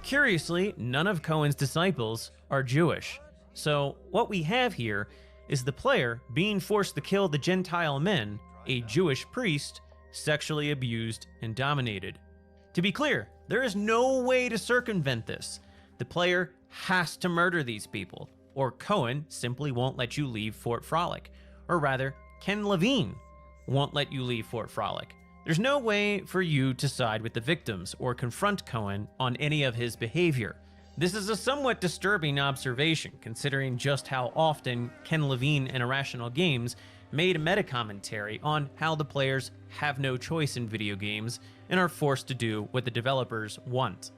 Curiously, none of Cohen's disciples are Jewish. So what we have here is the player being forced to kill the Gentile men, a Jewish priest, sexually abused and dominated. To be clear, there is no way to circumvent this. The player has to murder these people, or Cohen simply won't let you leave Fort Frolic. Or rather, Ken Levine won't let you leave Fort Frolic. There's no way for you to side with the victims or confront Cohen on any of his behavior. This is a somewhat disturbing observation, considering just how often Ken Levine and Irrational Games made a meta-commentary on how the players have no choice in video games and are forced to do what the developers want.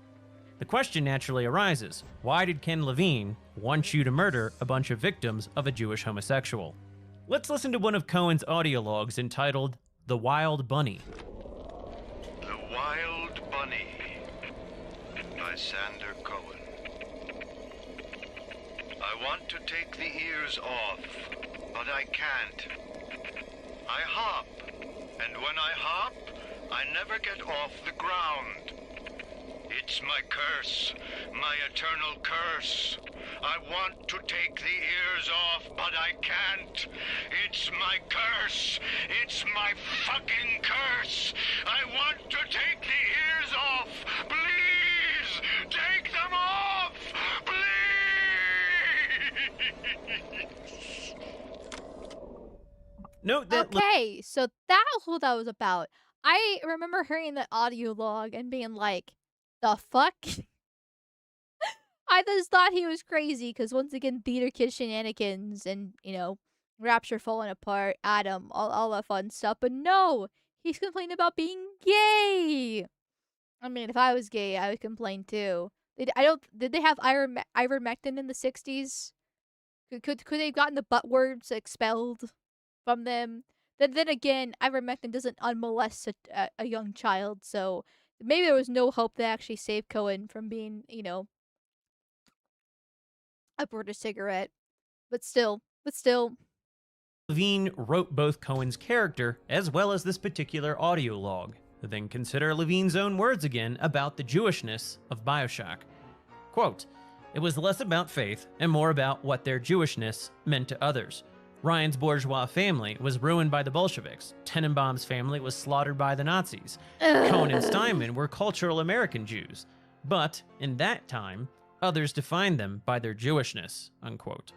The question naturally arises, why did Ken Levine want you to murder a bunch of victims of a Jewish homosexual? Let's listen to one of Cohen's audio logs entitled The Wild Bunny. The Wild Bunny by Sander Cohen. I want to take the ears off, but I can't. I hop, and when I hop, I never get off the ground. It's my curse, my eternal curse. I want to take the ears off, but I can't. It's my curse. It's my fucking curse. I want to take the ears off. Please, take them off. Please. Note that. Okay, so that was what that was about. I remember hearing that audio log and being like, the fuck? I just thought he was crazy because once again, theater kid shenanigans and, you know, Rapture falling apart, Adam, all that fun stuff. But no, he's complaining about being gay. I mean, if I was gay, I would complain too. Did they have ivermectin in the 60s? Could they have gotten the butt words expelled from them? Then again, ivermectin doesn't unmolest a young child, so maybe there was no hope to actually save Cohen from being, you know, aboard a cigarette. But still. Levine wrote both Cohen's character as well as this particular audio log. Then consider Levine's own words again about the Jewishness of Bioshock. Quote, "It was less about faith and more about what their Jewishness meant to others. Ryan's bourgeois family was ruined by the Bolsheviks. Tenenbaum's family was slaughtered by the Nazis. Cohen and Steinman were cultural American Jews. But, in that time, others defined them by their Jewishness," unquote.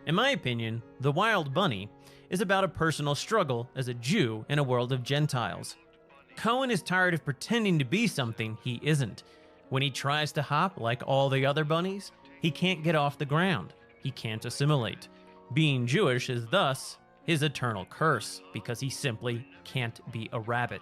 In my opinion, The Wild Bunny is about a personal struggle as a Jew in a world of Gentiles. Cohen is tired of pretending to be something he isn't. When he tries to hop like all the other bunnies, he can't get off the ground. He can't assimilate. Being Jewish is thus his eternal curse, because he simply can't be a rabbit.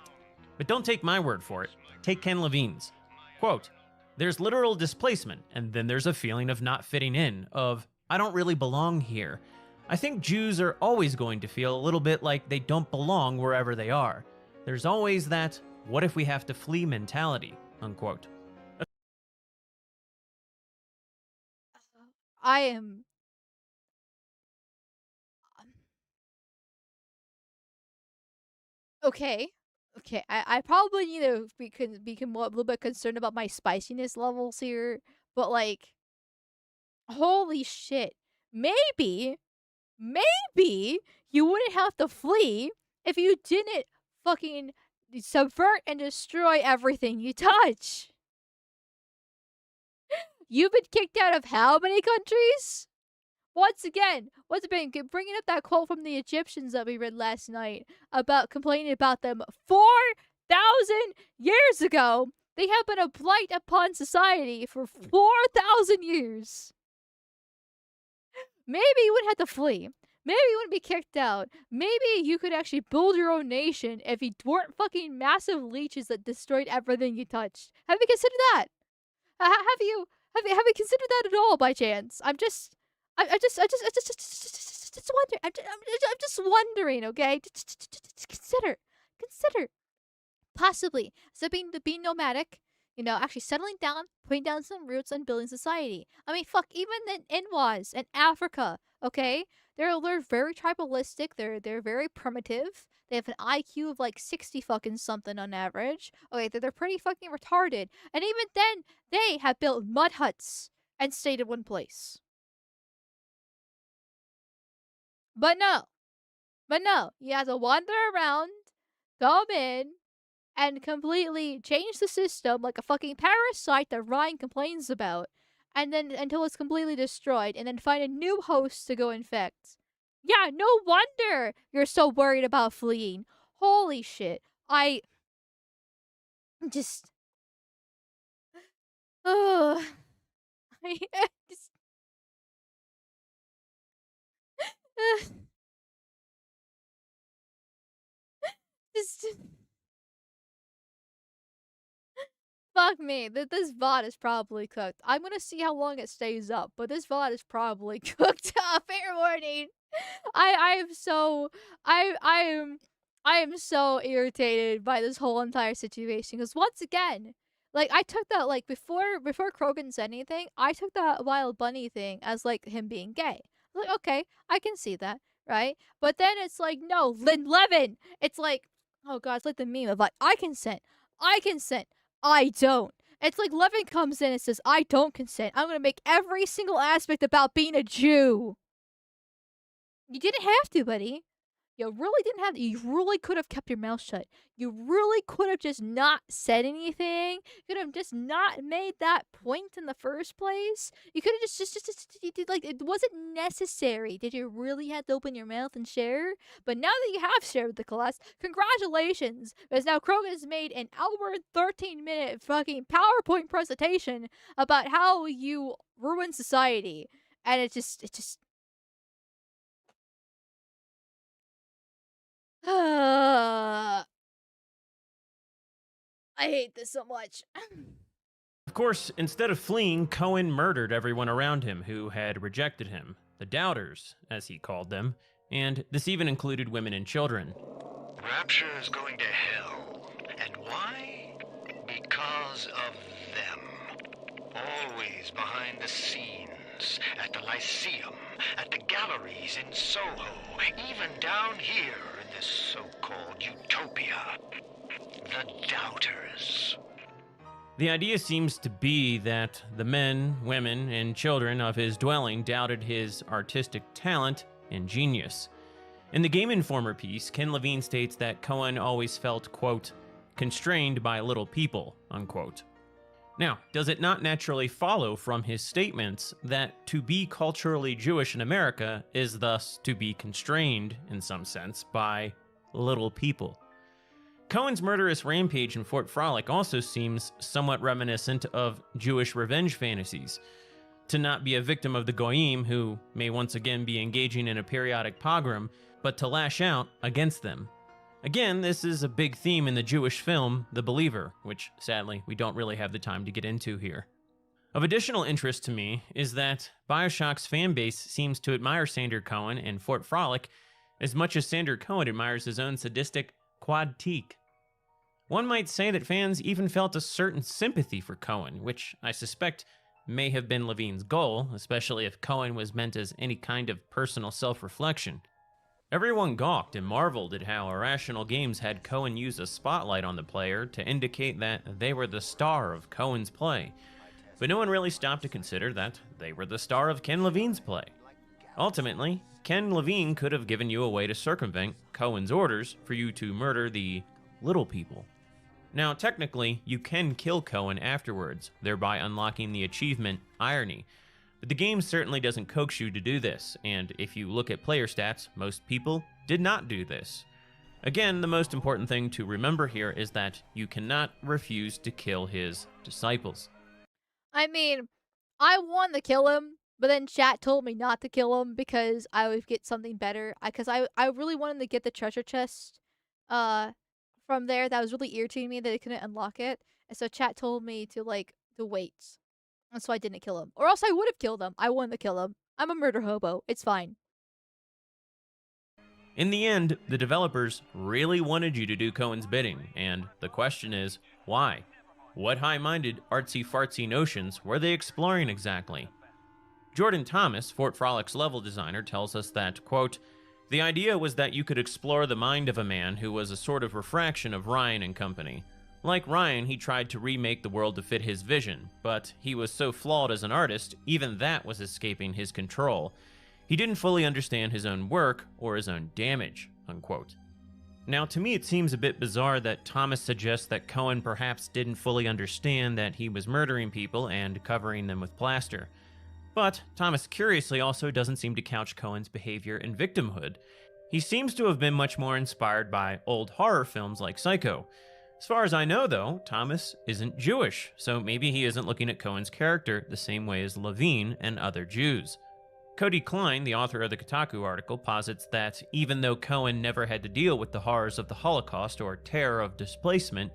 But don't take my word for it. Take Ken Levine's. Quote, "There's literal displacement, and then there's a feeling of not fitting in, of, I don't really belong here. I think Jews are always going to feel a little bit like they don't belong wherever they are. There's always that, what if we have to flee mentality," unquote. I am... Okay. I probably need to become a little bit concerned about my spiciness levels here. But, like, holy shit. Maybe you wouldn't have to flee if you didn't fucking subvert and destroy everything you touch. You've been kicked out of how many countries? Once again, bringing up that quote from the Egyptians that we read last night about complaining about them 4,000 years ago. They have been a blight upon society for 4,000 years. Maybe you wouldn't have to flee. Maybe you wouldn't be kicked out. Maybe you could actually build your own nation if you weren't fucking massive leeches that destroyed everything you touched. Have you considered that? Have you considered that at all by chance? I'm just wondering. I'm just wondering. Okay, consider possibly being nomadic. You know, actually settling down, putting down some roots, and building society. I mean, fuck, even in Inwas and Africa. Okay, they're very tribalistic. They're very primitive. They have an IQ of like 60 fucking something on average. Okay, they're pretty fucking retarded. And even then, they have built mud huts and stayed in one place. But no, you have to wander around, come in, and completely change the system like a fucking parasite that Ryan complains about, and then until it's completely destroyed, and then find a new host to go infect. Yeah, no wonder you're so worried about fleeing. Holy shit. I just ugh. I just just fuck me. This VOD is probably cooked. I'm gonna see how long it stays up, but this VOD is probably cooked. Fair warning. I am so I am so irritated by this whole entire situation because once again, like I took that like before Krogan said anything, I took that Wild Bunny thing as like him being gay. Like okay, I can see that, right? But then it's like no, Levin. It's like oh god, it's like the meme of like I consent, I don't. It's like Levin comes in and says I don't consent. I'm gonna make every single aspect about being a Jew. You didn't have to, buddy. You really didn't have to. You really could have kept your mouth shut. You really could have just not said anything. You could have just not made that point in the first place. You could have just you did, like, it wasn't necessary. Did you really have to open your mouth and share? But now that you have shared with the class, congratulations. Because now Krogan has made an hour and 13-minute fucking PowerPoint presentation about how you ruin society. And it just I hate this so much. Of course, instead of fleeing, Cohen murdered everyone around him who had rejected him, the doubters, as he called them, and this even included women and children. Rapture is going to hell. And why? Because of them. Always behind the scenes, at the Lyceum, at the galleries in Soho, even down here in this so-called utopia. The doubters. The idea seems to be that the men, women, and children of his dwelling doubted his artistic talent and genius. In the Game Informer piece, Ken Levine states that Cohen always felt, quote, constrained by little people, unquote. Now, does it not naturally follow from his statements that to be culturally Jewish in America is thus to be constrained, in some sense, by little people? Cohen's murderous rampage in Fort Frolic also seems somewhat reminiscent of Jewish revenge fantasies. To not be a victim of the Goyim, who may once again be engaging in a periodic pogrom, but to lash out against them. Again, this is a big theme in the Jewish film, The Believer, which sadly we don't really have the time to get into here. Of additional interest to me is that Bioshock's fanbase seems to admire Sander Cohen and Fort Frolic as much as Sander Cohen admires his own sadistic Quad-Teak. One might say that fans even felt a certain sympathy for Cohen, which I suspect may have been Levine's goal, especially if Cohen was meant as any kind of personal self-reflection. Everyone gawked and marveled at how Irrational Games had Cohen use a spotlight on the player to indicate that they were the star of Cohen's play, but no one really stopped to consider that they were the star of Ken Levine's play. Ultimately, Ken Levine could have given you a way to circumvent Cohen's orders for you to murder the little people. Now, technically, you can kill Cohen afterwards, thereby unlocking the achievement Irony. But the game certainly doesn't coax you to do this, and if you look at player stats, most people did not do this. Again, the most important thing to remember here is that you cannot refuse to kill his disciples. I mean, I wanted to kill him, but then chat told me not to kill him because I would get something better. Because I really wanted to get the treasure chest from there. That was really irritating me that I couldn't unlock it. And so chat told me to wait. And so I didn't kill him. Or else I would have killed him. I wanted to kill him. I'm a murder hobo. It's fine. In the end, the developers really wanted you to do Cohen's bidding, and the question is, why? What high-minded, artsy-fartsy notions were they exploring exactly? Jordan Thomas, Fort Frolic's level designer, tells us that, quote, The idea was that you could explore the mind of a man who was a sort of refraction of Ryan and company. Like Ryan, he tried to remake the world to fit his vision, but he was so flawed as an artist, even that was escaping his control. He didn't fully understand his own work or his own damage, unquote. Now, to me, it seems a bit bizarre that Thomas suggests that Cohen perhaps didn't fully understand that he was murdering people and covering them with plaster. But Thomas curiously also doesn't seem to couch Cohen's behavior in victimhood. He seems to have been much more inspired by old horror films like Psycho. As far as I know, though, Thomas isn't Jewish, so maybe he isn't looking at Cohen's character the same way as Levine and other Jews. Cody Klein, the author of the Kotaku article, posits that even though Cohen never had to deal with the horrors of the Holocaust or terror of displacement,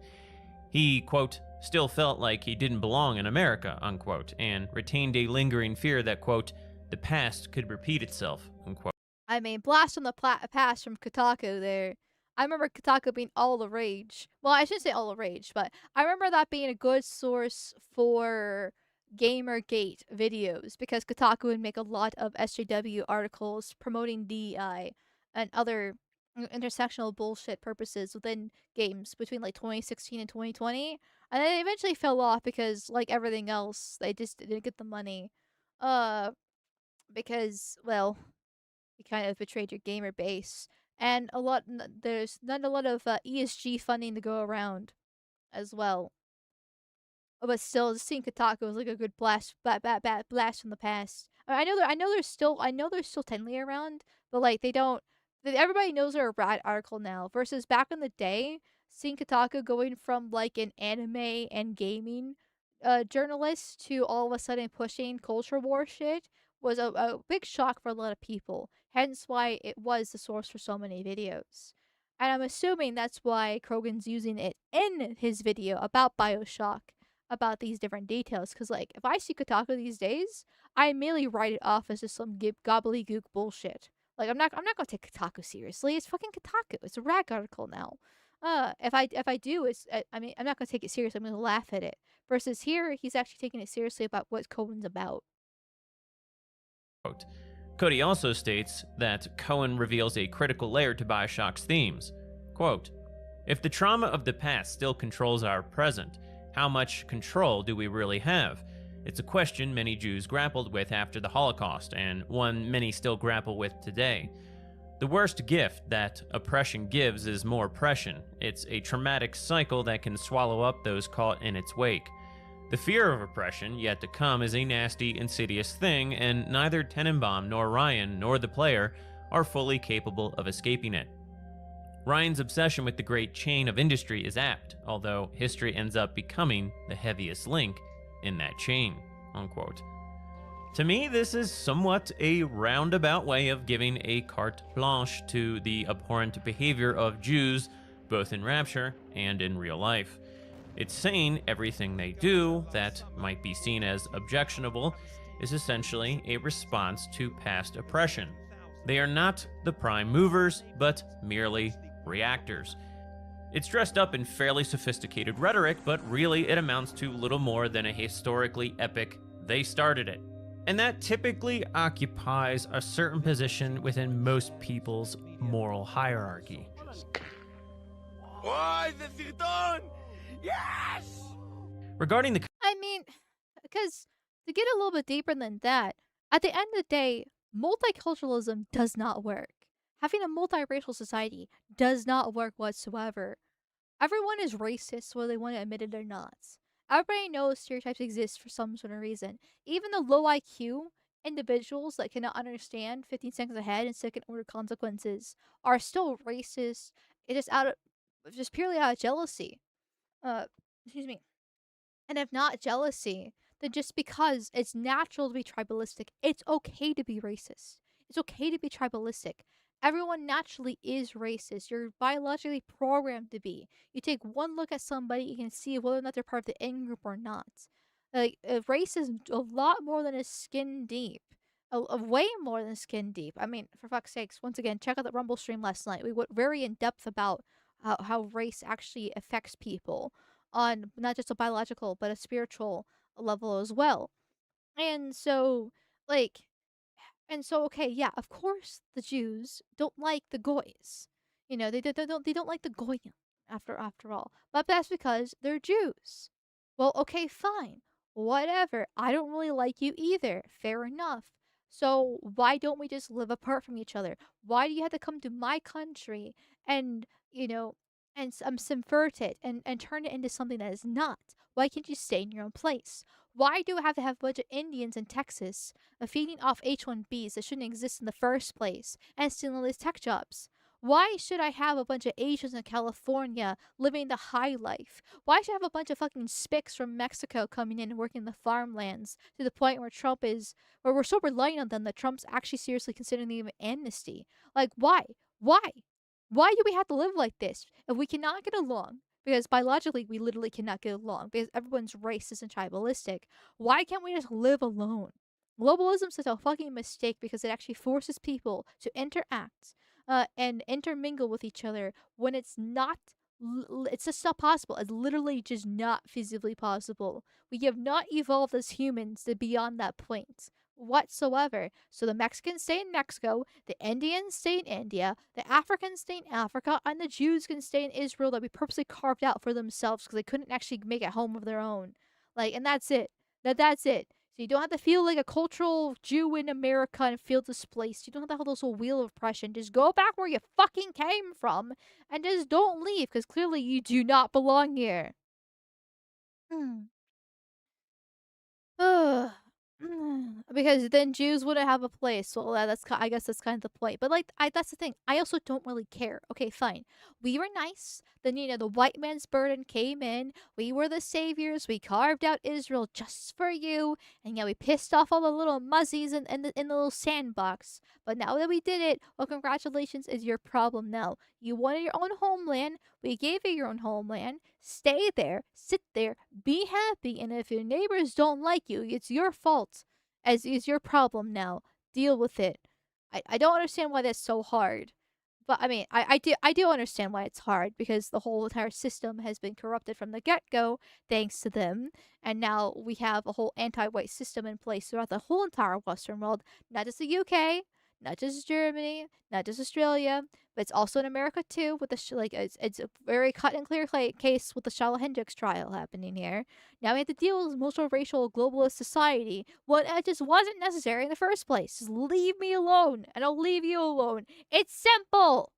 he, quote, still felt like he didn't belong in America, unquote, and retained a lingering fear that, quote, the past could repeat itself, unquote. I mean, blast from the past from Kotaku there. I remember Kotaku being all the rage. Well, I shouldn't say all the rage, but I remember that being a good source for Gamergate videos because Kotaku would make a lot of SJW articles promoting DEI and other intersectional bullshit purposes within games between like 2016 and 2020. And then they eventually fell off because, like everything else, they just didn't get the money. Because, well, you kind of betrayed your gamer base. And there's not a lot of ESG funding to go around as well. But still, just seeing Kotaku was like a good blast from the past. I know they're still technically around, but like they don't. Everybody knows they're a rad article now. Versus back in the day, seeing Kotaku going from like an anime and gaming journalist to all of a sudden pushing culture war shit was a big shock for a lot of people. Hence why it was the source for so many videos. And I'm assuming that's why Krogan's using it in his video about Bioshock, about these different details. Because, like, if I see Kotaku these days, I immediately write it off as just some gobbledygook bullshit. Like, I'm not gonna take Kotaku seriously. It's fucking Kotaku. It's a rag article now. If I do, I mean, I'm not gonna take it seriously. I'm gonna laugh at it. Versus here, he's actually taking it seriously about what Cohen's about. Cody also states that Cohen reveals a critical layer to Bioshock's themes. Quote, if the trauma of the past still controls our present, how much control do we really have? It's a question many Jews grappled with after the Holocaust, and one many still grapple with today. The worst gift that oppression gives is more oppression. It's a traumatic cycle that can swallow up those caught in its wake. The fear of oppression yet to come is a nasty, insidious thing, and neither Tenenbaum nor Ryan nor the player are fully capable of escaping it. Ryan's obsession with the great chain of industry is apt, although history ends up becoming the heaviest link in that chain, unquote. To me, this is somewhat a roundabout way of giving a carte blanche to the abhorrent behavior of Jews, both in Rapture and in real life. It's saying everything they do that might be seen as objectionable is essentially a response to past oppression. They are not the prime movers, but merely reactors. It's dressed up in fairly sophisticated rhetoric, but really it amounts to little more than a historically epic "they started it." And that typically occupies a certain position within most people's moral hierarchy. Yes! Regarding the I mean, because to get a little bit deeper than that, at the end of the day, multiculturalism does not work. Having a multiracial society does not work whatsoever. Everyone is racist whether they want to admit it or not. Everybody knows stereotypes exist for some sort of reason. Even the low IQ individuals that cannot understand 15 seconds ahead and second order consequences are still racist. It is just purely out of jealousy. Excuse me. And if not jealousy, then just because it's natural to be tribalistic, it's okay to be racist. It's okay to be tribalistic. Everyone naturally is racist. You're biologically programmed to be. You take one look at somebody, you can see whether or not they're part of the in group or not. Like, race is a lot more than a skin deep. Way more than skin deep. I mean, for fuck's sakes, once again, check out the Rumble stream last night. We went very in depth about how race actually affects people on not just a biological but a spiritual level as well. And so, like, And so, okay, yeah, of course the Jews don't like the Goys. You know, they don't like the Goyim after all. But that's because they're Jews. Well, okay, fine. Whatever. I don't really like you either. Fair enough. So why don't we just live apart from each other? Why do you have to come to my country and, subvert it and turn it into something that is not? Why can't you stay in your own place? Why do we have to have a bunch of Indians in Texas feeding off H-1Bs that shouldn't exist in the first place and stealing all these tech jobs? Why should I have a bunch of Asians in California living the high life? Why should I have a bunch of fucking spics from Mexico coming in and working the farmlands to the point where we're so reliant on them that Trump's actually seriously considering them amnesty? Like, why? Why? Why do we have to live like this if we cannot get along? Because biologically, we literally cannot get along because everyone's racist and tribalistic. Why can't we just live alone? Globalism is such a fucking mistake because it actually forces people to interact and intermingle with each other when it's not. It's just not possible. It's literally just not physically possible. We have not evolved as humans to beyond that point whatsoever. So the Mexicans stay in Mexico, the Indians stay in India, the Africans stay in Africa, and the Jews can stay in Israel that we purposely carved out for themselves because they couldn't actually make a home of their own. And that's it. That's it. So you don't have to feel like a cultural Jew in America and feel displaced. You don't have to have this whole wheel of oppression. Just go back where you fucking came from and just don't leave because clearly you do not belong here. Because then Jews wouldn't have a place. Well, I guess that's kind of the point. But that's the thing. I also don't really care. Okay, fine. We were nice. Then the white man's burden came in. We were the saviors. We carved out Israel just for you, and we pissed off all the little muzzies in the little sandbox. But now that we did it, well, congratulations. Is your problem now? You wanted your own homeland. We gave you your own homeland. Stay there. Sit there. Be happy. And if your neighbors don't like you, it's your fault. As is your problem now. Deal with it. I don't understand why that's so hard. But I mean, I do understand why it's hard because the whole entire system has been corrupted from the get-go thanks to them. And now we have a whole anti-white system in place throughout the whole entire Western world, not just the UK, not just Germany, not just Australia, but it's also in America too. With it's a very cut and clear case with the Shala Hendricks trial happening here. Now we have to deal with multiracial globalist society. What it just wasn't necessary in the first place. Just leave me alone, and I'll leave you alone. It's simple.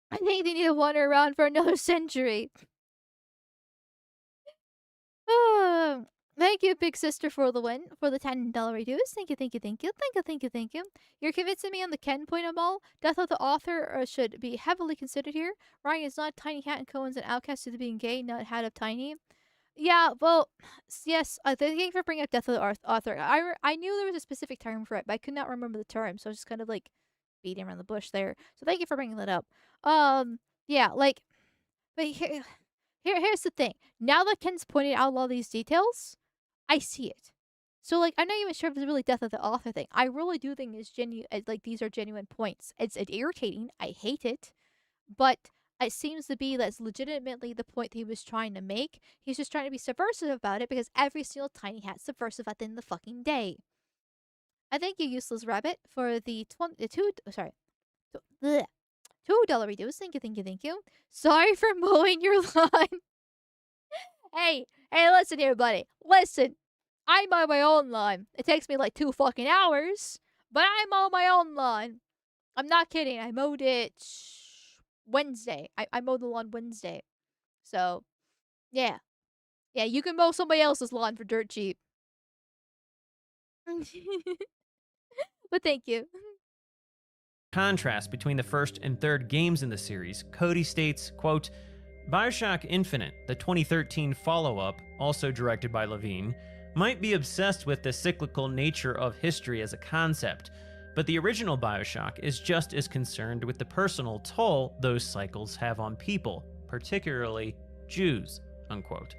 I think they need to wander around for another century. Thank you, Big Sister, for the win, for the $10 reduce. Thank you. You're convincing me on the Ken point of all. Death of the author should be heavily considered here. Ryan is not Tiny Hat and Cohen's an outcast due to being gay, not Hat of Tiny. Yeah, well, yes, thank you for bringing up Death of the author. I knew there was a specific term for it, but I could not remember the term, so I was just kind of beating around the bush there. So thank you for bringing that up. Yeah, but here's the thing. Now that Ken's pointed out all these details, I see it. So I'm not even sure if it's really Death of the author thing. I really do think it's genuine. These are genuine points. It's irritating. I hate it, but it seems to be that's legitimately the point that he was trying to make. He's just trying to be subversive about it because every single Tiny Hat's subversive at the end of the fucking day. I thank you, Useless Rabbit, for the $2 reduce. Thank you. Sorry for mowing your lawn. Hey, listen here, buddy. Listen. I mow my own lawn. It takes me 2 fucking hours, but I mow my own lawn. I'm not kidding. I mowed it Wednesday. I mowed the lawn Wednesday. So, yeah. Yeah, you can mow somebody else's lawn for dirt cheap. But thank you. Contrast between the first and third games in the series, Cody states, quote, Bioshock Infinite, the 2013 follow-up, also directed by Levine, might be obsessed with the cyclical nature of history as a concept, but the original Bioshock is just as concerned with the personal toll those cycles have on people, particularly Jews, unquote.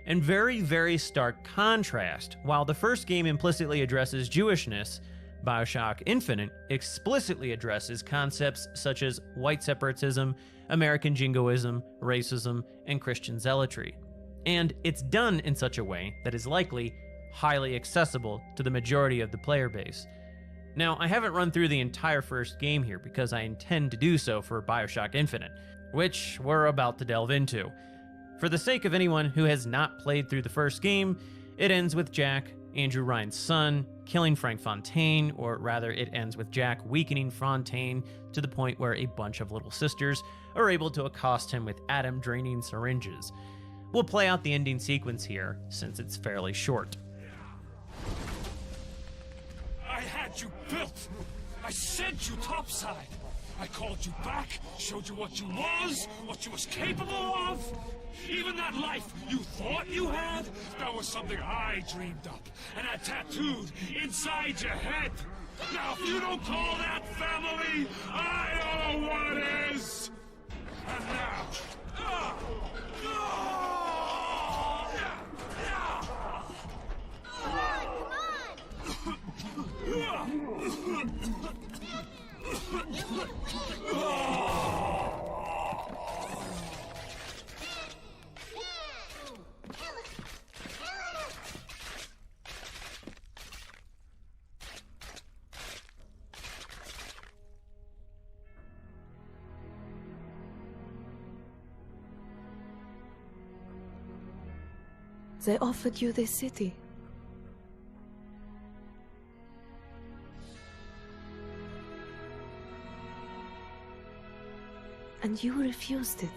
In very, very stark contrast, while the first game implicitly addresses Jewishness, Bioshock Infinite explicitly addresses concepts such as white separatism, American jingoism, racism, and Christian zealotry. And it's done in such a way that is likely highly accessible to the majority of the player base. Now, I haven't run through the entire first game here because I intend to do so for Bioshock Infinite, which we're about to delve into. For the sake of anyone who has not played through the first game, it ends with Jack, Andrew Ryan's son, killing Frank Fontaine, or rather it ends with Jack weakening Fontaine to the point where a bunch of little sisters are able to accost him with atom-draining syringes. We'll play out the ending sequence here, since it's fairly short. I had you built. I sent you topside. I called you back, showed you what you was capable of. Even that life you thought you had, that was something I dreamed up and had tattooed inside your head. Now, if you don't call that family, I know what is. And now, They offered you this city. And you refused it.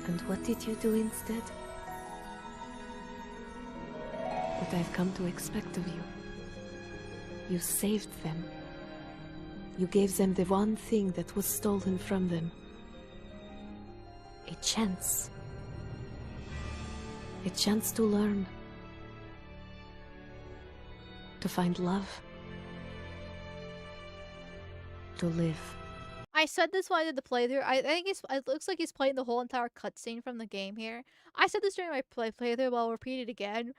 And what did you do instead? What I've come to expect of you. You saved them. You gave them the one thing that was stolen from them. A chance. A chance to learn. To find love. To live. I said this when I did the playthrough. I think it looks like he's playing the whole entire cutscene from the game here. I said this during my playthrough, but I'll repeat it again.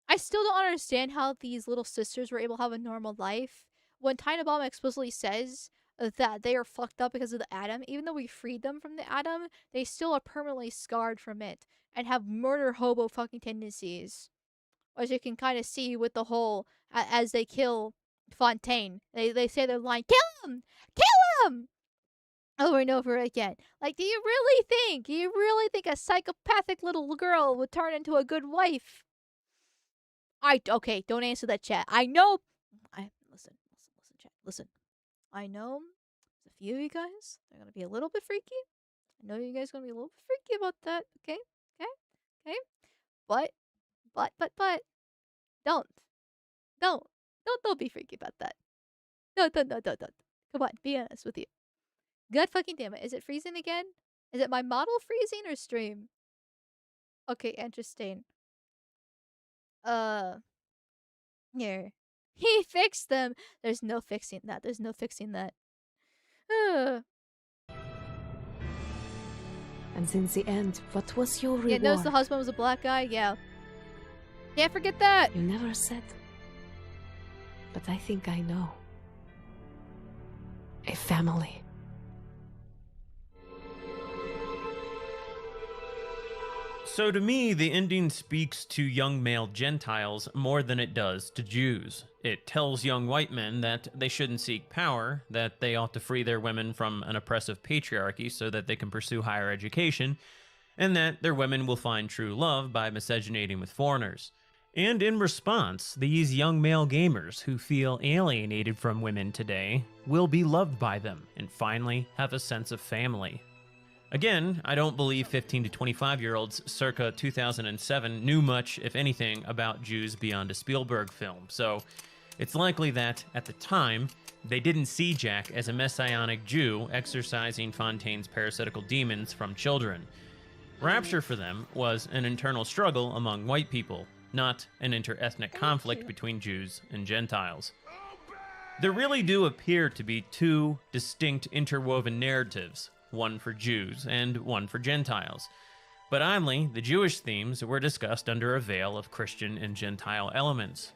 I still don't understand how these little sisters were able to have a normal life when Bomb explicitly says that they are fucked up because of the atom. Even though we freed them from the atom, they still are permanently scarred from it and have murder hobo fucking tendencies. As you can kind of see with the whole, as they kill Fontaine. They say their line, kill him! Kill him! Over and over again. Like, do you really think a psychopathic little girl would turn into a good wife? Okay, don't answer that, chat. I know. Listen, chat. Listen. I know there's a few of you guys that are gonna be a little bit freaky. I know you guys are gonna be a little bit freaky about that. Okay. But, don't be freaky about that. Don't. Come on, be honest with you. God fucking damn it. Is it freezing again? Is it my model freezing or stream? Okay, interesting. Here. He fixed them. There's no fixing that. And in the end, what was your reward? Yeah, notice the husband was a black guy? Yeah. Can't forget that. You never said. But I think I know. A family. So to me, the ending speaks to young male Gentiles more than it does to Jews. It tells young white men that they shouldn't seek power, that they ought to free their women from an oppressive patriarchy so that they can pursue higher education, and that their women will find true love by miscegenating with foreigners. And in response, these young male gamers who feel alienated from women today will be loved by them and finally have a sense of family. Again, I don't believe 15 to 25-year-olds circa 2007 knew much, if anything, about Jews beyond a Spielberg film, so it's likely that, at the time, they didn't see Jack as a messianic Jew exorcising Fontaine's parasitical demons from children. Rapture for them was an internal struggle among white people, not an inter-ethnic conflict between Jews and Gentiles. There really do appear to be two distinct interwoven narratives, one for Jews and one for Gentiles. But oddly, the Jewish themes were discussed under a veil of Christian and Gentile elements.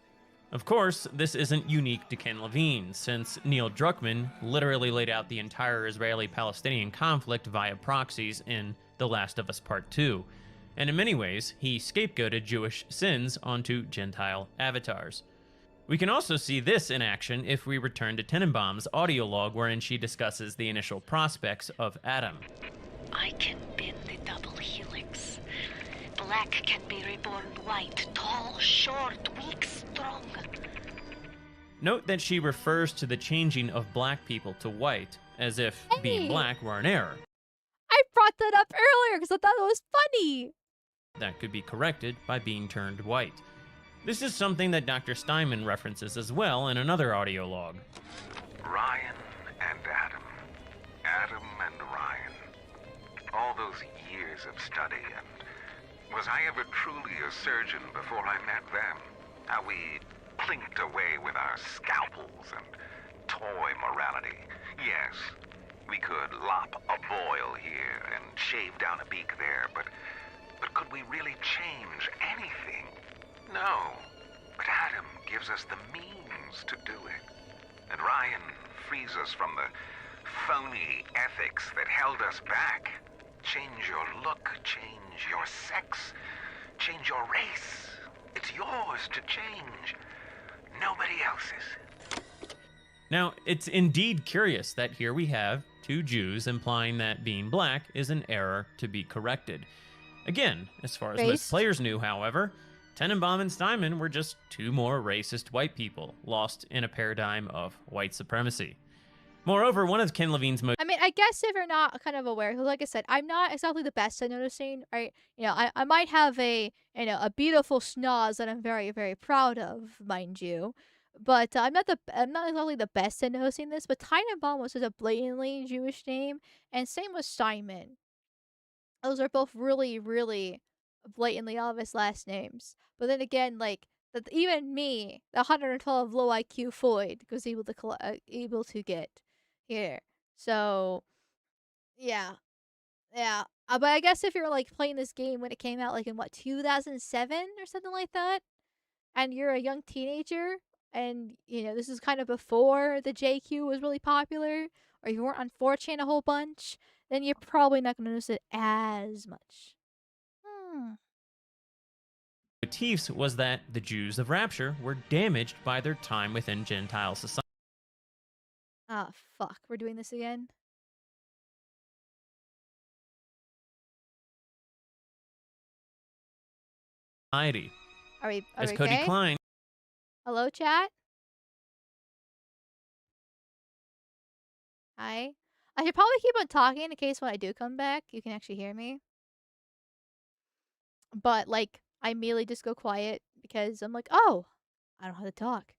Of course, this isn't unique to Ken Levine, since Neil Druckmann literally laid out the entire Israeli-Palestinian conflict via proxies in The Last of Us Part 2. and in many ways, he scapegoated Jewish sins onto Gentile avatars. We can also see this in action if we return to Tenenbaum's audio log wherein she discusses the initial prospects of Adam. I can bend the double helix. Black can be reborn white, tall, short, weak, strong. Note that she refers to the changing of black people to white, as if being black were an error. I brought that up earlier because I thought it was funny. That could be corrected by being turned white. This is something that Dr. Steinman references as well in another audio log. Ryan and Adam. Adam and Ryan. All those years of study, and was I ever truly a surgeon before I met them? How we plinked away with our scalpels and toy morality. Yes, we could lop a boil here and shave down a beak there, but could we really change anything? No. But Adam gives us the means to do it. And Ryan frees us from the phony ethics that held us back. Change your look, change your sex, change your race. It's yours to change. Nobody else's. Now, it's indeed curious that here we have two Jews implying that being black is an error to be corrected. Again, as far as most players knew, however, Tenenbaum and Steinman were just two more racist white people, lost in a paradigm of white supremacy. Moreover, one of Ken Levine's most... I mean, I guess if you're not kind of aware, because like I said, I'm not exactly the best at noticing, right? You know, I might have a beautiful schnoz that I'm very, very proud of, mind you. But I'm not exactly the best at noticing this, but Tenenbaum was such a blatantly Jewish name, and same with Steinman. Those are both really, really blatantly obvious last names. But then again, like, that even me, the 112 low IQ Floyd, was able to get here. So, yeah. But I guess if you're, like, playing this game when it came out, like, in, 2007 or something like that, and you're a young teenager, and, you know, this is kind of before the JQ was really popular, or you weren't on 4chan a whole bunch, then you're probably not going to notice it as much. motifs was that the Jews of Rapture were damaged by their time within Gentile society. Ah, fuck. We're doing this again? Are we Cody okay? Klein... Hello, chat? Hi. I should probably keep on talking in case when I do come back, you can actually hear me. But, like, I immediately just go quiet because I'm like, oh, I don't have to talk.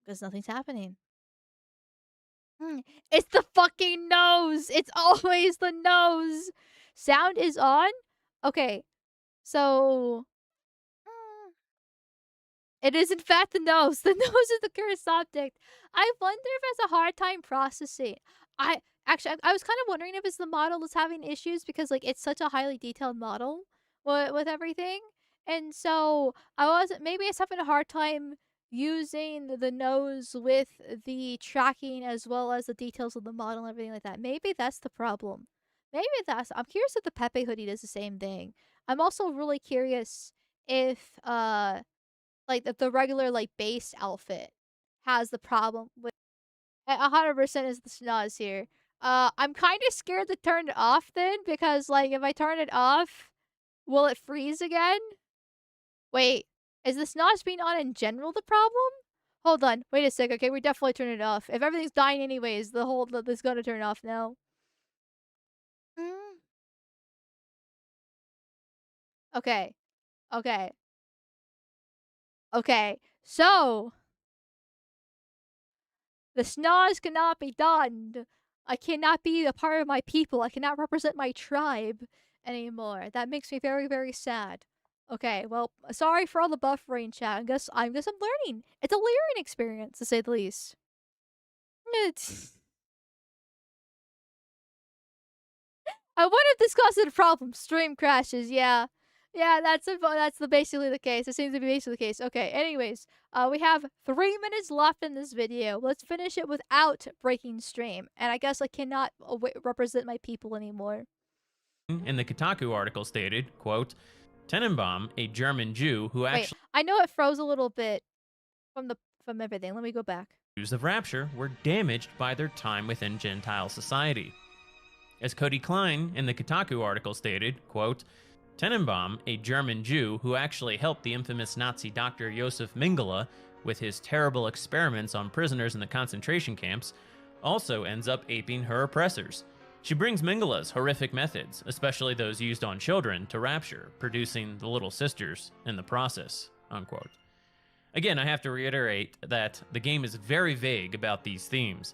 Because nothing's happening. It's the fucking nose! It's always the nose! Sound is on? Okay. So... It is in fact the nose. The nose is the cursed object. I wonder if it has a hard time processing. I was kind of wondering if it's the model that's having issues because like it's such a highly detailed model with everything. And so maybe it's having a hard time using the nose with the tracking as well as the details of the model and everything like that. Maybe that's the problem. I'm curious if the P.E.P.E hoodie does the same thing. I'm also really curious if like the regular like base outfit has the problem with 100% is the schnoz here. I'm kind of scared to turn it off then because like if I turn it off, will it freeze again? Wait, is the schnoz being on in general the problem? Hold on, wait a sec. Okay, we definitely turn it off. If everything's dying anyways, this gonna turn off now. Okay. Okay, so the schnoz cannot be done. I cannot be a part of my people. I cannot represent my tribe anymore. That makes me very, very sad. Okay, well, sorry for all the buffering, chat. I guess I'm learning. It's a learning experience, to say the least. I wonder if this causes a problem. Stream crashes, yeah. Yeah, that's basically the case. It seems to be basically the case. Okay, anyways, we have 3 minutes left in this video. Let's finish it without breaking stream. And I guess I cannot represent my people anymore. in the Kotaku article stated, quote, Tenenbaum, a German Jew who Wait, actually I know it froze a little bit from everything. Let me go back. Jews of Rapture were damaged by their time within Gentile society. As Cody Klein in the Kotaku article stated, quote, Tenenbaum, a German Jew who actually helped the infamous Nazi doctor Josef Mengele with his terrible experiments on prisoners in the concentration camps, also ends up aping her oppressors. She brings Mengele's horrific methods, especially those used on children, to Rapture, producing the Little Sisters in the process, unquote. Again, I have to reiterate that the game is very vague about these themes.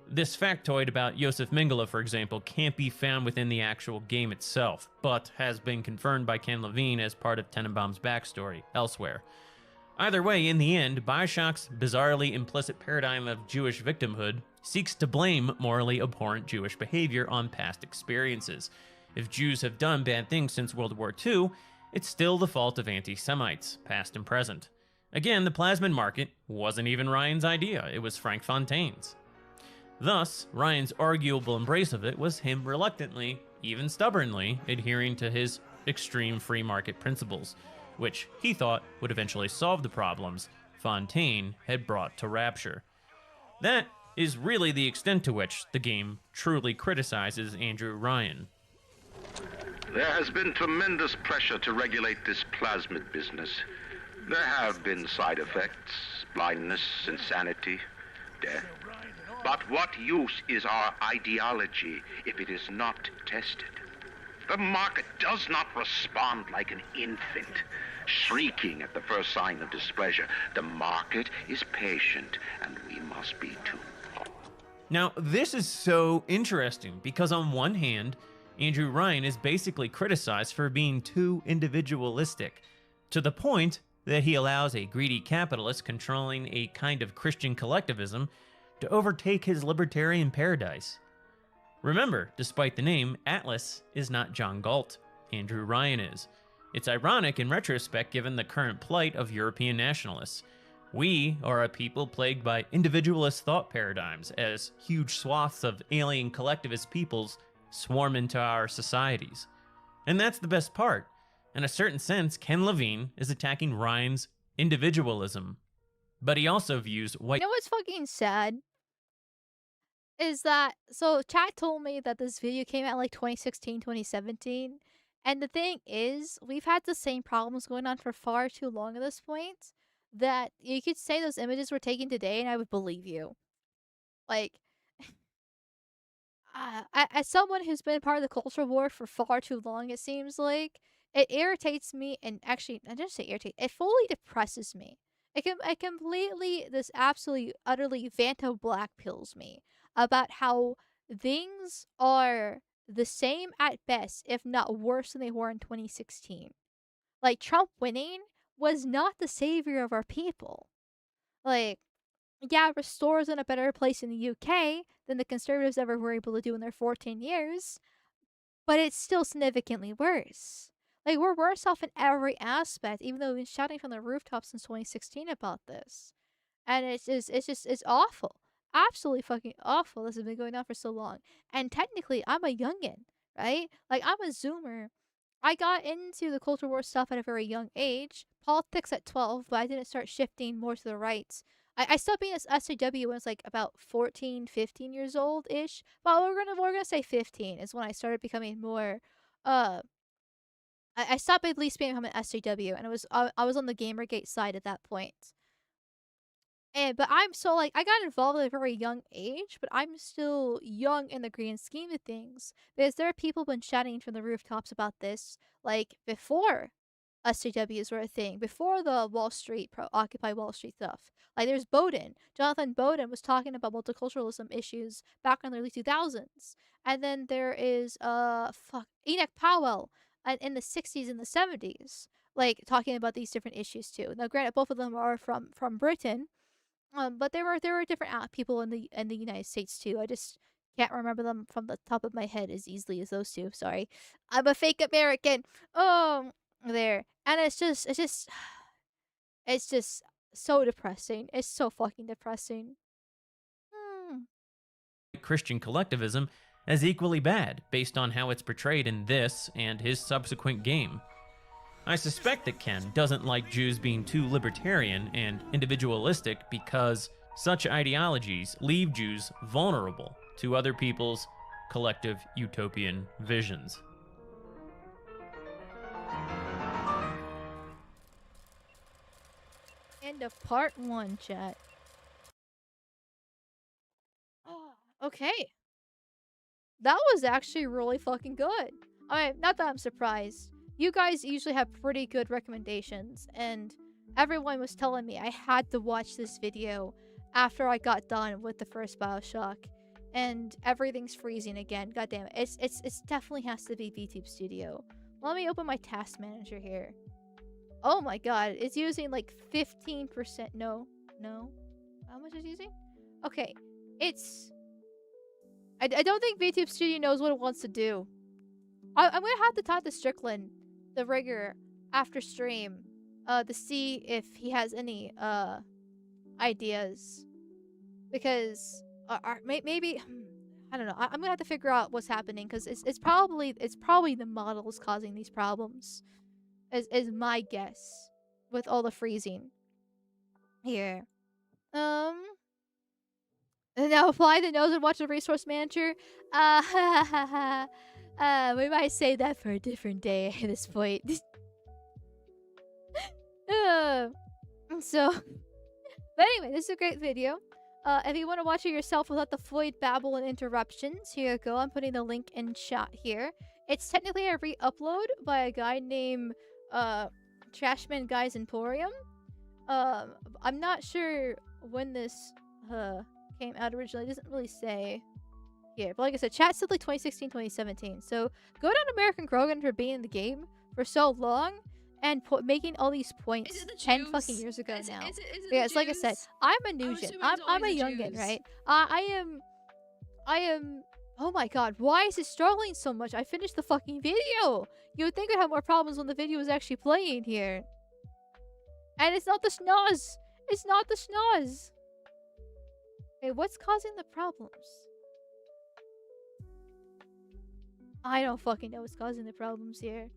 This factoid about Josef Mengele, for example, can't be found within the actual game itself, but has been confirmed by Ken Levine as part of Tenenbaum's backstory elsewhere. Either way, in the end, Bioshock's bizarrely implicit paradigm of Jewish victimhood seeks to blame morally abhorrent Jewish behavior on past experiences. If Jews have done bad things since World War II, it's still the fault of anti-Semites, past and present. Again, the plasmid market wasn't even Ryan's idea, it was Frank Fontaine's. Thus, Ryan's arguable embrace of it was him reluctantly, even stubbornly, adhering to his extreme free market principles, which he thought would eventually solve the problems Fontaine had brought to Rapture. That is really the extent to which the game truly criticizes Andrew Ryan. There has been tremendous pressure to regulate this plasmid business. There have been side effects, blindness, insanity, death. But what use is our ideology if it is not tested? The market does not respond like an infant, shrieking at the first sign of displeasure. The market is patient, and we must be too. Now, this is so interesting because on one hand, Andrew Ryan is basically criticized for being too individualistic, to the point that he allows a greedy capitalist controlling a kind of Christian collectivism to overtake his libertarian paradise. Remember, despite the name, Atlas is not John Galt. Andrew Ryan is. It's ironic in retrospect given the current plight of European nationalists. We are a people plagued by individualist thought paradigms as huge swaths of alien collectivist peoples swarm into our societies. And that's the best part. In a certain sense, Ken Levine is attacking Ryan's individualism. But he also views white... You know what's fucking sad? Is that, so chat told me that this video came out like 2016, 2017. And the thing is, we've had the same problems going on for far too long at this point that you could say those images were taken today and I would believe you. Like, as someone who's been part of the culture war for far too long, it seems like, it irritates me, and actually, I didn't say irritate, it fully depresses me. It completely, this absolutely, utterly Vanto black pills me about how things are the same at best, if not worse than they were in 2016. Like, Trump winning was not the savior of our people. Like, yeah, Restore's in a better place in the UK than the Conservatives ever were able to do in their 14 years, but it's still significantly worse. Like, we're worse off in every aspect, even though we've been shouting from the rooftops since 2016 about this. And it's awful. Absolutely fucking awful. This has been going on for so long. And technically, I'm a youngin', right? Like, I'm a zoomer. I got into the culture war stuff at a very young age. Politics at 12, but I didn't start shifting more to the right. I stopped being an SJW when I was like about 14, 15 years old-ish. But we're gonna say 15 is when I started becoming more I stopped at least becoming an SJW, and I was on the Gamergate side at that point. But I'm so like I got involved at a very young age, but I'm still young in the grand scheme of things because there are people been shouting from the rooftops about this like before SJWs were a thing, before the Wall Street Occupy Wall Street stuff. Like there's Bowden, Jonathan Bowden was talking about multiculturalism issues back in the early 2000s, and then there is Enoch Powell in the 60s and the 70s, like talking about these different issues too. Now, granted, both of them are from Britain. But there were different people in the United States too. I just can't remember them from the top of my head as easily as those two. Sorry, I'm a fake American. There, and it's just so depressing. It's so fucking depressing. Christian collectivism as equally bad based on how it's portrayed in this and his subsequent game. I suspect that Ken doesn't like Jews being too libertarian and individualistic because such ideologies leave Jews vulnerable to other people's collective utopian visions. End of part 1, chat. Okay. That was actually really fucking good. I mean, not that I'm surprised. You guys usually have pretty good recommendations, and everyone was telling me I had to watch this video after I got done with the first Bioshock, and everything's freezing again. God damn it. It's definitely has to be VTube Studio. Let me open my task manager here. Oh my god, it's using like 15%. No. How much is it using? Okay, it's... I don't think VTube Studio knows what it wants to do. I'm gonna have to talk to Strickland, the rigger, after stream, to see if he has any ideas, because maybe I don't know. I'm gonna have to figure out what's happening, because it's probably the models causing these problems, is my guess, with all the freezing here. And now apply the nose and watch the resource manager. We might save that for a different day at this point. So, but anyway, this is a great video. If you want to watch it yourself without the void babble and interruptions, here you go. I'm putting the link in chat here. It's technically a re-upload by a guy named Trashman Guys Emporium. I'm not sure when this came out originally. It doesn't really say here, but like I said, chat said like 2016, 2017. So go down to American Grogan for being in the game for so long and making all these points 10 fucking years ago now. It's like I said, I'm a Nugent. I'm a youngin, right? I am. Oh my god, why is it struggling so much? I finished the fucking video. You would think I'd have more problems when the video was actually playing here. And it's not the schnoz. It's not the schnoz. Okay, what's causing the problems? I don't fucking know what's causing the problems here.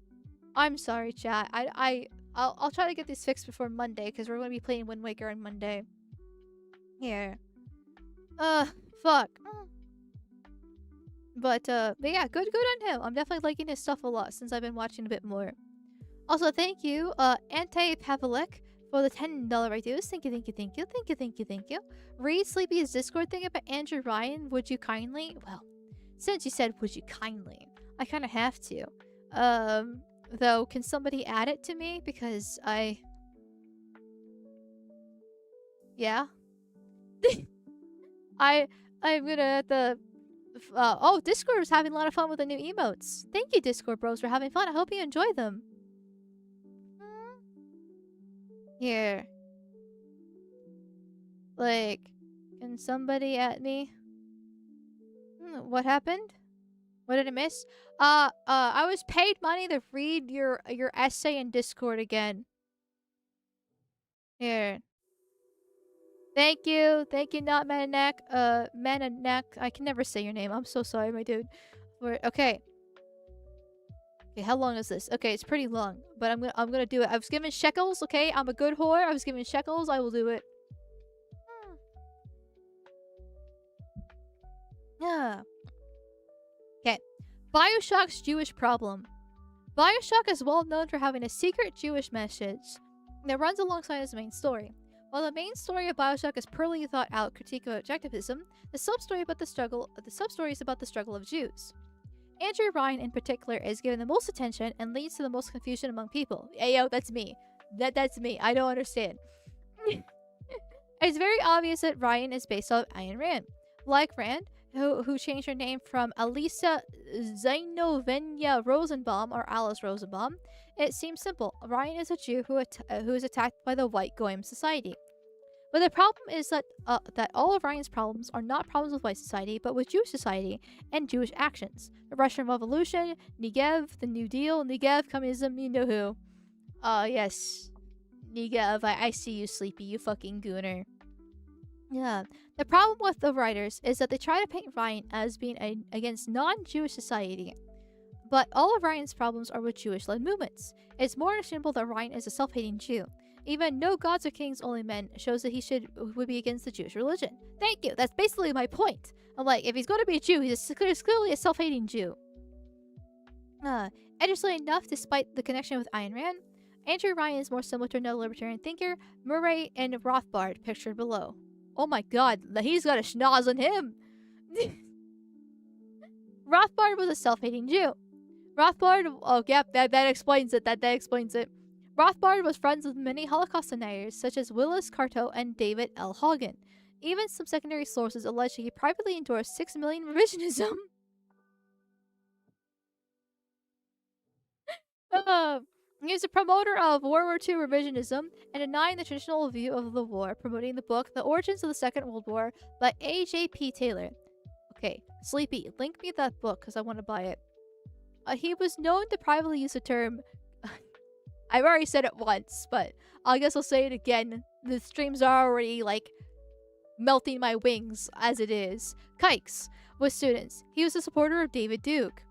I'm sorry, chat. I'll try to get this fixed before Monday, because we're going to be playing Wind Waker on Monday. Here. Fuck. But yeah, good on him. I'm definitely liking his stuff a lot since I've been watching a bit more. Also, thank you, Ante-Pavlik, for the $10 reduce. Thank you. Read Sleepy's Discord thing about Andrew Ryan. Would you kindly? Well, since you said would you kindly, I kind of have to. Though, can somebody add it to me? Because yeah. I'm gonna have to... oh, Discord is having a lot of fun with the new emotes. Thank you, Discord bros, for having fun. I hope you enjoy them. Here. Like, can somebody at me? What happened? What did I miss? I was paid money to read your essay in Discord again. Here. Thank you, not Mananak. Mananak. I can never say your name. I'm so sorry, my dude. Okay. Okay, how long is this? Okay, it's pretty long, but I'm gonna do it. I was given shekels. Okay, I'm a good whore. I was given shekels. I will do it. Yeah. Okay. Bioshock's Jewish problem. Bioshock is well known for having a secret Jewish message that runs alongside its main story. While the main story of Bioshock is poorly thought out critique of objectivism, the sub-story is about the struggle of Jews. Andrew Ryan in particular is given the most attention and leads to the most confusion among people. Ayo, that's me. That's me. I don't understand. It's very obvious that Ryan is based off Ayn Rand. Like Rand, who changed her name from Alisa Zainovenia Rosenbaum or Alice Rosenbaum, it seems simple. Ryan is a Jew who is attacked by the white Goyim society. But the problem is that all of Ryan's problems are not problems with white society, but with Jewish society and Jewish actions. The Russian Revolution, Negev, the New Deal, Negev, communism, you know who. Yes. Negev, I see you, Sleepy, you fucking gooner. Yeah. The problem with the writers is that they try to paint Ryan as being against non-Jewish society. But all of Ryan's problems are with Jewish-led movements. It's more understandable that Ryan is a self-hating Jew. Even no gods or kings, only men shows that he would be against the Jewish religion. Thank you. That's basically my point. I'm like, if he's going to be a Jew, he's clearly a self-hating Jew. Interestingly enough, despite the connection with Ayn Rand, Andrew Ryan is more similar to another libertarian thinker, Murray and Rothbard, pictured below. Oh my god, he's got a schnoz on him! Rothbard was a self-hating Jew. Rothbard, oh yep, that explains it, that explains it. Rothbard was friends with many Holocaust deniers, such as Willis Carto and David L. Hagen. Even some secondary sources allege he privately endorsed 6 million revisionism. He was a promoter of World War II revisionism and denying the traditional view of the war, promoting the book The Origins of the Second World War by A.J.P. Taylor. Okay, Sleepy, link me that book because I want to buy it. He was known to privately use the term... I've already said it once, but I guess I'll say it again. The streams are already, like, melting my wings as it is. Kikes with students. He was a supporter of David Duke.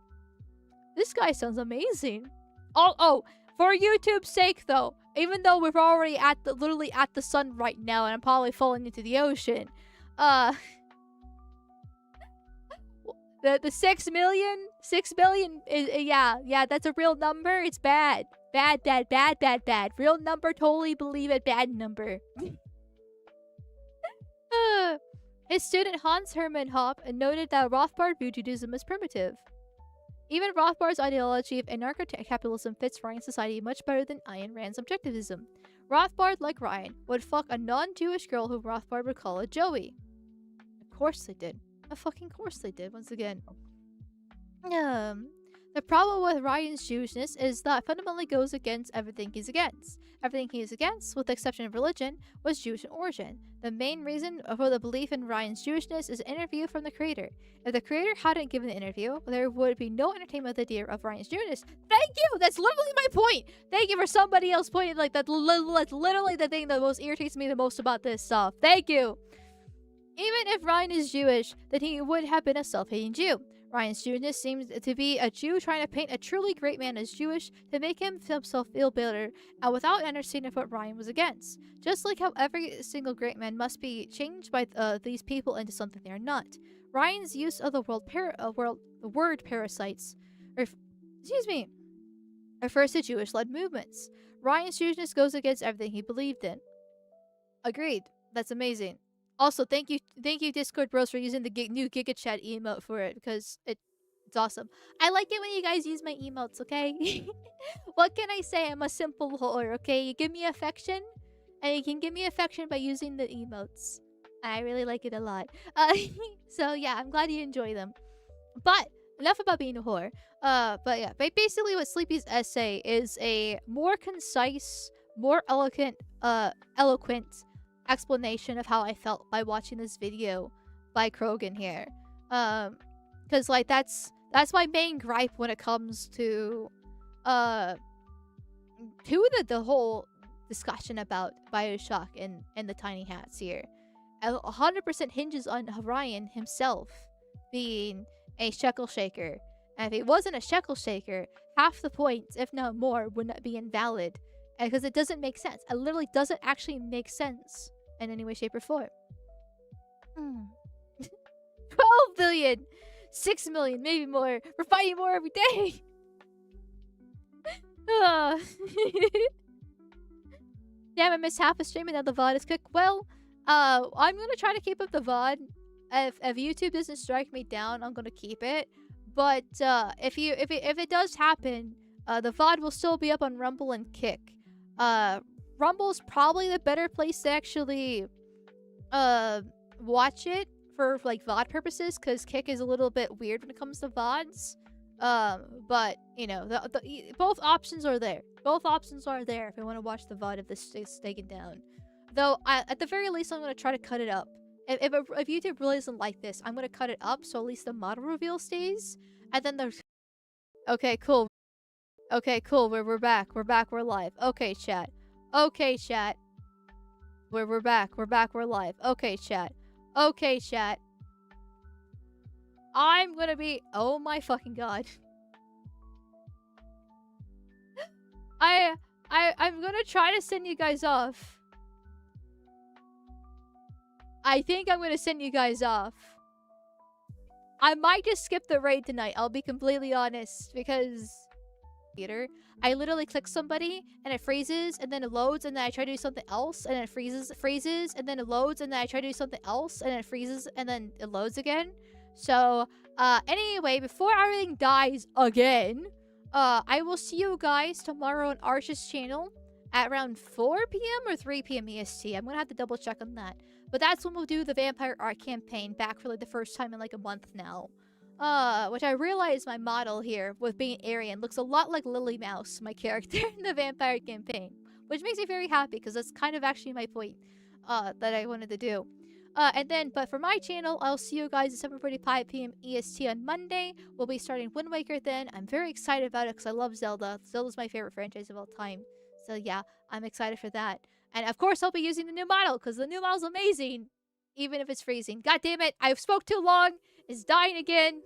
This guy sounds amazing. Oh, for YouTube's sake, though, even though we're already literally at the sun right now, and I'm probably falling into the ocean, the 6 million is, yeah, that's a real number. It's bad. Bad. Real number, totally believe it. Bad number. His student Hans Hermann Hoppe noted that Rothbard viewed Judaism as primitive. Even Rothbard's ideology of anarcho-capitalism fits Ryan's society much better than Ayn Rand's objectivism. Rothbard, like Ryan, would fuck a non-Jewish girl who Rothbard would call a Joey. Of course they did. Of fucking course they did, once again. The problem with Ryan's Jewishness is that it fundamentally goes against everything he's against. Everything he is against, with the exception of religion, was Jewish in origin. The main reason for the belief in Ryan's Jewishness is an interview from the creator. If the creator hadn't given the interview, there would be no entertainment with the idea of Ryan's Jewishness. Thank you! That's literally my point! Thank you for somebody else pointing like that. That's literally the thing that most irritates me the most about this stuff. Thank you! Even if Ryan is Jewish, then he would have been a self-hating Jew. Ryan's Jewishness seems to be a Jew trying to paint a truly great man as Jewish to make himself feel better, and without understanding what Ryan was against. Just like how every single great man must be changed by these people into something they are not. Ryan's use of the word parasites, refers to Jewish-led movements. Ryan's Jewishness goes against everything he believed in. Agreed. That's amazing. Also, thank you Discord bros for using the new Giga Chat emote for it, because it's awesome. I like it when you guys use my emotes, okay? What can I say? I'm a simple whore, okay? You give me affection, and you can give me affection by using the emotes. I really like it a lot. So yeah, I'm glad you enjoy them. But enough about being a whore. But yeah, basically what Sleepy's essay is a more concise, more eloquent explanation of how I felt by watching this video by Krogan here. Cause like that's my main gripe when it comes to the whole discussion about Bioshock and the tiny hats here. 100% hinges on Ryan himself being a shekel shaker. And if he wasn't a shekel shaker, half the points, if not more, would not be invalid. Because it doesn't make sense. It literally doesn't actually make sense in any way, shape, or form. 12 billion! 6 million, maybe more. We're fighting more every day! Damn, I missed half a stream and now the VOD is cooked. Well, I'm gonna try to keep up the VOD. If YouTube doesn't strike me down, I'm gonna keep it. But if it does happen, the VOD will still be up on Rumble and Kick. Rumble's probably the better place to actually watch it for like VOD purposes, because Kick is a little bit weird when it comes to VODs. But you know, both options are there. Both options are there if you want to watch the VOD if this is taken down. Though at the very least, I'm gonna try to cut it up. If YouTube really doesn't like this, I'm gonna cut it up so at least the model reveal stays. And then there's okay, cool. Okay, cool. We're back. We're live. Okay, chat. We're back. We're back. We're live. Okay, chat. Okay, chat. I'm gonna be... Oh my fucking god. I'm gonna try to send you guys off. I think I'm gonna send you guys off. I might just skip the raid tonight, I'll be completely honest, because... I literally click somebody, and it freezes, and then it loads, and then I try to do something else, and it freezes, and then it loads, and then I try to do something else, and it freezes, and then it loads again. So, anyway, before everything dies again, I will see you guys tomorrow on Arch's channel at around 4 p.m. or 3 p.m. EST. I'm gonna have to double check on that. But that's when we'll do the Vampire Art campaign back for like the first time in like a month now. Which I realize my model here with being Aryan looks a lot like Lily Mouse, my character in the Vampire campaign. Which makes me very happy because that's kind of actually my point, that I wanted to do. But for my channel, I'll see you guys at 7:45 p.m. EST on Monday. We'll be starting Wind Waker then. I'm very excited about it because I love Zelda. Zelda's my favorite franchise of all time. So yeah, I'm excited for that. And of course, I'll be using the new model because the new model's amazing. Even if it's freezing. God damn it, I've spoke too long. It's dying again.